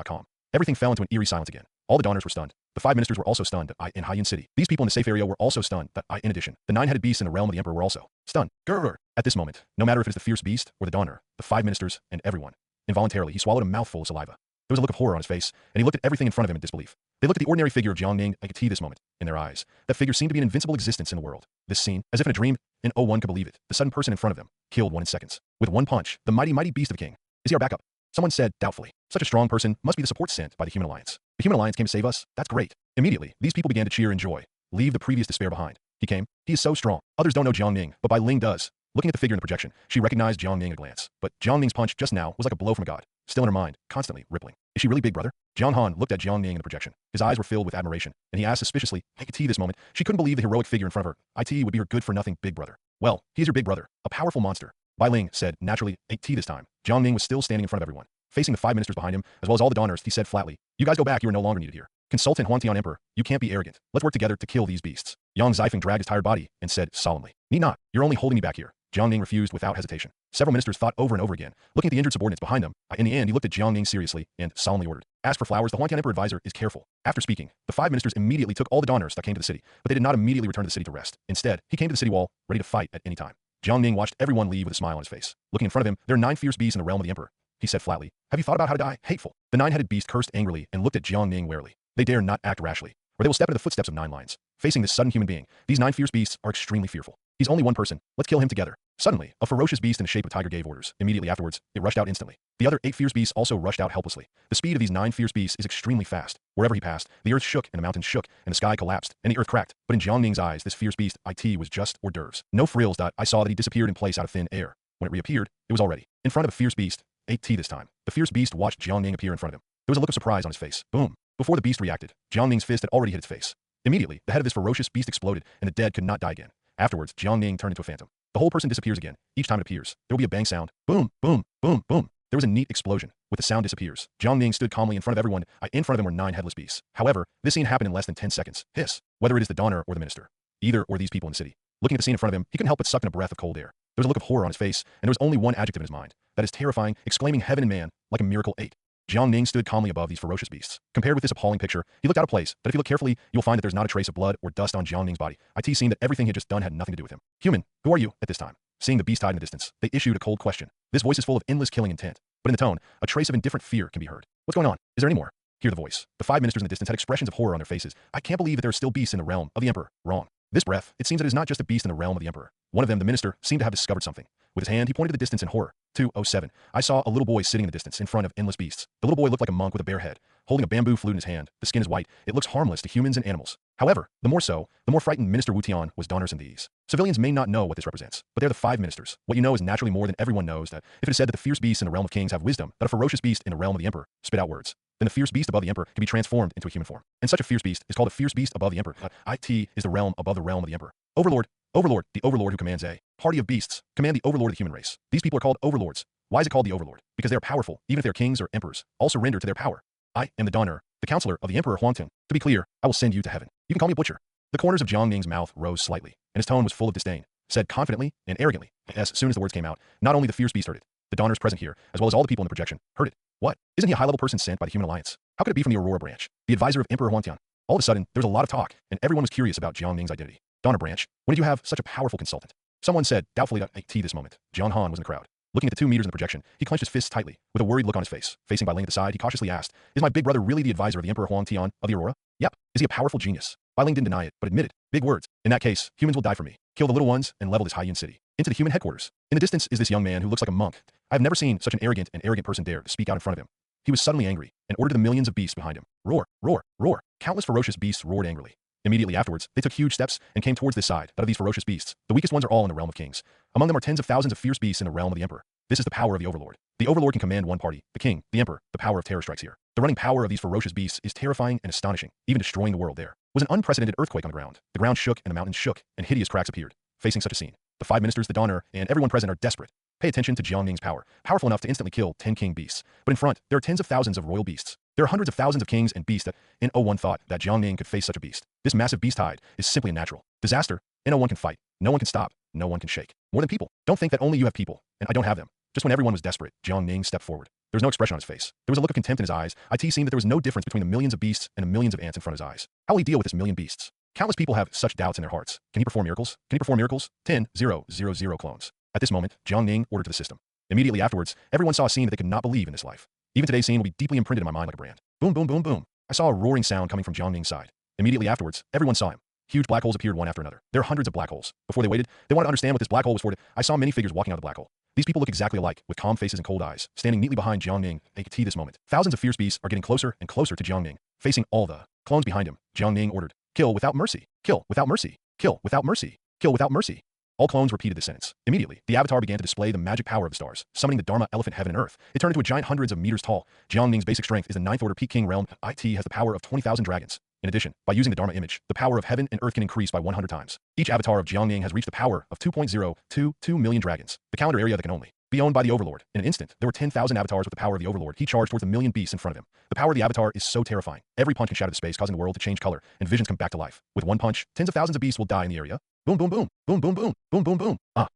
Everything fell into an eerie silence again. All the donors were stunned. The 5 ministers were also stunned in Haiyun City. These people in the safe area were also stunned. In addition, the 9-headed beasts in the realm of the Emperor were also stunned. Grr. At this moment, no matter if it is the fierce beast or the donor, the 5 ministers, and everyone, involuntarily he swallowed a mouthful of saliva. There was a look of horror on his face, and he looked at everything in front of him in disbelief. They looked at the ordinary figure of Jiang Ning. I could see this moment in their eyes. That figure seemed to be an invincible existence in the world. This scene, as if in a dream, and oh, one could believe it. The sudden person in front of them killed one in seconds. With one punch, the mighty beast of the king. Is he our backup? Someone said doubtfully. Such a strong person must be the support sent by the Human Alliance. The Human Alliance came to save us? That's great. Immediately, these people began to cheer in joy. Leave the previous despair behind. He came. He is so strong. Others don't know Jiang Ning, but Bai Ling does. Looking at the figure in the projection, she recognized Jiang Ning at a glance. But Jiang Ning's punch just now was like a blow from a god. still in her mind, constantly rippling. Is she really Big Brother? Jiang Han looked at Jiang Ning in the projection. His eyes were filled with admiration, and he asked suspiciously, IT this moment, she couldn't believe the heroic figure in front of her. IT would be her good-for-nothing Big Brother. Well, he's your Big Brother, a powerful monster. Bai Ling said, naturally, IT this time. Jiang Ning was still standing in front of everyone. Facing the 5 ministers behind him, as well as all the Dawners, he said flatly, you guys go back, you are no longer needed here. Consultant Huantian Emperor, you can't be arrogant. Let's work together to kill these beasts. Yang Zifeng dragged his tired body and said solemnly, need not, you're only holding me back here. Jiang Ning refused without hesitation. Several ministers thought over and over again, looking at the injured subordinates behind them. In the end, he looked at Jiang Ning seriously and solemnly ordered, ask for flowers. The Huantian Emperor advisor is careful. After speaking, the 5 ministers immediately took all the Dawners that came to the city, but they did not immediately return to the city to rest. Instead, he came to the city wall, ready to fight at any time. Jiang Ning watched everyone leave with a smile on his face. Looking in front of him, there are 9 fierce beasts in the realm of the Emperor. He said flatly, have you thought about how to die? Hateful. The 9-headed beast cursed angrily and looked at Jiang Ning warily. They dare not act rashly, or they will step into the footsteps of 9 lions. Facing this sudden human being, these 9 fierce beasts are extremely fearful. He's only one person. Let's kill him together. Suddenly, a ferocious beast in the shape of a tiger gave orders. Immediately afterwards, it rushed out instantly. The other 8 fierce beasts also rushed out helplessly. The speed of these 9 fierce beasts is extremely fast. Wherever he passed, the earth shook and the mountains shook and the sky collapsed and the earth cracked. But in Jiang Ning's eyes, this fierce beast, IT, was just hors d'oeuvres. No frills. I saw that he disappeared in place out of thin air. When it reappeared, it was already in front of a fierce beast, 8T this time. The fierce beast watched Jiang Ning appear in front of him. There was a look of surprise on his face. Boom. Before the beast reacted, Jiang Ning's fist had already hit its face. Immediately, the head of this ferocious beast exploded, and the dead could not die again. Afterwards, Jiang Ning turned into a phantom. The whole person disappears again. Each time it appears, there will be a bang sound. Boom, boom, boom, boom. There was a neat explosion. With the sound disappears, Jiang Ning stood calmly in front of everyone. In front of him were 9 headless beasts. However, this scene happened in less than 10 seconds. Hiss. Whether it is the Donner or the minister. Either or these people in the city. Looking at the scene in front of him, he couldn't help but suck in a breath of cold air. There was a look of horror on his face, and there was only one adjective in his mind. That is terrifying, exclaiming heaven and man, like a miracle 8. Jiang Ning stood calmly above these ferocious beasts. Compared with this appalling picture, he looked out of place, but if you look carefully, you'll find that there's not a trace of blood or dust on Jiang Ning's body. IT seeing that everything he had just done had nothing to do with him. Human, who are you at this time? Seeing the beast hide in the distance, they issued a cold question. This voice is full of endless killing intent, but in the tone, a trace of indifferent fear can be heard. What's going on? Is there any more? Hear the voice. The 5 ministers in the distance had expressions of horror on their faces. I can't believe that there are still beasts in the realm of the Emperor. Wrong. This breath, it seems that it is not just a beast in the realm of the Emperor. One of them, the minister, seemed to have discovered something. With his hand, he pointed to the distance in horror. 207. I saw a little boy sitting in the distance in front of endless beasts. The little boy looked like a monk with a bare head, holding a bamboo flute in his hand. The skin is white. It looks harmless to humans and animals. However, the more so, the more frightened Minister Wu Tian was. Donners in these. Civilians may not know what this represents, but they're the 5 ministers. What you know is naturally more than everyone knows. That if it is said that the fierce beasts in the realm of kings have wisdom, that a ferocious beast in the realm of the Emperor spit out words, then the fierce beast above the Emperor can be transformed into a human form. And such a fierce beast is called a fierce beast above the Emperor. IT is the realm above the realm of the Emperor. Overlord, Overlord, the Overlord who commands a party of beasts, command the Overlord of the human race. These people are called Overlords. Why is it called the Overlord? Because they are powerful, even if they are kings or emperors. All surrender to their power. I am the Donner, the counselor of the Emperor Huangtong. To be clear, I will send you to heaven. You can call me a butcher. The corners of Jiang Ning's mouth rose slightly, and his tone was full of disdain. Said confidently and arrogantly. As soon as the words came out, not only the fierce beast heard it, the Donners present here, as well as all the people in the projection, heard it. What? Isn't he a high-level person sent by the Human Alliance? How could it be from the Aurora branch, the advisor of Emperor Huangtian? All of a sudden, there was a lot of talk, and everyone was curious about Jiang Ning's identity. Donner branch, when did you have such a powerful consultant? Someone said, doubtfully, at this moment. Jiang Han was in the crowd. Looking at the 2 meters in the projection, he clenched his fists tightly, with a worried look on his face. Facing Bai Ling at the side, he cautiously asked, is my big brother really the advisor of the Emperor Huangtian of the Aurora? Yep. Is he a powerful genius? Bai Ling didn't deny it, but admitted. Big words. In that case, humans will die for me. Kill the little ones and level this Haiyan city. Into the human headquarters. In the distance is this young man who looks like a monk. I have never seen such an arrogant person dare to speak out in front of him. He was suddenly angry, and ordered the millions of beasts behind him. Roar, roar, roar. Countless ferocious beasts roared angrily. Immediately afterwards, they took huge steps and came towards this side, that of these ferocious beasts. The weakest ones are all in the realm of kings. Among them are tens of thousands of fierce beasts in the realm of the Emperor. This is the power of the Overlord. The Overlord can command one party, the king, the Emperor. The power of terror strikes here. The running power of these ferocious beasts is terrifying and astonishing, even destroying the world. There was an unprecedented earthquake on the ground. The ground shook and the mountains shook, and hideous cracks appeared. Facing such a scene, the 5 ministers, the Donner, and everyone present are desperate. Pay attention to Jiang Ning's power, powerful enough to instantly kill 10 king beasts. But in front, there are tens of thousands of royal beasts. There are hundreds of thousands of kings and beasts that in 01 thought that Jiang Ning could face such a beast. This massive beast tide is simply a natural disaster. In 01 can fight. No one can stop. No one can shake. More than people. Don't think that only you have people, and I don't have them. Just when everyone was desperate, Jiang Ning stepped forward. There was no expression on his face. There was a look of contempt in his eyes. IT seemed that there was no difference between the millions of beasts and the millions of ants in front of his eyes. How will he deal with this million beasts? Countless people have such doubts in their hearts. Can he perform miracles? Can he perform miracles? 10,000 clones. At this moment, Jiang Ning ordered to the system. Immediately afterwards, everyone saw a scene that they could not believe in this life. Even today's scene will be deeply imprinted in my mind like a brand. Boom, boom, boom, boom. I saw a roaring sound coming from Jiang Ning's side. Immediately afterwards, everyone saw him. Huge black holes appeared one after another. There are hundreds of black holes. Before they waited, they wanted to understand what this black hole was for. I saw many figures walking out of the black hole. These people look exactly alike, with calm faces and cold eyes, standing neatly behind Jiang Ning. They could see this moment. Thousands of fierce beasts are getting closer and closer to Jiang Ning. Facing all the clones behind him, Jiang Ning ordered, kill without mercy, kill without mercy, kill without mercy, kill without mercy. All clones repeated this sentence. Immediately, the avatar began to display the magic power of the stars, summoning the Dharma elephant heaven and earth. It turned into a giant hundreds of meters tall. Jiangning's basic strength is the ninth order peak king realm. It has the power of 20,000 dragons. In addition, by using the Dharma image, the power of heaven and earth can increase by 100 times. Each avatar of Jiangning has reached the power of 2.022 million dragons, the calendar area that can only be owned by the Overlord. In an instant, there were 10,000 avatars with the power of the Overlord. He charged towards a million beasts in front of him. The power of the avatar is so terrifying. Every punch can shatter the space, causing the world to change color, and visions come back to life. With one punch, tens of thousands of beasts will die in the area. Boom, boom, boom, boom, boom, boom, boom, boom, boom.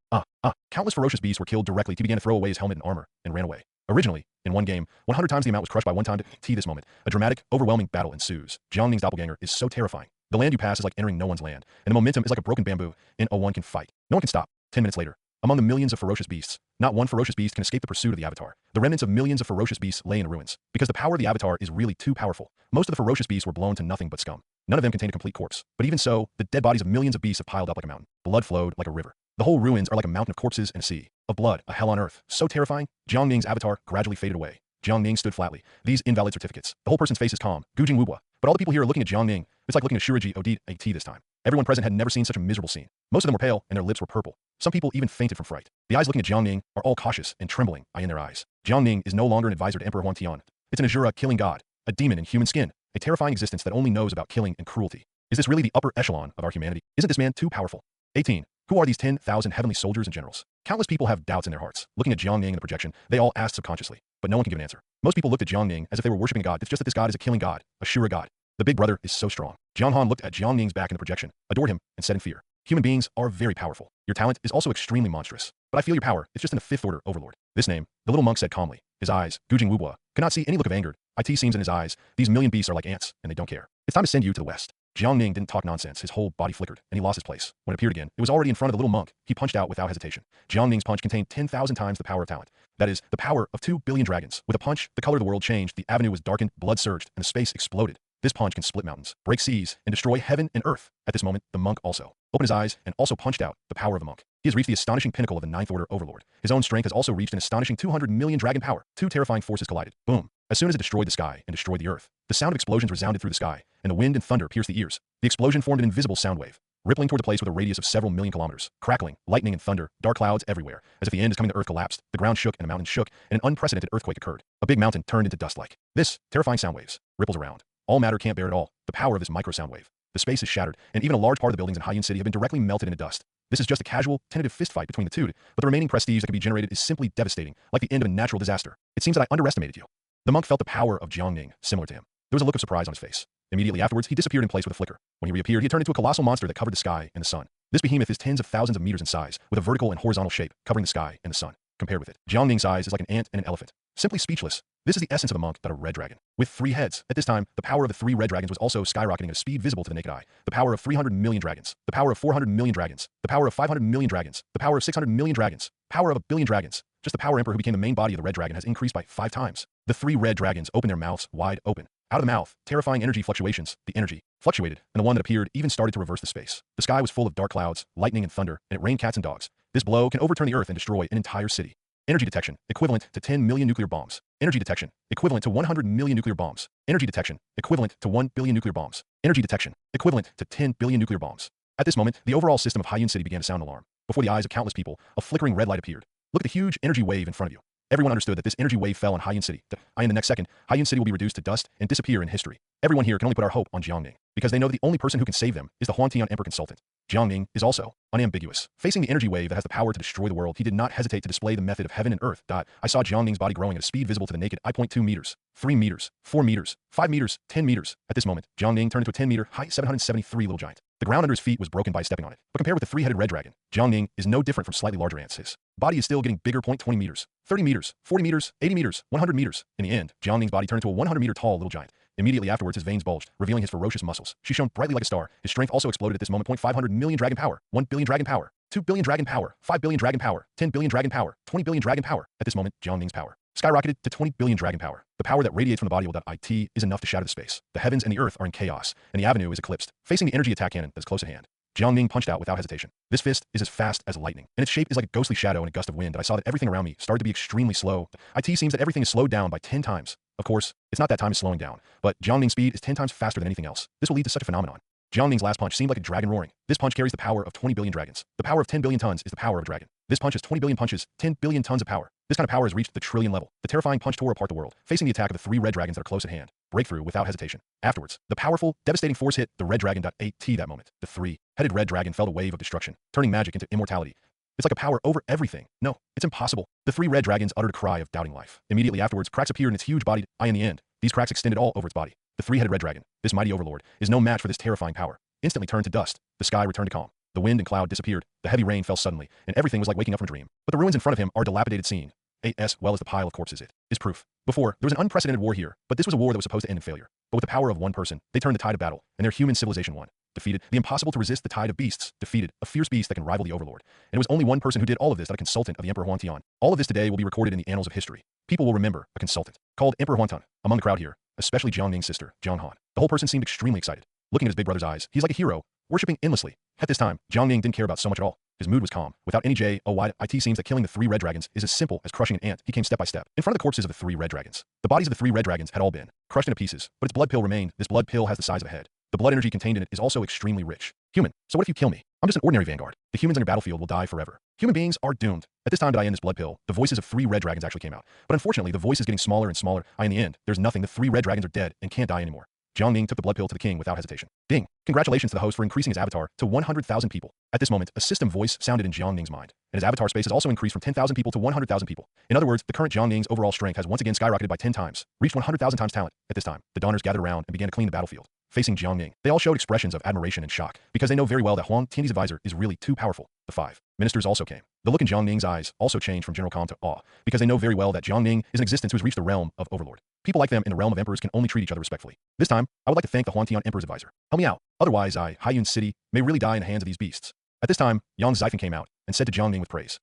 Countless ferocious beasts were killed directly. He began to throw away his helmet and armor, and ran away. Originally, in one game, 100 times the amount was crushed by one time. This moment, a dramatic, overwhelming battle ensues. Jiangning's doppelganger is so terrifying. The land you pass is like entering no one's land, and the momentum is like a broken bamboo, and no one can fight. No one can stop. 10 minutes later, among the millions of ferocious beasts, not one ferocious beast can escape the pursuit of the avatar. The remnants of millions of ferocious beasts lay in ruins, because the power of the avatar is really too powerful. Most of the ferocious beasts were blown to nothing but scum. None of them contained a complete corpse. But even so, the dead bodies of millions of beasts have piled up like a mountain. Blood flowed like a river. The whole ruins are like a mountain of corpses and a sea of blood, a hell on earth. So terrifying, Jiangning's avatar gradually faded away. Jiangning stood flatly. These invalid certificates. The whole person's face is calm. Gujing Wubwa. But all the people here are looking at Jiangning. It's like looking at Shuriji Od this time. Everyone present had never seen such a miserable scene. Most of them were pale, and their lips were purple. Some people even fainted from fright. The eyes looking at Jiangning are all cautious and trembling in their eyes. Jiangning is no longer an advisor to Emperor Huangtian. It's an Azura killing god, a demon in human skin, a terrifying existence that only knows about killing and cruelty. Is this really the upper echelon of our humanity? Isn't this man too powerful? 18. Who are these 10,000 heavenly soldiers and generals? Countless people have doubts in their hearts. Looking at Jiangning in the projection, they all asked subconsciously, but no one can give an answer. Most people looked at Jiangning as if they were worshipping a god. It's just that this god is a killing god, a Shura god. The big brother is so strong. Jianhan looked at Jiangning's back in the projection, adored him, and said in fear, human beings are very powerful. Your talent is also extremely monstrous. But I feel your power. It's just in the fifth order overlord. This name, the little monk said calmly. His eyes, Gujing Wubwa, could not see any look of anger. It seems in his eyes. These million beasts are like ants, and they don't care. It's time to send you to the west. Jiangning didn't talk nonsense. His whole body flickered, and he lost his place. When it appeared again, it was already in front of the little monk. He punched out without hesitation. Jiangning's punch contained 10,000 times the power of talent. That is, the power of 2 billion dragons. With a punch, the color of the world changed, the avenue was darkened, blood surged, and the space exploded. This punch can split mountains, break seas, and destroy heaven and earth. At this moment, the monk also opened his eyes and also punched out the power of the monk. He has reached the astonishing pinnacle of the ninth order overlord. His own strength has also reached an astonishing 200 million dragon power. Two terrifying forces collided. Boom. As soon as it destroyed the sky and destroyed the earth, the sound of explosions resounded through the sky, and the wind and thunder pierced the ears. The explosion formed an invisible sound wave, rippling toward the place with a radius of several million kilometers. Crackling, lightning and thunder, dark clouds everywhere. As if the end is coming, the earth collapsed. The ground shook and the mountains shook, and an unprecedented earthquake occurred. A big mountain turned into dust like this. Terrifying sound waves. Ripples around. All matter can't bear it all. The power of this micro sound wave. The space is shattered, and even a large part of the buildings in Haiyun City have been directly melted into dust. This is just a casual, tentative fistfight between the two, but the remaining prestige that can be generated is simply devastating, like the end of a natural disaster. It seems that I underestimated you. The monk felt the power of Jiangning, similar to him. There was a look of surprise on his face. Immediately afterwards, he disappeared in place with a flicker. When he reappeared, he had turned into a colossal monster that covered the sky and the sun. This behemoth is tens of thousands of meters in size, with a vertical and horizontal shape, covering the sky and the sun. Compared with it, Jiangning's size is like an ant and an elephant. Simply speechless. This is the essence of a monk, but a red dragon. With 3 heads. At this time, the power of the 3 red dragons was also skyrocketing at a speed visible to the naked eye. The power of 300 million dragons. The power of 400 million dragons. The power of 500 million dragons. The power of 600 million dragons. Power of 1 billion dragons. Just the power emperor who became the main body of the red dragon has increased by 5 times. The 3 red dragons opened their mouths wide open. Out of the mouth, terrifying energy fluctuations. The energy fluctuated, and the one that appeared even started to reverse the space. The sky was full of dark clouds, lightning and thunder, and it rained cats and dogs. This blow can overturn the earth and destroy an entire city. Energy detection, equivalent to 10 million nuclear bombs. Energy detection, equivalent to 100 million nuclear bombs. Energy detection, equivalent to 1 billion nuclear bombs. Energy detection, equivalent to 10 billion nuclear bombs. At this moment, the overall system of Haiyun City began to sound an alarm. Before the eyes of countless people, a flickering red light appeared. Look at the huge energy wave in front of you. Everyone understood that this energy wave fell on Haiyun City. In the next second, Haiyun City will be reduced to dust and disappear in history. Everyone here can only put our hope on Jiangning, because they know that the only person who can save them is the Huangtian Emperor Consultant. Jiangning is also unambiguous. Facing the energy wave that has the power to destroy the world, he did not hesitate to display the method of heaven and earth. I saw Jiangning's body growing at a speed visible to the naked eye. 2 meters, 3 meters, 4 meters, 5 meters, 10 meters. At this moment, Jiangning turned into a 10-meter, high 773 little giant. The ground under his feet was broken by stepping on it. But compared with the 3-headed red dragon, Jiangning is no different from slightly larger ants. His body is still getting bigger. 20 meters, 30 meters, 40 meters, 80 meters, 100 meters. In the end, Jiangning's body turned into a 100-meter tall little giant. Immediately afterwards, his veins bulged, revealing his ferocious muscles. She shone brightly like a star. His strength also exploded at this moment. 500 million dragon power, 1 billion dragon power, 2 billion dragon power, 5 billion dragon power, 10 billion dragon power, 20 billion dragon power. At this moment, Jiangning's power skyrocketed to 20 billion dragon power. The power that radiates from the body of it is enough to shatter the space. The heavens and the earth are in chaos, and the avenue is eclipsed. Facing the energy attack cannon that is close at hand, Jiangning punched out without hesitation. This fist is as fast as lightning, and its shape is like a ghostly shadow in a gust of wind. I saw that everything around me started to be extremely slow. Seems that everything is slowed down by 10 times. Of course, it's not that time is slowing down, but Jiangning's speed is 10 times faster than anything else. This will lead to such a phenomenon. Jiang Ning's last punch seemed like a dragon roaring. This punch carries the power of 20 billion dragons. The power of 10 billion tons is the power of a dragon. This punch has 20 billion punches, 10 billion tons of power. This kind of power has reached the trillion level. The terrifying punch tore apart the world, facing the attack of the 3 red dragons that are close at hand. Breakthrough without hesitation. Afterwards, the powerful, devastating force hit the red dragon. 8T that moment. The 3-headed red dragon felt a wave of destruction, turning magic into immortality. It's like a power over everything. No, it's impossible. The 3 red dragons uttered a cry of doubting life. Immediately afterwards, cracks appeared in its huge body. In the end, these cracks extended all over its body. The 3-headed red dragon, this mighty overlord, is no match for this terrifying power. Instantly turned to dust. The sky returned to calm. The wind and cloud disappeared. The heavy rain fell suddenly, and everything was like waking up from a dream. But the ruins in front of him are a dilapidated scene, as well as the pile of corpses. It is proof. Before, there was an unprecedented war here, but this was a war that was supposed to end in failure. But with the power of one person, they turned the tide of battle, and their human civilization won. Defeated the impossible to resist the tide of beasts. Defeated a fierce beast that can rival the overlord. And it was only one person who did all of this, that a consultant of the Emperor Huangtian. All of this today will be recorded in the annals of history. People will remember a consultant called Emperor Huangtian. Among the crowd here, especially Jiang Ning's sister, Jiang Han. The whole person seemed extremely excited. Looking at his big brother's eyes, he's like a hero, worshipping endlessly. At this time, Jiang Ning didn't care about so much at all. His mood was calm. Without any it seems that killing the 3 red dragons is as simple as crushing an ant. He came step by step. In front of the corpses of the 3 red dragons. The bodies of the 3 red dragons had all been crushed into pieces, but its blood pill remained. This blood pill has the size of a head. The blood energy contained in it is also extremely rich. Human, so what if you kill me? I'm just an ordinary vanguard. The humans on your battlefield will die forever. Human beings are doomed. At this time that I end this blood pill, the voices of 3 red dragons actually came out. But unfortunately, the voice is getting smaller and smaller. In the end, there's nothing. The 3 red dragons are dead and can't die anymore. Jiang Ning took the blood pill to the king without hesitation. Ding! Congratulations to the host for increasing his avatar to 100,000 people. At this moment, a system voice sounded in Jiang Ning's mind, and his avatar space has also increased from 10,000 people to 100,000 people. In other words, the current Jiang Ning's overall strength has once again skyrocketed by 10 times, reached 100,000 times talent. At this time, the Donners gathered around and began to clean the battlefield. Facing Jiang Ning, they all showed expressions of admiration and shock, because they know very well that Huang Tian's advisor is really too powerful. The 5 ministers also came. The look in Jiang Ning's eyes also changed from general calm to awe, because they know very well that Jiang Ning is an existence who has reached the realm of overlord. People like them in the realm of emperors can only treat each other respectfully. This time, I would like to thank the Huangtian Emperor's advisor. Help me out. Otherwise, Haiyun City may really die in the hands of these beasts. At this time, Yang Xifen came out and said to Jiang Ning with praise.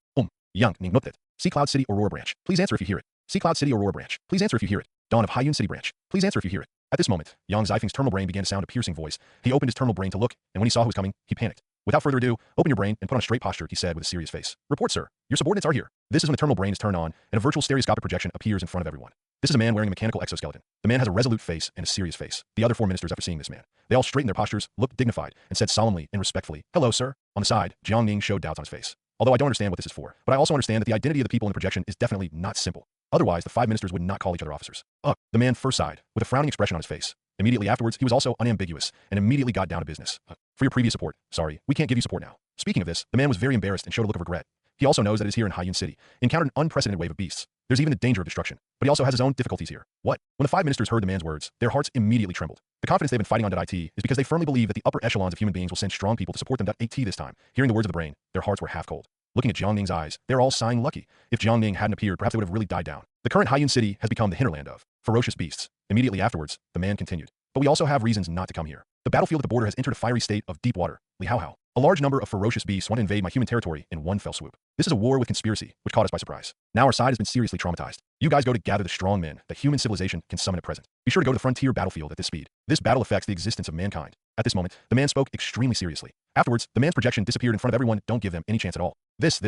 Yang Ning Nuptit. Sea Cloud City Aurora Branch. Please answer if you hear it. Sea Cloud City Aurora Branch. Please answer if you hear it. Dawn of Haiyun City Branch. Please answer if you hear it. At this moment, Yang Xifeng's terminal brain began to sound a piercing voice. He opened his terminal brain to look, and when he saw who was coming, he panicked. Without further ado, open your brain and put on a straight posture, he said with a serious face. Report, sir. Your subordinates are here. This is when the terminal brain is turned on, and a virtual stereoscopic projection appears in front of everyone. This is a man wearing a mechanical exoskeleton. The man has a resolute face and a serious face. The other 4 ministers, after seeing this man, they all straightened their postures, looked dignified, and said solemnly and respectfully, "Hello, sir." On the side, Jiang Ning showed doubts on his face. Although I don't understand what this is for, but I also understand that the identity of the people in the projection is definitely not simple. Otherwise, the 5 ministers would not call each other officers. The man first sighed, with a frowning expression on his face. Immediately afterwards, he was also unambiguous, and immediately got down to business. For your previous support, sorry, we can't give you support now. Speaking of this, the man was very embarrassed and showed a look of regret. He also knows that it is here in Haiyun City, encountered an unprecedented wave of beasts. There's even the danger of destruction, but he also has his own difficulties here. What? When the 5 ministers heard the man's words, their hearts immediately trembled. The confidence they've been fighting on .it is because they firmly believe that the upper echelons of human beings will send strong people to support them. .at this time, hearing the words of the brain, their hearts were half cold. Looking at Jiang Ning's eyes, they're all sighing lucky. If Jiang Ning hadn't appeared, perhaps they would have really died down. The current Haiyun City has become the hinterland of ferocious beasts. Immediately afterwards, the man continued. But we also have reasons not to come here. The battlefield at the border has entered a fiery state of deep water. Li Hao Hao. A large number of ferocious beasts want to invade my human territory in one fell swoop. This is a war with conspiracy, which caught us by surprise. Now our side has been seriously traumatized. You guys go to gather the strong men that human civilization can summon at present. Be sure to go to the frontier battlefield at this speed. This battle affects the existence of mankind. At this moment, the man spoke extremely seriously. Afterwards, the man's projection disappeared in front of everyone. Don't give them any chance at all. This.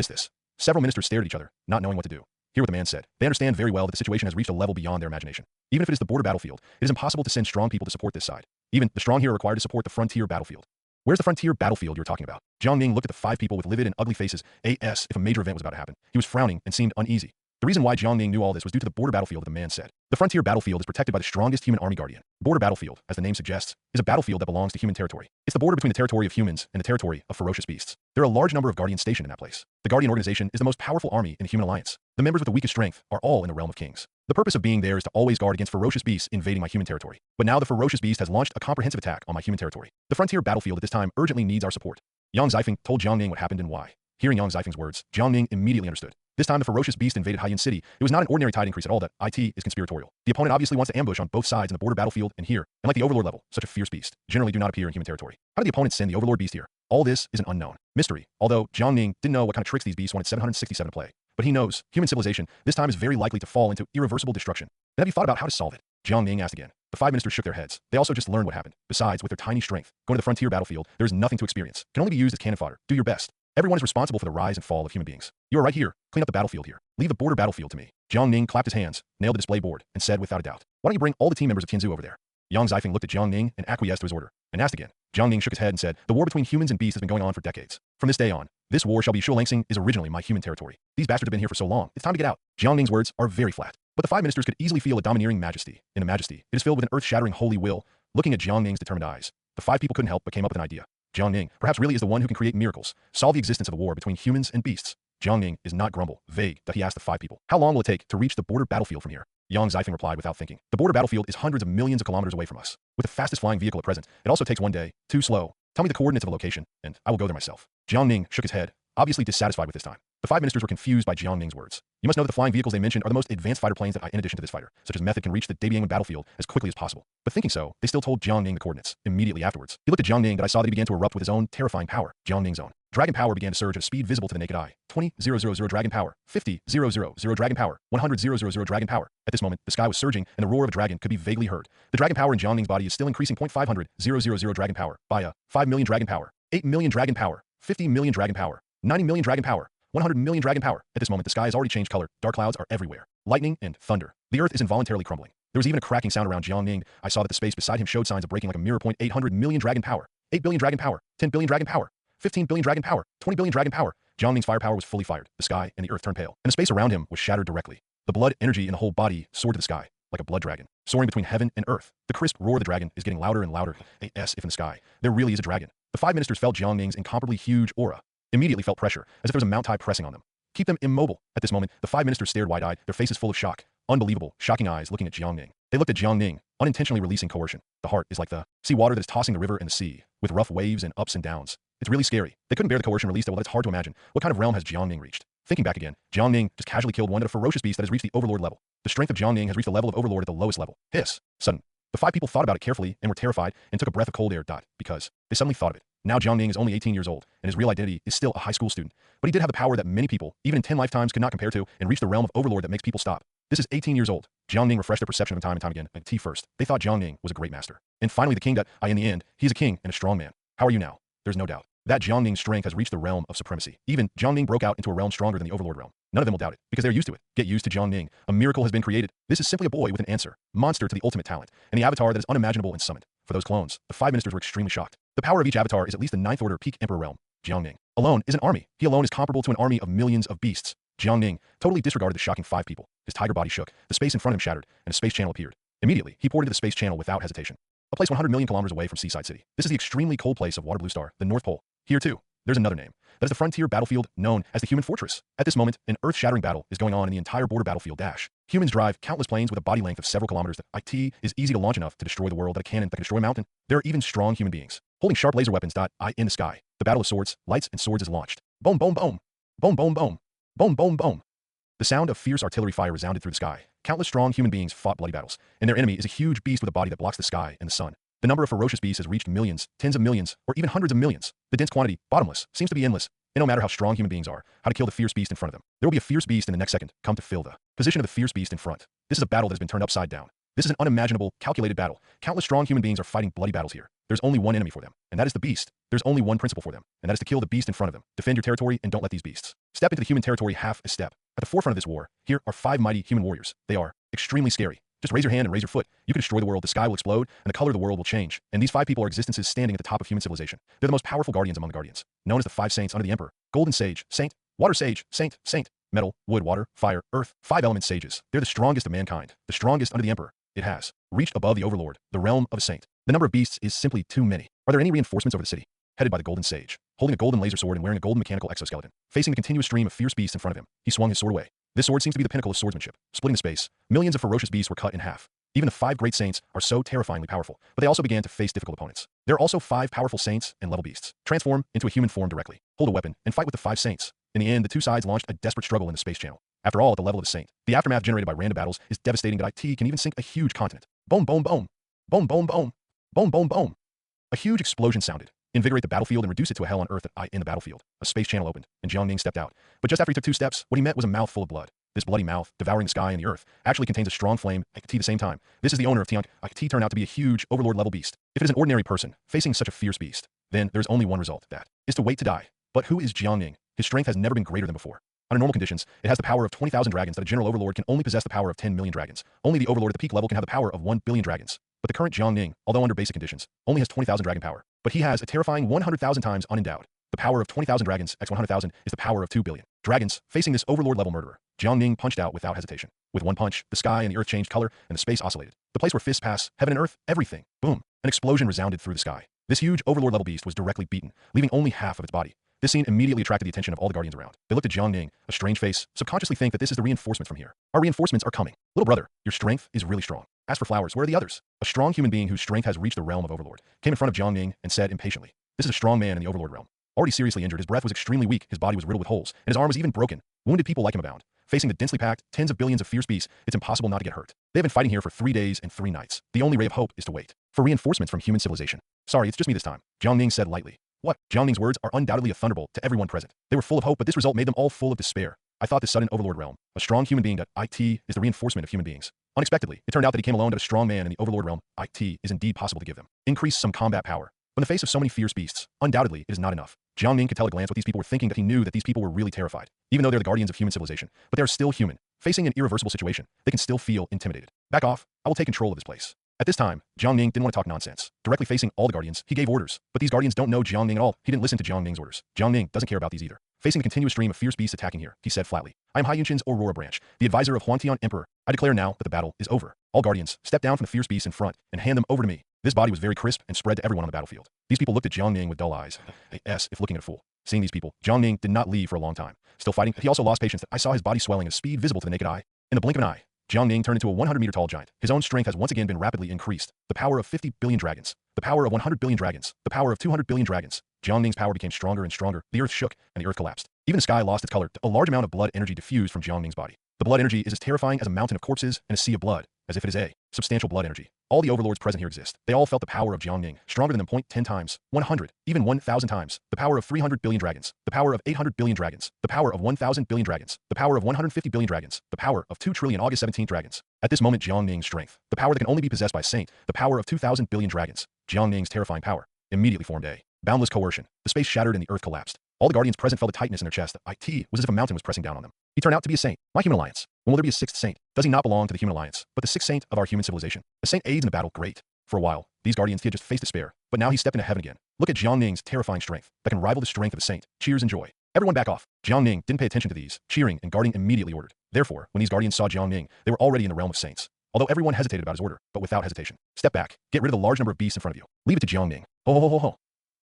Several ministers stared at each other, not knowing what to do. Hear what the man said. They understand very well that the situation has reached a level beyond their imagination. Even if it is the border battlefield, it is impossible to send strong people to support this side. Even the strong here are required to support the frontier battlefield. Where's the frontier battlefield you're talking about? Jiang Ning looked at the 5 people with livid and ugly faces. If a major event was about to happen. He was frowning and seemed uneasy. The reason why Jiang Ning knew all this was due to the border battlefield that the man said. The frontier battlefield is protected by the strongest human army guardian. Border battlefield, as the name suggests, is a battlefield that belongs to human territory. It's the border between the territory of humans and the territory of ferocious beasts. There are a large number of guardians stationed in that place. The Guardian organization is the most powerful army in the human alliance. The members with the weakest strength are all in the realm of kings. The purpose of being there is to always guard against ferocious beasts invading my human territory. But now the ferocious beast has launched a comprehensive attack on my human territory. The frontier battlefield at this time urgently needs our support. Yang Xifeng told Jiang Ning what happened and why. Hearing Yang Xifeng's words, Jiang Ning immediately understood. This time the ferocious beast invaded Haiyun City. It was not an ordinary tide increase at all. That IT is conspiratorial. The opponent obviously wants to ambush on both sides in the border battlefield and here, and like the overlord level, such a fierce beast generally do not appear in human territory. How did the opponent send the overlord beast here? All this is an unknown mystery, although Jiang Ning didn't know what kind of tricks these beasts wanted 767 to play. But he knows human civilization this time is very likely to fall into irreversible destruction. And have you thought about how to solve it? Jiang Ning asked again. The 5 ministers shook their heads. They also just learned what happened. Besides, with their tiny strength, going to the frontier battlefield, there is nothing to experience. Can only be used as cannon fodder. Do your best. Everyone is responsible for the rise and fall of human beings. You are right here. Clean up the battlefield here. Leave the border battlefield to me. Jiang Ning clapped his hands, nailed the display board, and said without a doubt, "Why don't you bring all the team members of Tianzu over there? Yang Zifeng looked at Jiang Ning and acquiesced to his order, and asked again. Jiang Ning shook his head and said, the war between humans and beasts has been going on for decades. From this day on, this war shall be Shuolangsing is originally my human territory. These bastards have been here for so long, it's time to get out. Jiang Ning's words are very flat, but the five ministers could easily feel a domineering majesty. In a majesty, it is filled with an earth-shattering holy will. Looking at Jiang Ning's determined eyes, the five people couldn't help but came up with an idea. Jiang Ning perhaps really is the one who can create miracles, solve the existence of a war between humans and beasts. Jiang Ning is not grumble, vague, that he asked the five people, how long will it take to reach the border battlefield from here? Yang Zifeng replied without thinking, the border battlefield is hundreds of millions of kilometers away from us. With the fastest flying vehicle at present, it also takes one day. Too slow. Tell me the coordinates of a location, and I will go there myself. Jiang Ning shook his head, obviously dissatisfied with this time. The five ministers were confused by Jiang Ning's words. You must know that the flying vehicles they mentioned are the most advanced fighter planes that in addition to this fighter, such as method, can reach the Daebiang battlefield as quickly as possible. But thinking so, they still told Jiang Ning the coordinates. Immediately afterwards, he looked at Jiang Ning that I saw that he began to erupt with his own terrifying power. Jiang Ning's own dragon power began to surge at a speed visible to the naked eye. 20,000 dragon power, 50,000 dragon power, 100,000 dragon power. At this moment, the sky was surging and the roar of a dragon could be vaguely heard. The dragon power in Jiang Ning's body is still increasing. 500,000 dragon power by 5 million dragon power, 8 million dragon power, 50 million dragon power, 90 million dragon power, 100 million dragon power. At this moment, the sky has already changed color. Dark clouds are everywhere. Lightning and thunder. The earth is involuntarily crumbling. There was even a cracking sound around Jiang Ning. I saw that the space beside him showed signs of breaking like a mirror. 800 million dragon power, 8 billion dragon power, 10 billion dragon power, 15 billion dragon power, 20 billion dragon power. Jiang Ning's firepower was fully fired. The sky and the earth turned pale, and the space around him was shattered directly. The blood energy in the whole body soared to the sky, like a blood dragon, soaring between heaven and earth. The crisp roar of the dragon is getting louder and louder. As if in the sky, there really is a dragon. The five ministers felt Jiang Ning's incomparably huge aura, immediately felt pressure, as if there was a mount tide pressing on them. Keep them immobile. At this moment, the five ministers stared wide-eyed, their faces full of shock. Unbelievable, shocking eyes looking at Jiang Ning. They looked at Jiang Ning, unintentionally releasing coercion. The heart is like the sea water that is tossing the river and the sea, with rough waves and ups and downs. It's really scary. They couldn't bear the coercion released. Well, it's hard to imagine. What kind of realm has Jiang Ning reached? Thinking back again, Jiang Ning just casually killed one of a ferocious beast that has reached the overlord level. The strength of Jiang Ning has reached the level of overlord at the lowest level. Hiss. Sudden. The five people thought about it carefully and were terrified and took a breath of cold air. Because they suddenly thought of it. Now Jiang Ning is only 18 years old, and his real identity is still a high school student. But he did have the power that many people, even in 10 lifetimes, could not compare to, and reach the realm of overlord that makes people stop. This is 18 years old. Jiang Ning refreshed their perception of time and time again. Like T first. They thought Jiang Ning was a great master. And finally the king that in the end, he's a king and a strong man. How are you now? There's no doubt that Jiang Ning's strength has reached the realm of supremacy. Even Jiang Ning broke out into a realm stronger than the overlord realm. None of them will doubt it, because they're used to it. Get used to Jiang Ning. A miracle has been created. This is simply a boy with an answer. Monster to the ultimate talent. And the avatar that is unimaginable and summoned. For those clones, the five ministers were extremely shocked. The power of each avatar is at least the ninth order peak emperor realm. Jiang Ning alone is an army. He alone is comparable to an army of millions of beasts. Jiang Ning totally disregarded the shocking five people. His tiger body shook, the space in front of him shattered, and a space channel appeared. Immediately, he poured into the space channel without hesitation. A place 100 million kilometers away from Seaside City. This is the extremely cold place of Water Blue Star, the North Pole. Here too, there's another name. That is the frontier battlefield known as the Human Fortress. At this moment, an earth-shattering battle is going on in the entire border battlefield dash. Humans drive countless planes with a body length of several kilometers that IT is easy to launch enough to destroy the world that a cannon that can destroy a mountain. There are even strong human beings holding sharp laser weapons. In the sky. The battle of swords, lights, and swords is launched. Boom, boom, boom. Boom, boom, boom. Boom, boom, boom. The sound of fierce artillery fire resounded through the sky. Countless strong human beings fought bloody battles, and their enemy is a huge beast with a body that blocks the sky and the sun. The number of ferocious beasts has reached millions, tens of millions, or even hundreds of millions. The dense quantity, bottomless, seems to be endless. And no matter how strong human beings are, how to kill the fierce beast in front of them. There will be a fierce beast in the next second, come to fill the position of the fierce beast in front. This is a battle that has been turned upside down. This is an unimaginable, calculated battle. Countless strong human beings are fighting bloody battles here. There's only one enemy for them, and that is the beast. There's only one principle for them, and that is to kill the beast in front of them. Defend your territory and don't let these beasts step into the human territory half a step. At the forefront of this war, here are five mighty human warriors. They are extremely scary. Just raise your hand and raise your foot. You can destroy the world, the sky will explode, and the color of the world will change. And these five people are existences standing at the top of human civilization. They're the most powerful guardians among the guardians, known as the five saints under the emperor. Golden sage, saint, water sage, saint, saint, metal, wood, water, fire, earth, five element sages. They're the strongest of mankind, the strongest under the emperor. It has reached above the overlord, the realm of a saint. The number of beasts is simply too many. Are there any reinforcements over the city? Headed by the golden sage, holding a golden laser sword and wearing a golden mechanical exoskeleton, facing a continuous stream of fierce beasts in front of him, he swung his sword away. This sword seems to be the pinnacle of swordsmanship. Splitting the space, millions of ferocious beasts were cut in half. Even the five great saints are so terrifyingly powerful, but they also began to face difficult opponents. There are also five powerful saints and level beasts. Transform into a human form directly, hold a weapon, and fight with the five saints. In the end, the two sides launched a desperate struggle in the space channel. After all, at the level of a saint, the aftermath generated by random battles is devastating that IT can even sink a huge continent. Boom, boom, boom. Boom, boom, boom. Boom, boom, boom. A huge explosion sounded. Invigorate the battlefield and reduce it to a hell on earth in the battlefield. A space channel opened, and Jiang Ning stepped out. But just after he took 2 steps, what he met was a mouth full of blood. This bloody mouth, devouring the sky and the earth, actually contains a strong flame at the same time. This is the owner of Tiank. T turned out to be a huge overlord-level beast. If it is an ordinary person facing such a fierce beast, then there's only one result, that is to wait to die. But who is Jiang Ning? His strength has never been greater than before. Under normal conditions, it has the power of 20,000 dragons that a general overlord can only possess the power of 10 million dragons. Only the overlord at the peak level can have the power of 1 billion dragons. But the current Jiang Ning, although under basic conditions, only has 20,000 dragon power. But he has a terrifying 100,000 times unendowed. The power of 20,000 dragons x 100,000 is the power of 2 billion dragons. Facing this overlord-level murderer, Jiang Ning punched out without hesitation. With one punch, the sky and the earth changed color, and the space oscillated. The place where fists pass, heaven and earth, everything. Boom. An explosion resounded through the sky. This huge overlord-level beast was directly beaten, leaving only half of its body. This scene immediately attracted the attention of all the guardians around. They looked at Jiang Ning, a strange face, subconsciously think that this is the reinforcements from here. Our reinforcements are coming. Little brother, your strength is really strong. As for flowers, where are the others? A strong human being whose strength has reached the realm of Overlord came in front of Jiang Ning and said impatiently, "This is a strong man in the Overlord realm. Already seriously injured, his breath was extremely weak, his body was riddled with holes, and his arm was even broken. Wounded people like him abound. Facing the densely packed, tens of billions of fierce beasts, it's impossible not to get hurt. They have been fighting here for 3 days and 3 nights. The only ray of hope is to wait for reinforcements from human civilization. Sorry, it's just me this time," Jiang Ning said lightly. What? Jiang Ning's words are undoubtedly a thunderbolt to everyone present. They were full of hope, but this result made them all full of despair. I thought this sudden overlord realm, a strong human being that IT is the reinforcement of human beings. Unexpectedly, it turned out that he came alone, that a strong man in the overlord realm, IT, is indeed possible to give them. Increase some combat power. But in the face of so many fierce beasts, undoubtedly, it is not enough. Jiang Ning could tell at a glance what these people were thinking, that he knew that these people were really terrified. Even though they're the guardians of human civilization, but they are still human. Facing an irreversible situation, they can still feel intimidated. Back off, I will take control of this place. At this time, Jiang Ning didn't want to talk nonsense. Directly facing all the guardians, he gave orders. But these guardians don't know Jiang Ning at all. He didn't listen to Jiang Ning's orders. Jiang Ning doesn't care about these either. Facing the continuous stream of fierce beasts attacking here, he said flatly, "I am Haiyunshin's Aurora branch, the advisor of Huangtian Emperor. I declare now that the battle is over. All guardians, step down from the fierce beasts in front and hand them over to me." This body was very crisp and spread to everyone on the battlefield. These people looked at Jiang Ning with dull eyes. As if looking at a fool. Seeing these people, Jiang Ning did not leave for a long time. Still fighting, he also lost patience. I saw his body swelling at a speed visible to the naked eye. In the blink of an eye, Jiang Ning turned into a 100-meter tall giant. His own strength has once again been rapidly increased. The power of 50 billion dragons. The power of 100 billion dragons. The power of 200 billion dragons. Jiang Ning's power became stronger and stronger. The earth shook, and the earth collapsed. Even the sky lost its color. A large amount of blood energy diffused from Jiang Ning's body. The blood energy is as terrifying as a mountain of corpses and a sea of blood, as if it is a substantial blood energy. All the overlords present here exist. They all felt the power of Jiang Ning, stronger than them 10 times, 100, even 1,000 times. The power of 300 billion dragons. The power of 800 billion dragons. The power of 1,000 billion dragons. The power of 150 billion dragons. The power of 2 trillion August 17th dragons. At this moment, Jiang Ning's strength, the power that can only be possessed by a saint, the power of 2,000 billion dragons, Jiang Ning's terrifying power, immediately formed a boundless coercion. The space shattered and the earth collapsed. All the guardians present felt a tightness in their chest. IT was as if a mountain was pressing down on them. He turned out to be a saint. My human alliance. When will there be a 6th saint? Does he not belong to the human alliance, but the 6th saint of our human civilization? A saint aids in the battle. Great. For a while, these guardians, he had just faced despair, but now he stepped into heaven again. Look at Jiang Ning's terrifying strength that can rival the strength of a saint. Cheers and joy. Everyone back off. Jiang Ning didn't pay attention to these. Cheering and guarding immediately ordered. Therefore, when these guardians saw Jiang Ning, they were already in the realm of saints. Although everyone hesitated about his order, but without hesitation. Step back. Get rid of the large number of beasts in front of you. Leave it to Jiang Ning. Ho ho ho ho ho.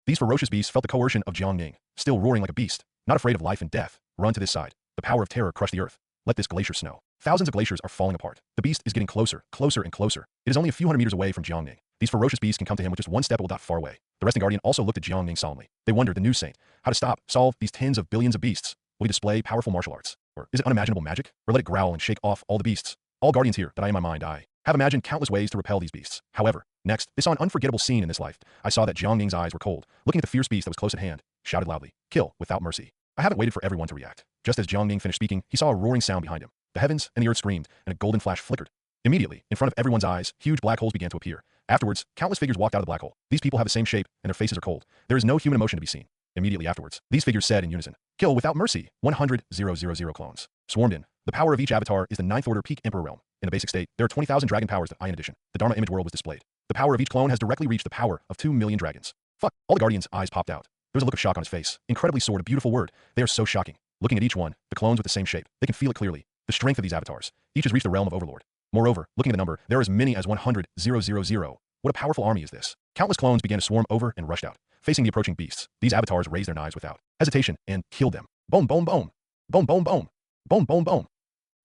These ferocious beasts felt the coercion of Jiang Ning, still roaring like a beast, not afraid of life and death. Run to this side. The power of terror crushed the earth. Let this glacier snow. Thousands of glaciers are falling apart. The beast is getting closer, closer and closer. It is only a few hundred meters away from Jiang Ning. These ferocious beasts can come to him with just one step far away. The resting guardian also looked at Jiang Ning solemnly. They wondered, the new saint, how to solve these tens of billions of beasts. Will he display powerful martial arts? Or is it unimaginable magic? Or let it growl and shake off all the beasts? All guardians here that I in my mind, I have imagined countless ways to repel these beasts. However, next, they saw an unforgettable scene in this life. I saw that Jiang Ning's eyes were cold, looking at the fierce beast that was close at hand, shouted loudly, "Kill without mercy." I haven't waited for everyone to react. Just as Jiang Ning finished speaking, he saw a roaring sound behind him. The heavens and the earth screamed, and a golden flash flickered. Immediately, in front of everyone's eyes, huge black holes began to appear. Afterwards, countless figures walked out of the black hole. These people have the same shape, and their faces are cold. There is no human emotion to be seen. Immediately afterwards, these figures said in unison, "Kill without mercy." 100,000 clones swarmed in. The power of each avatar is the 9th order peak emperor realm. In the basic state, there are 20,000 dragon powers that I in addition. The Dharma image world was displayed. The power of each clone has directly reached the power of 2 million dragons. Fuck. All the guardians' eyes popped out. There was a look of shock on his face. Incredibly sword, a beautiful word. They are so shocking. Looking at each one, the clones with the same shape, they can feel it clearly. The strength of these avatars. Each has reached the realm of Overlord. Moreover, looking at the number, there are as many as 100,000. What a powerful army is this? Countless clones began to swarm over and rushed out. Facing the approaching beasts, these avatars raised their knives without hesitation and killed them. Boom, boom, boom. Boom, boom, boom. Boom, boom, boom.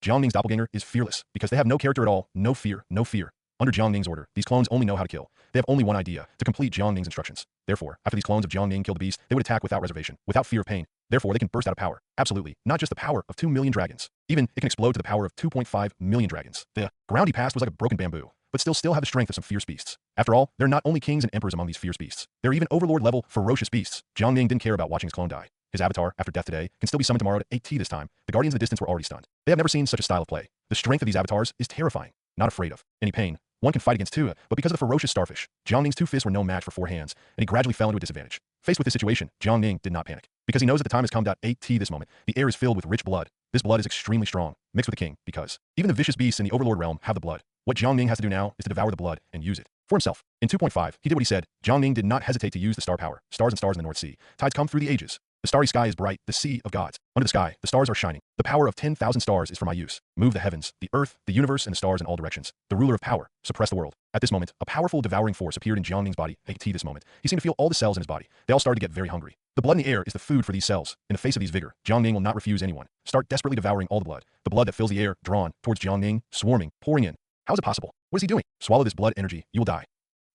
Jiang Ning's doppelganger is fearless because they have no character at all, no fear, no fear. Under Jiang Ning's order, these clones only know how to kill. They have only one idea, to complete Jiang Ning's instructions. Therefore, after these clones of Jiang Ning killed the beast, they would attack without reservation, without fear of pain. Therefore, they can burst out of power. Absolutely, not just the power of 2 million dragons. Even, it can explode to the power of 2.5 million dragons. The ground he passed was like a broken bamboo, but still have the strength of some fierce beasts. After all, they're not only kings and emperors among these fierce beasts. They're even overlord-level, ferocious beasts. Jiang Ning didn't care about watching his clone die. His avatar, after death today, can still be summoned tomorrow at 8T this time. The guardians of the distance were already stunned. They have never seen such a style of play. The strength of these avatars is terrifying. Not afraid of any pain. One can fight against two, but because of the ferocious starfish, Jiang Ning's 2 fists were no match for 4 hands, and he gradually fell into a disadvantage. Faced with this situation, Jiang Ning did not panic. Because he knows that the time has come. At this moment, the air is filled with rich blood. This blood is extremely strong, mixed with the king, because even the vicious beasts in the Overlord realm have the blood. What Jiang Ning has to do now is to devour the blood and use it for himself. In 2.5, he did what he said. Jiang Ning did not hesitate to use the star power. Stars and stars in the North Sea. Tides come through the ages. The starry sky is bright, the sea of gods. Under the sky, the stars are shining. The power of 10,000 stars is for my use. Move the heavens, the earth, the universe, and the stars in all directions. The ruler of power, suppress the world. At this moment, a powerful devouring force appeared in Jiang Ning's body. This moment, he seemed to feel all the cells in his body. They all started to get very hungry. The blood in the air is the food for these cells. In the face of these vigor, Jiang Ning will not refuse anyone. Start desperately devouring all the blood. The blood that fills the air, drawn towards Jiang Ning, swarming, pouring in. How is it possible? What is he doing? Swallow this blood energy, you will die.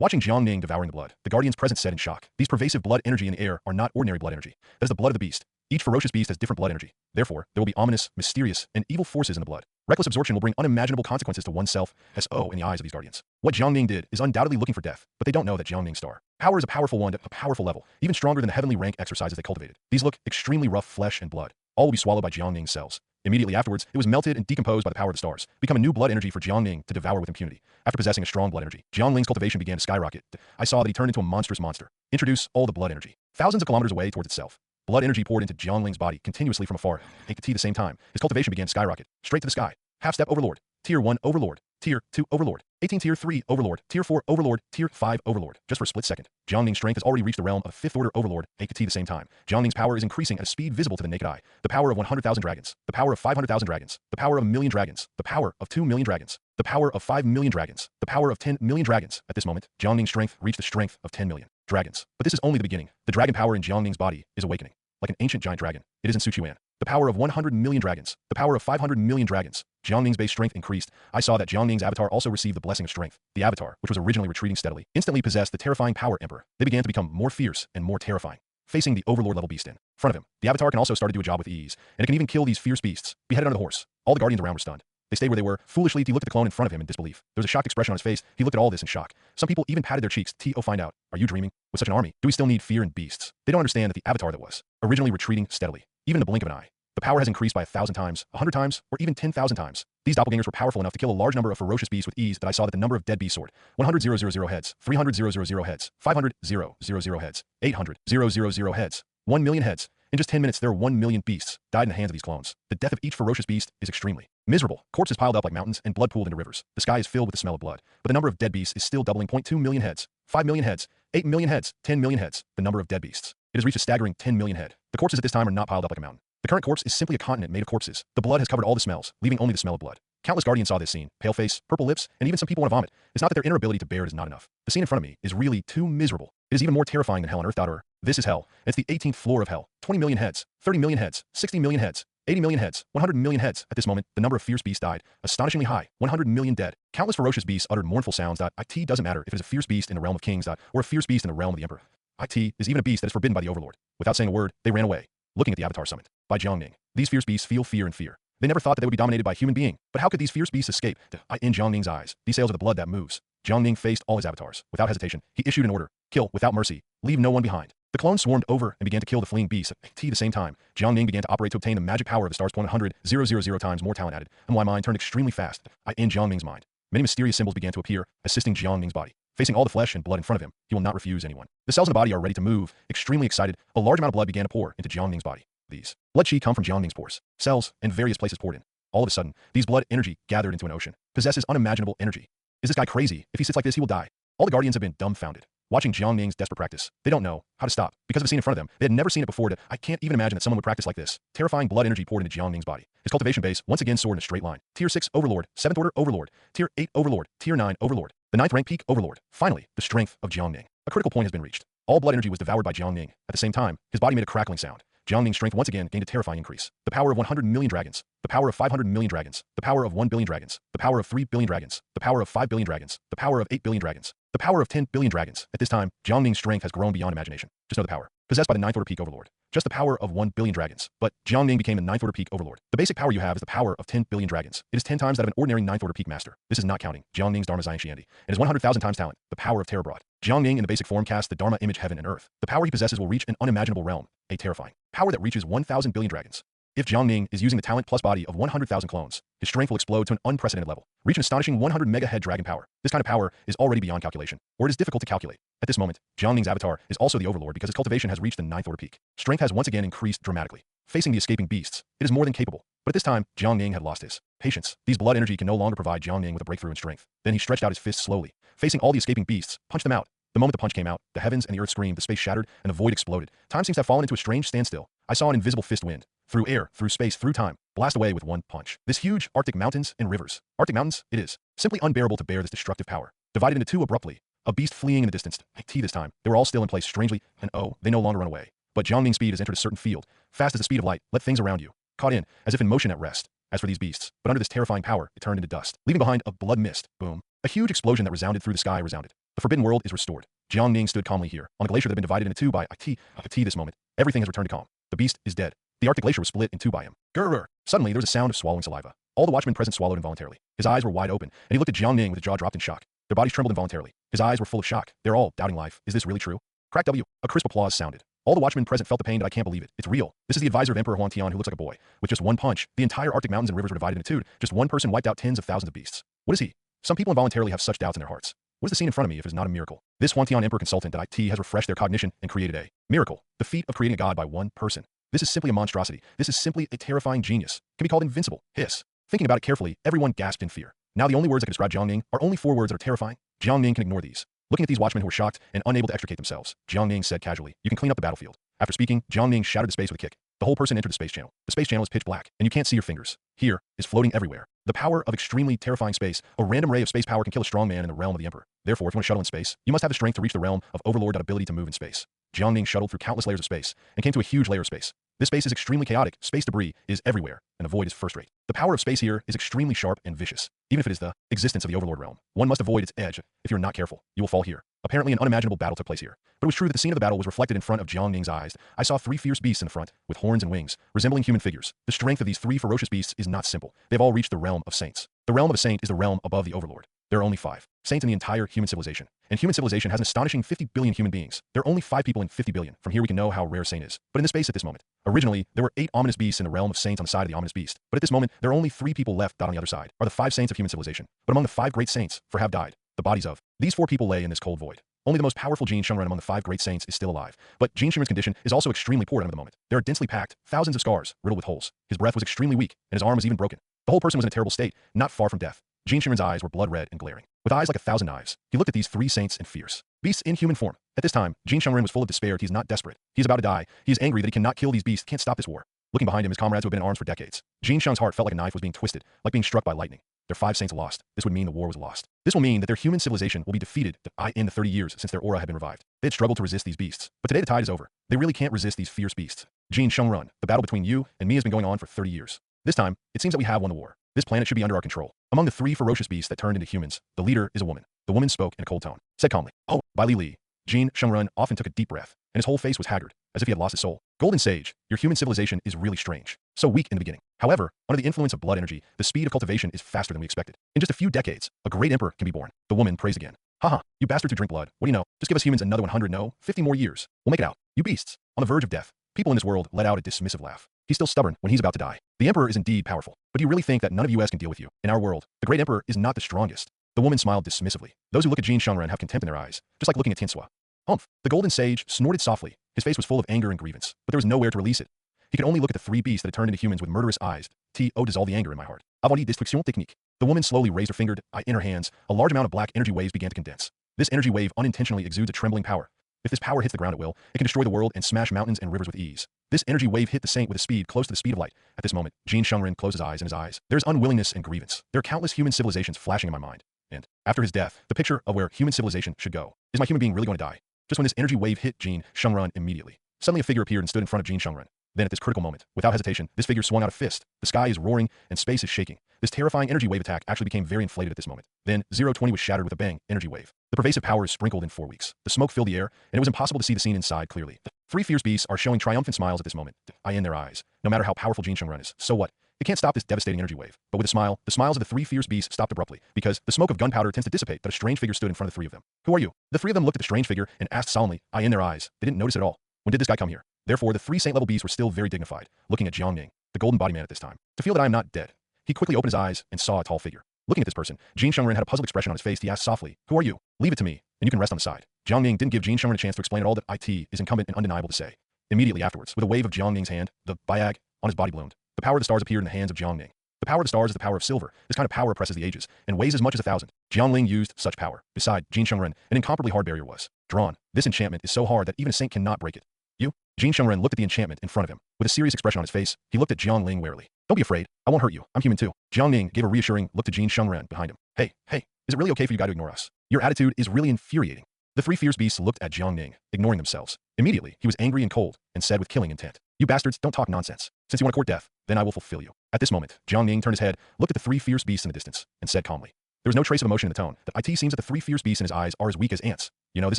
Watching Jiang Ning devouring the blood, the guardians present said in shock. These pervasive blood energy in the air are not ordinary blood energy. That is the blood of the beast. Each ferocious beast has different blood energy. Therefore, there will be ominous, mysterious, and evil forces in the blood. Reckless absorption will bring unimaginable consequences to oneself as in the eyes of these guardians. What Jiang Ning did is undoubtedly looking for death, but they don't know that Jiang Ning's star power is a powerful one at a powerful level, even stronger than the heavenly rank exercises they cultivated. These look extremely rough flesh and blood. All will be swallowed by Jiang Ning's cells. Immediately afterwards, it was melted and decomposed by the power of the stars, become a new blood energy for Jiang Ning to devour with impunity. After possessing a strong blood energy, Jiang Ning's cultivation began to skyrocket. I saw that he turned into a monstrous monster. Introduce all the blood energy. Thousands of kilometers away towards itself. Blood energy poured into Jiang Ning's body continuously from afar. At the same time, his cultivation began to skyrocket, straight to the sky. Half-step Overlord. Tier 1 Overlord. Tier 2 Overlord. 18 Tier 3 Overlord. Tier 4 Overlord. Tier 5 Overlord. Just for a split second, Jiang Ning's strength has already reached the realm of 5th Order Overlord. At the same time, Jiang Ning's power is increasing at a speed visible to the naked eye. The power of 100,000 dragons. The power of 500,000 dragons. The power of 1,000,000 dragons. The power of 2,000,000 dragons. The power of 5,000,000 dragons. The power of 10,000,000 dragons. At this moment, Jiang Ning's strength reached the strength of 10 million dragons. But this is only the beginning. The dragon power in Jiang Ning's body is awakening. Like an ancient giant dragon, it is in Sichuan. The power of 100 million dragons. The power of 500 million dragons. Jiang Ning's base strength increased. I saw that Jiang Ning's avatar also received the blessing of strength. The avatar, which was originally retreating steadily, instantly possessed the terrifying power emperor. They began to become more fierce and more terrifying. Facing the Overlord level beast in front of him, the avatar can also start to do a job with ease, and it can even kill these fierce beasts. Beheaded under the horse. All the guardians around were stunned. They stayed where they were. Foolishly, he looked at the clone in front of him in disbelief. There was a shocked expression on his face. He looked at all this in shock. Some people even patted their cheeks. Find out. Are you dreaming? With such an army, do we still need fear and beasts? They don't understand that the avatar that was originally retreating steadily, even in the blink of an eye. The power has increased by 1,000 times, 100 times, or even 10,000 times. These doppelgangers were powerful enough to kill a large number of ferocious beasts with ease that I saw that the number of dead beasts soared. 100,000 heads, 300,000 heads, 500,000 heads, 800,000 heads, 1,000,000 heads. In just 10 minutes, there were 1,000,000 beasts died in the hands of these clones. The death of each ferocious beast is extremely miserable. Corpses piled up like mountains and blood pooled into rivers. The sky is filled with the smell of blood. But the number of dead beasts is still doubling. 0.2 million heads, 5 million heads, 8 million heads, 10 million heads. The number of dead beasts. It has reached a staggering 10 million head. The corpses at this time are not piled up like a mountain. The current corpse is simply a continent made of corpses. The blood has covered all the smells, leaving only the smell of blood. Countless guardians saw this scene. Pale face, purple lips, and even some people want to vomit. It's not that their inner ability to bear it is not enough. The scene in front of me is really too miserable. It is even more terrifying than hell on earth. This is hell. It's the 18th floor of hell. 20 million heads, 30 million heads, 60 million heads, 80 million heads, 100 million heads. At this moment, the number of fierce beasts died. Astonishingly high. 100 million dead. Countless ferocious beasts uttered mournful sounds. It doesn't matter if it is a fierce beast in the realm of kings or a fierce beast in the realm of the emperor. It is even a beast that is forbidden by the Overlord. Without saying a word, they ran away, looking at the avatar summoned by Jiang Ning. These fierce beasts feel fear and fear. They never thought that they would be dominated by a human being. But how could these fierce beasts escape? In Jiang Ning's eyes, these sails are the blood that moves. Jiang Ning faced all his avatars. Without hesitation, he issued an order. Kill without mercy. Leave no one behind. The clones swarmed over and began to kill the fleeing beasts. At the same time, Jiang Ning began to operate to obtain the magic power of the stars. 100,000 times more talent added, and my mind turned extremely fast. In Jiang Ning's mind, many mysterious symbols began to appear, assisting Jiang Ning's body. Facing all the flesh and blood in front of him, he will not refuse anyone. The cells in the body are ready to move. Extremely excited, a large amount of blood began to pour into Jiang Ning's body. These blood chi come from Jiang Ning's pores. Cells and various places poured in. All of a sudden, these blood energy gathered into an ocean. Possesses unimaginable energy. Is this guy crazy? If he sits like this, he will die. All the guardians have been dumbfounded. Watching Jiang Ning's desperate practice, they don't know how to stop. Because of the scene in front of them, they had never seen it before. I can't even imagine that someone would practice like this. Terrifying blood energy poured into Jiang Ning's body. His cultivation base once again soared in a straight line. Tier 6 Overlord, 7th Order Overlord, Tier 8 Overlord, Tier 9 Overlord, the 9th rank peak Overlord. Finally, the strength of Jiang Ning. A critical point has been reached. All blood energy was devoured by Jiang Ning. At the same time, his body made a crackling sound. Jiang Ning's strength once again gained a terrifying increase. The power of 100 million dragons, the power of 500 million dragons, the power of 1 billion dragons, the power of 3 billion dragons, the power of 5 billion dragons, the power of 8 billion dragons, the power of 10 billion dragons. At this time, Jiang Ning's strength has grown beyond imagination. Just know the power possessed by the 9th Order Peak Overlord. Just the power of 1 billion dragons. But Jiang Ning became the 9th Order Peak Overlord. The basic power you have is the power of 10 billion dragons. It is 10 times that of an ordinary 9th Order Peak Master. This is not counting Jiang Ning's Dharma Xianxiandi. It is 100,000 times talent, the power of terror brought. Jiang Ning in the basic form casts the Dharma image heaven and earth. The power he possesses will reach an unimaginable realm, a terrifying power that reaches 1,000 billion dragons. If Jiang Ning is using the talent plus body of 100,000 clones, his strength will explode to an unprecedented level, reach an astonishing 100 mega head dragon power. This kind of power is already beyond calculation, or it is difficult to calculate. At this moment, Jiang Ning's avatar is also the overlord because his cultivation has reached the ninth order peak. Strength has once again increased dramatically. Facing the escaping beasts, it is more than capable. But at this time, Jiang Ning had lost his patience. These blood energy can no longer provide Jiang Ning with a breakthrough in strength. Then he stretched out his fists slowly. Facing all the escaping beasts, punched them out. The moment the punch came out, the heavens and the earth screamed, the space shattered, and the void exploded. Time seems to have fallen into a strange standstill. I saw an invisible fist wind, through air, through space, through time, blast away with one punch. This huge Arctic mountains and rivers. Arctic mountains, it is. Simply unbearable to bear this destructive power. Divided into two abruptly. A beast fleeing in the distance. This time. They were all still in place strangely, and oh, they no longer run away. But Jiang Ning's speed has entered a certain field. Fast as the speed of light, let things around you. Caught in, as if in motion at rest. As for these beasts, but under this terrifying power, it turned into dust, leaving behind a blood mist. Boom. A huge explosion that resounded through the sky resounded. The forbidden world is restored. Jiang Ning stood calmly here, on a glacier that had been divided into two by IT. This moment, everything has returned to calm. The beast is dead. The Arctic glacier was split in two by him. Grrr. Suddenly, there was a sound of swallowing saliva. All the watchmen present swallowed involuntarily. His eyes were wide open, and he looked at Jiang Ning with his jaw dropped in shock. Their bodies trembled involuntarily. His eyes were full of shock. They're all doubting life. Is this really true? Crack W. A crisp applause sounded. All the watchmen present felt the pain, but I can't believe it. It's real. This is the advisor of Emperor Huangtian who looks like a boy. With just one punch, the entire Arctic mountains and rivers were divided into two. Just one person wiped out tens of thousands of beasts. What is he? Some people involuntarily have such doubts in their hearts. What is the scene in front of me if it is not a miracle? This Huangtian Emperor consultant at IT has refreshed their cognition and created a miracle. The feat of creating a god by one person. This is simply a monstrosity. This is simply a terrifying genius. Can be called invincible. Hiss. Thinking about it carefully, everyone gasped in fear. Now the only words that can describe Jiang Ning are only four words that are terrifying. Jiang Ning can ignore these. Looking at these watchmen who were shocked and unable to extricate themselves, Jiang Ning said casually, "You can clean up the battlefield." After speaking, Jiang Ning shattered the space with a kick. The whole person entered the space channel. The space channel is pitch black, and you can't see your fingers. Here is floating everywhere. The power of extremely terrifying space. A random ray of space power can kill a strong man in the realm of the Emperor. Therefore, if you want to shuttle in space, you must have the strength to reach the realm of Overlord. Ability to move in space. Jiang Ning shuttled through countless layers of space and came to a huge layer of space. This space is extremely chaotic. Space debris is everywhere, and the void is first rate. The power of space here is extremely sharp and vicious. Even if it is the existence of the Overlord realm, one must avoid its edge. If you're not careful, you will fall here. Apparently an unimaginable battle took place here. But it was true that the scene of the battle was reflected in front of Jiang Ning's eyes. I saw three fierce beasts in the front, with horns and wings, resembling human figures. The strength of these three ferocious beasts is not simple. They've all reached the realm of saints. The realm of a saint is the realm above the Overlord. There are only 5 saints in the entire human civilization. And human civilization has an astonishing 50 billion human beings. There are only 5 people in 50 billion. From here we can know how rare a saint is. But in this space at this moment, originally, there were 8 ominous beasts in the realm of saints on the side of the ominous beast. But at this moment, there are only 3 people left. On the other side are the 5 saints of human civilization. But among the 5 great saints, for have died, the bodies of these 4 people lay in this cold void. Only the most powerful Jin Shengren among the 5 great saints is still alive. But Jin Shengren's condition is also extremely poor at the moment. They are densely packed, thousands of scars, riddled with holes. His breath was extremely weak, and his arm was even broken. The whole person was in a terrible state, not far from death. Jin Shengren's eyes were blood red and glaring. With eyes like 1,000 knives, he looked at these 3 saints in fierce beasts in human form. At this time, Jin Shengren was full of despair. He is not desperate. He is about to die. He is angry that he cannot kill these beasts, can't stop this war. Looking behind him, his comrades who had been in arms for decades. Jin Sheng's heart felt like a knife was being twisted, like being struck by lightning. Their 5 saints lost. This would mean the war was lost. This will mean that their human civilization will be defeated in the 30 years since their aura had been revived. They had struggled to resist these beasts. But today the tide is over. They really can't resist these fierce beasts. Jin Shengren, the battle between you and me has been going on for 30 years. This time, it seems that we have won the war. This planet should be under our control. Among the 3 ferocious beasts that turned into humans, the leader is a woman. The woman spoke in a cold tone, said calmly, "Oh, by Li." Jin Shengren often took a deep breath, and his whole face was haggard, as if he had lost his soul. Golden Sage, your human civilization is really strange. So weak in the beginning. However, under the influence of blood energy, the speed of cultivation is faster than we expected. In just a few decades, a great emperor can be born. The woman praised again. Haha, you bastards who drink blood. What do you know? Just give us humans another 100, no, 50 more years. We'll make it out. You beasts. On the verge of death. People in this world let out a dismissive laugh. He's still stubborn when he's about to die. The emperor is indeed powerful. But do you really think that none of us can deal with you? In our world, the great emperor is not the strongest. The woman smiled dismissively. Those who look at Jin Shengren have contempt in their eyes, just like looking at Tinsua. Humph. The golden sage snorted softly. His face was full of anger and grievance, but there was nowhere to release it. He could only look at the 3 beasts that had turned into humans with murderous eyes. T.O. dissolve the anger in my heart. Avant destruction technique. The woman slowly raised her finger in her hands. A large amount of black energy waves began to condense. This energy wave unintentionally exudes a trembling power. If this power hits the ground at will, it can destroy the world and smash mountains and rivers with ease. This energy wave hit the saint with a speed close to the speed of light. At this moment, Jin Shengren closed his eyes, and his eyes. There is unwillingness and grievance. There are countless human civilizations flashing in my mind. And after his death, the picture of where human civilization should go. Is my human being really going to die? Just when this energy wave hit Jin Shengren immediately. Suddenly a figure appeared and stood in front of Jin Shengren. Then at this critical moment, without hesitation, this figure swung out a fist. The sky is roaring and space is shaking. This terrifying energy wave attack actually became very inflated at this moment. Then 020 was shattered with a bang, energy wave. The pervasive power is sprinkled in 4 weeks. The smoke filled the air, and it was impossible to see the scene inside clearly. The 3 fierce beasts are showing triumphant smiles at this moment. In their eyes. No matter how powerful Jin Shengren is. So what? It can't stop this devastating energy wave. But with a smile, the smiles of the 3 fierce beasts stopped abruptly, because the smoke of gunpowder tends to dissipate, but a strange figure stood in front of the 3 of them. Who are you? The 3 of them looked at the strange figure and asked solemnly, in their eyes. They didn't notice it at all. When did this guy come here? Therefore, the 3 saint-level beasts were still very dignified, looking at Jiang Ning, the golden body man at this time, to feel that I am not dead. He quickly opened his eyes and saw a tall figure. Looking at this person, Jin Shengren had a puzzled expression on his face. He asked softly, "Who are you? Leave it to me, and you can rest on the side." Jiang Ning didn't give Jin Shengren a chance to explain at all that it is incumbent and undeniable to say. Immediately afterwards, with a wave of Jiang Ning's hand, the biag on his body bloomed. The power of the stars appeared in the hands of Jiang Ning. The power of the stars is the power of silver. This kind of power oppresses the ages, and weighs as much as 1,000. Jiang Ling used such power. Beside, Jin Shengren, an incomparably hard barrier was drawn. This enchantment is so hard that even a saint cannot break it. You? Jin Shengren looked at the enchantment in front of him. With a serious expression on his face, he looked at Jiang Ling warily. Don't be afraid. I won't hurt you. I'm human too. Jiang Ning gave a reassuring look to Jin Shengren behind him. Hey, is it really okay for you guys to ignore us? Your attitude is really infuriating. The three fierce beasts looked at Jiang Ning, ignoring themselves. Immediately, he was angry and cold, and said with killing intent, "You bastards, don't talk nonsense. Since you want to court death, then I will fulfill you." At this moment, Jiang Ning turned his head, looked at the three fierce beasts in the distance, and said calmly. There was no trace of emotion in the tone. That it seems that the three fierce beasts in his eyes are as weak as ants. You know, this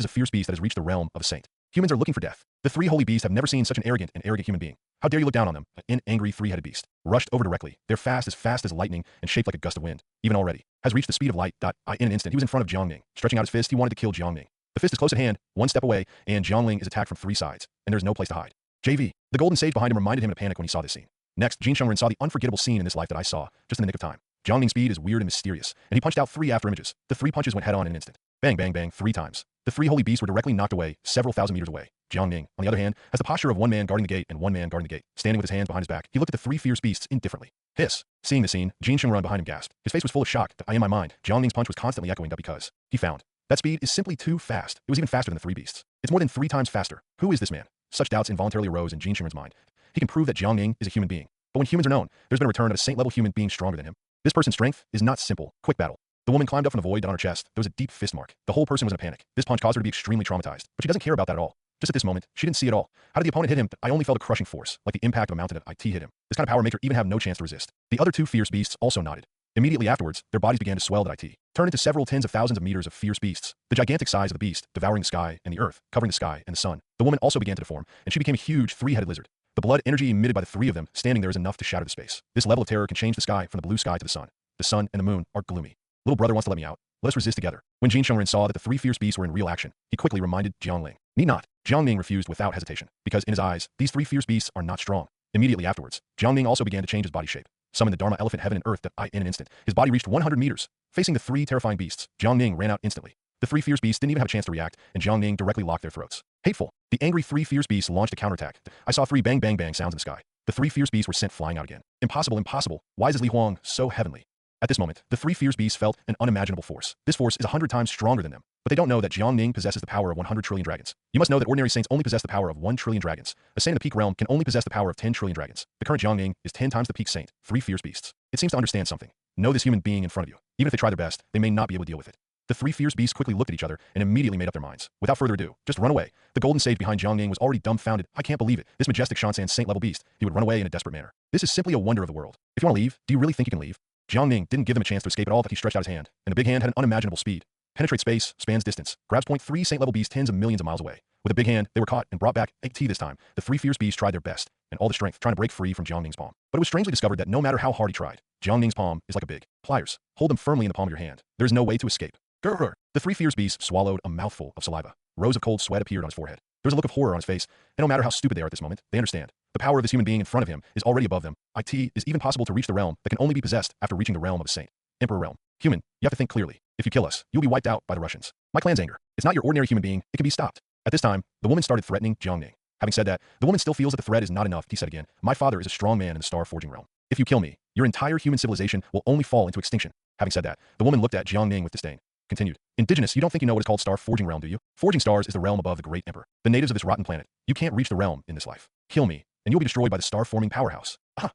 is a fierce beast that has reached the realm of a saint. Humans are looking for death. The three holy beasts have never seen such an arrogant human being. How dare you look down on them? An angry three-headed beast rushed over directly. They're fast as lightning and shaped like a gust of wind. Even already has reached the speed of light. In an instant, he was in front of Jiang Ning. Stretching out his fist, he wanted to kill Jiang Ning. The fist is close at hand, one step away, and Jiang Ling is attacked from three sides, and there's no place to hide. JV. The golden sage behind him reminded him of panic when he saw this scene. Next, Jin Shengren saw the unforgettable scene in this life that I saw, just in the nick of time. Jiang Ning's speed is weird and mysterious, and he punched out three after images. The three punches went head-on in an instant. Bang, bang, bang, 3 times. The three holy beasts were directly knocked away, several thousand meters away. Jiang Ning, on the other hand, has the posture of one man guarding the gate and one man guarding the gate. Standing with his hands behind his back, he looked at the three fierce beasts indifferently. Hiss. Seeing the scene, Jin Shengren behind him gasped. His face was full of shock. In my mind, Jiang Ning's punch was constantly echoing up because he found that speed is simply too fast. It was even faster than the three beasts. It's more than 3 times faster. Who is this man? Such doubts involuntarily arose in Jin Shengren's mind. He can prove that Jiang Ning is a human being. But when humans are known, there's been a return of a saint-level human being stronger than him. This person's strength is not simple, quick battle. The woman climbed up from the void on her chest. There was a deep fist mark. The whole person was in a panic. This punch caused her to be extremely traumatized. But she doesn't care about that at all. Just at this moment, she didn't see it all. How did the opponent hit him? I only felt a crushing force, like the impact of a mountain of IT hit him. This kind of power made her even have no chance to resist. The other two fierce beasts also nodded. Immediately afterwards, their bodies began to swell at IT, turn into several tens of thousands of meters of fierce beasts. The gigantic size of the beast, devouring the sky and the earth, covering the sky and the sun. The woman also began to deform, and she became a huge three-headed lizard. The blood energy emitted by the three of them standing there is enough to shatter the space. This level of terror can change the sky from the blue sky to the sun. The sun and the moon are gloomy. Little brother wants to let me out. Let us resist together. When Jin Shengren saw that the three fierce beasts were in real action, he quickly reminded Jiang Ling. Need not. Jiang Ning refused without hesitation, because in his eyes, these three fierce beasts are not strong. Immediately afterwards, Jiang Ning also began to change his body shape. Summoned the Dharma elephant heaven and earth in an instant. His body reached 100 meters. Facing the three terrifying beasts, Jiang Ning ran out instantly. The three fierce beasts didn't even have a chance to react, and Jiang Ning directly locked their throats. Hateful. The angry three fierce beasts launched a counterattack. I saw 3 bang bang bang sounds in the sky. The three fierce beasts were sent flying out again. Impossible, impossible. Why is Li Huang so heavenly? At this moment, the three fierce beasts felt an unimaginable force. This force is 100 times stronger than them. But they don't know that Jiang Ning possesses the power of 100 trillion dragons. You must know that ordinary saints only possess the power of 1 trillion dragons. A saint in the peak realm can only possess the power of 10 trillion dragons. The current Jiang Ning is 10 times the peak saint, 3 fierce beasts. It seems to understand something. Know this human being in front of you. Even if they try their best, they may not be able to deal with it. The three fierce beasts quickly looked at each other and immediately made up their minds. Without further ado, just run away. The golden sage behind Jiang Ning was already dumbfounded. I can't believe it. This majestic Shansan saint-level beast. He would run away in a desperate manner. This is simply a wonder of the world. If you want to leave, do you really think you can leave? Jiang Ning didn't give them a chance to escape at all, but he stretched out his hand, and the big hand had an unimaginable speed. Penetrates space, spans distance, grabs point 3 saint-level beasts tens of millions of miles away. With a big hand, they were caught and brought back. This time, the three fierce beasts tried their best, and all the strength trying to break free from Jiang Ning's palm. But it was strangely discovered that no matter how hard he tried, Jiang Ning's palm is like a big pliers. Hold them firmly in the palm of your hand. There is no way to escape. Grr. The three fierce beasts swallowed a mouthful of saliva. Rows of cold sweat appeared on his forehead. There was a look of horror on his face, and no matter how stupid they are at this moment, they understand. The power of this human being in front of him is already above them. It is even possible to reach the realm that can only be possessed after reaching the realm of a saint. Emperor realm. Human, you have to think clearly. If you kill us, you will be wiped out by the Russians. My clan's anger. It's not your ordinary human being. It can be stopped. At this time, the woman started threatening Jiang Ning. Having said that, the woman still feels that the threat is not enough. He said again, my father is a strong man in the star forging realm. If you kill me, your entire human civilization will only fall into extinction. Having said that, the woman looked at Jiang Ning with disdain. Continued. Indigenous, you don't think you know what is called star forging realm, do you? Forging stars is the realm above the great emperor. The natives of this rotten planet. You can't reach the realm in this life. Kill me, and you'll be destroyed by the star-forming powerhouse. Ah.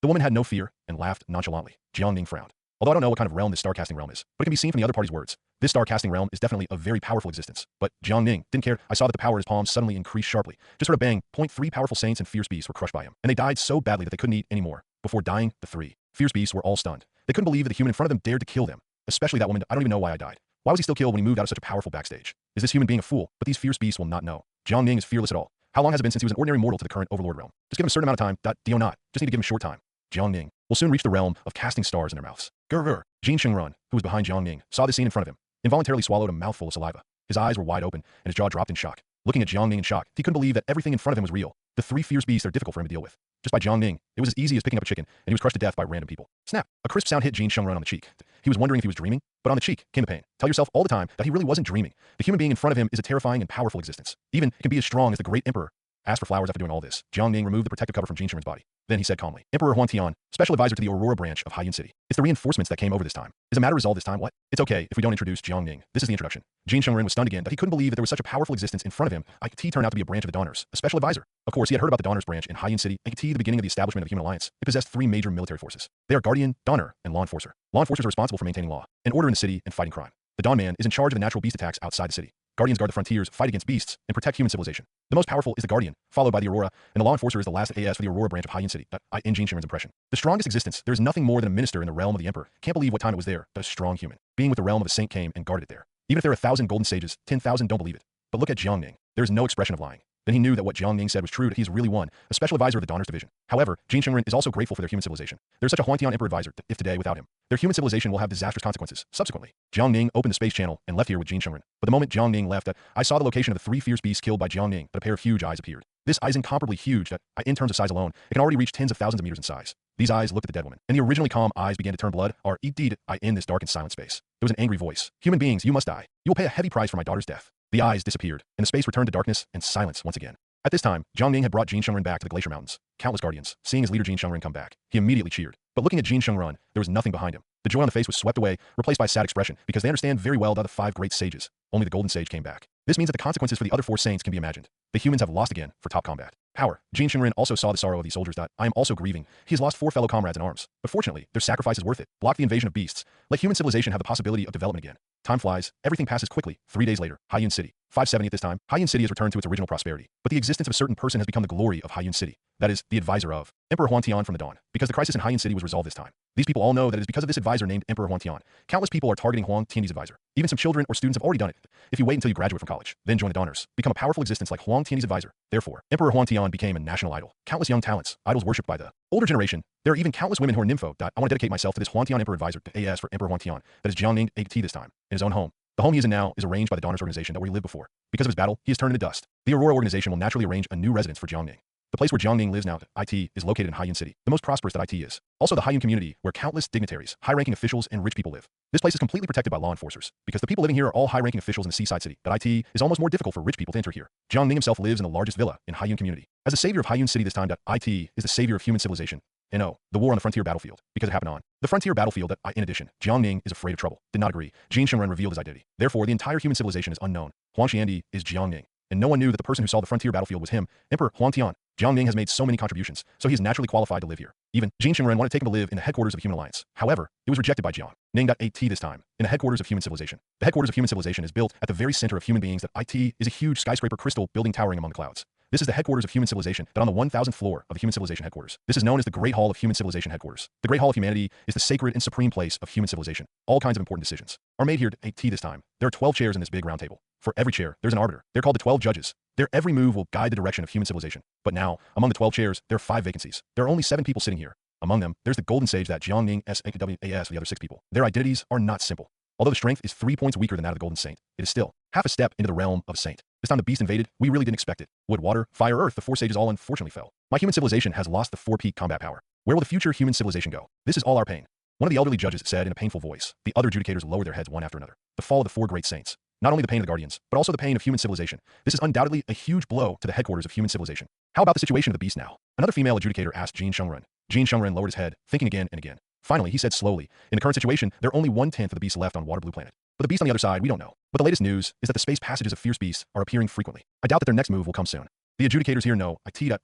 The woman had no fear and laughed nonchalantly. Jiang Ning frowned. Although I don't know what kind of realm this star-casting realm is, but it can be seen from the other party's words. This star-casting realm is definitely a very powerful existence. But Jiang Ning didn't care. I saw that the power of his palms suddenly increased sharply. Just heard a bang. 3 powerful saints and fierce beasts were crushed by him, and they died so badly that they couldn't eat anymore. Before dying, the 3 fierce beasts were all stunned. They couldn't believe that the human in front of them dared to kill them. Especially that woman. I don't even know why I died. Why was he still killed when he moved out of such a powerful backstage? Is this human being a fool? But these fierce beasts will not know. Jiang Ning is fearless at all. How long has it been since he was an ordinary mortal to the current overlord realm? Just give him a certain amount of time. Do not. Just need to give him a short time. Jiang Ning will soon reach the realm of casting stars in their mouths. Grr. Jin Shengren, who was behind Jiang Ning, saw this scene in front of him. Involuntarily swallowed a mouthful of saliva. His eyes were wide open, and his jaw dropped in shock. Looking at Jiang Ning in shock, he couldn't believe that everything in front of him was real. The three fierce beasts are difficult for him to deal with. Just by Jiang Ning, it was as easy as picking up a chicken, and he was crushed to death by random people. Snap! A crisp sound hit Jin Shengren on the cheek. He was wondering if he was dreaming, but on the cheek came the pain. Tell yourself all the time that he really wasn't dreaming. The human being in front of him is a terrifying and powerful existence. Even can be as strong as the great emperor. Asked for flowers after doing all this, Jiang Ning removed the protective cover from Jin Shengren's body. Then he said calmly, Emperor Huan Tian, special advisor to the Aurora branch of Haiyun City. It's the reinforcements that came over this time. Is a matter resolved this time? What? It's okay if we don't introduce Jiang Ning. This is the introduction. Jin Shengren was stunned again that he couldn't believe that there was such a powerful existence in front of him. IT turned out to be a branch of the Donners, a special advisor. Of course, he had heard about the Donners branch in Haiyun City. IT, the beginning of the establishment of the Human Alliance. It possessed three major military forces. They are Guardian, Donner, and Law Enforcer. Law Enforcers are responsible for maintaining law and order in the city and fighting crime. The Dawn Man is in charge of the natural beast attacks outside the city. Guardians guard the frontiers, fight against beasts, and protect human civilization. The most powerful is the Guardian, followed by the Aurora, and the Law Enforcer is the last AS for the Aurora branch of Haiyun City. In Jin Shengren's impression. The strongest existence, there is nothing more than a minister in the realm of the Emperor. Can't believe what time it was there, but a strong human. Being with the realm of a saint came and guarded it there. Even if there are 1,000 golden sages, 10,000 don't believe it. But look at Jiang Ning. There is no expression of lying. Then he knew that what Jiang Ning said was true, that he is really one, a special advisor of the Donners division. However, Jin Shengren is also grateful for their human civilization. There's such a Huantian emperor advisor that if today without him, their human civilization will have disastrous consequences. Subsequently, Jiang Ning opened the space channel and left here with Jin Shengren. But the moment Jiang Ning left, I saw the location of the three fierce beasts killed by Jiang Ning, but a pair of huge eyes appeared. This eye is incomparably huge that, in terms of size alone, it can already reach tens of thousands of meters in size. These eyes looked at the dead woman, and the originally calm eyes began to turn blood, are indeed in this dark and silent space. There was an angry voice. Human beings, you must die. You will pay a heavy price for my daughter's death. The eyes disappeared, and the space returned to darkness and silence once again. At this time, Jiang Ning had brought Jin Shengren back to the Glacier Mountains. Countless guardians, seeing his leader Jin Shengren come back, he immediately cheered. But looking at Jin Shengren, there was nothing behind him. The joy on the face was swept away, replaced by a sad expression, because they understand very well that the five great sages. Only the Golden Sage came back. This means that the consequences for the other four saints can be imagined. The humans have lost again for top combat. Power. Jin Shengren also saw the sorrow of these soldiers. I am also grieving. He has lost 4 fellow comrades in arms. But fortunately, their sacrifice is worth it. Block the invasion of beasts. Let human civilization have the possibility of development again. Time flies. Everything passes quickly. 3 days later, Haiyun City. 570 at this time, Haiyun City has returned to its original prosperity. But the existence of a certain person has become the glory of Haiyun City. That is, the advisor of Emperor Huan Tian from the dawn. Because the crisis in Haiyun City was resolved this time. These people all know that it is because of this advisor named Emperor Huan Tian. Countless people are targeting Huang Tian's advisor. Even some children or students have already done it. If you wait until you graduate from college, then join the Donners, become a powerful existence like Huang Tian's advisor. Therefore, Emperor Huan Tian became a national idol. Countless young talents, idols worshipped by the older generation. There are even countless women who are nympho. I want to dedicate myself to this Huan Tian Emperor advisor, AS for Emperor Huan Tian. That is Jiang Ning AT this time, in his own home. The home he is in now is arranged by the Donners organization that where he lived before. Because of his battle, he is turned into dust. The Aurora organization will naturally arrange a new residence for Jiang Ning. The place where Jiang Ning lives now, IT, is located in Haiyun City, the most prosperous that IT is. Also the Haiyun community, where countless dignitaries, high-ranking officials, and rich people live. This place is completely protected by law enforcers, because the people living here are all high-ranking officials in the seaside city. That IT is almost more difficult for rich people to enter here. Jiang Ning himself lives in the largest villa in Haiyun community. As the savior of Haiyun City this time, IT is the savior of human civilization. And oh, the war on the frontier battlefield, because it happened on the frontier battlefield that in addition, Jiang Ning is afraid of trouble. Did not agree. Jin Shengren revealed his identity. Therefore, the entire human civilization is unknown. Huang Xiandi is Jiang Ning. And no one knew that the person who saw the frontier battlefield was him, Emperor Huan Tian. Jiang Ning has made so many contributions, so he is naturally qualified to live here. Even Jin Shengren wanted to take him to live in the headquarters of the Human Alliance. However, it was rejected by Jiang Ning. AT this time, in the headquarters of human civilization. The headquarters of human civilization is built at the very center of human beings. That IT is a huge skyscraper crystal building towering among the clouds. This is the headquarters of human civilization, that on the 1,000th floor of the human civilization headquarters. This is known as the Great Hall of Human Civilization headquarters. The Great Hall of Humanity is the sacred and supreme place of human civilization. All kinds of important decisions are made here at AT this time. There are 12 chairs in this big round table. For every chair, there's an arbiter. They're called the 12 judges. Their every move will guide the direction of human civilization. But now, among the 12 chairs, there are 5 vacancies. There are only 7 people sitting here. Among them, there's the Golden Sage that Jiang Ning SAWAS for the other 6 people. Their identities are not simple. Although the strength is 3 points weaker than that of the Golden Saint, it is still half a step into the realm of a saint. This time the beast invaded, we really didn't expect it. Wood, water, fire, earth, the 4 sages all unfortunately fell. My human civilization has lost the 4-peak combat power. Where will the future human civilization go? This is all our pain. One of the elderly judges said in a painful voice. The other adjudicators lowered their heads one after another. The fall of the 4 great saints. Not only the pain of the guardians, but also the pain of human civilization. This is undoubtedly a huge blow to the headquarters of human civilization. How about the situation of the beast now? Another female adjudicator asked Jin Shengren. Jin Shengren lowered his head, thinking again and again. Finally, he said slowly, in the current situation, there are only 1/10 of the beasts left on Water Blue Planet. But the beast on the other side, we don't know. But the latest news is that the space passages of fierce beasts are appearing frequently. I doubt that their next move will come soon. The adjudicators here know,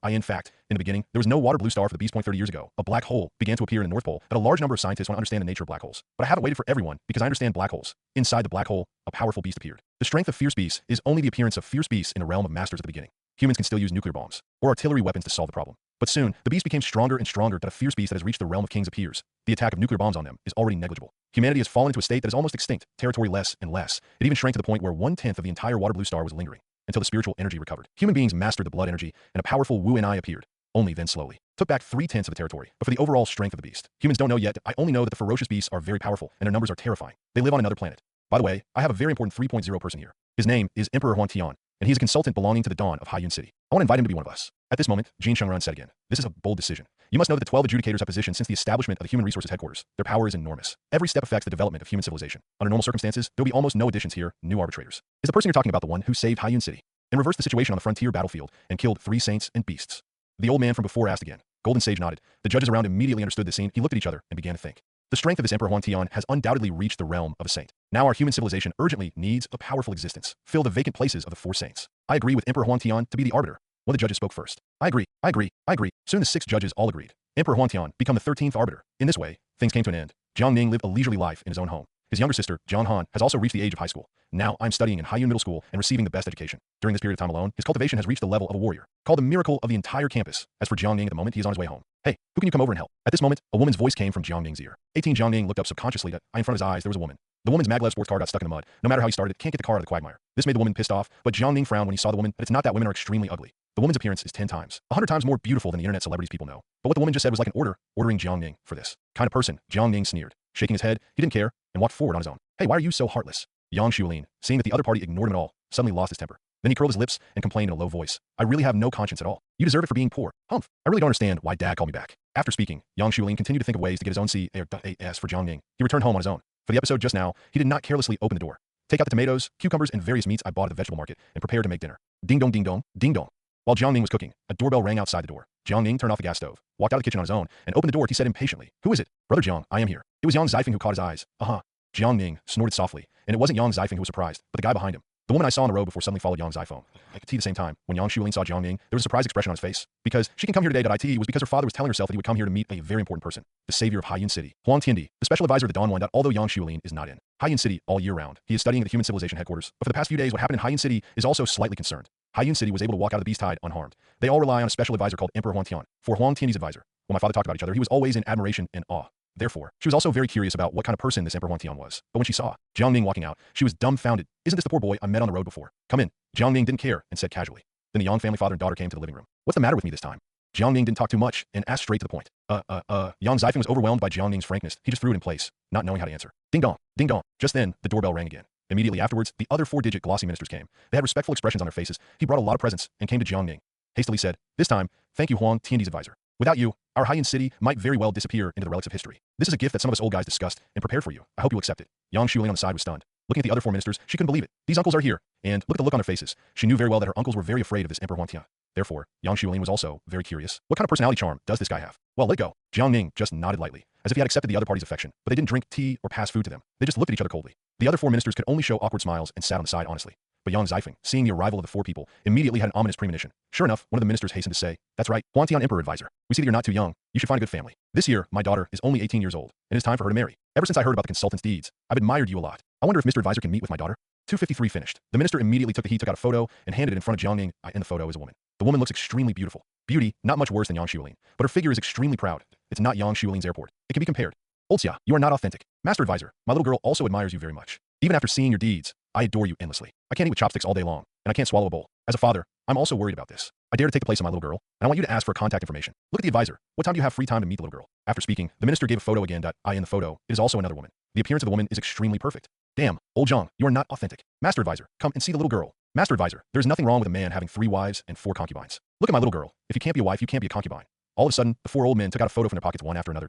in fact, in the beginning, there was no water blue star for the beast. 30 years ago, a black hole began to appear in the North Pole, that a large number of scientists want to understand the nature of black holes. But I haven't waited for everyone, because I understand black holes. Inside the black hole, a powerful beast appeared. The strength of fierce beasts is only the appearance of fierce beasts in the realm of masters at the beginning. Humans can still use nuclear bombs or artillery weapons to solve the problem. But soon, the beast became stronger and stronger, that a fierce beast that has reached the realm of kings appears. The attack of nuclear bombs on them is already negligible. Humanity has fallen into a state that is almost extinct, territory less and less. It even shrank to the point where 1/10 of the entire water blue star was lingering, until the spiritual energy recovered. Human beings mastered the blood energy, and a powerful Wu and I appeared. Only then slowly took back 3/10 of the territory. But for the overall strength of the beast, humans don't know yet. I only know that the ferocious beasts are very powerful, and their numbers are terrifying. They live on another planet. By the way, I have a very important 3.0 person here. His name is Emperor Huan Tian, and he is a consultant belonging to the Dawn of Haiyun City. I want to invite him to be one of us. At this moment, Jean Shungrun said again, this is a bold decision. You must know that the 12 adjudicators have positioned since the establishment of the Human Resources Headquarters. Their power is enormous. Every step affects the development of human civilization. Under normal circumstances, there will be almost no additions here, new arbitrators. Is the person you're talking about the one who saved Haiyun City and reversed the situation on the frontier battlefield and killed 3 saints and beasts? The old man from before asked again. Golden Sage nodded. The judges around immediately understood the scene. He looked at each other and began to think. The strength of this Emperor Huang Tian has undoubtedly reached the realm of a saint. Now our human civilization urgently needs a powerful existence. Fill the vacant places of the 4 saints. I agree with Emperor Huang Tian to be the arbiter. One of the judges spoke first. I agree. Soon the 6 judges all agreed. Emperor Huang Tian become the 13th arbiter. In this way, things came to an end. Jiang Ning lived a leisurely life in his own home. His younger sister, Jiang Han, has also reached the age of high school. Now I'm studying in Haiyun Middle School and receiving the best education. During this period of time alone, his cultivation has reached the level of a warrior, called the miracle of the entire campus. As for Jiang Ning at the moment, he is on his way home. Hey, who can you come over and help? At this moment, a woman's voice came from Jiang Ning's ear. 18 Jiang Ning looked up subconsciously that in front of his eyes there was a woman. The woman's maglev sports car got stuck in the mud. No matter how he started, it can't get the car out of the quagmire. This made the woman pissed off, but Jiang Ning frowned when he saw the woman, but it's not that women are extremely ugly. The woman's appearance is 10 times, 100 times more beautiful than the internet celebrities people know. But what the woman just said was like an order, ordering Jiang Ning for this kind of person. Jiang Ning sneered. Shaking his head, he didn't care, and walked forward on his own. Hey, why are you so heartless? Yang Shuolin, seeing that the other party ignored him at all, suddenly lost his temper. Then he curled his lips and complained in a low voice. I really have no conscience at all. You deserve it for being poor. Humph. I really don't understand why Dad called me back. After speaking, Yang Shuolin continued to think of ways to get his own CAS for Jiang Ning. He returned home on his own. For the episode just now, he did not carelessly open the door. Take out the tomatoes, cucumbers, and various meats I bought at the vegetable market and prepare to make dinner. Ding dong, ding dong, ding dong. While Jiang Ning was cooking, a doorbell rang outside the door. Jiang Ning turned off the gas stove, walked out of the kitchen on his own, and opened the door. He said impatiently, Who is it? Brother Jiang, I am here. It was Yang Zifeng who caught his eyes. Jiang Ning snorted softly, and it wasn't Yang Zifeng who was surprised, but the guy behind him. The woman I saw on the road before suddenly followed Yang Zifeng. I could see the same time. When Yang Shuolin saw Jiang Ning, there was a surprised expression on his face. Because she can come here today. It was because her father was telling herself that he would come here to meet a very important person, the savior of Haiyun City, Huang Tiandi, the special advisor of the Dawn One. Although Yang Shuolin is not in Haiyun City all year round, he is studying at the Human Civilization Headquarters. But for the past few days, what happened in Haiyun City is also slightly concerned. Haiyun City was able to walk out of the beast tide unharmed. They all rely on a special advisor called Emperor Huang Tian for Huang Tiandi's advisor. When my father talked about each other, he was always in admiration and awe. Therefore, she was also very curious about what kind of person this Emperor Huang Tian was. But when she saw Jiang Ning walking out, she was dumbfounded. Isn't this the poor boy I met on the road before? Come in. Jiang Ning didn't care and said casually. Then the Yang family father and daughter came to the living room. What's the matter with me this time? Jiang Ning didn't talk too much and asked straight to the point. Yang Zifeng was overwhelmed by Jiang Ning's frankness. He just threw it in place, not knowing how to answer. Ding dong, ding dong. Just then, the doorbell rang again. Immediately afterwards, the other 4-digit glossy ministers came. They had respectful expressions on their faces. He brought a lot of presents and came to Jiang Ning. Hastily said, This time, thank you Huang Tiandi's advisor. Without you, our Haiyun City might very well disappear into the relics of history. This is a gift that some of us old guys discussed and prepared for you. I hope you accept it. Yang Shuolin on the side was stunned. Looking at the other 4 ministers, she couldn't believe it. These uncles are here. And look at the look on their faces. She knew very well that her uncles were very afraid of this Emperor Huang Tian. Therefore, Yang Shuolin was also very curious. What kind of personality charm does this guy have? Well, let go. Jiang Ning just nodded lightly, as if he had accepted the other party's affection, but they didn't drink tea or pass food to them. They just looked at each other coldly. The other 4 ministers could only show awkward smiles and sat on the side honestly. But Yang Zifeng, seeing the arrival of the 4 people, immediately had an ominous premonition. Sure enough, one of the ministers hastened to say, That's right, Huang Tian Emperor Advisor. We see that you're not too young. You should find a good family. This year, my daughter is only 18 years old, and it's time for her to marry. Ever since I heard about the consultant's deeds, I've admired you a lot. I wonder if Mr. Advisor can meet with my daughter. 253 finished. The minister immediately took out a photo and handed it in front of Jiang Ning. In the photo is a woman. The woman looks extremely beautiful. Beauty, not much worse than Yang Shuolin, but her figure is extremely proud. It's not Yang Shuolin's airport. It can be compared. Olxia, you are not authentic. Master Advisor, my little girl also admires you very much. Even after seeing your deeds, I adore you endlessly. I can't eat with chopsticks all day long, and I can't swallow a bowl. As a father, I'm also worried about this. I dare to take the place of my little girl, and I want you to ask for contact information. Look at the advisor. What time do you have free time to meet the little girl? After speaking, the minister gave a photo again. In the photo, it is also another woman. The appearance of the woman is extremely perfect. Damn, old Zhang, you are not authentic. Master Advisor, come and see the little girl. Master Advisor, there's nothing wrong with a man having 3 wives and 4 concubines. Look at my little girl. If you can't be a wife, you can't be a concubine. All of a sudden, the 4 old men took out a photo from their pockets one after another.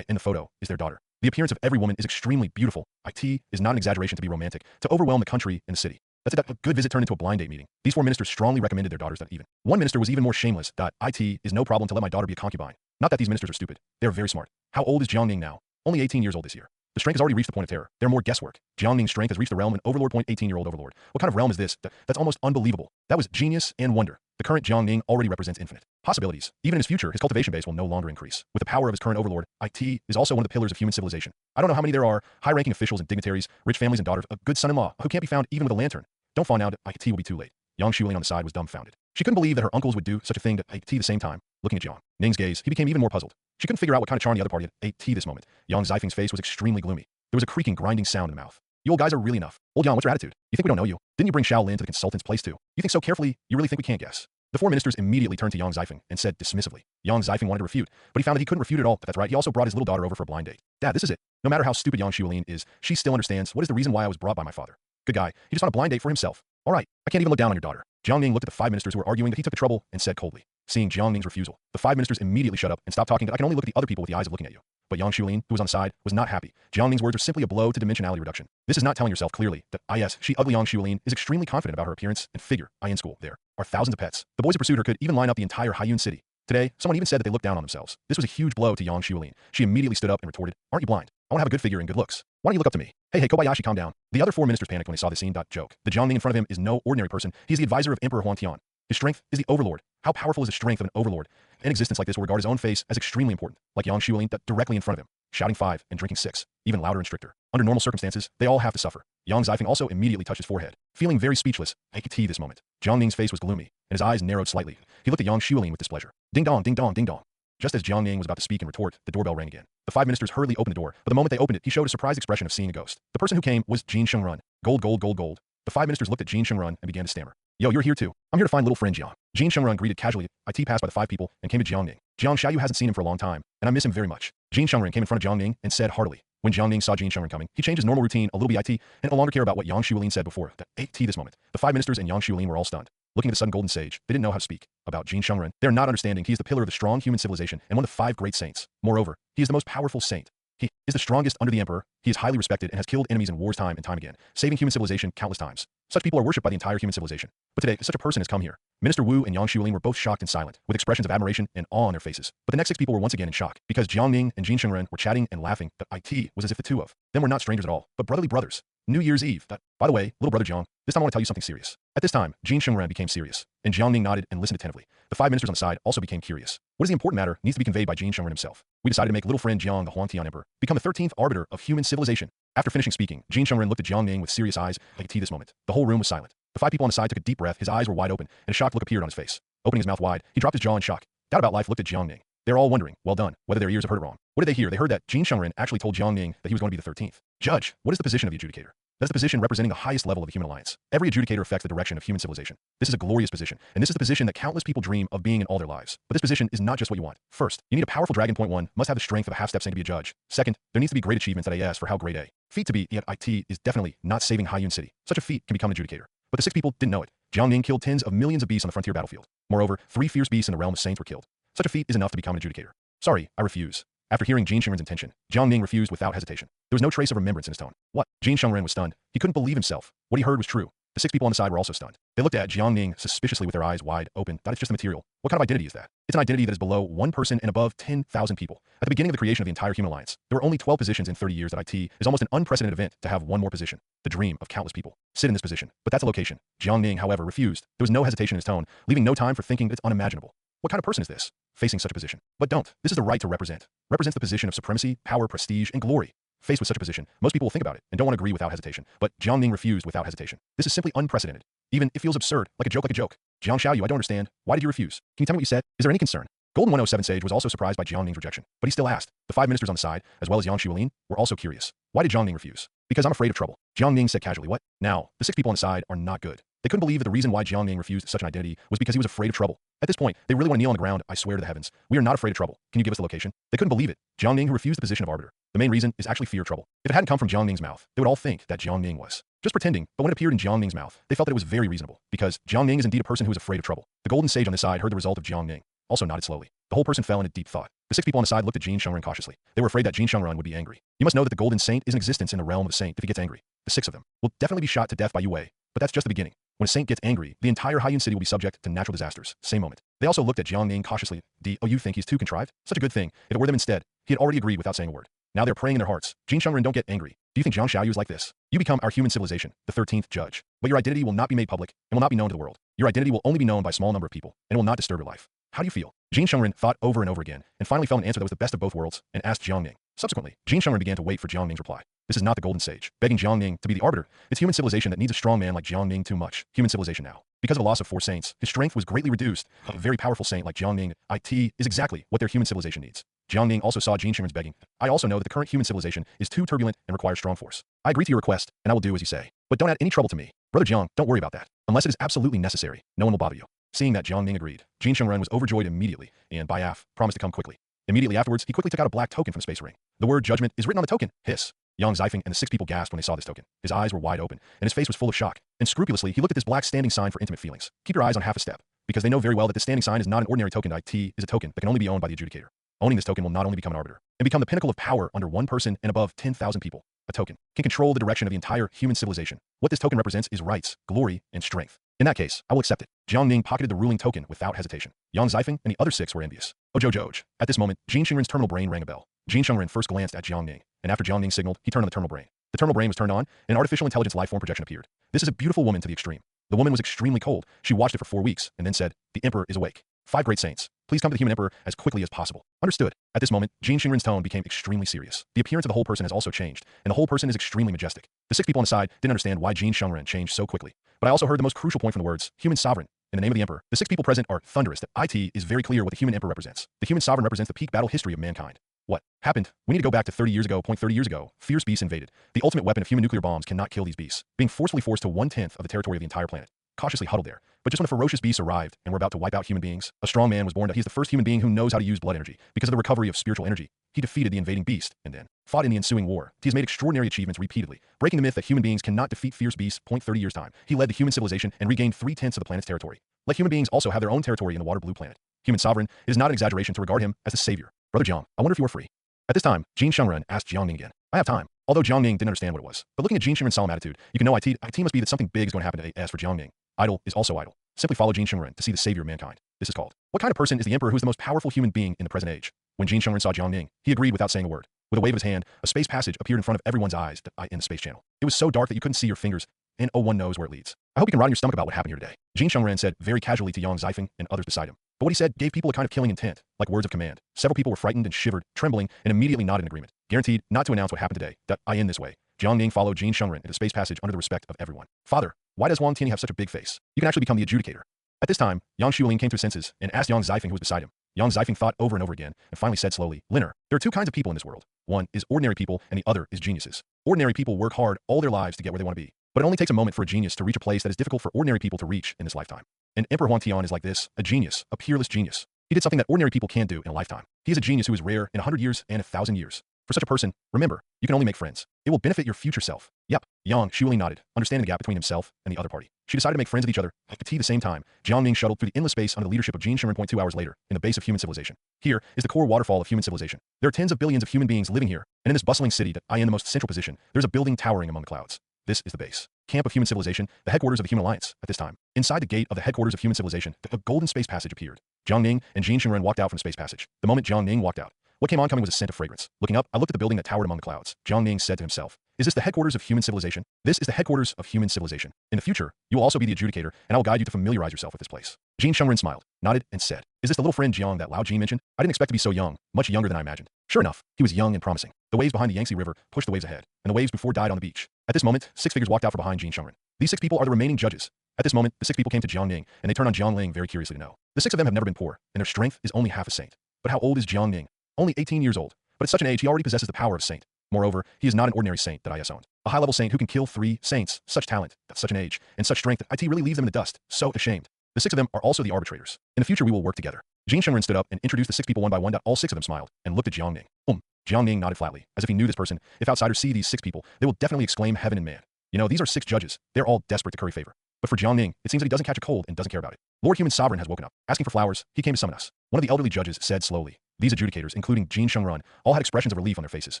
In the photo is their daughter. The appearance of every woman is extremely beautiful. It is not an exaggeration to be romantic, to overwhelm the country and the city. That's a good visit turned into a blind date meeting. These 4 ministers strongly recommended their daughters that even. One minister was even more shameless. It is no problem to let my daughter be a concubine. Not that these ministers are stupid. They are very smart. How old is Jiang Ning now? Only 18 years old this year. The strength has already reached the point of terror. There are more guesswork. Jiang Ning's strength has reached the realm of an overlord. 18-year-old overlord. What kind of realm is this? That's almost unbelievable. That was genius and wonder. The current Jiang Ning already represents infinite possibilities. Even in his future, his cultivation base will no longer increase. With the power of his current overlord, IT is also one of the pillars of human civilization. I don't know how many there are, high-ranking officials and dignitaries, rich families and daughters, a good son-in-law who can't be found even with a lantern. Don't fall now, IT will be too late. Yang Shuolin on the side was dumbfounded. She couldn't believe that her uncles would do such a thing to IT the same time. Looking at Jiang Ning's gaze, he became even more puzzled. She couldn't figure out what kind of charm the other party had AT this moment. Yang Zifeng's face was extremely gloomy. There was a creaking, grinding sound in the mouth. You old guys are really enough. Old Yang, what's your attitude? You think we don't know you? Didn't you bring Xiao Lin to the consultant's place too? You think so carefully, you really think we can't guess? The 4 ministers immediately turned to Yang Zifeng and said dismissively. Yang Zifeng wanted to refute, but he found that he couldn't refute at all. But that's right, he also brought his little daughter over for a blind date. Dad, this is it. No matter how stupid Yang Shuolin is, she still understands what is the reason why I was brought by my father. Good guy, he just on a blind date for himself. All right, I can't even look down on your daughter. Jiang Ning looked at the 5 ministers who were arguing that he took the trouble and said coldly. Seeing Jiang Ning's refusal, the 5 ministers immediately shut up and stopped talking. I can only look at the other people with the eyes of looking at you. But Yang Shulin, who was on the side, was not happy. Jiang Ning's words are simply a blow to dimensionality reduction. This is not telling yourself clearly that, yes, she ugly Yang Shulin is extremely confident about her appearance and figure. In school, there are thousands of pets. The boys who pursued her could even line up the entire Haiyun city. Today, someone even said that they looked down on themselves. This was a huge blow to Yang Shulin. She immediately stood up and retorted, aren't you blind? I want to have a good figure and good looks. Why don't you look up to me? Hey, Kobayashi, calm down. The other 4 ministers panicked when they saw this scene. Joke. The Jiang Ning in front of him is no ordinary person. He's the advisor of Emperor Huang Tian. His strength is the overlord. How powerful is the strength of an overlord? An existence like this will regard his own face as extremely important, like Yang Shulin directly in front of him, shouting 5 and drinking 6, even louder and stricter. Under normal circumstances, they all have to suffer. Yang Zifeng also immediately touched his forehead, feeling very speechless. I could see this moment. Jiang Ning's face was gloomy, and his eyes narrowed slightly. He looked at Yang Shulin with displeasure. Ding dong, ding dong, ding dong. Just as Jiang Ning was about to speak and retort, the doorbell rang again. The 5 ministers hurriedly opened the door, but the moment they opened it, he showed a surprised expression of seeing a ghost. The person who came was Jin Shengrun. Gold, gold, gold, gold. The 5 ministers looked at Jin Shengrun and began to stammer. Yo, you're here too. I'm here to find little friend Jiang. Jin Shengrun greeted casually. IT passed by the 5 people and came to Jiang Ning. Jiang Xiaoyu hasn't seen him for a long time, and I miss him very much. Jin Shengrun came in front of Jiang Ning and said heartily. When Jiang Ning saw Jin Shengrun coming, he changed his normal routine a little bit and no longer care about what Yang Shulin said before. This moment. The 5 ministers and Yang Shulin were all stunned. Looking at the sudden golden sage, they didn't know how to speak. About Jin Shengrun, they are not understanding he is the pillar of the strong human civilization and one of the 5 great saints. Moreover, he is the most powerful saint. He is the strongest under the emperor. He is highly respected and has killed enemies in wars time and time again, saving human civilization countless times. Such people are worshipped by the entire human civilization. But today, such a person has come here. Minister Wu and Yang Shulin were both shocked and silent, with expressions of admiration and awe on their faces. But the next 6 people were once again in shock, because Jiang Ning and Jin Shengrun were chatting and laughing. It was as if the 2 of them were not strangers at all, but brotherly brothers. New Year's Eve. By the way, little brother Jiang, this time I want to tell you something serious. At this time, Jin Shengrun became serious, and Jiang Ning nodded and listened attentively. The 5 ministers on the side also became curious. What is the important matter needs to be conveyed by Jin Shengrun himself. We decided to make little friend Jiang the Huangtian emperor become the 13th arbiter of human civilization. After finishing speaking, Jin Shengrun looked at Jiang Ning with serious eyes. I could see this moment. The whole room was silent. The 5 people on the side took a deep breath. His eyes were wide open, and a shocked look appeared on his face. Opening his mouth wide, he dropped his jaw in shock. Doubt about life looked at Jiang Ning. They're all wondering, well done, whether their ears have heard it wrong. What did they hear? They heard that Jin Shengrun actually told Jiang Ning that he was going to be the 13th judge. What is the position of the adjudicator? That is the position representing the highest level of the human alliance. Every adjudicator affects the direction of human civilization. This is a glorious position, and this is the position that countless people dream of being in all their lives. But this position is not just what you want. First, you need a powerful dragon. Point 1, must have the strength of a half-step saint to be a judge. Second, there needs to be great achievements at AS for how great a feat to be, yet IT is definitely not saving Haiyun City. Such a feat can become an adjudicator. But the 6 people didn't know it. Jiang Ning killed tens of millions of beasts on the frontier battlefield. Moreover, 3 fierce beasts in the realm of saints were killed. Such a feat is enough to become an adjudicator. Sorry, I refuse. After hearing Jin Shengrun's intention, Jiang Ning refused without hesitation. There was no trace of remembrance in his tone. What? Jin Shengrun was stunned. He couldn't believe himself. What he heard was true. The 6 people on the side were also stunned. They looked at Jiang Ning suspiciously with their eyes wide open. That is just a material. What kind of identity is that? It's an identity that is below 1 person and above 10,000 people. At the beginning of the creation of the entire human alliance, there were only 12 positions in 30 years. That IT is almost an unprecedented event to have 1 more position. The dream of countless people. Sit in this position. But that's a location. Jiang Ning, however, refused. There was no hesitation in his tone, leaving no time for thinking that it's unimaginable. What kind of person is this, facing such a position? But don't. This is the right to represent. Represents the position of supremacy, power, prestige, and glory. Faced with such a position, most people will think about it and don't want to agree without hesitation. But Jiang Ning refused without hesitation. This is simply unprecedented. Even it feels absurd, like a joke, Jiang Xiaoyu, I don't understand. Why did you refuse? Can you tell me what you said? Is there any concern? Golden 107 Sage was also surprised by Jiang Ning's rejection, but he still asked. The 5 ministers on the side, as well as Yang Shulin, were also curious. Why did Jiang Ning refuse? Because I'm afraid of trouble. Jiang Ning said casually. What? Now, the 6 people on the side are not good. They couldn't believe that the reason why Jiang Ning refused such an identity was because he was afraid of trouble. At this point, they really want to kneel on the ground. I swear to the heavens, we are not afraid of trouble. Can you give us the location? They couldn't believe it. Jiang Ning, who refused the position of arbiter. The main reason is actually fear of trouble. If it hadn't come from Jiang Ning's mouth, they would all think that Jiang Ning was just pretending, but when it appeared in Jiang Ning's mouth, they felt that it was very reasonable, because Jiang Ning is indeed a person who is afraid of trouble. The golden sage on this side heard the result of Jiang Ning, also nodded slowly. The whole person fell into deep thought. The 6 people on the side looked at Jin Shengrun cautiously. They were afraid that Jin Shengrun would be angry. You must know that the golden saint is in existence in the realm of the saint. If he gets angry, the 6 of them will definitely be shot to death by Yue. But that's just the beginning. When a saint gets angry, the entire Haiyun city will be subject to natural disasters. Same moment. They also looked at Jiang Ning cautiously. Oh, you think he's too contrived? Such a good thing. If it were them instead, he had already agreed without saying a word. Now they're praying in their hearts. Jin Shengrun, don't get angry. Do you think Jiang Xiaoyu is like this? You become our human civilization, the 13th judge. But your identity will not be made public and will not be known to the world. Your identity will only be known by a small number of people and will not disturb your life. How do you feel? Jin Shengrun thought over and over again and finally found an answer that was the best of both worlds and asked Jiang Ning. Subsequently, Jin Shengrun began to wait for Jiang Ning's reply. This is not the golden sage, begging Jiang Ning to be the arbiter. It's human civilization that needs a strong man like Jiang Ning too much. Human civilization now. Because of the loss of 4 saints, his strength was greatly reduced. A very powerful saint like Jiang Ning, IT, is exactly what their human civilization needs. Jiang Ning also saw Jin Shengrun's begging. I also know that the current human civilization is too turbulent and requires strong force. I agree to your request, and I will do as you say. But don't add any trouble to me. Brother Jiang, don't worry about that. Unless it is absolutely necessary, no one will bother you. Seeing that Jiang Ning agreed, Jin Shengrun was overjoyed immediately, and by promised to come quickly. Immediately afterwards, he quickly took out a black token from the space ring. The word judgment is written on the token. Hiss. Yang Zifeng and the 6 people gasped when they saw this token. His eyes were wide open, and his face was full of shock. And scrupulously, he looked at this black standing sign for intimate feelings. Keep your eyes on half a step, because they know very well that this standing sign is not an ordinary token. IT is a token that can only be owned by the adjudicator. Owning this token will not only become an arbiter, and become the pinnacle of power under one person and above 10,000 people. A token can control the direction of the entire human civilization. What this token represents is rights, glory, and strength. In that case, I will accept it. Jiang Ning pocketed the ruling token without hesitation. Yang Zifeng and the other 6 were envious. Ojojoj. At this moment, Jin Xingren's terminal brain rang a bell. Jin Xingren first glanced at Jiang Ning, and after Jiang Ning signaled, he turned on the terminal brain. The terminal brain was turned on, and an artificial intelligence life-form projection appeared. This is a beautiful woman to the extreme. The woman was extremely cold. She watched it for 4 weeks, and then said, "The Emperor is awake. 5 great saints. Please come to the human emperor as quickly as possible." Understood. At this moment, Jin Xingren's tone became extremely serious. The appearance of the whole person has also changed, and the whole person is extremely majestic. The 6 people on the side didn't understand why Jin Xingren changed so quickly. But I also heard the most crucial point from the words, human sovereign. In the name of the emperor, the 6 people present are thunderous that IT is very clear what the human emperor represents. The human sovereign represents the peak battle history of mankind. What happened? We need to go back to 30 years ago. 30 years ago, fierce beasts invaded. The ultimate weapon of human nuclear bombs cannot kill these beasts, being forcefully forced to 1/10 of the territory of the entire planet. Cautiously huddled there. But just when the ferocious beasts arrived and were about to wipe out human beings, a strong man was born. He's the first human being who knows how to use blood energy because of the recovery of spiritual energy. He defeated the invading beast and then fought in the ensuing war. He has made extraordinary achievements repeatedly, breaking the myth that human beings cannot defeat fierce beasts. 30 years time. He led the human civilization and regained 3/10 of the planet's territory. Let human beings also have their own territory in the water blue planet. Human sovereign, it is not an exaggeration to regard him as the savior. Brother Jiang, I wonder if you are free. At this time, Jin Xingren asked Jiang Ning again. I have time. Although Jiang Ning didn't understand what it was. But looking at Jin Xingren's solemn attitude, you can know IT must be that something big is going to happen today. As for Jiang Ning, idle is also idle. Simply follow Jin Xingren to see the savior of mankind. This is called. What kind of person is the emperor who is the most powerful human being in the present age? When Jin Xingren saw Jiang Ning, he agreed without saying a word. With a wave of his hand, a space passage appeared in front of everyone's eyes in the space channel. It was so dark that you couldn't see your fingers, and oh, one knows where it leads. I hope you can rot in your stomach about what happened here today. Jin Xingren said very casually to Yang Zifeng and others beside him. But what he said gave people a kind of killing intent, like words of command. Several people were frightened and shivered, trembling, and immediately nodded in agreement. Guaranteed not to announce what happened today. In this way, Jiang Ning followed Jin Xingren into the space passage under the respect of everyone. Father, why does Wang Tianyi have such a big face? You can actually become the adjudicator. At this time, Yang Xueling came to his senses and asked Yang Zifeng who was beside him. Yang Zifeng thought over and over again and finally said slowly, Liner, there are 2 kinds of people in this world. One is ordinary people and the other is geniuses. Ordinary people work hard all their lives to get where they want to be. But it only takes a moment for a genius to reach a place that is difficult for ordinary people to reach in this lifetime. And Emperor Huang Tian is like this, a genius, a peerless genius. He did something that ordinary people can't do in a lifetime. He is a genius who is rare in 100 years and 1,000 years. For such a person, remember, you can only make friends. It will benefit your future self. Yep. Yang Xueling nodded, understanding the gap between himself and the other party. She decided to make friends with each other. At the same time, Jiang Ning shuttled through the endless space under the leadership of Jin Xingren. 2 hours later, in the base of human civilization. Here is the core waterfall of human civilization. There are tens of billions of human beings living here, and in this bustling city that in the most central position, there's a building towering among the clouds. This is the base camp of human civilization, the headquarters of the Human Alliance. At this time, inside the gate of the headquarters of human civilization, a golden space passage appeared. Jiang Ning and Jin Xingren walked out from the space passage. The moment Jiang Ning walked out, what came oncoming was a scent of fragrance. Looking up, I looked at the building that towered among the clouds. Jiang Ning said to himself, is this the headquarters of human civilization? This is the headquarters of human civilization. In the future, you will also be the adjudicator, and I will guide you to familiarize yourself with this place. Jin Xingren smiled, nodded, and said, is this the little friend Jiang that Lao Jin mentioned? I didn't expect to be so young, much younger than I imagined. Sure enough, he was young and promising. The waves behind the Yangtze River pushed the waves ahead, and the waves before died on the beach. At this moment, 6 figures walked out from behind Jin Xingren. These 6 people are the remaining judges. At this moment, the 6 people came to Jiang Ning, and they turned on Jiang Ling very curiously to know. The 6 of them have never been poor, and their strength is only half a saint. But how old is Jiang Ning? Only 18 years old. But at such an age, he already possesses the power of a saint. Moreover, he is not an ordinary saint that IS owned. A high-level saint who can kill 3 saints. Such talent, at such an age, and such strength that IT really leaves them in the dust. So ashamed. The 6 of them are also the arbitrators. In the future, we will work together. Jin Xingren stood up and introduced the 6 people one by one. All 6 of them smiled and looked at Jiang Ning. Jiang Ning nodded flatly, as if he knew this person. If outsiders see these 6 people, they will definitely exclaim heaven and man. You know, these are 6 judges. They're all desperate to curry favor. But for Jiang Ning, it seems that he doesn't catch a cold and doesn't care about it. Lord Human Sovereign has woken up, asking for flowers. He came to summon us. One of the elderly judges said slowly. These adjudicators, including Jin Xingren, all had expressions of relief on their faces.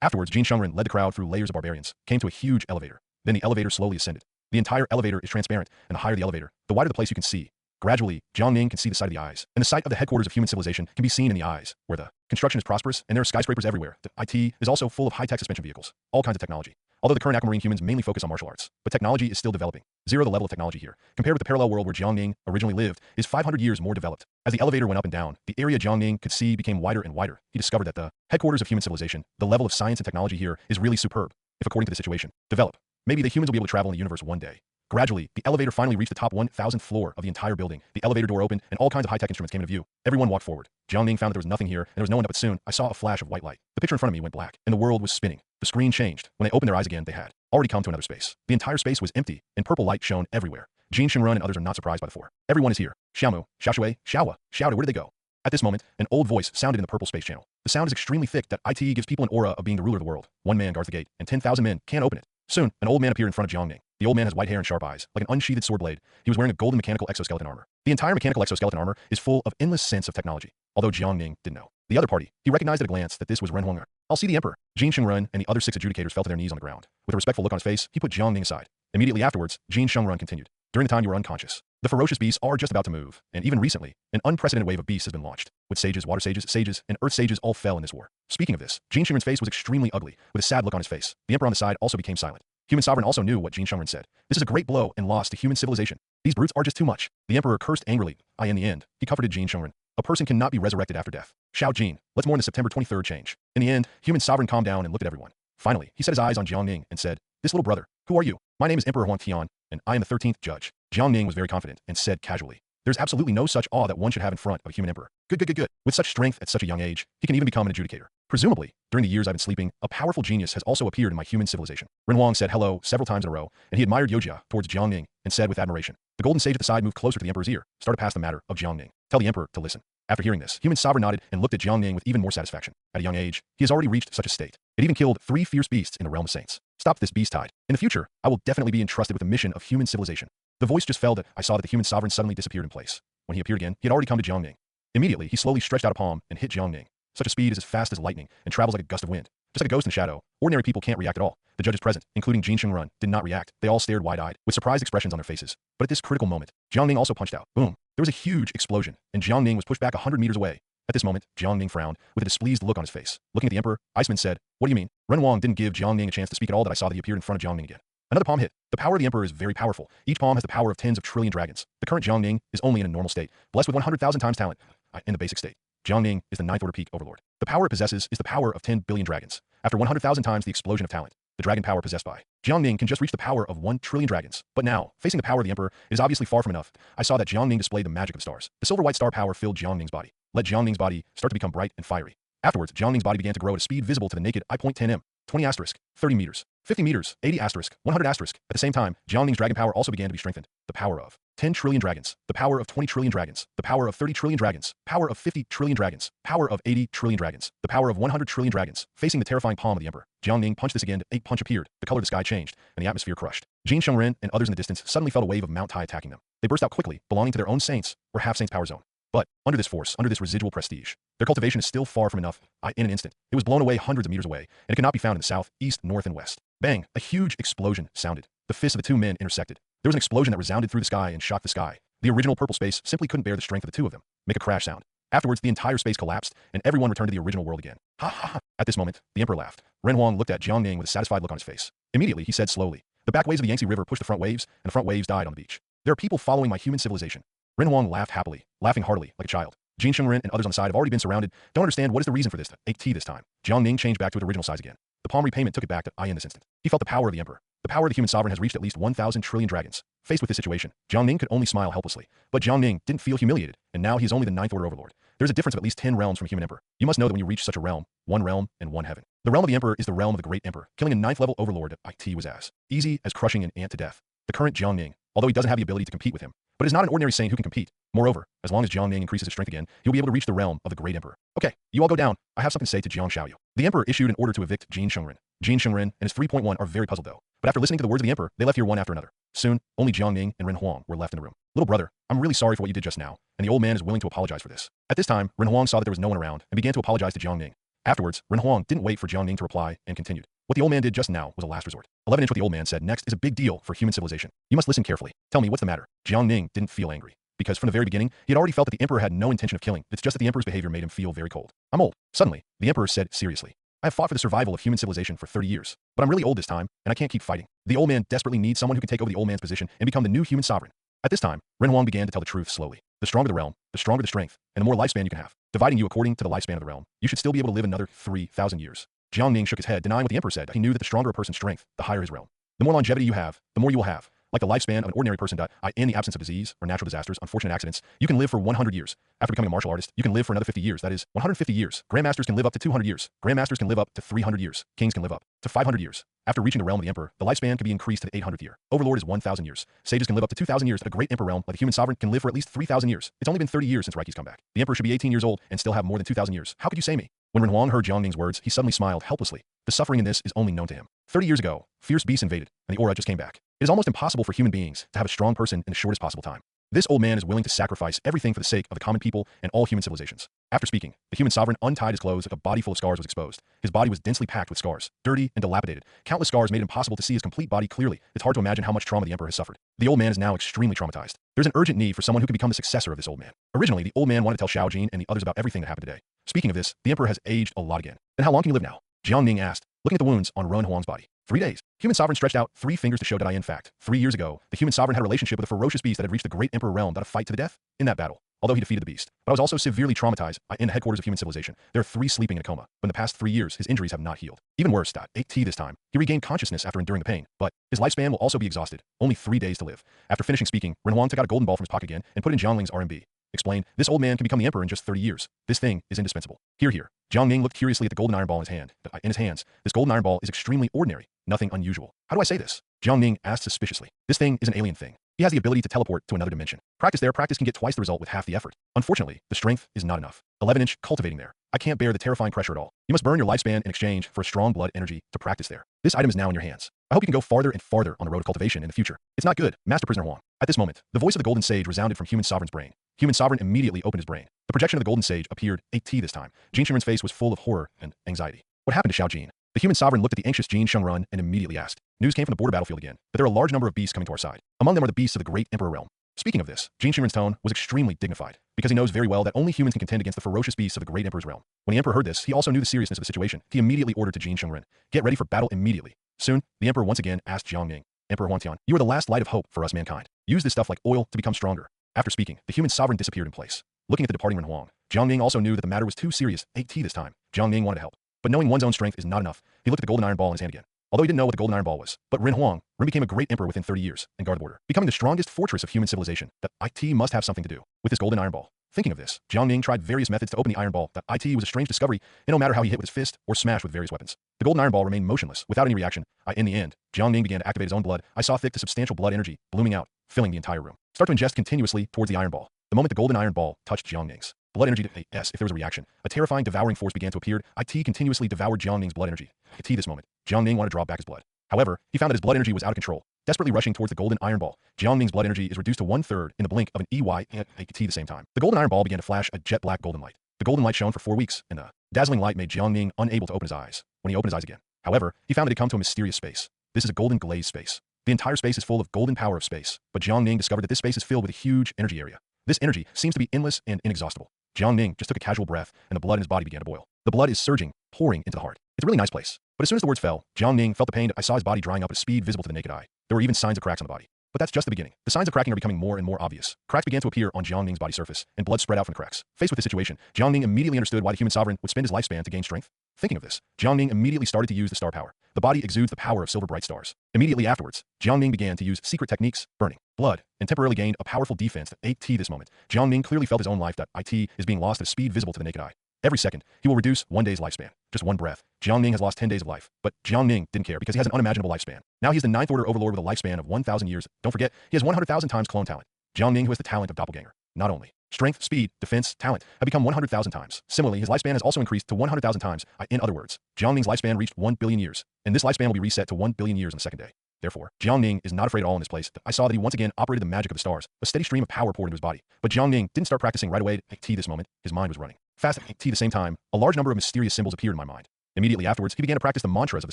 Afterwards, Jin Xingren led the crowd through layers of barbarians, came to a huge elevator. Then the elevator slowly ascended. The entire elevator is transparent, and the higher the elevator, the wider the place you can see. Gradually, Jiang Ning can see the sight of the eyes, and the sight of the headquarters of human civilization can be seen in the eyes, where the construction is prosperous, and there are skyscrapers everywhere. The IT is also full of high-tech suspension vehicles, all kinds of technology. Although the current aquamarine humans mainly focus on martial arts, but technology is still developing. The level of technology here, compared with the parallel world where Jiang Ning originally lived, is 500 years more developed. As the elevator went up and down, the area Jiang Ning could see became wider and wider. He discovered that the headquarters of human civilization, the level of science and technology here, is really superb. If according to the situation, develop, maybe the humans will be able to travel in the universe one day. Gradually, the elevator finally reached the top 1,000th floor of the entire building. The elevator door opened, and all kinds of high-tech instruments came into view. Everyone walked forward. Jiang Ning found that there was nothing here, and there was no one, but soon, I saw a flash of white light. The picture in front of me went black, and the world was spinning. The screen changed. When they opened their eyes again, they had already come to another space. The entire space was empty, and purple light shone everywhere. Jin Xingren and others are not surprised by the 4. Everyone is here. Xiaomu, Xiaoshui, Xiaowa, Xiaoda, where did they go? At this moment, an old voice sounded in the purple space channel. The sound is extremely thick that IT gives people an aura of being the ruler of the world. One man guards the gate, and 10,000 men can't open it. Soon, an old man appeared in front of Jiangning. The old man has white hair and sharp eyes, like an unsheathed sword blade. He was wearing a golden mechanical exoskeleton armor. The entire mechanical exoskeleton armor is full of endless sense of technology, although Jiangning didn't know. The other party, he recognized at a glance that this was Ren Huang. I'll see the emperor. Jin Shengren and the other 6 adjudicators fell to their knees on the ground. With a respectful look on his face, he put Jiangning aside. Immediately afterwards, Jin Shengren continued. During the time you were unconscious, the ferocious beasts are just about to move, and even recently, an unprecedented wave of beasts has been launched. With sages, water sages, and earth sages all fell in this war. Speaking of this, Jin Shengren's face was extremely ugly, with a sad look on his face. The emperor on the side also became silent. Human sovereign also knew what Jin Shengren said. This is a great blow and loss to human civilization. These brutes are just too much. The emperor cursed angrily. In the end, he comforted Jin Shengren. A person cannot be resurrected after death. Shout Jin, let's mourn the September 23rd change. In the end, human sovereign calmed down and looked at everyone. Finally, he set his eyes on Jiangning and said, this little brother, who are you? My name is Emperor Huang Tian, and I am the 13th judge. Jiangning was very confident and said casually, there's absolutely no such awe that one should have in front of a human emperor. Good. With such strength at such a young age, he can even become an adjudicator. Presumably, during the years I've been sleeping, a powerful genius has also appeared in my human civilization. Ren Huang said hello several times in a row, and he admired Yojia towards Jiangning and said with admiration. The golden sage at the side moved closer to the emperor's ear, started past the matter of Jiangning. Tell the emperor to listen. After hearing this, human sovereign nodded and looked at Jiangning with even more satisfaction. At a young age, he has already reached such a state. It even killed 3 fierce beasts in the realm of saints. Stop this beast tide. In the future, I will definitely be entrusted with the mission of human civilization. The voice just fell that I saw that the human sovereign suddenly disappeared in place. When he appeared again, he had already come to Jiangning. Immediately, he slowly stretched out a palm and hit Jiangning. Such a speed is as fast as lightning and travels like a gust of wind. Just like a ghost in the shadow, ordinary people can't react at all. The judges present, including Jin Shengren, did not react. They all stared wide-eyed, with surprised expressions on their faces. But at this critical moment, Jiangning also punched out. Boom. There was a huge explosion, and Jiangning was pushed back 100 meters away. At this moment, Jiangning frowned, with a displeased look on his face. Looking at the emperor, Iceman said, what do you mean? Ren Huang didn't give Jiangning a chance to speak at all that I saw that he appeared in front of Jiangning again. Another palm hit. The power of the emperor is very powerful. Each palm has the power of tens of trillion dragons. The current Jiangning is only in a normal state, blessed with 100,000 times talent in the basic state. Jiangning is the 9th order peak overlord. The power it possesses is the power of 10 billion dragons. After 100,000 times the explosion of talent, the dragon power possessed by Jiangning can just reach the power of 1 trillion dragons. But now, facing the power of the emperor, it is obviously far from enough. I saw that Jiangning displayed the magic of the stars. The silver-white star power filled Jiangning's body. Let Jiangning's body start to become bright and fiery. Afterwards, Jiangning's body began to grow at a speed visible to the naked eye. 10 m, 20 asterisk, 30 meters, 50 meters, 80 asterisk, 100 asterisk. At the same time, Jiangning's dragon power also began to be strengthened. The power of 10 trillion dragons, the power of 20 trillion dragons, the power of 30 trillion dragons, power of 50 trillion dragons, power of 80 trillion dragons, the power of 100 trillion dragons. Facing the terrifying palm of the emperor, Jiangning punched this again. A punch appeared, the color of the sky changed, and the atmosphere crushed. Jin Shengren and others in the distance suddenly felt a wave of Mount Tai attacking them. They burst out quickly, belonging to their own saints, or half-saints power zone. But, under this force, under this residual prestige, their cultivation is still far from enough. In an instant, it was blown away hundreds of meters away, and it could not be found in the south, east, north, and west. Bang! A huge explosion sounded. The fists of the 2 men intersected. There was an explosion that resounded through the sky and shocked the sky. The original purple space simply couldn't bear the strength of the 2 of them. Make a crash sound. Afterwards, the entire space collapsed, and everyone returned to the original world again. Ha ha ha! At this moment, the emperor laughed. Ren Huang looked at Jiangning with a satisfied look on his face. Immediately, he said slowly, the back waves of the Yangtze River pushed the front waves, and the front waves died on the beach. There are people following my human civilization. Ren Huang laughed happily, laughing heartily, like a child. Jin Shengren and others on the side have already been surrounded. Don't understand what is the reason for this. 8T this time. Jiangning changed back to its original size again. The palm repayment took it back to in this instant. He felt the power of the emperor. The power of the human sovereign has reached at least 1,000 trillion dragons. Faced with this situation, Jiangning could only smile helplessly. But Jiangning didn't feel humiliated, and now he is only the 9th order overlord. There's a difference of at least 10 realms from human emperor. You must know that when you reach such a realm, 1 realm and 1 heaven. The realm of the emperor is the realm of the great emperor. Killing a 9th level overlord IT was as easy as crushing an ant to death. The current Jiangning, although he doesn't have the ability to compete with him, but is not an ordinary saint who can compete. Moreover, as long as Jiangning increases his strength again, he'll be able to reach the realm of the great emperor. Okay, you all go down. I have something to say to Jiang Xiaoyu. The emperor issued an order to evict Jin Shengren. Jin Shengren and his 3.1 are very puzzled though. But after listening to the words of the emperor, they left here one after another. Soon, only Jiangning and Ren Huang were left in the room. Little brother, I'm really sorry for what you did just now, and the old man is willing to apologize for this. At this time, Ren Huang saw that there was no one around and began to apologize to Jiangning. Afterwards, Ren Huang didn't wait for Jiangning to reply and continued. What the old man did just now was a last resort. 11-inch what the old man said next is a big deal for human civilization. You must listen carefully. Tell me, what's the matter? Jiangning didn't feel angry, because from the very beginning, he had already felt that the emperor had no intention of killing. It's just that the emperor's behavior made him feel very cold. I'm old. Suddenly, the emperor said seriously, I have fought for the survival of human civilization for 30 years, but I'm really old this time, and I can't keep fighting. The old man desperately needs someone who can take over the old man's position and become the new human sovereign. At this time, Ren Huang began to tell the truth slowly. The stronger the realm, the stronger the strength, and the more lifespan you can have. Dividing you according to the lifespan of the realm, you should still be able to live another 3,000 years. Jiangning shook his head, denying what the emperor said. He knew that the stronger a person's strength, the higher his realm. The more longevity you have, the more you will have. Like the lifespan of an ordinary person, in the absence of disease or natural disasters, unfortunate accidents, you can live for 100 years. After becoming a martial artist, you can live for another 50 years. That is 150 years. Grandmasters can live up to 200 years. Grandmasters can live up to 300 years. Kings can live up to 500 years. After reaching the realm of the emperor, the lifespan can be increased to the 800th year. Overlord is 1,000 years. Sages can live up to 2,000 years. A great emperor realm, like the human sovereign, can live for at least 3,000 years. It's only been 30 years since Reiki's come back. The emperor should be 18 years old and still have more than 2,000 years. How could you say me? When Ren Huang heard Jiang Ning's words, he suddenly smiled helplessly. The suffering in this is only known to him. 30 years ago, fierce beasts invaded, and the aura just came back. It is almost impossible for human beings to have a strong person in the shortest possible time. This old man is willing to sacrifice everything for the sake of the common people and all human civilizations. After speaking, the human sovereign untied his clothes like a body full of scars was exposed. His body was densely packed with scars, dirty and dilapidated. Countless scars made it impossible to see his complete body clearly. It's hard to imagine how much trauma the emperor has suffered. The old man is now extremely traumatized. There's an urgent need for someone who could become the successor of this old man. Originally, the old man wanted to tell Xiao Jin and the others about everything that happened today. Speaking of this, the emperor has aged a lot again. Then how long can you live now? Jiang Ning asked, looking at the wounds on Ren Huang's body. 3 days. Human sovereign stretched out 3 fingers to show that in fact, 3 years ago, the human sovereign had a relationship with a ferocious beast that had reached the great emperor realm, that a fight to the death in that battle. Although he defeated the beast, but I was also severely traumatized in the headquarters of human civilization. There are 3 sleeping in a coma, but in the past 3 years, his injuries have not healed. Even worse, 8T this time, he regained consciousness after enduring the pain, but his lifespan will also be exhausted. Only 3 days to live. After finishing speaking, Ren Huang took out a golden ball from his pocket again and put in Jiang Ning's RMB. Explained, this old man can become the emperor in just 30 years. This thing is indispensable. Here. Jiang Ning looked curiously at the golden iron ball in his hand. In his hands, this golden iron ball is extremely ordinary, nothing unusual. How do I say this? Jiang Ning asked suspiciously. This thing is an alien thing. He has the ability to teleport to another dimension. Practice can get twice the result with half the effort. Unfortunately, the strength is not enough. 11-inch cultivating there. I can't bear the terrifying pressure at all. You must burn your lifespan in exchange for a strong blood energy to practice there. This item is now in your hands. I hope you can go farther and farther on the road of cultivation in the future. It's not good, Master Prisoner Huang. At this moment, the voice of the Golden Sage resounded from Human Sovereign's brain. Human Sovereign immediately opened his brain. The projection of the Golden Sage appeared 8T this time. Jin Shengren's face was full of horror and anxiety. What happened to Xiao Jin? The Human Sovereign looked at the anxious Jin Shengren and immediately asked. News came from the border battlefield again, that there are a large number of beasts coming to our side. Among them are the beasts of the great emperor realm. Speaking of this, Jin Shengren's tone was extremely dignified, because he knows very well that only humans can contend against the ferocious beasts of the great emperor's realm. When the emperor heard this, he also knew the seriousness of the situation. He immediately ordered to Jin Shengren, get ready for battle immediately. Soon, the emperor once again asked Jiang Ning, Emperor Huangtian, you are the last light of hope for us mankind. Use this stuff like oil to become stronger. After speaking, the human sovereign disappeared in place. Looking at the departing Ren Huang, Jiang Ning also knew that the matter was too serious. 8T this time. Jiang Ning wanted to help. But knowing one's own strength is not enough, he looked at the golden iron ball in his hand again. Although he didn't know what the golden iron ball was, but Ren became a great emperor within 30 years and guarded the border, becoming the strongest fortress of human civilization. That IT must have something to do with this golden iron ball. Thinking of this, Jiang Ning tried various methods to open the iron ball. That IT was a strange discovery, and no matter how he hit with his fist or smashed with various weapons, the golden iron ball remained motionless, without any reaction. In the end, Jiang Ning began to activate his own blood. I saw thick to substantial blood energy blooming out, filling the entire room. Start to ingest continuously towards the iron ball. The moment the golden iron ball touched Jiang Ning's blood energy to if there was a reaction, a terrifying devouring force began to appear. IT continuously devoured Jiang Ning's blood energy. At this moment, Jiang Ning wanted to draw back his blood. However, he found that his blood energy was out of control. Desperately rushing towards the golden iron ball, Jiang Ning's blood energy is reduced to 1/3 in the blink of an EY and AT the same time. The golden iron ball began to flash a jet black golden light. The golden light shone for 4 weeks, and the dazzling light made Jiang Ning unable to open his eyes. When he opened his eyes again, however, he found that he had come to a mysterious space. This is a golden glazed space. The entire space is full of golden power of space, but Jiang Ning discovered that this space is filled with a huge energy area. This energy seems to be endless and inexhaustible. Jiang Ning just took a casual breath, and the blood in his body began to boil. The blood is surging, pouring into the heart. It's a really nice place. But as soon as the words fell, Jiang Ning felt the pain. I saw his body drying up at a speed visible to the naked eye. There were even signs of cracks on the body. But that's just the beginning. The signs of cracking are becoming more and more obvious. Cracks began to appear on Jiang Ning's body surface, and blood spread out from the cracks. Faced with this situation, Jiang Ning immediately understood why the human sovereign would spend his lifespan to gain strength. Thinking of this, Jiang Ning immediately started to use the star power. The body exudes the power of silver bright stars. Immediately afterwards, Jiang Ning began to use secret techniques, burning blood, and temporarily gained a powerful defense at 8T this moment. Jiang Ning clearly felt his own life. IT is being lost at a speed visible to the naked eye. Every second, he will reduce 1 day's lifespan. Just one breath. Jiang Ning has lost 10 days of life. But Jiang Ning didn't care because he has an unimaginable lifespan. Now he's the 9th order overlord with a lifespan of 1,000 years. Don't forget, he has 100,000 times clone talent. Jiang Ning, who has the talent of doppelganger. Not only strength, speed, defense, talent have become 100,000 times. Similarly, his lifespan has also increased to 100,000 times. In other words, Jiang Ning's lifespan reached 1 billion years. And this lifespan will be reset to 1 billion years on the second day. Therefore, Jiang Ning is not afraid at all in this place. I saw that he once again operated the magic of the stars. A steady stream of power poured into his body. But Jiang Ning didn't start practicing right away. At this moment, his mind was running fast. At the same time, a large number of mysterious symbols appeared in my mind. Immediately afterwards, he began to practice the mantras of the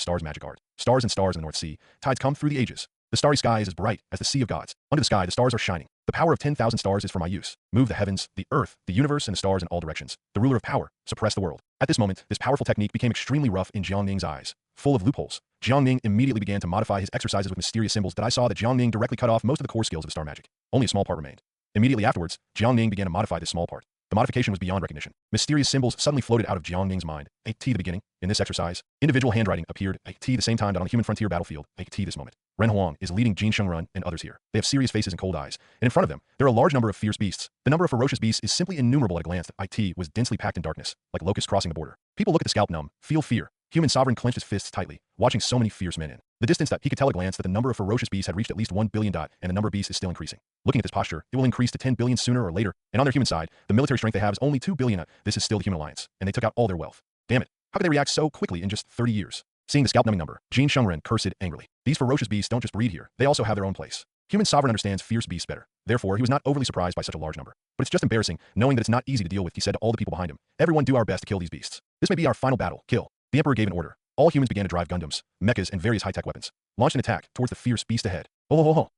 stars' magic art. Stars and stars in the North Sea. Tides come through the ages. The starry sky is as bright as the sea of gods. Under the sky, the stars are shining. The power of 10,000 stars is for my use. Move the heavens, the earth, the universe, and the stars in all directions. The ruler of power, suppress the world. At this moment, this powerful technique became extremely rough in Jiang Ning's eyes, full of loopholes. Jiang Ning immediately began to modify his exercises with mysterious symbols that I saw that Jiang Ning directly cut off most of the core skills of the star magic. Only a small part remained. Immediately afterwards, Jiang Ning began to modify this small part. The modification was beyond recognition. Mysterious symbols suddenly floated out of Jiang Ning's mind. A T the beginning. In this exercise, individual handwriting appeared. A T the same time that on the human frontier battlefield. A T this moment. Ren Huang is leading Jin Shengren and others here. They have serious faces and cold eyes, and in front of them, there are a large number of fierce beasts. The number of ferocious beasts is simply innumerable at a glance. IT was densely packed in darkness, like locusts crossing the border. People look at the scalp numb, feel fear. Human sovereign clenched his fists tightly, watching so many fierce men in the distance that he could tell at a glance that the number of ferocious beasts had reached at least 1 billion. And the number of beasts is still increasing. Looking at this posture, it will increase to 10 billion sooner or later. And on their human side, the military strength they have is only 2 billion. This is still the human alliance, and they took out all their wealth. Damn it! How could they react so quickly in just 30 years? Seeing the scalp-numbing number, Jin Shengren cursed angrily. These ferocious beasts don't just breed here; they also have their own place. Human sovereign understands fierce beasts better. Therefore, he was not overly surprised by such a large number. But it's just embarrassing, knowing that it's not easy to deal with. He said to all the people behind him, "Everyone do our best to kill these beasts. This may be our final battle. Kill." The emperor gave an order. All humans began to drive Gundams, mechas, and various high-tech weapons, launched an attack towards the fierce beast ahead. Oh, ho, ho.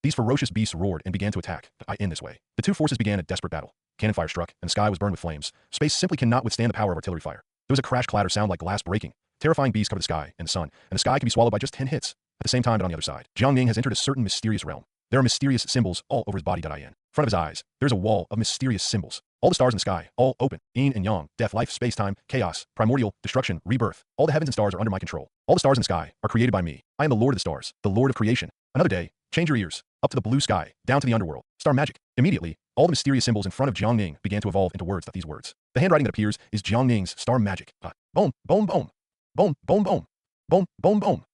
These ferocious beasts roared and began to attack. In this way, the two forces began a desperate battle. Cannon fire struck, and the sky was burned with flames. Space simply cannot withstand the power of artillery fire. There was a crash clatter sound like glass breaking. Terrifying beasts covered the sky and the sun, and the sky could be swallowed by just 10 hits. At the same time, but on the other side, Jiang Ning has entered a certain mysterious realm. There are mysterious symbols all over his body. In front of his eyes, there's a wall of mysterious symbols. All the stars in the sky, all open. Yin and yang, death, life, space-time, chaos, primordial, destruction, rebirth. All the heavens and stars are under my control. All the stars in the sky are created by me. I am the Lord of the stars, the Lord of creation. Another day, change your ears. Up to the blue sky, down to the underworld. Star magic. Immediately, all the mysterious symbols in front of Jiang Ning began to evolve into words. These words. The handwriting that appears is Jiang Ning's star magic. Boom, boom, boom. Boom, boom, boom. Boom, boom, boom.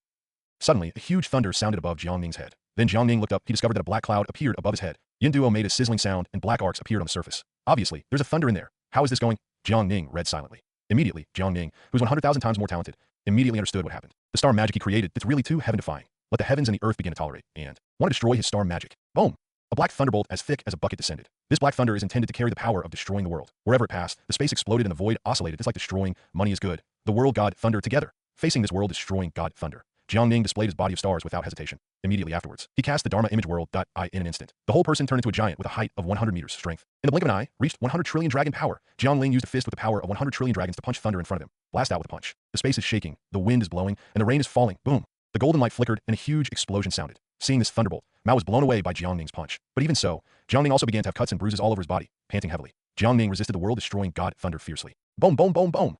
Suddenly, a huge thunder sounded above Jiang Ning's head. Then Jiang Ning looked up. He discovered that a black cloud appeared above his head. Yin Duo made a sizzling sound, and black arcs appeared on the surface. Obviously, there's a thunder in there. How is this going? Jiang Ning read silently. Immediately, Jiang Ning, who was 100,000 times more talented, immediately understood what happened. The star magic he created is really too heaven-defying. Let the heavens and the earth begin to tolerate, and want to destroy his star magic. Boom! A black thunderbolt as thick as a bucket descended. This black thunder is intended to carry the power of destroying the world. Wherever it passed, the space exploded and the void oscillated. It's like destroying money is good. The world god thunder together. Facing this world destroying god thunder. Jiang Ning displayed his body of stars without hesitation. Immediately afterwards, he cast the Dharma image world. In an instant, the whole person turned into a giant with a height of 100 meters strength. In the blink of an eye, reached 100 trillion dragon power. Jiang Ling used a fist with the power of 100 trillion dragons to punch thunder in front of him. Blast out with a punch. The space is shaking, the wind is blowing, and the rain is falling. Boom. The golden light flickered, and a huge explosion sounded. Seeing this thunderbolt, Mao was blown away by Jiang Ning's punch. But even so, Jiang Ning also began to have cuts and bruises all over his body, panting heavily. Jiang Ning resisted the world-destroying god thunder fiercely. Boom, boom, boom, boom.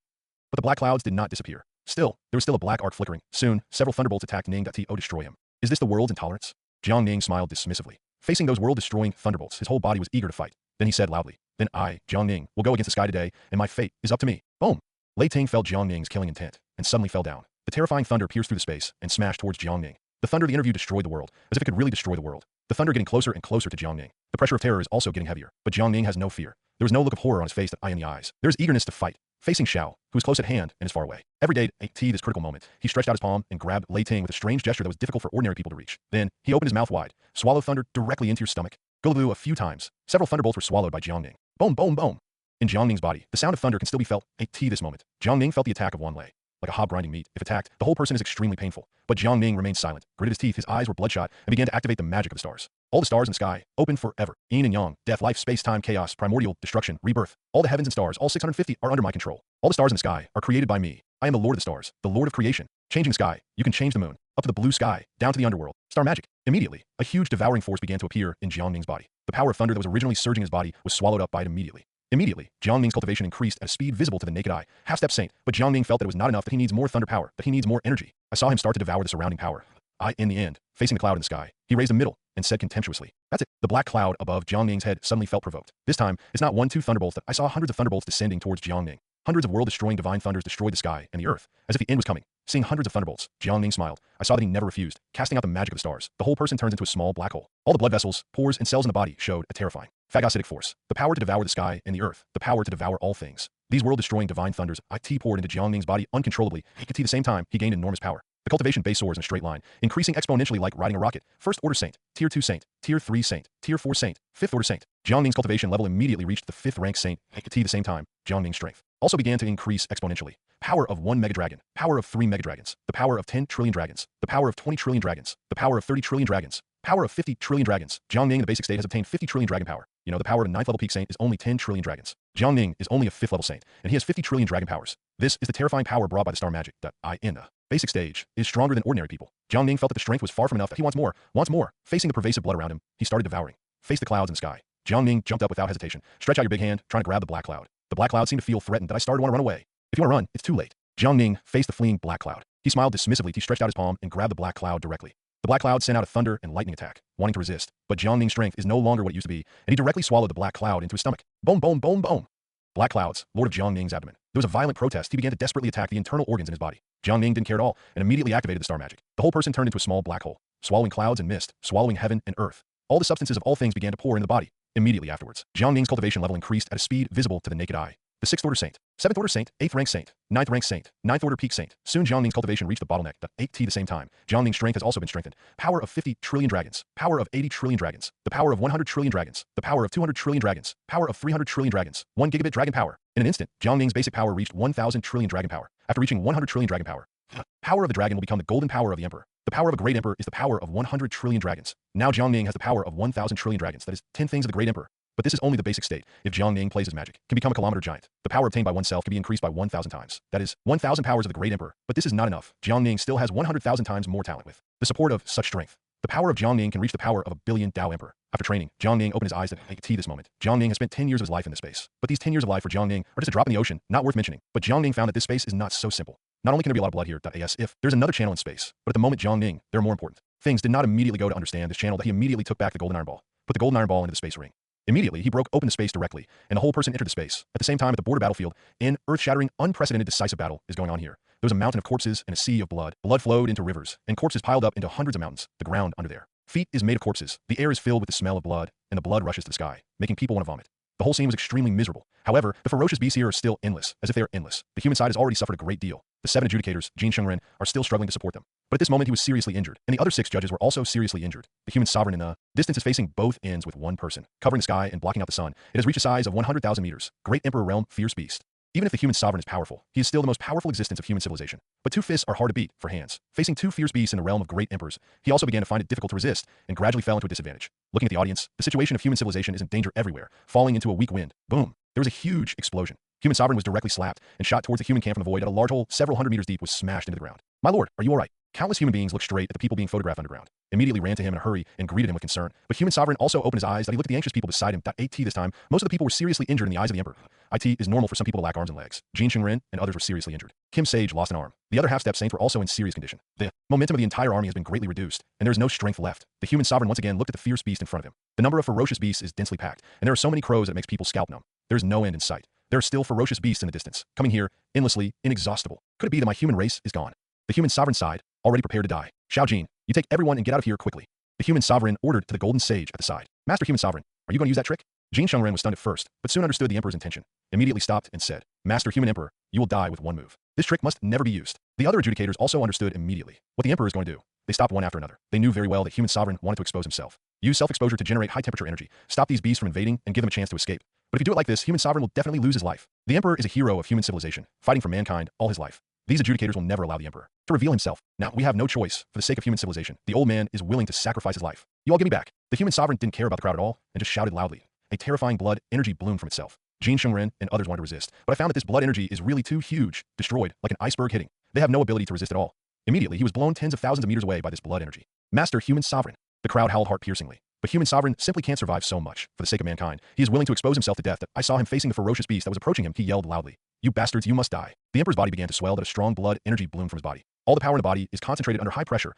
But the black clouds did not disappear. Still, there was still a black arc flickering. Soon, several thunderbolts attacked Ning. To destroy him. Is this the world's intolerance? Jiang Ning smiled dismissively. Facing those world-destroying thunderbolts, his whole body was eager to fight. Then he said loudly, "Then I, Jiang Ning, will go against the sky today, and my fate is up to me." Boom! Lei Ting felt Jiang Ning's killing intent, and suddenly fell down. The terrifying thunder pierced through the space, and smashed towards Jiang Ning. The thunder of the interview destroyed the world, as if it could really destroy the world. The thunder getting closer and closer to Jiang Ning. The pressure of terror is also getting heavier, but Jiang Ning has no fear. There was no look of horror on his face, that eye in the eyes. There is eagerness to fight. Facing Xiao, who is close at hand and is far away. Every day at this critical moment, he stretched out his palm and grabbed Lei Ting with a strange gesture that was difficult for ordinary people to reach. Then, he opened his mouth wide, swallowed thunder directly into your stomach. Gulaboo a few times. Several thunderbolts were swallowed by Jiang Ning. Boom, boom, boom. In Jiang Ning's body, the sound of thunder can still be felt. This moment. Jiang Ning felt the attack of Wan Lei. Like a hob grinding meat, if attacked, the whole person is extremely painful. But Jiang Ning remained silent, gritted his teeth, his eyes were bloodshot, and began to activate the magic of the stars. All the stars in the sky, open forever. Yin and yang, death, life, space-time, chaos, primordial, destruction, rebirth. All the heavens and stars, all 650, are under my control. All the stars in the sky are created by me. I am the Lord of the stars, the Lord of creation. Changing the sky, you can change the moon. Up to the blue sky, down to the underworld. Star magic. Immediately, a huge devouring force began to appear in Jiang Ning's body. The power of thunder that was originally surging his body was swallowed up by it immediately. Immediately, Jiang Ning's cultivation increased at a speed visible to the naked eye. Half-step saint, but Jiang Ning felt that it was not enough, that he needs more thunder power, that he needs more energy. I saw him start to devour the surrounding power. In the end, facing the cloud in the sky, he raised a middle and said contemptuously, "That's it." The black cloud above Jiang Ning's head suddenly felt provoked. This time, it's not 1, 2 thunderbolts that I saw hundreds of thunderbolts descending towards Jiang Ning. Hundreds of world-destroying divine thunders destroyed the sky and the earth, as if the end was coming. Seeing hundreds of thunderbolts, Jiang Ning smiled. I saw that he never refused, casting out the magic of the stars. The whole person turns into a small black hole. All the blood vessels, pores, and cells in the body showed a terrifying phagocytic force. The power to devour the sky and the earth. The power to devour all things. These world-destroying divine thunders, poured into Jiang Ning's body uncontrollably. At the same time, he gained enormous power. The cultivation base soars in a straight line, increasing exponentially like riding a rocket. First order saint, tier 2 saint, tier 3 saint, tier 4 saint, 5th order saint. Jiang Ning's cultivation level immediately reached the 5th rank saint. At the same time, Jiang Ning's strength also began to increase exponentially. Power of 1 mega dragon, power of 3 mega dragons, the power of 10 trillion dragons, the power of 20 trillion dragons, the power of 30 trillion dragons, power of 50 trillion dragons. Jiang Ning in the basic state has obtained 50 trillion dragon power. You know, the power of a 9th level peak saint is only 10 trillion dragons. Jiang Ning is only a 5th level saint, and he has 50 trillion dragon powers. This is the terrifying power brought by the star magic. In the basic stage is stronger than ordinary people. Jiang Ning felt that the strength was far from enough, that he wants more. Facing the pervasive blood around him, he started devouring. Face the clouds in the sky. Jiang Ning jumped up without hesitation. Stretch out your big hand, trying to grab the black cloud. The black cloud seemed to feel threatened that I started to want to run away. If you want to run, it's too late. Jiang Ning faced the fleeing black cloud. He smiled dismissively. He stretched out his palm and grabbed the black cloud directly. The black cloud sent out a thunder and lightning attack, wanting to resist. But Jiang Ning's strength is no longer what it used to be, and he directly swallowed the black cloud into his stomach. Boom, boom, boom, boom. Black clouds, lord of Jiang Ning's abdomen. There was a violent protest. He began to desperately attack the internal organs in his body. Jiang Ning didn't care at all, and immediately activated the star magic. The whole person turned into a small black hole, swallowing clouds and mist, swallowing heaven and earth. All the substances of all things began to pour into the body. Immediately afterwards, Jiang Ning's cultivation level increased at a speed visible to the naked eye. The 6th order saint, 7th order saint, 8th rank saint, 9th rank saint, 9th order peak saint. Soon Jiang Ning's cultivation reached the bottleneck, the 8T the same time. Jiang Ning's strength has also been strengthened. Power of 50 trillion dragons. Power of 80 trillion dragons. The power of 100 trillion dragons. The power of 200 trillion dragons. Power of 300 trillion dragons. 1 gigabit dragon power. In an instant, Jiang Ning's basic power reached 1,000 trillion dragon power. After reaching 100 trillion dragon power, power of the dragon will become the golden power of the emperor. The power of a great emperor is the power of 100 trillion dragons. Now Jiang Ning has the power of 1,000 trillion dragons. That is 10 things of the great emperor. But this is only the basic state. If Jiang Ning plays his magic, can become a kilometer giant. The power obtained by oneself can be increased by 1,000 times. That is 1,000 powers of the great emperor. But this is not enough. Jiang Ning still has 100,000 times more talent with the support of such strength. The power of Jiang Ning can reach the power of a billion Tao emperor. After training, Jiang Ning opened his eyes at T this moment. Jiang Ning has spent 10 years of his life in this space. But these 10 years of life for Jiang Ning are just a drop in the ocean, not worth mentioning. But Jiang Ning found that this space is not so simple. Not only can there be a lot of blood here, as if there's another channel in space, but at the moment Jiang Ning, there are more important things. Did not immediately go to understand this channel that he immediately took back the golden iron ball, put the golden iron ball into the space ring. Immediately, he broke open the space directly, and the whole person entered the space. At the same time, at the border battlefield, an earth-shattering, unprecedented decisive battle is going on here. There was a mountain of corpses and a sea of blood. Blood flowed into rivers, and corpses piled up into hundreds of mountains. The ground under there. Feet is made of corpses. The air is filled with the smell of blood, and the blood rushes to the sky, making people want to vomit. The whole scene was extremely miserable. However, the ferocious beasts here are still endless, as if they are endless. The human side has already suffered a great deal. The 7 adjudicators, Jin Shengren, are still struggling to support them. But at this moment he was seriously injured, and the other 6 judges were also seriously injured. The human sovereign in the distance is facing both ends with one person, covering the sky and blocking out the sun. It has reached a size of 100,000 meters. Great Emperor Realm, fierce beast. Even if the human sovereign is powerful, he is still the most powerful existence of human civilization. But 2 fists are hard to beat for hands. Facing 2 fierce beasts in the realm of great emperors, he also began to find it difficult to resist, and gradually fell into a disadvantage. Looking at the audience, the situation of human civilization is in danger everywhere, falling into a weak wind. Boom. There was a huge explosion. Human sovereign was directly slapped and shot towards the human camp from the void at a large hole several hundred meters deep was smashed into the ground. My lord, are you alright? Countless human beings looked straight at the people being photographed underground, immediately ran to him in a hurry and greeted him with concern. But human sovereign also opened his eyes that he looked at the anxious people beside him. AT this time, most of the people were seriously injured in the eyes of the emperor. IT is normal for some people to lack arms and legs. Jin Shengren and others were seriously injured. Kim Sage lost an arm. The other half-step saints were also in serious condition. The momentum of the entire army has been greatly reduced, and there is no strength left. The human sovereign once again looked at the fierce beast in front of him. The number of ferocious beasts is densely packed, and there are so many crows that it makes people scalp numb. There is no end in sight. There are still ferocious beasts in the distance, coming here, endlessly, inexhaustible. Could it be that my human race is gone? The human sovereign side, already prepared to die. Xiao Jin, you take everyone and get out of here quickly. The human sovereign ordered to the golden sage at the side. Master human sovereign, are you going to use that trick? Jin Shengren was stunned at first, but soon understood the emperor's intention. Immediately stopped and said, Master human emperor, you will die with one move. This trick must never be used. The other adjudicators also understood immediately what the emperor is going to do. They stopped one after another. They knew very well that human sovereign wanted to expose himself. Use self-exposure to generate high-temperature energy. Stop these beasts from invading and give them a chance to escape. But if you do it like this, human sovereign will definitely lose his life. The emperor is a hero of human civilization, fighting for mankind all his life. These adjudicators will never allow the emperor to reveal himself. Now, we have no choice for the sake of human civilization. The old man is willing to sacrifice his life. You all give me back. The human sovereign didn't care about the crowd at all and just shouted loudly. A terrifying blood energy bloomed from itself. Jin Shengren and others wanted to resist, but I found that this blood energy is really too huge, destroyed, like an iceberg hitting. They have no ability to resist at all. Immediately, he was blown tens of thousands of meters away by this blood energy. Master human sovereign. The crowd howled heart-piercingly. But human sovereign simply can't survive so much. For the sake of mankind, he is willing to expose himself to death. That I saw him facing the ferocious beast that was approaching him. He yelled loudly, You bastards, you must die. The emperor's body began to swell, that a strong blood energy bloomed from his body. All the power in the body is concentrated under high pressure,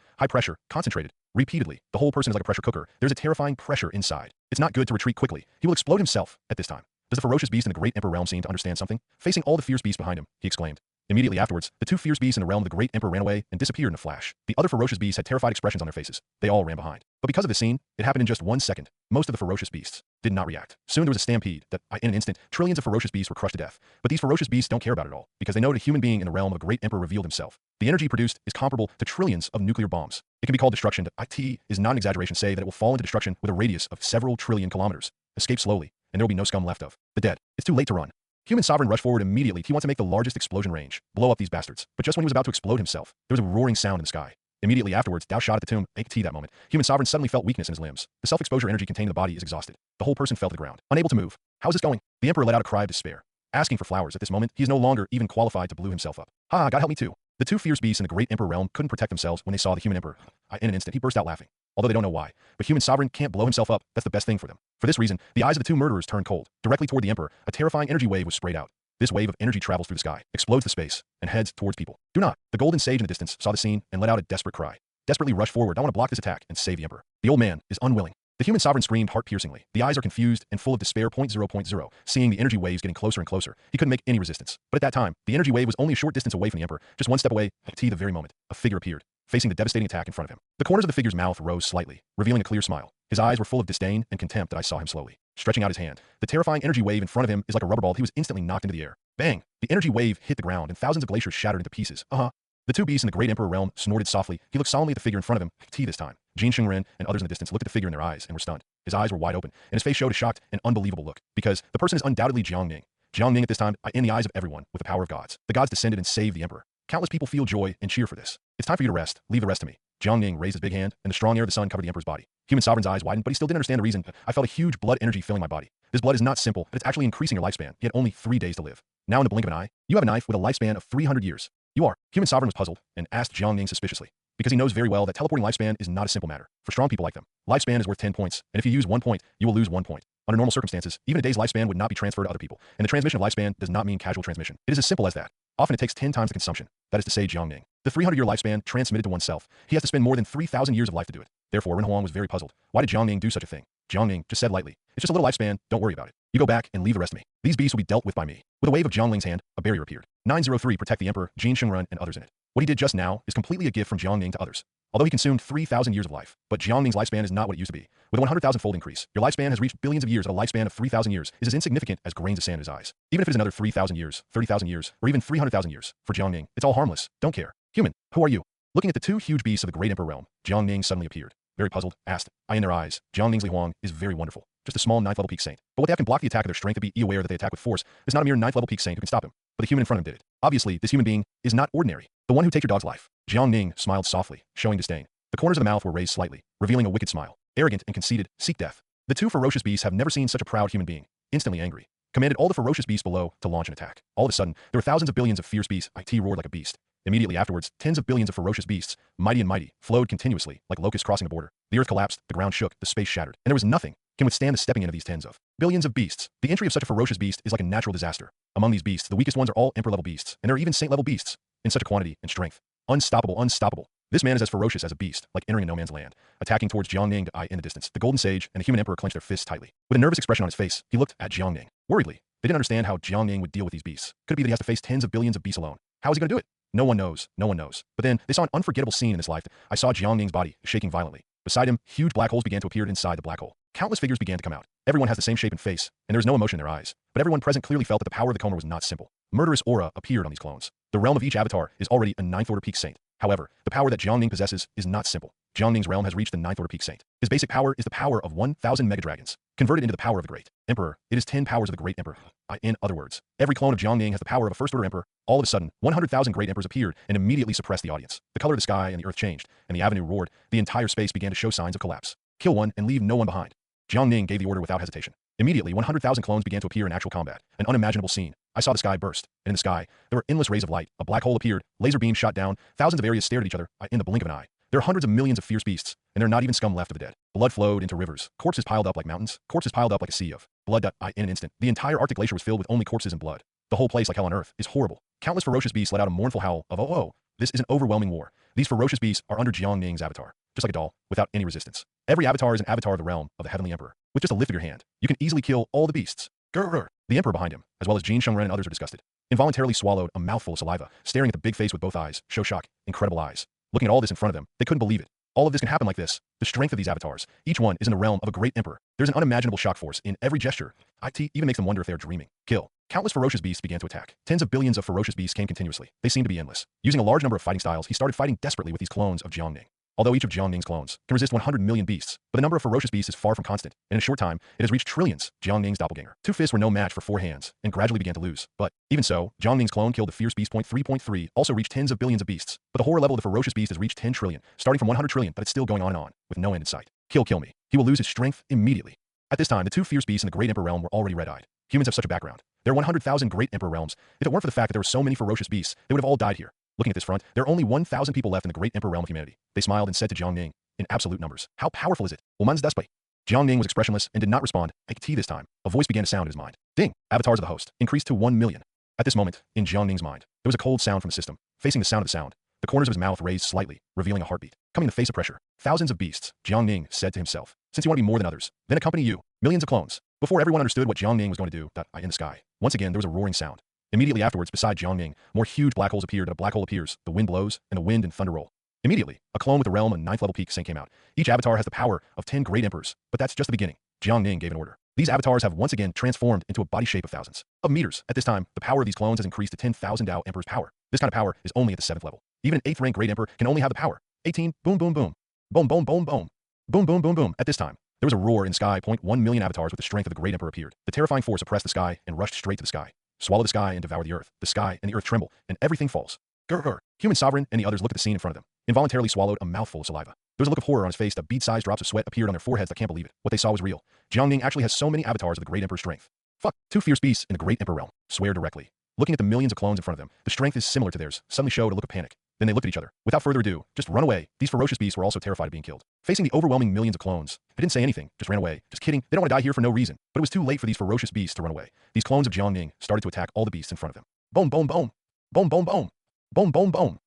concentrated, repeatedly. The whole person is like a pressure cooker. There's a terrifying pressure inside. It's not good to retreat quickly. He will explode himself at this time. Does the ferocious beast in the great emperor realm seem to understand something? Facing all the fierce beasts behind him, he exclaimed. Immediately afterwards, the 2 fierce beasts in the realm of the great emperor ran away and disappeared in a flash. The other ferocious beasts had terrified expressions on their faces. They all ran behind. But because of the scene, it happened in just 1 second. Most of the ferocious beasts did not react. Soon there was a stampede that, in an instant, trillions of ferocious beasts were crushed to death. But these ferocious beasts don't care about it all, because they know that a human being in the realm of a great emperor revealed himself. The energy produced is comparable to trillions of nuclear bombs. It can be called destruction. IT is not an exaggeration to say that it will fall into destruction with a radius of several trillion kilometers. Escape slowly, and there will be no scum left of the dead. It's too late to run. Human sovereign rushed forward immediately. He wants to make the largest explosion range, blow up these bastards. But just when he was about to explode himself, there was a roaring sound in the sky. Immediately afterwards, Dao shot at the tomb. AT that moment. Human sovereign suddenly felt weakness in his limbs. The self-exposure energy contained in the body is exhausted. The whole person fell to the ground, unable to move. How is this going? The emperor let out a cry of despair, asking for flowers. At this moment, he is no longer even qualified to blow himself up. God help me too. The 2 fierce beasts in the great emperor realm couldn't protect themselves when they saw the human emperor. In an instant, he burst out laughing. although they don't know why. But human sovereign can't blow himself up. That's the best thing for them. For this reason, the eyes of the two murderers turned cold. Directly toward the emperor, a terrifying energy wave was sprayed out. This wave of energy travels through the sky, explodes the space, and heads towards people. Do not. The golden sage in the distance saw the scene and let out a desperate cry. Desperately rush forward. I want to block this attack and save the emperor. The old man is unwilling. The human sovereign screamed heart-piercingly. The eyes are confused and full of despair. 0.0. Seeing the energy waves getting closer and closer, he couldn't make any resistance. But at that time, the energy wave was only a short distance away from the emperor, just one step away. At the very moment, a figure appeared, facing the devastating attack in front of him. The corners of the figure's mouth rose slightly, revealing a clear smile. His eyes were full of disdain and contempt that I saw him slowly stretching out his hand. The terrifying energy wave in front of him is like a rubber ball. He was instantly knocked into the air. Bang! The energy wave hit the ground, and thousands of glaciers shattered into pieces. The two beasts in the great emperor realm snorted softly. He looked solemnly at the figure in front of him. This time. Jin Shengren and others in the distance looked at the figure in their eyes and were stunned. His eyes were wide open, and his face showed a shocked and unbelievable look, because the person is undoubtedly Jiang Ning. Jiang Ning at this time, in the eyes of everyone, with the power of gods. The gods descended and saved the emperor. Countless people feel joy and cheer for this. It's time for you to rest. Leave the rest to me. Jiang Ning raised his big hand, and the strong air of the sun covered the emperor's body. Human sovereign's eyes widened, but he still didn't understand the reason. I felt a huge blood energy filling my body. This blood is not simple, but it's actually increasing your lifespan. He had only 3 days to live. Now in the blink of an eye, you have a knife with a lifespan of 300 years. You are. Human sovereign was puzzled and asked Jiang Ning suspiciously, because he knows very well that teleporting lifespan is not a simple matter. For strong people like them, lifespan is worth 10 points, and if you use 1 point, you will lose 1 point. Under normal circumstances, even a day's lifespan would not be transferred to other people, and the transmission of lifespan does not mean casual transmission. It is as simple as that. Often it takes 10 times the consumption. That is to say, Jiang Ning. The 300-year lifespan transmitted to oneself. He has to spend more than 3,000 years of life to do it. Therefore, Ren Huang was very puzzled. Why did Jiang Ning do such a thing? Jiang Ning just said lightly, "It's just a little lifespan, don't worry about it. You go back and leave the rest to me. These beasts will be dealt with by me." With a wave of Jiang Ning's hand, a barrier appeared. 903 protect the emperor, Jin Shengren, and others in it. What he did just now is completely a gift from Jiang Ning to others. Although he consumed 3,000 years of life, but Jiang Ning's lifespan is not what it used to be. With a 100,000-fold increase, your lifespan has reached billions of years, and a lifespan of 3,000 years is as insignificant as grains of sand in his eyes. Even if it is another 3,000 years, 30,000 years, or even 300,000 years, for Jiang Ning, it's all harmless. Don't care. Human, who are you? Looking at the two huge beasts of the great emperor realm, Jiang Ning suddenly appeared. Very puzzled, asked, in their eyes, Jiang Ning's Li Huang is very wonderful. Just a small 9th level peak saint. But what they have can block the attack of their strength to be aware that they attack with force is not a mere 9th level peak saint who can stop him. But the human in front of him did it. Obviously, this human being is not ordinary. The one who takes your dog's life. Jiang Ning smiled softly, showing disdain. The corners of the mouth were raised slightly, revealing a wicked smile. Arrogant and conceited, seek death. The two ferocious beasts have never seen such a proud human being. Instantly angry, commanded all the ferocious beasts below to launch an attack. All of a sudden, there were thousands of billions of fierce beasts. IT roared like a beast. Immediately afterwards, tens of billions of ferocious beasts, mighty and mighty, flowed continuously, like locusts crossing a border. The earth collapsed, the ground shook, the space shattered, and there was nothing can withstand the stepping in of these tens of billions of beasts. The entry of such a ferocious beast is like a natural disaster. Among these beasts, the weakest ones are all emperor-level beasts, and there are even saint-level beasts, in such a quantity and strength. Unstoppable, unstoppable. This man is as ferocious as a beast, like entering a no-man's land, attacking towards Jiang Ning in the distance. The golden sage and the human emperor clenched their fists tightly. With a nervous expression on his face, he looked at Jiang Ning. Worriedly, they didn't understand how Jiang Ning would deal with these beasts. Could it be that he has to face tens of billions of beasts alone? How is he going to do it? No one knows. No one knows. But then, they saw an unforgettable scene in this life. I saw Jiang Ning's body shaking violently. Beside him, huge black holes began to appear inside the black hole. Countless figures began to come out. Everyone has the same shape and face, and there was no emotion in their eyes. But everyone present clearly felt that the power of the clone was not simple. Murderous aura appeared on these clones. The realm of each avatar is already a 9th order peak saint. However, the power that Jiang Ning possesses is not simple. Jiang Ning's realm has reached the 9th order peak saint. His basic power is the power of 1,000 megadragons, converted into the power of the great emperor. It is 10 powers of the great emperor. In other words, every clone of Jiang Ning has the power of a first order emperor. All of a sudden, 100,000 great emperors appeared and immediately suppressed the audience. The color of the sky and the earth changed, and the avenue roared. The entire space began to show signs of collapse. Kill one and leave no one behind. Jiang Ning gave the order without hesitation. Immediately, 100,000 clones began to appear in actual combat. An unimaginable scene. I saw the sky burst, and in the sky, there were endless rays of light. A black hole appeared, laser beams shot down, thousands of areas stared at each other in the blink of an eye. There are hundreds of millions of fierce beasts, and there are not even scum left of the dead. Blood flowed into rivers, corpses piled up like mountains, corpses piled up like a sea of blood. In an instant, the entire Arctic glacier was filled with only corpses and blood. The whole place, like hell on earth, is horrible. Countless ferocious beasts let out a mournful howl of oh oh. This is an overwhelming war. These ferocious beasts are under Jiang Ning's avatar, just like a doll, without any resistance. Every avatar is an avatar of the realm of the heavenly emperor. With just a lift of your hand, you can easily kill all the beasts. Grr. The emperor behind him, as well as Jin Shengren and others are disgusted. Involuntarily swallowed a mouthful of saliva, staring at the big face with both eyes, show shock, incredible eyes. Looking at all this in front of them, they couldn't believe it. All of this can happen like this. The strength of these avatars, each one is in the realm of a great emperor. There's an unimaginable shock force in every gesture. IT even makes them wonder if they're dreaming. Kill. Countless ferocious beasts began to attack. Tens of billions of ferocious beasts came continuously. They seemed to be endless. Using a large number of fighting styles, he started fighting desperately with these clones of Jiang Ning. Although each of Jiang Ning's clones can resist 100 million beasts, but the number of ferocious beasts is far from constant, and in a short time, it has reached trillions. Jiang Ning's doppelganger. 2 fists were no match for 4 hands, and gradually began to lose. But, even so, Jiang Ning's clone killed the fierce beast. 3.3 also reached tens of billions of beasts, but the horror level of the ferocious beast has reached 10 trillion, starting from 100 trillion, but it's still going on and on, with no end in sight. Kill me. He will lose his strength immediately. At this time, the 2 fierce beasts in the great emperor realm were already red-eyed. Humans have such a background. There are 100,000 great emperor realms. If it weren't for the fact that there were so many ferocious beasts, they would have all died here. Looking at this front, there are only 1,000 people left in the great emperor realm of humanity. They smiled and said to Jiang Ning, in absolute numbers. How powerful is it? Woman's display. Jiang Ning was expressionless and did not respond. T this time. A voice began to sound in his mind. Ding! Avatars of the host increased to 1 million. At this moment, in Jiang Ning's mind, there was a cold sound from the system. Facing the sound of the sound, the corners of his mouth raised slightly, revealing a heartbeat. Coming in the face of pressure. Thousands of beasts, Jiang Ning said to himself. Since you want to be more than others, then accompany you. Millions of clones. Before everyone understood what Jiang Ning was going to do, in the sky. Once again, there was a roaring sound. Immediately afterwards, beside Jiang Ning, more huge black holes appeared, and a black hole appears. The wind blows, and the wind and thunder roll. Immediately, a clone with the realm and 9th level peak sync came out. Each avatar has the power of 10 great emperors, but that's just the beginning. Jiang Ning gave an order. These avatars have once again transformed into a body shape of thousands of meters. At this time, the power of these clones has increased to 10,000 Dao Emperor's power. This kind of power is only at the 7th level. Even an 8th rank great emperor can only have the power. 18, boom, boom, boom. Boom, boom, boom, boom. Boom, boom, boom, boom. At this time, there was a roar in the sky. 0.1 million avatars with the strength of the great emperor appeared. The terrifying force oppressed the sky and rushed straight to the sky. Swallow the sky and devour the earth. The sky and the earth tremble, and everything falls. Grr. Human sovereign and the others look at the scene in front of them. Involuntarily swallowed a mouthful of saliva. There was a look of horror on his face. The bead-sized drops of sweat appeared on their foreheads. They can't believe it. What they saw was real. Jiang Ning actually has so many avatars of the great emperor's strength. Fuck. 2 fierce beasts in the great emperor realm. Swear directly. Looking at the millions of clones in front of them, the strength is similar to theirs. Suddenly showed a look of panic. Then they looked at each other. Without further ado, just run away. These ferocious beasts were also terrified of being killed. Facing the overwhelming millions of clones, they didn't say anything, just ran away. Just kidding, they don't want to die here for no reason. But it was too late for these ferocious beasts to run away. These clones of Jiang Ning started to attack all the beasts in front of them. Boom, boom, boom. Boom, boom, boom. Boom, boom, boom.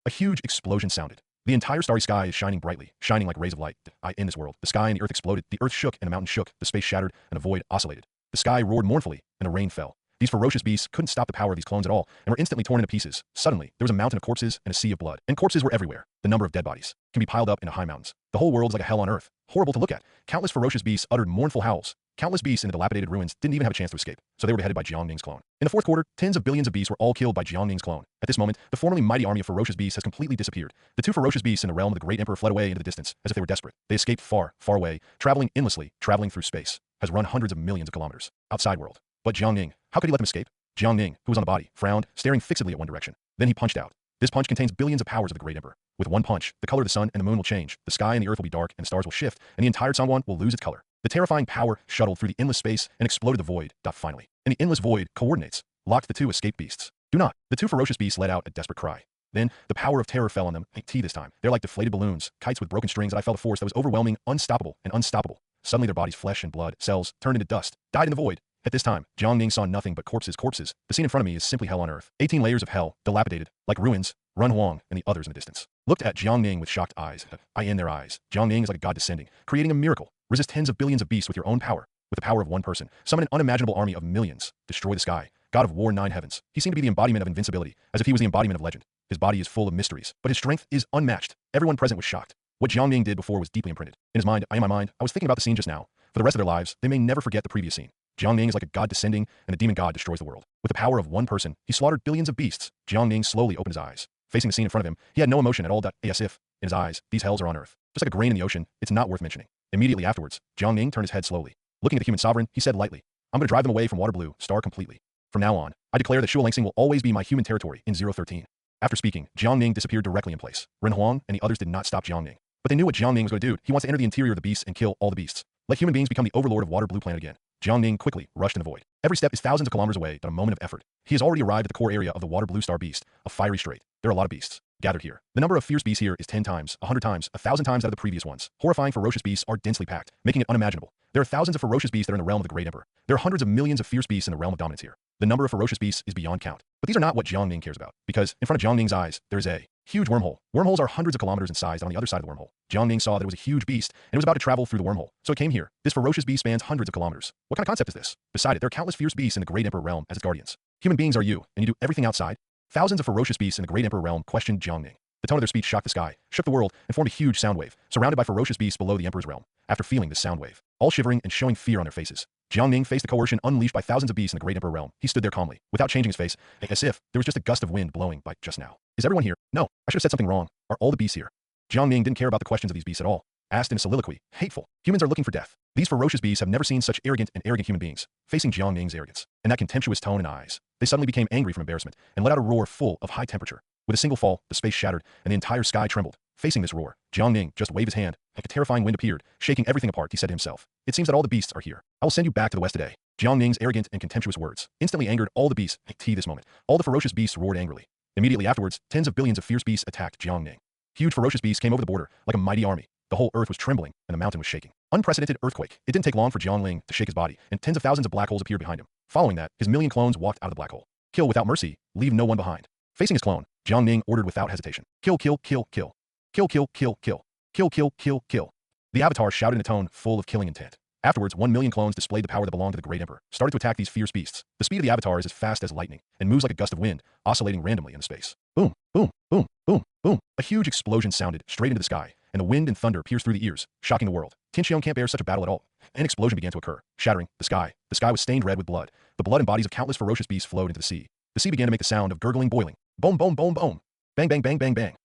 A huge explosion sounded. The entire starry sky is shining brightly, shining like rays of light. In this world, the sky and the earth exploded. The earth shook and the mountain shook. The space shattered and the void oscillated. The sky roared mournfully and the rain fell. These ferocious beasts couldn't stop the power of these clones at all and were instantly torn into pieces. Suddenly, there was a mountain of corpses and a sea of blood. And corpses were everywhere. The number of dead bodies can be piled up into high mountains. The whole world's like a hell on earth. Horrible to look at. Countless ferocious beasts uttered mournful howls. Countless beasts in the dilapidated ruins didn't even have a chance to escape, so they were beheaded by Jiang Ning's clone. In the 4th quarter, tens of billions of beasts were all killed by Jiang Ning's clone. At this moment, the formerly mighty army of ferocious beasts has completely disappeared. The 2 ferocious beasts in the realm of the great emperor fled away into the distance, as if they were desperate. They escaped far, far away, traveling endlessly, traveling through space, has run hundreds of millions of kilometers. Outside world. But Jiang Ning, how could he let them escape? Jiang Ning, who was on the body, frowned, staring fixedly at one direction. Then he punched out. This punch contains billions of powers of the great emperor. With one punch, the color of the sun and the moon will change, the sky and the earth will be dark, and the stars will shift, and the entire Sangwon will lose its color. The terrifying power shuttled through the endless space and exploded the void. Finally. And the endless void coordinates, locked the 2 escaped beasts. Do not. The 2 ferocious beasts let out a desperate cry. Then, the power of terror fell on them. This time. They're like deflated balloons, kites with broken strings that I felt a force that was overwhelming, unstoppable, and unstoppable. Suddenly their bodies, flesh and blood, cells, turned into dust, died in the void. At this time, Jiang Ning saw nothing but corpses. The scene in front of me is simply hell on earth. 18 layers of hell, dilapidated, like ruins. Run Huang and the others in the distance looked at Jiang Ning with shocked eyes. In their eyes, Jiang Ning is like a god descending, creating a miracle. Resist tens of billions of beasts with your own power. With the power of one person, summon an unimaginable army of millions. Destroy the sky. God of war, 9 heavens. He seemed to be the embodiment of invincibility, as if he was the embodiment of legend. His body is full of mysteries, but his strength is unmatched. Everyone present was shocked. What Jiang Ning did before was deeply imprinted. In his mind, in my mind, I was thinking about the scene just now. For the rest of their lives, they may never forget the previous scene. Jiang Ning is like a god descending, and the demon god destroys the world. With the power of one person, he slaughtered billions of beasts. Jiang Ning slowly opened his eyes. Facing the scene in front of him, he had no emotion at all. As if, in his eyes, these hells are on earth. Just like a grain in the ocean, it's not worth mentioning. Immediately afterwards, Jiang Ning turned his head slowly. Looking at the human sovereign, he said lightly, I'm going to drive them away from Water Blue Star completely. From now on, I declare that Shualangsing will always be my human territory in 013. After speaking, Jiang Ning disappeared directly in place. Ren Huang and the others did not stop Jiang Ning. But they knew what Jiang Ning was going to do. He wants to enter the interior of the beasts and kill all the beasts. Let human beings become the overlord of Water Blue Planet again. Jiang Ning quickly rushed in the void. Every step is thousands of kilometers away, but a moment of effort. He has already arrived at the core area of the Water Blue Star beast, a fiery strait. There are a lot of beasts gathered here. The number of fierce beasts here is 10 times, 100 times, 1,000 times that of the previous ones. Horrifying ferocious beasts are densely packed, making it unimaginable. There are thousands of ferocious beasts that are in the realm of the great emperor. There are hundreds of millions of fierce beasts in the realm of dominance here. The number of ferocious beasts is beyond count. But these are not what Jiang Ning cares about, because in front of Jiang Ning's eyes, there is a huge wormhole. Wormholes are hundreds of kilometers in size, and on the other side of the wormhole, Jiang Ning saw that it was a huge beast, and it was about to travel through the wormhole. So it came here. This ferocious beast spans hundreds of kilometers. What kind of concept is this? Beside it, there are countless fierce beasts in the great emperor realm as its guardians. Human beings are you, and you do everything outside? Thousands of ferocious beasts in the great emperor realm questioned Jiang Ning. The tone of their speech shocked the sky, shook the world, and formed a huge sound wave, surrounded by ferocious beasts below the emperor's realm. After feeling this sound wave, all shivering and showing fear on their faces, Jiang Ning faced the coercion unleashed by thousands of beasts in the great emperor realm. He stood there calmly, without changing his face, as if there was just a gust of wind blowing by just now. Is everyone here? No, I should have said something wrong. Are all the beasts here? Jiang Ning didn't care about the questions of these beasts at all. Asked in a soliloquy, hateful. Humans are looking for death. These ferocious beasts have never seen such arrogant human beings. Facing Jiang Ning's arrogance, and that contemptuous tone and eyes, they suddenly became angry from embarrassment, and let out a roar full of high temperature. With a single fall, the space shattered, and the entire sky trembled. Facing this roar, Jiang Ning just waved his hand, like a terrifying wind appeared, shaking everything apart. He said to himself, it seems that all the beasts are here. I will send you back to the west today. Jiang Ning's arrogant and contemptuous words instantly angered all the beasts. This moment, all the ferocious beasts roared angrily. Immediately afterwards, tens of billions of fierce beasts attacked Jiang Ning. Huge ferocious beasts came over the border, like a mighty army. The whole earth was trembling, and the mountain was shaking. Unprecedented earthquake. It didn't take long for Jiangling to shake his body, and tens of thousands of black holes appeared behind him. Following that, his million clones walked out of the black hole. Kill without mercy, leave no one behind. Facing his clone, Jiangling ordered without hesitation. Kill, kill, kill, kill. Kill, kill, kill, kill. Kill, kill, kill, kill. The avatar shouted in a tone full of killing intent. Afterwards, 1 million clones displayed the power that belonged to the great emperor, started to attack these fierce beasts. The speed of the avatar is as fast as lightning, and moves like a gust of wind, oscillating randomly in space. Boom, boom, boom, boom, boom. A huge explosion sounded straight into the sky, and the wind and thunder pierced through the ears, shocking the world. Tianqiong can't bear such a battle at all. An explosion began to occur, shattering the sky. The sky was stained red with blood. The blood and bodies of countless ferocious beasts flowed into the sea. The sea began to make the sound of gurgling boiling. Boom, boom, boom, boom. Bang, bang, bang, bang, bang.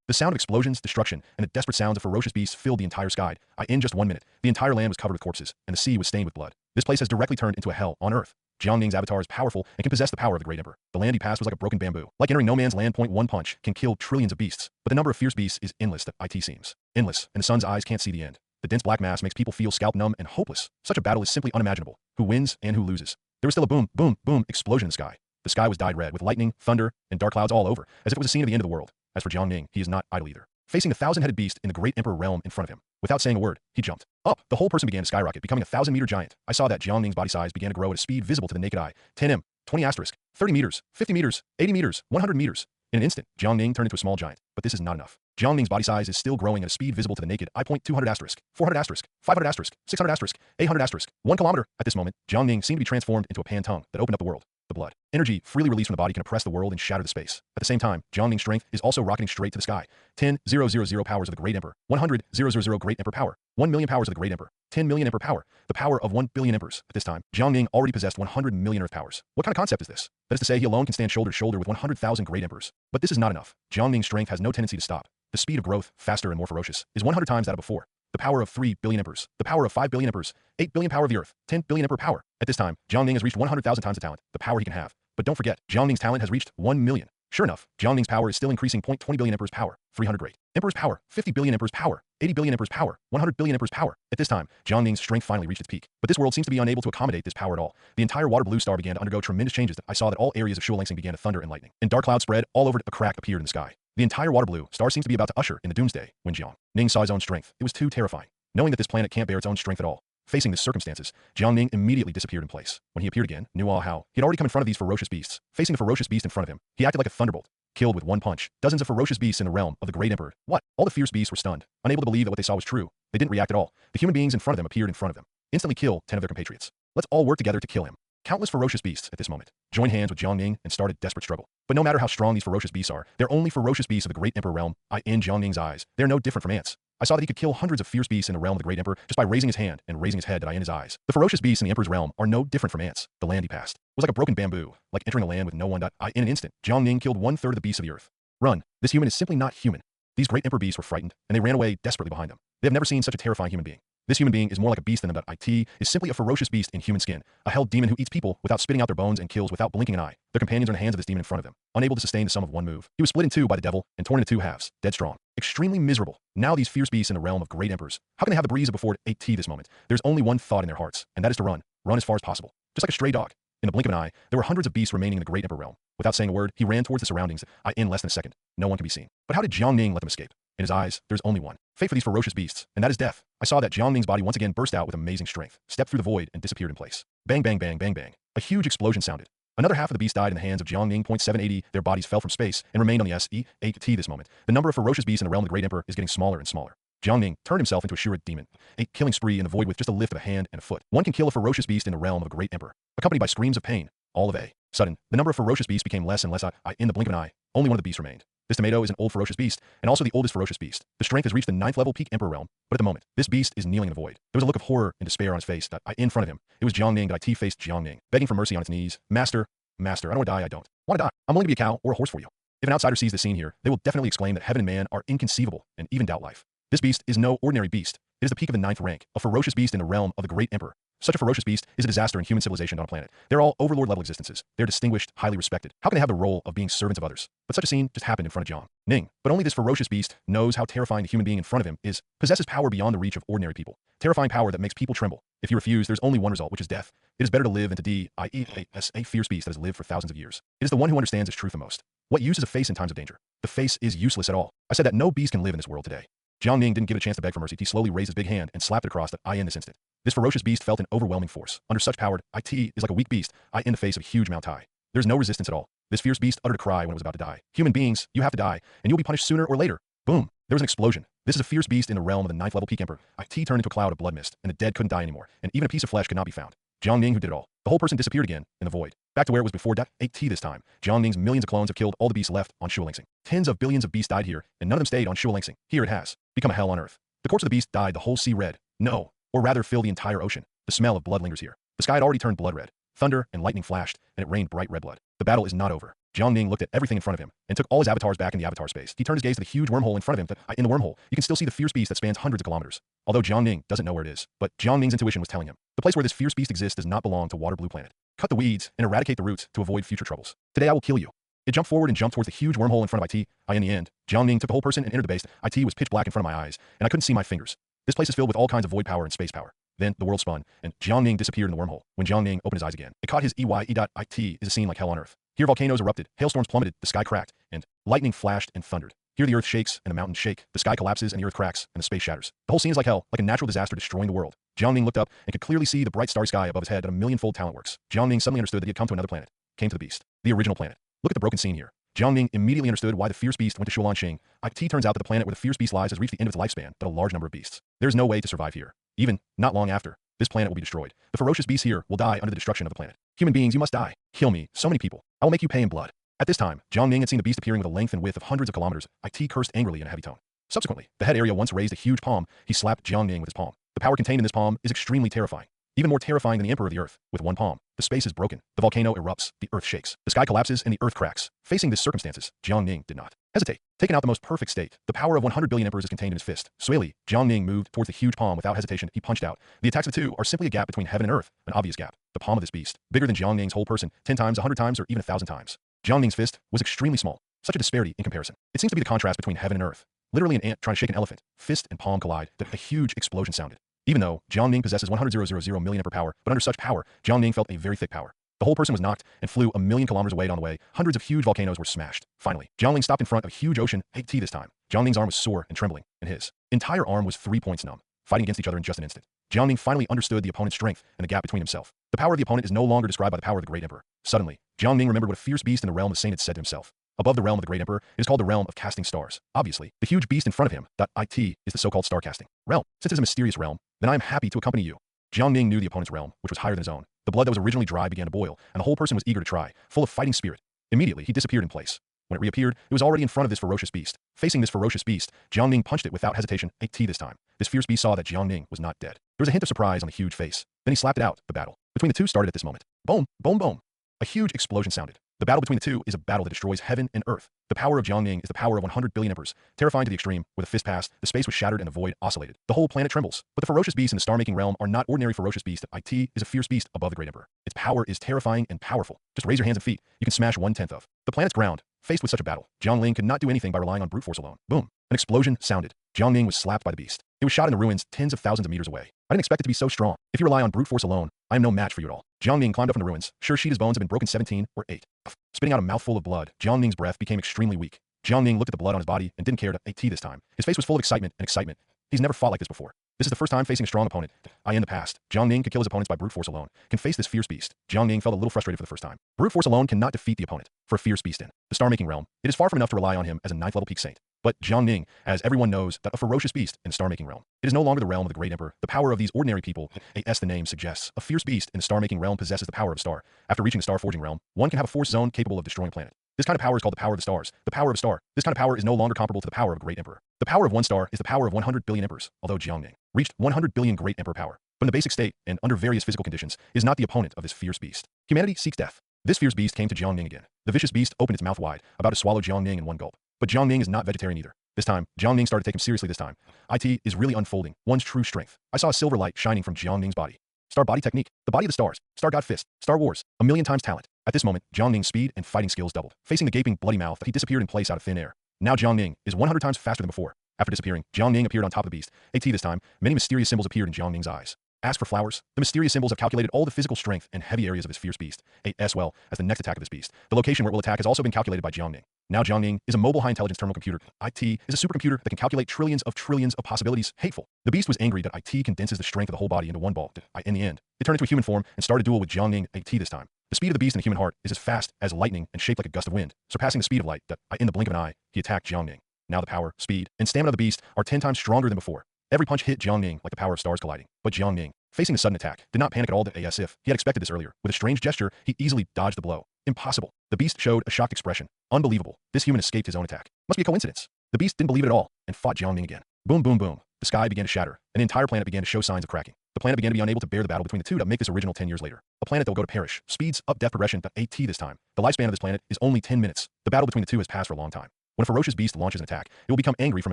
The sound of explosions, destruction, and the desperate sounds of ferocious beasts filled the entire sky. In just 1 minute, the entire land was covered with corpses, and the sea was stained with blood. This place has directly turned into a hell on earth. Jiangling's avatar is powerful and can possess the power of the great emperor. The land he passed was like a broken bamboo. Like entering no man's land. One punch can kill trillions of beasts, but the number of fierce beasts is endless. It seems endless, and the sun's eyes can't see the end. The dense black mass makes people feel scalp numb and hopeless. Such a battle is simply unimaginable. Who wins and who loses? There was still a boom, boom, boom explosion in the sky. The sky was dyed red with lightning, thunder, and dark clouds all over, as if it was a scene of the end of the world. As for Jiangling, he is not idle either. Facing the 1,000-headed beast in the great emperor realm in front of him, without saying a word, he jumped up. The whole person began to skyrocket, becoming a 1,000-meter giant. I saw that Jiangling's body size began to grow at a speed visible to the naked eye. 10m, 20 asterisk, 30 meters, 50 meters, 80 meters, 100 meters. In an instant, Jiangling turned into a small giant, but this is not enough. Jiangling's body size is still growing at a speed visible to the naked eye. 200 asterisk, 400 asterisk, 500 asterisk, 600 asterisk, 800 asterisk, 1 kilometer. At this moment, Jiangling seemed to be transformed into a pan tongue that opened up the world. The blood. Energy freely released from the body can oppress the world and shatter the space. At the same time, Jiangling's strength is also rocketing straight to the sky. 10,000 powers of the great emperor. 100,000 great emperor power. 1 million powers of the great emperor. 10 million emperor power. The power of 1 billion emperors. At this time, Jiangling already possessed 100 million earth powers. What kind of concept is this? That is to say, he alone can stand shoulder to shoulder with 100,000 great emperors. But this is not enough. Jiangling's strength has no tendency to stop. The speed of growth, faster and more ferocious, is 100 times that of before. The power of 3 billion emperors, the power of 5 billion emperors, 8 billion power of the earth, 10 billion emperor power. At this time, Jiangling has reached 100,000 times the talent, the power he can have. But don't forget, Jiangling's talent has reached 1 million. Sure enough, Jiangling's power is still increasing. 20 billion emperors power, 300 great emperors power, 50 billion emperors power, 80 billion emperors power, 100 billion emperors power. At this time, Jiangling's strength finally reached its peak. But this world seems to be unable to accommodate this power at all. The entire water blue star began to undergo tremendous changes. I saw that all areas of Shuolangsing began to thunder and lightning, and dark clouds spread all over. A crack appeared in the sky. The entire water blue star seems to be about to usher in the doomsday. When Jiangling saw his own strength, it was too terrifying. Knowing that this planet can't bear its own strength at all. Facing the circumstances, Jiangling immediately disappeared in place. When he appeared again, knew all how. He had already come in front of these ferocious beasts. Facing the ferocious beast in front of him, he acted like a thunderbolt. Killed with one punch. Dozens of ferocious beasts in the realm of the great emperor. What? All the fierce beasts were stunned, unable to believe that what they saw was true. They didn't react at all. The human beings in front of them appeared in front of them. Instantly kill 10 of their compatriots. Let's all work together to kill him. Countless ferocious beasts at this moment joined hands with Jiangling and started desperate struggle. But no matter how strong these ferocious beasts are, they're only ferocious beasts of the great emperor realm. In Jiangling's eyes, they're no different from ants. I saw that he could kill hundreds of fierce beasts in the realm of the great emperor just by raising his hand and raising his head in his eyes. The ferocious beasts in the emperor's realm are no different from ants. The land he passed was like a broken bamboo, like entering a land with no one. In an instant, Jiangling killed 1/3 of the beasts of the earth. Run. This human is simply not human. These great emperor beasts were frightened, and they ran away desperately behind them. They have never seen such a terrifying human being. This human being is more like a beast than them. It is simply a ferocious beast in human skin, a hell demon who eats people without spitting out their bones and kills without blinking an eye. Their companions are in the hands of this demon in front of them, unable to sustain the sum of one move. He was split in two by the devil and torn into two halves, dead strong, extremely miserable. Now these fierce beasts in the realm of great emperors, how can they have the breeze of before 8T this moment? There's only one thought in their hearts, and that is to run as far as possible, just like a stray dog. In the blink of an eye, there were hundreds of beasts remaining in the great emperor realm. Without saying a word, he ran towards the surroundings. In less than a second, no one can be seen. But how did Jiangling let them escape? In his eyes, there's only one fate for these ferocious beasts, and that is death. I saw that Jiangling's body once again burst out with amazing strength, stepped through the void, and disappeared in place. Bang, bang, bang, bang, bang. A huge explosion sounded. Another half of the beast died in the hands of Jiangling. 780. Their bodies fell from space and remained on the S-8T this moment. The number of ferocious beasts in the realm of the great emperor is getting smaller and smaller. Jiangling turned himself into a sheer demon, a killing spree in the void with just a lift of a hand and a foot. One can kill a ferocious beast in the realm of a great emperor, accompanied by screams of pain. All of a sudden, the number of ferocious beasts became less and less. In the blink of an eye, only one of the beasts remained. This tomato is an old ferocious beast, and also the oldest ferocious beast. The strength has reached the 9th level peak emperor realm, but at the moment, this beast is kneeling in the void. There was a look of horror and despair on his face. In front of him, it was Jiangling. Faced Jiangling, begging for mercy on its knees. Master, I don't want to die. I don't want to die. I'm willing to be a cow or a horse for you. If an outsider sees the scene here, they will definitely exclaim that heaven and man are inconceivable and even doubt life. This beast is no ordinary beast. It is the peak of the 9th rank, a ferocious beast in the realm of the great emperor. Such a ferocious beast is a disaster in human civilization on a planet. They're all overlord-level existences. They're distinguished, highly respected. How can they have the role of being servants of others? But such a scene just happened in front of Jiangling. But only this ferocious beast knows how terrifying the human being in front of him is, possesses power beyond the reach of ordinary people. Terrifying power that makes people tremble. If you refuse, there's only one result, which is death. It is better to live than to die, a fierce beast that has lived for thousands of years. It is the one who understands its truth the most. What use is a face in times of danger? The face is useless at all. I said that no beast can live in this world today. Jiang Ning didn't give it a chance to beg for mercy. He slowly raised his big hand and slapped it across the I in this instant. This ferocious beast felt an overwhelming force. Under such power, IT is like a weak beast, I in the face of a huge Mount Tai. There's no resistance at all. This fierce beast uttered a cry when it was about to die. Human beings, you have to die, and you'll be punished sooner or later. Boom. There was an explosion. This is a fierce beast in the realm of the 9th level peak emperor. IT turned into a cloud of blood mist, and the dead couldn't die anymore, and even a piece of flesh could not be found. Jiang Ning who did it all. The whole person disappeared again in the void. Back to where it was before death. 8T this time. Jiang Ning's millions of clones have killed all the beasts left on Shuolingsing. Tens of billions of beasts died here, and none of them stayed on Shuolingsing. Here it has become a hell on earth. The corpse of the beast dyed the whole sea red. No, or rather fill the entire ocean. The smell of blood lingers here. The sky had already turned blood red. Thunder and lightning flashed, and it rained bright red blood. The battle is not over. Jiang Ning looked at everything in front of him and took all his avatars back in the avatar space. He turned his gaze to the huge wormhole in front of him. In the wormhole, you can still see the fierce beast that spans hundreds of kilometers. Although Jiang Ning doesn't know where it is, but Jiang Ning's intuition was telling him, the place where this fierce beast exists does not belong to Water Blue Planet. Cut the weeds and eradicate the roots to avoid future troubles. Today I will kill you. It jumped forward and jumped towards the huge wormhole in front of IT. In the end, Jiang Ning took the whole person and entered the base. IT was pitch black in front of my eyes, and I couldn't see my fingers. This place is filled with all kinds of void power and space power. Then the world spun, and Jiang Ning disappeared in the wormhole. When Jiang Ning opened his eyes again, it caught his EYE.IT is a scene like hell on earth. Here volcanoes erupted, hailstorms plummeted, the sky cracked, and lightning flashed and thundered. Here the earth shakes and the mountains shake, the sky collapses and the earth cracks, and the space shatters. The whole scene is like hell, like a natural disaster destroying the world. Jiang Ning looked up and could clearly see the bright starry sky above his head that a millionfold talent works. Jiang Ning suddenly understood that he had come to another planet. Came to the beast. The original planet. Look at the broken scene here. Jiang Ning immediately understood why the fierce beast went to Shuolanqing. IT turns out that the planet where the fierce beast lies has reached the end of its lifespan, but a large number of beasts. There is no way to survive here. Even, not long after, this planet will be destroyed. The ferocious beasts here will die under the destruction of the planet. Human beings, you must die. Kill me. So many people. I will make you pay in blood. At this time, Jiang Ning had seen the beast appearing with a length and width of hundreds of kilometers. IT cursed angrily in a heavy tone. Subsequently, the head area once raised a huge palm. He slapped Jiang Ning with his palm. The power contained in this palm is extremely terrifying. Even more terrifying than the Emperor of the Earth. With one palm, the space is broken. The volcano erupts. The earth shakes. The sky collapses and the earth cracks. Facing these circumstances, Jiang Ning did not hesitate. Taken out the most perfect state, the power of 100 billion emperors is contained in his fist. Swayly, Jiang Ning moved towards the huge palm without hesitation. He punched out. The attacks of the two are simply a gap between heaven and earth, an obvious gap. The palm of this beast, bigger than Jiang Ning's whole person, 10 times, 100 times, or even 1,000 times. Jiang Ning's fist was extremely small. Such a disparity in comparison. It seems to be the contrast between heaven and earth. Literally an ant trying to shake an elephant. Fist and palm collide. A huge explosion sounded. Even though Jiang Ning possesses 100,000 million emperor power, but under such power, Jiang Ning felt a very thick power. The whole person was knocked and flew a million kilometers away on the way. Hundreds of huge volcanoes were smashed. Finally, Jiang Ning stopped in front of a huge ocean. 8T this time. Jiang Ning's arm was sore and trembling, and his entire arm was 3 points numb, fighting against each other in just an instant. Jiang Ning finally understood the opponent's strength and the gap between himself. The power of the opponent is no longer described by the power of the great emperor. Suddenly, Jiang Ning remembered what a fierce beast in the realm of the saint had said to himself. Above the realm of the great emperor, it is called the realm of casting stars. Obviously, the huge beast in front of him, .it, is the so-called star casting realm. Since it's a mysterious realm, then I am happy to accompany you. Jiang Ning knew the opponent's realm, which was higher than his own. The blood that was originally dry began to boil, and the whole person was eager to try, full of fighting spirit. Immediately, he disappeared in place. When it reappeared, it was already in front of this ferocious beast. Facing this ferocious beast, Jiang Ning punched it without hesitation. 8T this time. This fierce beast saw that Jiang Ning was not dead. There was a hint of surprise on the huge face. Then he slapped it out. The battle between the two started at this moment. Boom, boom, boom. A huge explosion sounded. The battle between the two is a battle that destroys heaven and earth. The power of Jiang Ning is the power of 100 billion emperors. Terrifying to the extreme, where the fist passed, the space was shattered and the void oscillated. The whole planet trembles. But the ferocious beasts in the star-making realm are not ordinary ferocious beasts. IT is a fierce beast above the great emperor. Its power is terrifying and powerful. Just raise your hands and feet. You can smash 1/10 of the planet's ground. Faced with such a battle, Jiang Ning could not do anything by relying on brute force alone. Boom. An explosion sounded. Jiang Ning was slapped by the beast. It was shot in the ruins tens of thousands of meters away. I didn't expect it to be so strong. If you rely on brute force alone, I am no match for you at all. Jiang Ning climbed up from the ruins. Sure, Sheeta's bones have been broken 17 or 8. Spitting out a mouthful of blood, Jiang Ning's breath became extremely weak. Jiang Ning looked at the blood on his body and didn't care to 8T this time. His face was full of excitement and excitement. He's never fought like this before. This is the first time facing a strong opponent. In the past, Jiang Ning could kill his opponents by brute force alone. Can face this fierce beast. Jiang Ning felt a little frustrated for the first time. Brute force alone cannot defeat the opponent. For a fierce beast in the star-making realm, it is far from enough to rely on him as a 9th level peak saint. But Jiang Ning, as everyone knows, that a ferocious beast in the star-making realm. It is no longer the realm of the great emperor. The power of these ordinary people, as the name suggests, a fierce beast in the star-making realm possesses the power of a star. After reaching the star-forging realm, one can have a force zone capable of destroying a planet. This kind of power is called the power of the stars. The power of a star. This kind of power is no longer comparable to the power of a great emperor. The power of one star is the power of 100 billion emperors, although Jiang Ning reached 100 billion great emperor power. But in the basic state, and under various physical conditions, is not the opponent of this fierce beast. Humanity seeks death. This fierce beast came to Jiang Ning again. The vicious beast opened its mouth wide, about to swallow Jiang Ning in one gulp. But Jiang Ning is not vegetarian either. This time, Jiang Ning started to take him seriously this time. IT is really unfolding, one's true strength. I saw a silver light shining from Jiang Ning's body. Star body technique, the body of the stars, Star God Fist, Star Wars, a million times talent. At this moment, Jiang Ning's speed and fighting skills doubled. Facing the gaping bloody mouth, he disappeared in place out of thin air. Now Jiang Ning is 100 times faster than before. After disappearing, Jiang Ning appeared on top of the beast. AT this time, many mysterious symbols appeared in Jiang Ning's eyes. Ask for flowers. The mysterious symbols have calculated all the physical strength and heavy areas of his fierce beast, as well as the next attack of this beast. The location where it will attack has also been calculated by Jiang Ning. Now Jiangning is a mobile high-intelligence terminal computer. IT is a supercomputer that can calculate trillions of possibilities. Hateful. The beast was angry that IT condenses the strength of the whole body into one ball. In the end, it turned into a human form and started a duel with Jiangning IT this time. The speed of the beast in the human heart is as fast as lightning and shaped like a gust of wind, surpassing the speed of light. In the blink of an eye, he attacked Jiangning. Now the power, speed, and stamina of the beast are 10 times stronger than before. Every punch hit Jiangning like the power of stars colliding. But Jiangning, facing the sudden attack, did not panic at all as if he had expected this earlier. With a strange gesture, he easily dodged the blow. Impossible. The beast showed a shocked expression. Unbelievable. This human escaped his own attack. Must be a coincidence. The beast didn't believe it at all and fought Jiangning again. Boom, boom, boom. The sky began to shatter, and the entire planet began to show signs of cracking. The planet began to be unable to bear the battle between the two to make this original 10 years later. A planet that will go to perish. Speeds up death progression. AT this time. The lifespan of this planet is only 10 minutes. The battle between the two has passed for a long time. When a ferocious beast launches an attack, it will become angry from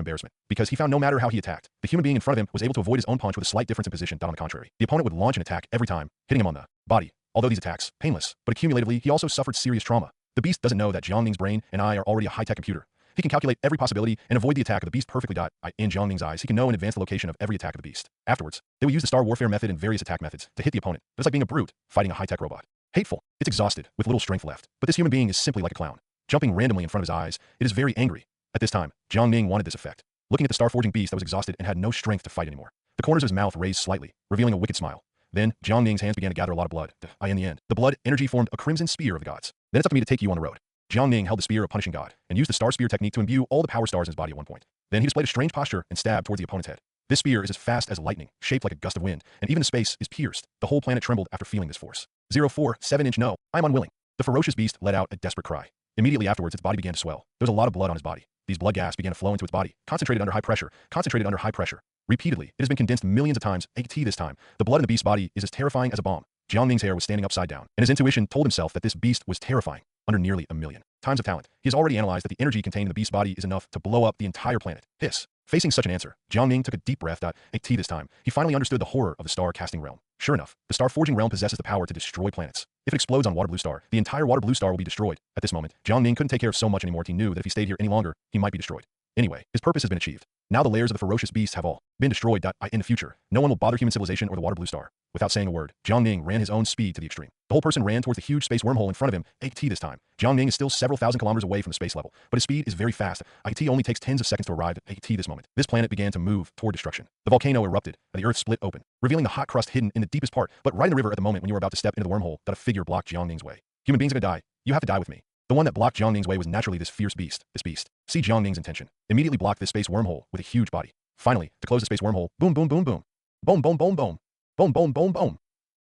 embarrassment, because he found no matter how he attacked, the human being in front of him was able to avoid his own punch with a slight difference in position. On the contrary, the opponent would launch an attack every time, hitting him on the body. Although these attacks, painless, but accumulatively, he also suffered serious trauma. The beast doesn't know that Jiangning's brain and eye are already a high-tech computer. He can calculate every possibility and avoid the attack of the beast perfectly. In Jiangning's eyes, he can know in advance the location of every attack of the beast. Afterwards, they will use the star warfare method and various attack methods to hit the opponent. It's like being a brute, fighting a high-tech robot. Hateful. It's exhausted, with little strength left. But this human being is simply like a clown. Jumping randomly in front of his eyes, it is very angry. At this time, Jiangning wanted this effect. Looking at the star-forging beast that was exhausted and had no strength to fight anymore. The corners of his mouth raised slightly, revealing a wicked smile. Then, Jiangning's hands began to gather a lot of blood. In the end, the blood energy formed a crimson spear of the gods. Then it's up to me to take you on the road. Jiangning held the spear of punishing god, and used the star spear technique to imbue all the power stars in his body at one point. Then he displayed a strange posture and stabbed towards the opponent's head. This spear is as fast as lightning, shaped like a gust of wind, and even the space is pierced. The whole planet trembled after feeling this force. 047 no, I'm unwilling. The ferocious beast let out a desperate cry. Immediately afterwards, its body began to swell. There was a lot of blood on his body. These blood gas began to flow into its body, concentrated under high pressure. Repeatedly, it has been condensed millions of times. AT this time, the blood in the beast's body is as terrifying as a bomb. Jiangning's hair was standing upside down, and his intuition told himself that this beast was terrifying. Under nearly a million times of talent, he has already analyzed that the energy contained in the beast's body is enough to blow up the entire planet. Hiss. Facing such an answer, Jiangning took a deep breath. AT this time, he finally understood the horror of the star-casting realm. Sure enough, the star-forging realm possesses the power to destroy planets. If it explodes on Water Blue Star, the entire Water Blue Star will be destroyed. At this moment, Jiangning couldn't take care of so much anymore. He knew that if he stayed here any longer, he might be destroyed. Anyway, his purpose has been achieved. Now the layers of the ferocious beast have all been destroyed. In the future, no one will bother human civilization or the Water Blue Star. Without saying a word, Jiangning ran his own speed to the extreme. The whole person ran towards the huge space wormhole in front of him. AT this time, Jiangning is still several thousand kilometers away from the space level, but his speed is very fast. IT only takes tens of seconds to arrive. AT this moment, this planet began to move toward destruction. The volcano erupted, and the earth split open, revealing the hot crust hidden in the deepest part. But right in the river at the moment when you were about to step into the wormhole, that a figure blocked Jiangning's way. Human beings are gonna die. You have to die with me. The one that blocked Jiangning's way was naturally this fierce beast. This beast, see Jiangning's intention, immediately blocked this space wormhole with a huge body. Finally, to close the space wormhole, boom, boom, boom, boom. Boom, boom, boom, boom. Boom, boom, boom, boom.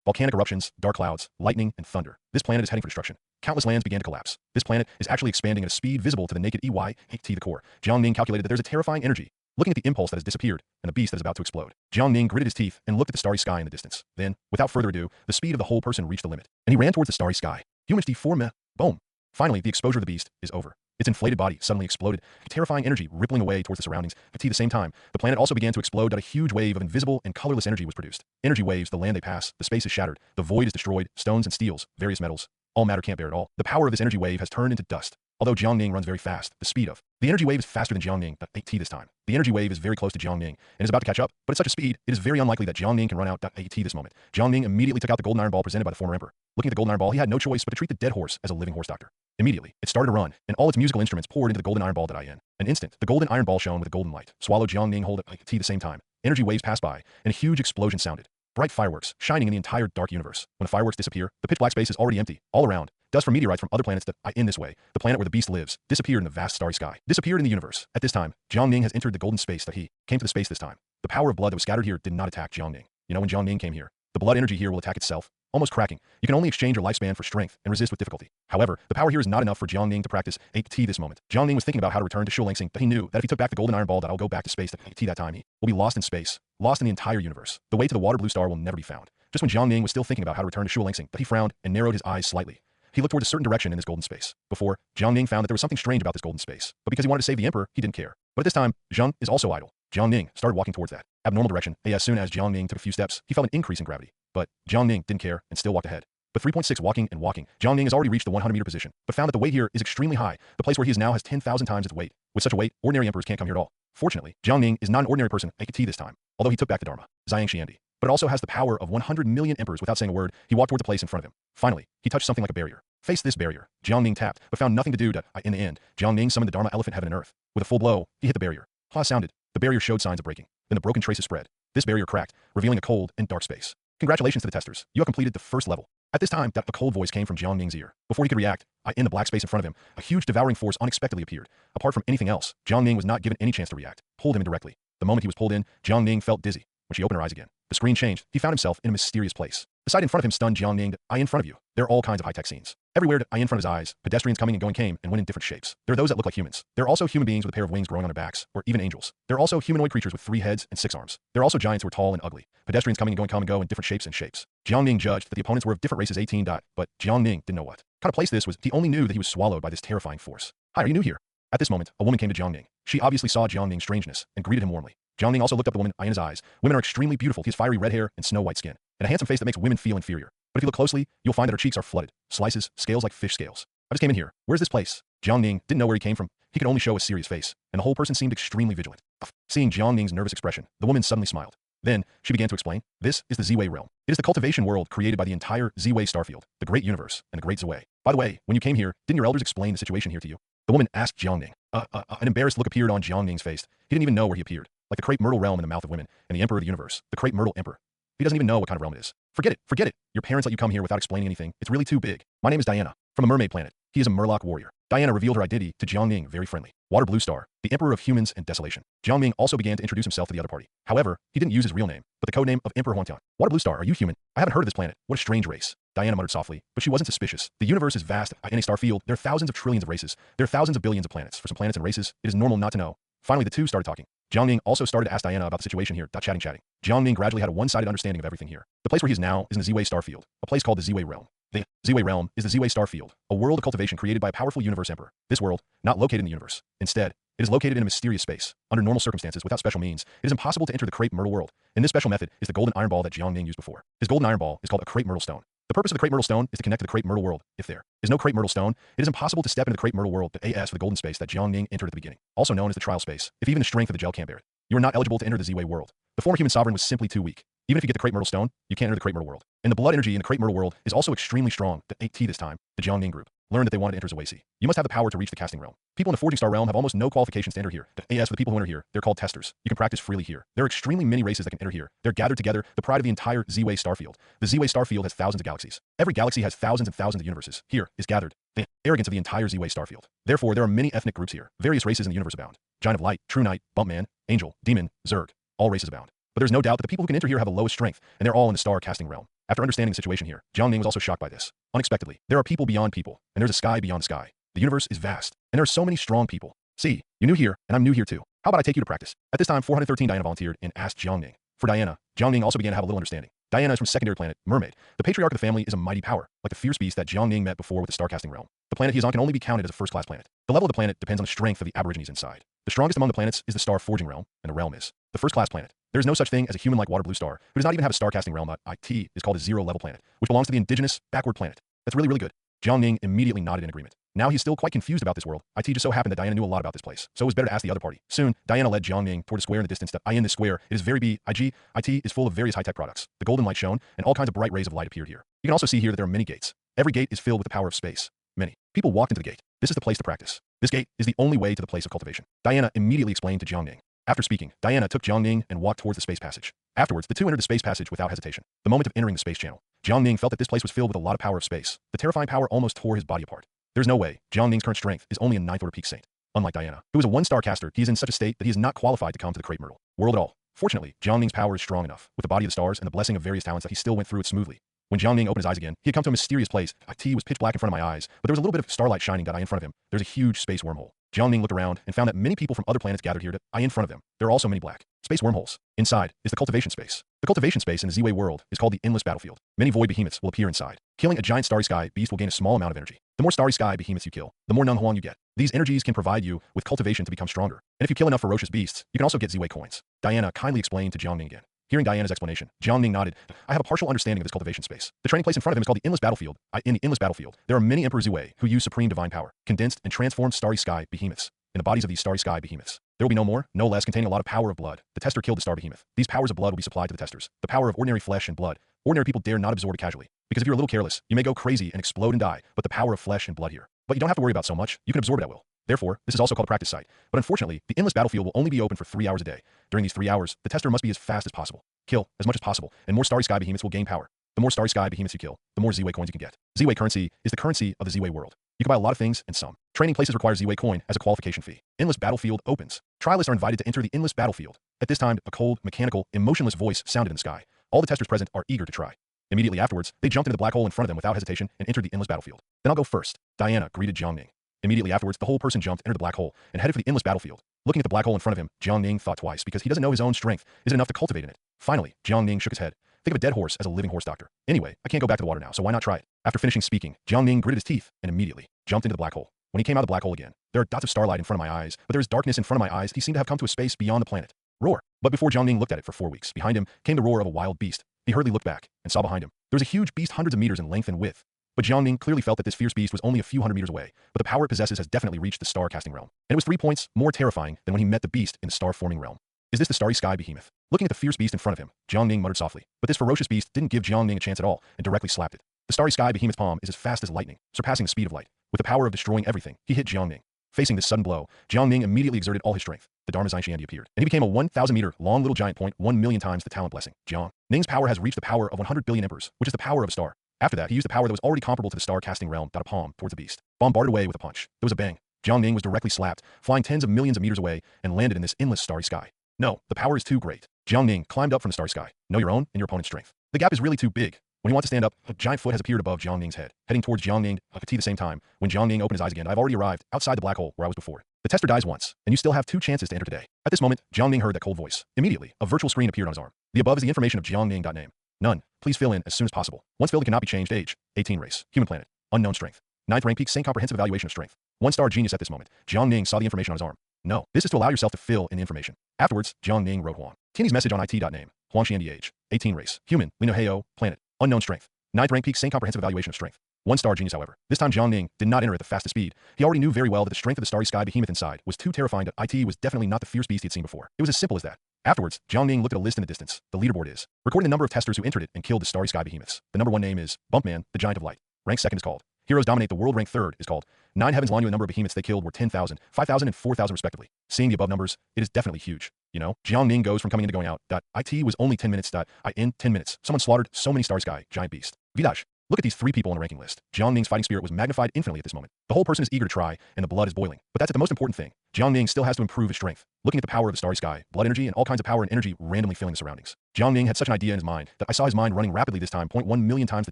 Volcanic eruptions, dark clouds, lightning, and thunder. This planet is heading for destruction. Countless lands began to collapse. This planet is actually expanding at a speed visible to the naked AT the core. Jiangning calculated that there's a terrifying energy. Looking at the impulse that has disappeared and the beast that is about to explode, Jiangning gritted his teeth and looked at the starry sky in the distance. Then, without further ado, the speed of the whole person reached the limit, and he ran towards the starry sky. Human D4 boom. Finally, the exposure of the beast is over. Its inflated body suddenly exploded, terrifying energy rippling away towards the surroundings. At the same time, the planet also began to explode. A huge wave of invisible and colorless energy was produced. Energy waves, the land they pass, the space is shattered, the void is destroyed, stones and steels, various metals. All matter can't bear it all. The power of this energy wave has turned into dust. Although Jiangning runs very fast, the speed of the energy wave is faster than Jiangning. AT this time, the energy wave is very close to Jiangning and is about to catch up, but at such a speed, it is very unlikely that Jiangning can run out. AT this moment, Jiangning immediately took out the golden iron ball presented by the former emperor. Looking at the golden iron ball, he had no choice but to treat the dead horse as a living horse doctor. Immediately, it started to run, and all its musical instruments poured into the golden iron ball. An instant, the golden iron ball shone with a golden light. Swallowed Jiangning whole. AT the same time, energy waves passed by, and a huge explosion sounded. Bright fireworks, shining in the entire dark universe. When the fireworks disappear, the pitch black space is already empty. All around, dust from meteorites from other planets in this way, the planet where the beast lives, disappeared in the vast starry sky. Disappeared in the universe. At this time, Jiangning has entered the golden space that he came to the space this time. The power of blood that was scattered here did not attack Jiangning. You know when Jiangning came here, the blood energy here will attack itself, almost cracking. You can only exchange your lifespan for strength and resist with difficulty. However, the power here is not enough for Jiangning to practice AT this moment. Jiangning was thinking about how to return to Shulingsing, but he knew that if he took back the golden iron ball, that I'll go back to space. AT that time he will be lost in space, lost in the entire universe. The way to the Water Blue Star will never be found. Just when Jiangning was still thinking about how to return to Shulingsing, but he frowned and narrowed his eyes slightly. He looked towards a certain direction in this golden space. Before, Jiangning found that there was something strange about this golden space, but because he wanted to save the emperor, he didn't care. But at this time, Zheng is also idle. Jiangning started walking towards that abnormal direction. As soon as Jiangning took a few steps, he felt an increase in gravity. But Jiangning didn't care and still walked ahead. But 3.6 walking, Jiangning has already reached the 100-meter position, but found that the weight here is extremely high. The place where he is now has 10,000 times its weight. With such a weight, ordinary emperors can't come here at all. Fortunately, Jiangning is not an ordinary person. AT this time, although he took back the Dharma, Zhang Xiandi. But it also has the power of 100 million emperors. Without saying a word, he walked towards a place in front of him. Finally, he touched something like a barrier. Face this barrier. Jiang Ning tapped, but found nothing to do. In the end, Jiang Ning summoned the Dharma elephant heaven and earth. With a full blow, he hit the barrier. Claws sounded. The barrier showed signs of breaking. Then the broken traces spread. This barrier cracked, revealing a cold and dark space. Congratulations to the testers. You have completed the first level. At this time, a cold voice came from Jiang Ning's ear. Before he could react, in the black space in front of him, a huge devouring force unexpectedly appeared. Apart from anything else, Jiang Ning was not given any chance to react. Pulled him in directly. The moment he was pulled in, Jiang Ning felt dizzy. When she opened her eyes again, the screen changed. He found himself in a mysterious place. The sight in front of him stunned Jiang Ning. In front of you. There are all kinds of high-tech scenes. Everywhere in front of his eyes, pedestrians coming and going came and went in different shapes. There are those that look like humans. There are also human beings with a pair of wings growing on their backs, or even angels. There are also humanoid creatures with 3 heads and 6 arms. There are also giants who are tall and ugly. Pedestrians coming and going come and go in different shapes and shapes. Jiang Ning judged that the opponents were of different races 18. But Jiang Ning didn't know what kind of place this was. He only knew that he was swallowed by this terrifying force. Hi, are you new here? At this moment, a woman came to Jiang Ning. She obviously saw Jiang Ning's strangeness and greeted him warmly. Jiang Ning also looked up the woman in his eyes. Women are extremely beautiful. He has fiery red hair and snow-white skin, and a handsome face that makes women feel inferior. But if you look closely, you'll find that her cheeks are flooded. Slices, scales like fish scales. I just came in here. Where's this place? Jiang Ning didn't know where he came from. He could only show a serious face, and the whole person seemed extremely vigilant. Seeing Jiang Ning's nervous expression, the woman suddenly smiled. Then, she began to explain. This is the Z-Wei realm. It is the cultivation world created by the entire Z-Wei starfield, the great universe, and the great Z-Wei. By the way, when you came here, didn't your elders explain the situation here to you? The woman asked Jiang Ning. An embarrassed look appeared on Jiang Ning's face. He didn't even know where he appeared. Like the crepe myrtle realm in the mouth of women, and the emperor of the universe, the crepe myrtle emperor. He doesn't even know what kind of realm it is. Forget it, forget it. Your parents let you come here without explaining anything. It's really too big. My name is Diana, from a mermaid planet. He is a Murloc warrior. Diana revealed her identity to Jiang Ning very friendly. Water Blue Star, the emperor of humans and desolation. Jiang Ning also began to introduce himself to the other party. However, he didn't use his real name, but the codename of Emperor Huangtian. Water Blue Star, are you human? I haven't heard of this planet. What a strange race. Diana muttered softly, but she wasn't suspicious. The universe is vast. In a star field, there are thousands of trillions of races. There are thousands of billions of planets. For some planets and races, it is normal not to know. Finally, the two started talking. Jiang Ning also started to ask Diana about the situation here. Chatting. Jiang Ning gradually had a one-sided understanding of everything here. The place where he is now is in the Z-Wei starfield, a place called the Z-Wei realm. The Z-Wei realm is the Z-Wei starfield, a world of cultivation created by a powerful universe emperor. This world, not located in the universe. Instead, it is located in a mysterious space. Under normal circumstances, without special means, it is impossible to enter the crepe myrtle world. And this special method is the golden iron ball that Jiang Ning used before. His golden iron ball is called a crepe myrtle stone. The purpose of the crepe myrtle stone is to connect to the crepe myrtle world. If there is no crepe myrtle stone, it is impossible to step into the crepe myrtle world. The AS for the golden space that Jiang Ning entered at the beginning, also known as the trial space. If even the strength of the gel can't bear it, you are not eligible to enter the Z-Wei world. The former human sovereign was simply too weak. Even if you get the crepe myrtle stone, you can't enter the crepe myrtle world. And the blood energy in the crepe myrtle world is also extremely strong. The 8T this time, the Jiang Ning group learned that they wanted to enter Z-Wei. You must have the power to reach the casting realm. People in the forging star realm have almost no qualifications to enter here. The AS for the people who enter here, they're called testers. You can practice freely here. There are extremely many races that can enter here. They're gathered together, the pride of the entire Z-Wei starfield. The Z-Wei starfield has thousands of galaxies. Every galaxy has thousands and thousands of universes. Here is gathered the arrogance of the entire Z-Wei starfield. Therefore, there are many ethnic groups here. Various races in the universe abound. Giant of Light, True Knight, Bumpman, Angel, Demon, Zerg. All races abound. But there's no doubt that the people who can enter here have the lowest strength, and they're all in the star casting realm. After understanding the situation here, Jiang Ning was also shocked by this. Unexpectedly, there are people beyond people, and there's a sky beyond the sky. The universe is vast, and there are so many strong people. See, you're new here, and I'm new here too. How about I take you to practice? At this time, 413 Diana volunteered and asked Jiang Ning. For Diana, Jiang Ning also began to have a little understanding. Diana is from secondary planet, Mermaid. The patriarch of the family is a mighty power, like the fierce beast that Jiang Ning met before with the starcasting realm. The planet he is on can only be counted as a first-class planet. The level of the planet depends on the strength of the aborigines inside. The strongest among the planets is the star forging realm, and the realm is the first-class planet. There is no such thing as a human like Water Blue Star, who does not even have a star-casting realm. IT is called a zero-level planet, which belongs to the indigenous, backward planet. That's really, really good. Jiang Ning immediately nodded in agreement. Now he's still quite confused about this world. IT just so happened that Diana knew a lot about this place, so it was better to ask the other party. Soon, Diana led Jiang Ning toward a square in the distance. In this square, it is very big. IT is full of various high-tech products. The golden light shone, and all kinds of bright rays of light appeared here. You can also see here that there are many gates. Every gate is filled with the power of space. Many people walked into the gate. This is the place to practice. This gate is the only way to the place of cultivation. Diana immediately explained to Jiang Ning. After speaking, Diana took Jiang Ning and walked towards the space passage. Afterwards, the two entered the space passage without hesitation. The moment of entering the space channel, Jiang Ning felt that this place was filled with a lot of power of space. The terrifying power almost tore his body apart. There's no way. Jiang Ning's current strength is only a 9th order peak saint. Unlike Diana, who is a 1-star caster, he is in such a state that he is not qualified to come to the crepe myrtle world at all. Fortunately, Jiang Ning's power is strong enough, with the body of the stars and the blessing of various talents, that he still went through it smoothly. When Jiang Ning opened his eyes again, he had come to a mysterious place. IT was pitch black in front of my eyes, but there was a little bit of starlight shining in front of him. There's a huge space wormhole. Jiang Ning looked around and found that many people from other planets gathered here in front of them. There are also many black space wormholes. Inside is the cultivation space. The cultivation space in the Z-Wei world is called the endless battlefield. Many void behemoths will appear inside. Killing a giant starry sky beast will gain a small amount of energy. The more starry sky behemoths you kill, the more Nunhuang you get. These energies can provide you with cultivation to become stronger. And if you kill enough ferocious beasts, you can also get Z-Wei coins. Diana kindly explained to Jiang Ning again. Hearing Diana's explanation, Jiang Ning nodded. I have a partial understanding of this cultivation space. The training place in front of him is called the endless battlefield. In the endless battlefield, there are many Emperor Z-Wei who use supreme divine power, condensed and transformed starry sky behemoths. In the bodies of these starry sky behemoths, there will be no more, no less, containing a lot of power of blood. The tester killed the star behemoth. These powers of blood will be supplied to the testers. The power of ordinary flesh and blood Ordinary people dare not absorb it casually, because if you're a little careless, you may go crazy and explode and die, but the power of flesh and blood here. But you don't have to worry about so much, you can absorb it at will. Therefore, this is also called a practice site. But unfortunately, the endless battlefield will only be open for 3 hours a day. During these 3 hours, the tester must be as fast as possible. Kill as much as possible, and more starry sky behemoths will gain power. The more starry sky behemoths you kill, the more Z-Way coins you can get. Z-Way currency is the currency of the Z-Way world. You can buy a lot of things and some. Training places require Z-Way coin as a qualification fee. Endless battlefield opens. Trialists are invited to enter the endless battlefield. At this time, a cold, mechanical, emotionless voice sounded in the sky. All the testers present are eager to try. Immediately afterwards, they jumped into the black hole in front of them without hesitation and entered the endless battlefield. Then I'll go first. Diana greeted Jiangning. Immediately afterwards, the whole person jumped, entered the black hole, and headed for the endless battlefield. Looking at the black hole in front of him, Jiangning thought twice because he doesn't know his own strength isn't enough to cultivate in it. Finally, Jiangning shook his head. Think of a dead horse as a living horse doctor. Anyway, I can't go back to the water now, so why not try it? After finishing speaking, Jiangning gritted his teeth and immediately jumped into the black hole. When he came out of the black hole again, there are dots of starlight in front of my eyes, but there is darkness in front of my eyes. He seemed to have come to a space beyond the planet. Roar. But before Jiangning looked at it for 4 weeks, behind him came the roar of a wild beast. He hurriedly looked back and saw behind him. There was a huge beast hundreds of meters in length and width. But Jiangning clearly felt that this fierce beast was only a few hundred meters away, but the power it possesses has definitely reached the star-casting realm. And it was 3 points more terrifying than when he met the beast in the star-forming realm. Is this the starry sky behemoth? Looking at the fierce beast in front of him, Jiangning muttered softly. But this ferocious beast didn't give Jiangning a chance at all and directly slapped it. The starry sky behemoth's palm is as fast as lightning, surpassing the speed of light. With the power of destroying everything, he hit Jiangning. Facing this sudden blow, Jiangning immediately exerted all his strength. The Dharma Zaishiandi appeared, and he became a 1,000-meter long little giant point 1,000,000 times the talent blessing. Jiangning's power has reached the power of 100 billion emperors, which is the power of a star. After that, he used the power that was already comparable to the star-casting realm, a palm towards the beast. Bombarded away with a punch. There was a bang. Jiangning was directly slapped, flying tens of millions of meters away, and landed in this endless starry sky. No, the power is too great. Jiangning climbed up from the starry sky. Know your own and your opponent's strength. The gap is really too big. When you want to stand up, a giant foot has appeared above Jiangning's head, heading towards Jiangning at the same time. When Jiangning opened his eyes again, I've already arrived outside the black hole where I was before. The tester dies once, and you still have 2 chances to enter today. At this moment, Jiangning heard that cold voice. Immediately, a virtual screen appeared on his arm. The above is the information of Jiangning.name. None. Please fill in as soon as possible. Once filled, it cannot be changed. Age, 18 race, human planet, unknown strength. 9th rank peak, same comprehensive evaluation of strength. 1-star genius at this moment. Jiangning saw the information on his arm. No, this is to allow yourself to fill in the information. Afterwards, Jiangning wrote Huang Tiany's message on it.name. Huang Xiandi age, 18 race, human, Lino Heyo, planet, unknown strength. 9th rank peak, same comprehensive evaluation of strength. 1-star genius, however. This time Jiangning did not enter at the fastest speed. He already knew very well that the strength of the starry sky behemoth inside was too terrifying. That it was definitely not the fierce beast he had seen before. It was as simple as that. Afterwards, Jiangning looked at a list in the distance. The leaderboard is recording the number of testers who entered it and killed the starry sky behemoths. The number 1 name is Bumpman, the Giant of Light. Rank 2nd is called Heroes Dominate the World. Rank 3rd is called 9 Heavens. Lanyu, the number of behemoths they killed were 10,000, 5,000, and 4,000 respectively. Seeing the above numbers, it is definitely huge. You know, Jiangning goes from coming in to going out. It was only 10 minutes. In 10 minutes. Someone slaughtered so many starry sky giant beast. Vidage. Look at these 3 people on the ranking list. Jiangning's fighting spirit was magnified infinitely at this moment. The whole person is eager to try, and the blood is boiling. But that's the most important thing. Jiangning still has to improve his strength. Looking at the power of the starry sky, blood energy, and all kinds of power and energy randomly filling the surroundings. Jiangning had such an idea in his mind that I saw his mind running rapidly this time. 1,000,000 times the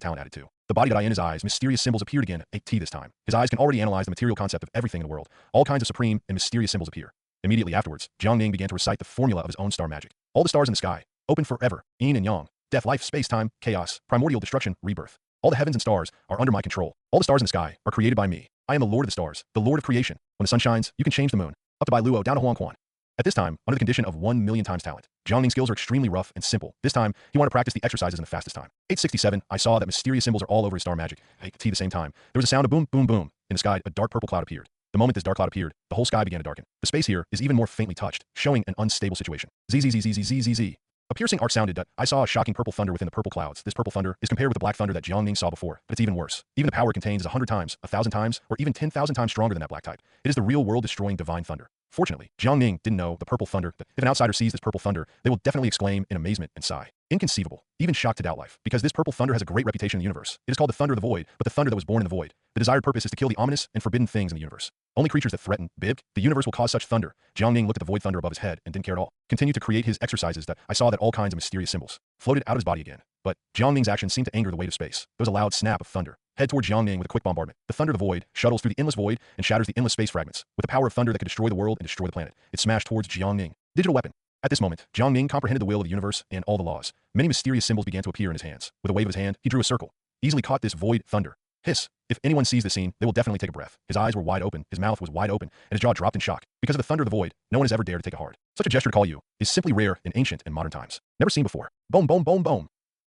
talent added to. The body in his eyes, mysterious symbols appeared again. This time. His eyes can already analyze the material concept of everything in the world. All kinds of supreme and mysterious symbols appear. Immediately afterwards, Jiangning began to recite the formula of his own star magic. All the stars in the sky, open forever, yin and yang, death, life, space-time, chaos, primordial destruction, rebirth. All the heavens and stars are under my control. All the stars in the sky are created by me. I am the Lord of the stars, the Lord of creation. When the sun shines, you can change the moon. Up to Bai Luo, down to Huang Quan. At this time, under the condition of 1,000,000 times talent, Jiangning's skills are extremely rough and simple. This time, he wanted to practice the exercises in the fastest time. 867, I saw that mysterious symbols are all over his star magic. At the same time, there was a sound of boom, boom, boom. In the sky, a dark purple cloud appeared. The moment this dark cloud appeared, the whole sky began to darken. The space here is even more faintly touched, showing an unstable situation. ZZZZZZZZ. A piercing arc sounded. I saw a shocking purple thunder within the purple clouds. This purple thunder is compared with the black thunder that Jiangning saw before, but it's even worse. Even the power it contains is 100 times, 1,000 times, or even 10,000 times stronger than that black type. It is the real world-destroying divine thunder. Fortunately, Jiangning didn't know the purple thunder. If an outsider sees this purple thunder, they will definitely exclaim in amazement and sigh. Inconceivable, even shocked to doubt life, because this purple thunder has a great reputation in the universe. It is called the thunder of the void, but the thunder that was born in the void. The desired purpose is to kill the ominous and forbidden things in the universe. Only creatures that threaten, big, the universe will cause such thunder. Jiangning looked at the void thunder above his head and didn't care at all. Continued to create his exercises. I saw that all kinds of mysterious symbols floated out of his body again. But Jiangning's actions seemed to anger the weight of space. There was a loud snap of thunder. Head towards Jiangning with a quick bombardment. The thunder of the void shuttles through the endless void and shatters the endless space fragments. With the power of thunder that could destroy the world and destroy the planet, it smashed towards Jiangning. Digital weapon. At this moment, Jiangning comprehended the will of the universe and all the laws. Many mysterious symbols began to appear in his hands. With a wave of his hand, he drew a circle. Easily caught this void thunder. Hiss. If anyone sees the scene, they will definitely take a breath. His eyes were wide open, his mouth was wide open, and his jaw dropped in shock. Because of the thunder of the void, no one has ever dared to take a hard. Such a gesture to call you is simply rare in ancient and modern times. Never seen before. Boom, boom, boom, boom.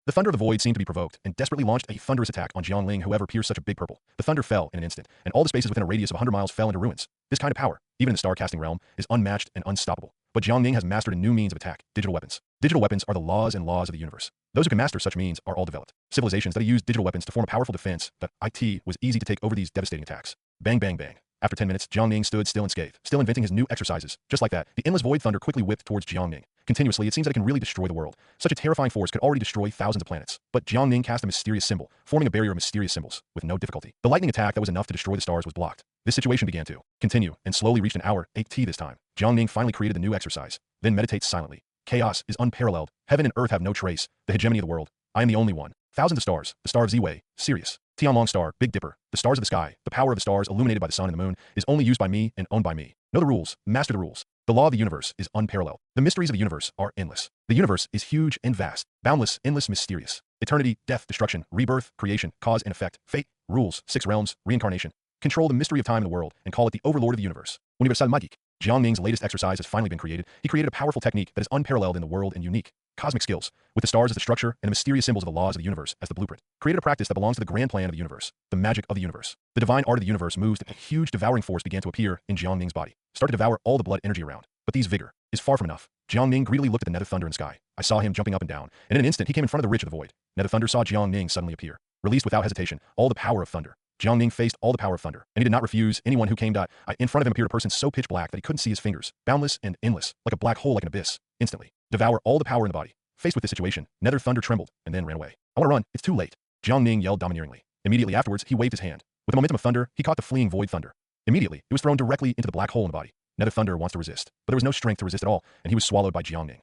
The thunder of the void seemed to be provoked and desperately launched a thunderous attack on Jiangling, whoever pierced such a big purple. The thunder fell in an instant, and all the spaces within a radius of 100 miles fell into ruins. This kind of power, even in the star-casting realm, is unmatched and unstoppable. But Jiang Ning has mastered a new means of attack, digital weapons. Digital weapons are the laws and laws of the universe. Those who can master such means are all developed. Civilizations that use digital weapons to form a powerful defense, but it was easy to take over these devastating attacks. Bang, bang, bang. After 10 minutes, Jiang Ning stood still and scathed, still inventing his new exercises. Just like that, the endless void thunder quickly whipped towards Jiang Ning. Continuously, it seems that it can really destroy the world. Such a terrifying force could already destroy thousands of planets. But Jiang Ning cast a mysterious symbol, forming a barrier of mysterious symbols, with no difficulty. The lightning attack that was enough to destroy the stars was blocked. This situation began to continue, and slowly reached an hour, 8T this time. Jiang Ning finally created the new exercise, then meditates silently. Chaos is unparalleled. Heaven and earth have no trace. The hegemony of the world. I am the only one. Thousands of stars. The star of Z-Wei. Sirius. Tianlong star. Big Dipper. The stars of the sky. The power of the stars illuminated by the sun and the moon is only used by me and owned by me. Know the rules. Master the rules. The law of the universe is unparalleled. The mysteries of the universe are endless. The universe is huge and vast. Boundless, endless, mysterious. Eternity, death, destruction, rebirth, creation, cause and effect, fate, rules, 6 realms, reincarnation. Control the mystery of time in the world and call it the overlord of the universe. Universal Magic. Jiang Ning's latest exercise has finally been created. He created a powerful technique that is unparalleled in the world and unique. Cosmic skills, with the stars as the structure and the mysterious symbols of the laws of the universe as the blueprint. Created a practice that belongs to the grand plan of the universe, the magic of the universe. The divine art of the universe moves, and a huge devouring force began to appear in Jiang Ning's body. Started to devour all the blood energy around. But these vigor is far from enough. Jiang Ning greedily looked at the nether thunder in the sky. I saw him jumping up and down, and in an instant he came in front of the Rich of the Void. Nether thunder saw Jiang Ning suddenly appear, released without hesitation all the power of thunder. Jiang Ning faced all the power of thunder, and he did not refuse anyone who came. In front of him appeared a person so pitch black that he couldn't see his fingers, boundless and endless, like a black hole, like an abyss. Instantly, devour all the power in the body. Faced with this situation, Nether Thunder trembled and then ran away. I want to run, it's too late. Jiang Ning yelled domineeringly. Immediately afterwards, he waved his hand. With the momentum of thunder, he caught the fleeing void thunder. Immediately, it was thrown directly into the black hole in the body. Nether Thunder wants to resist, but there was no strength to resist at all, and he was swallowed by Jiang Ning.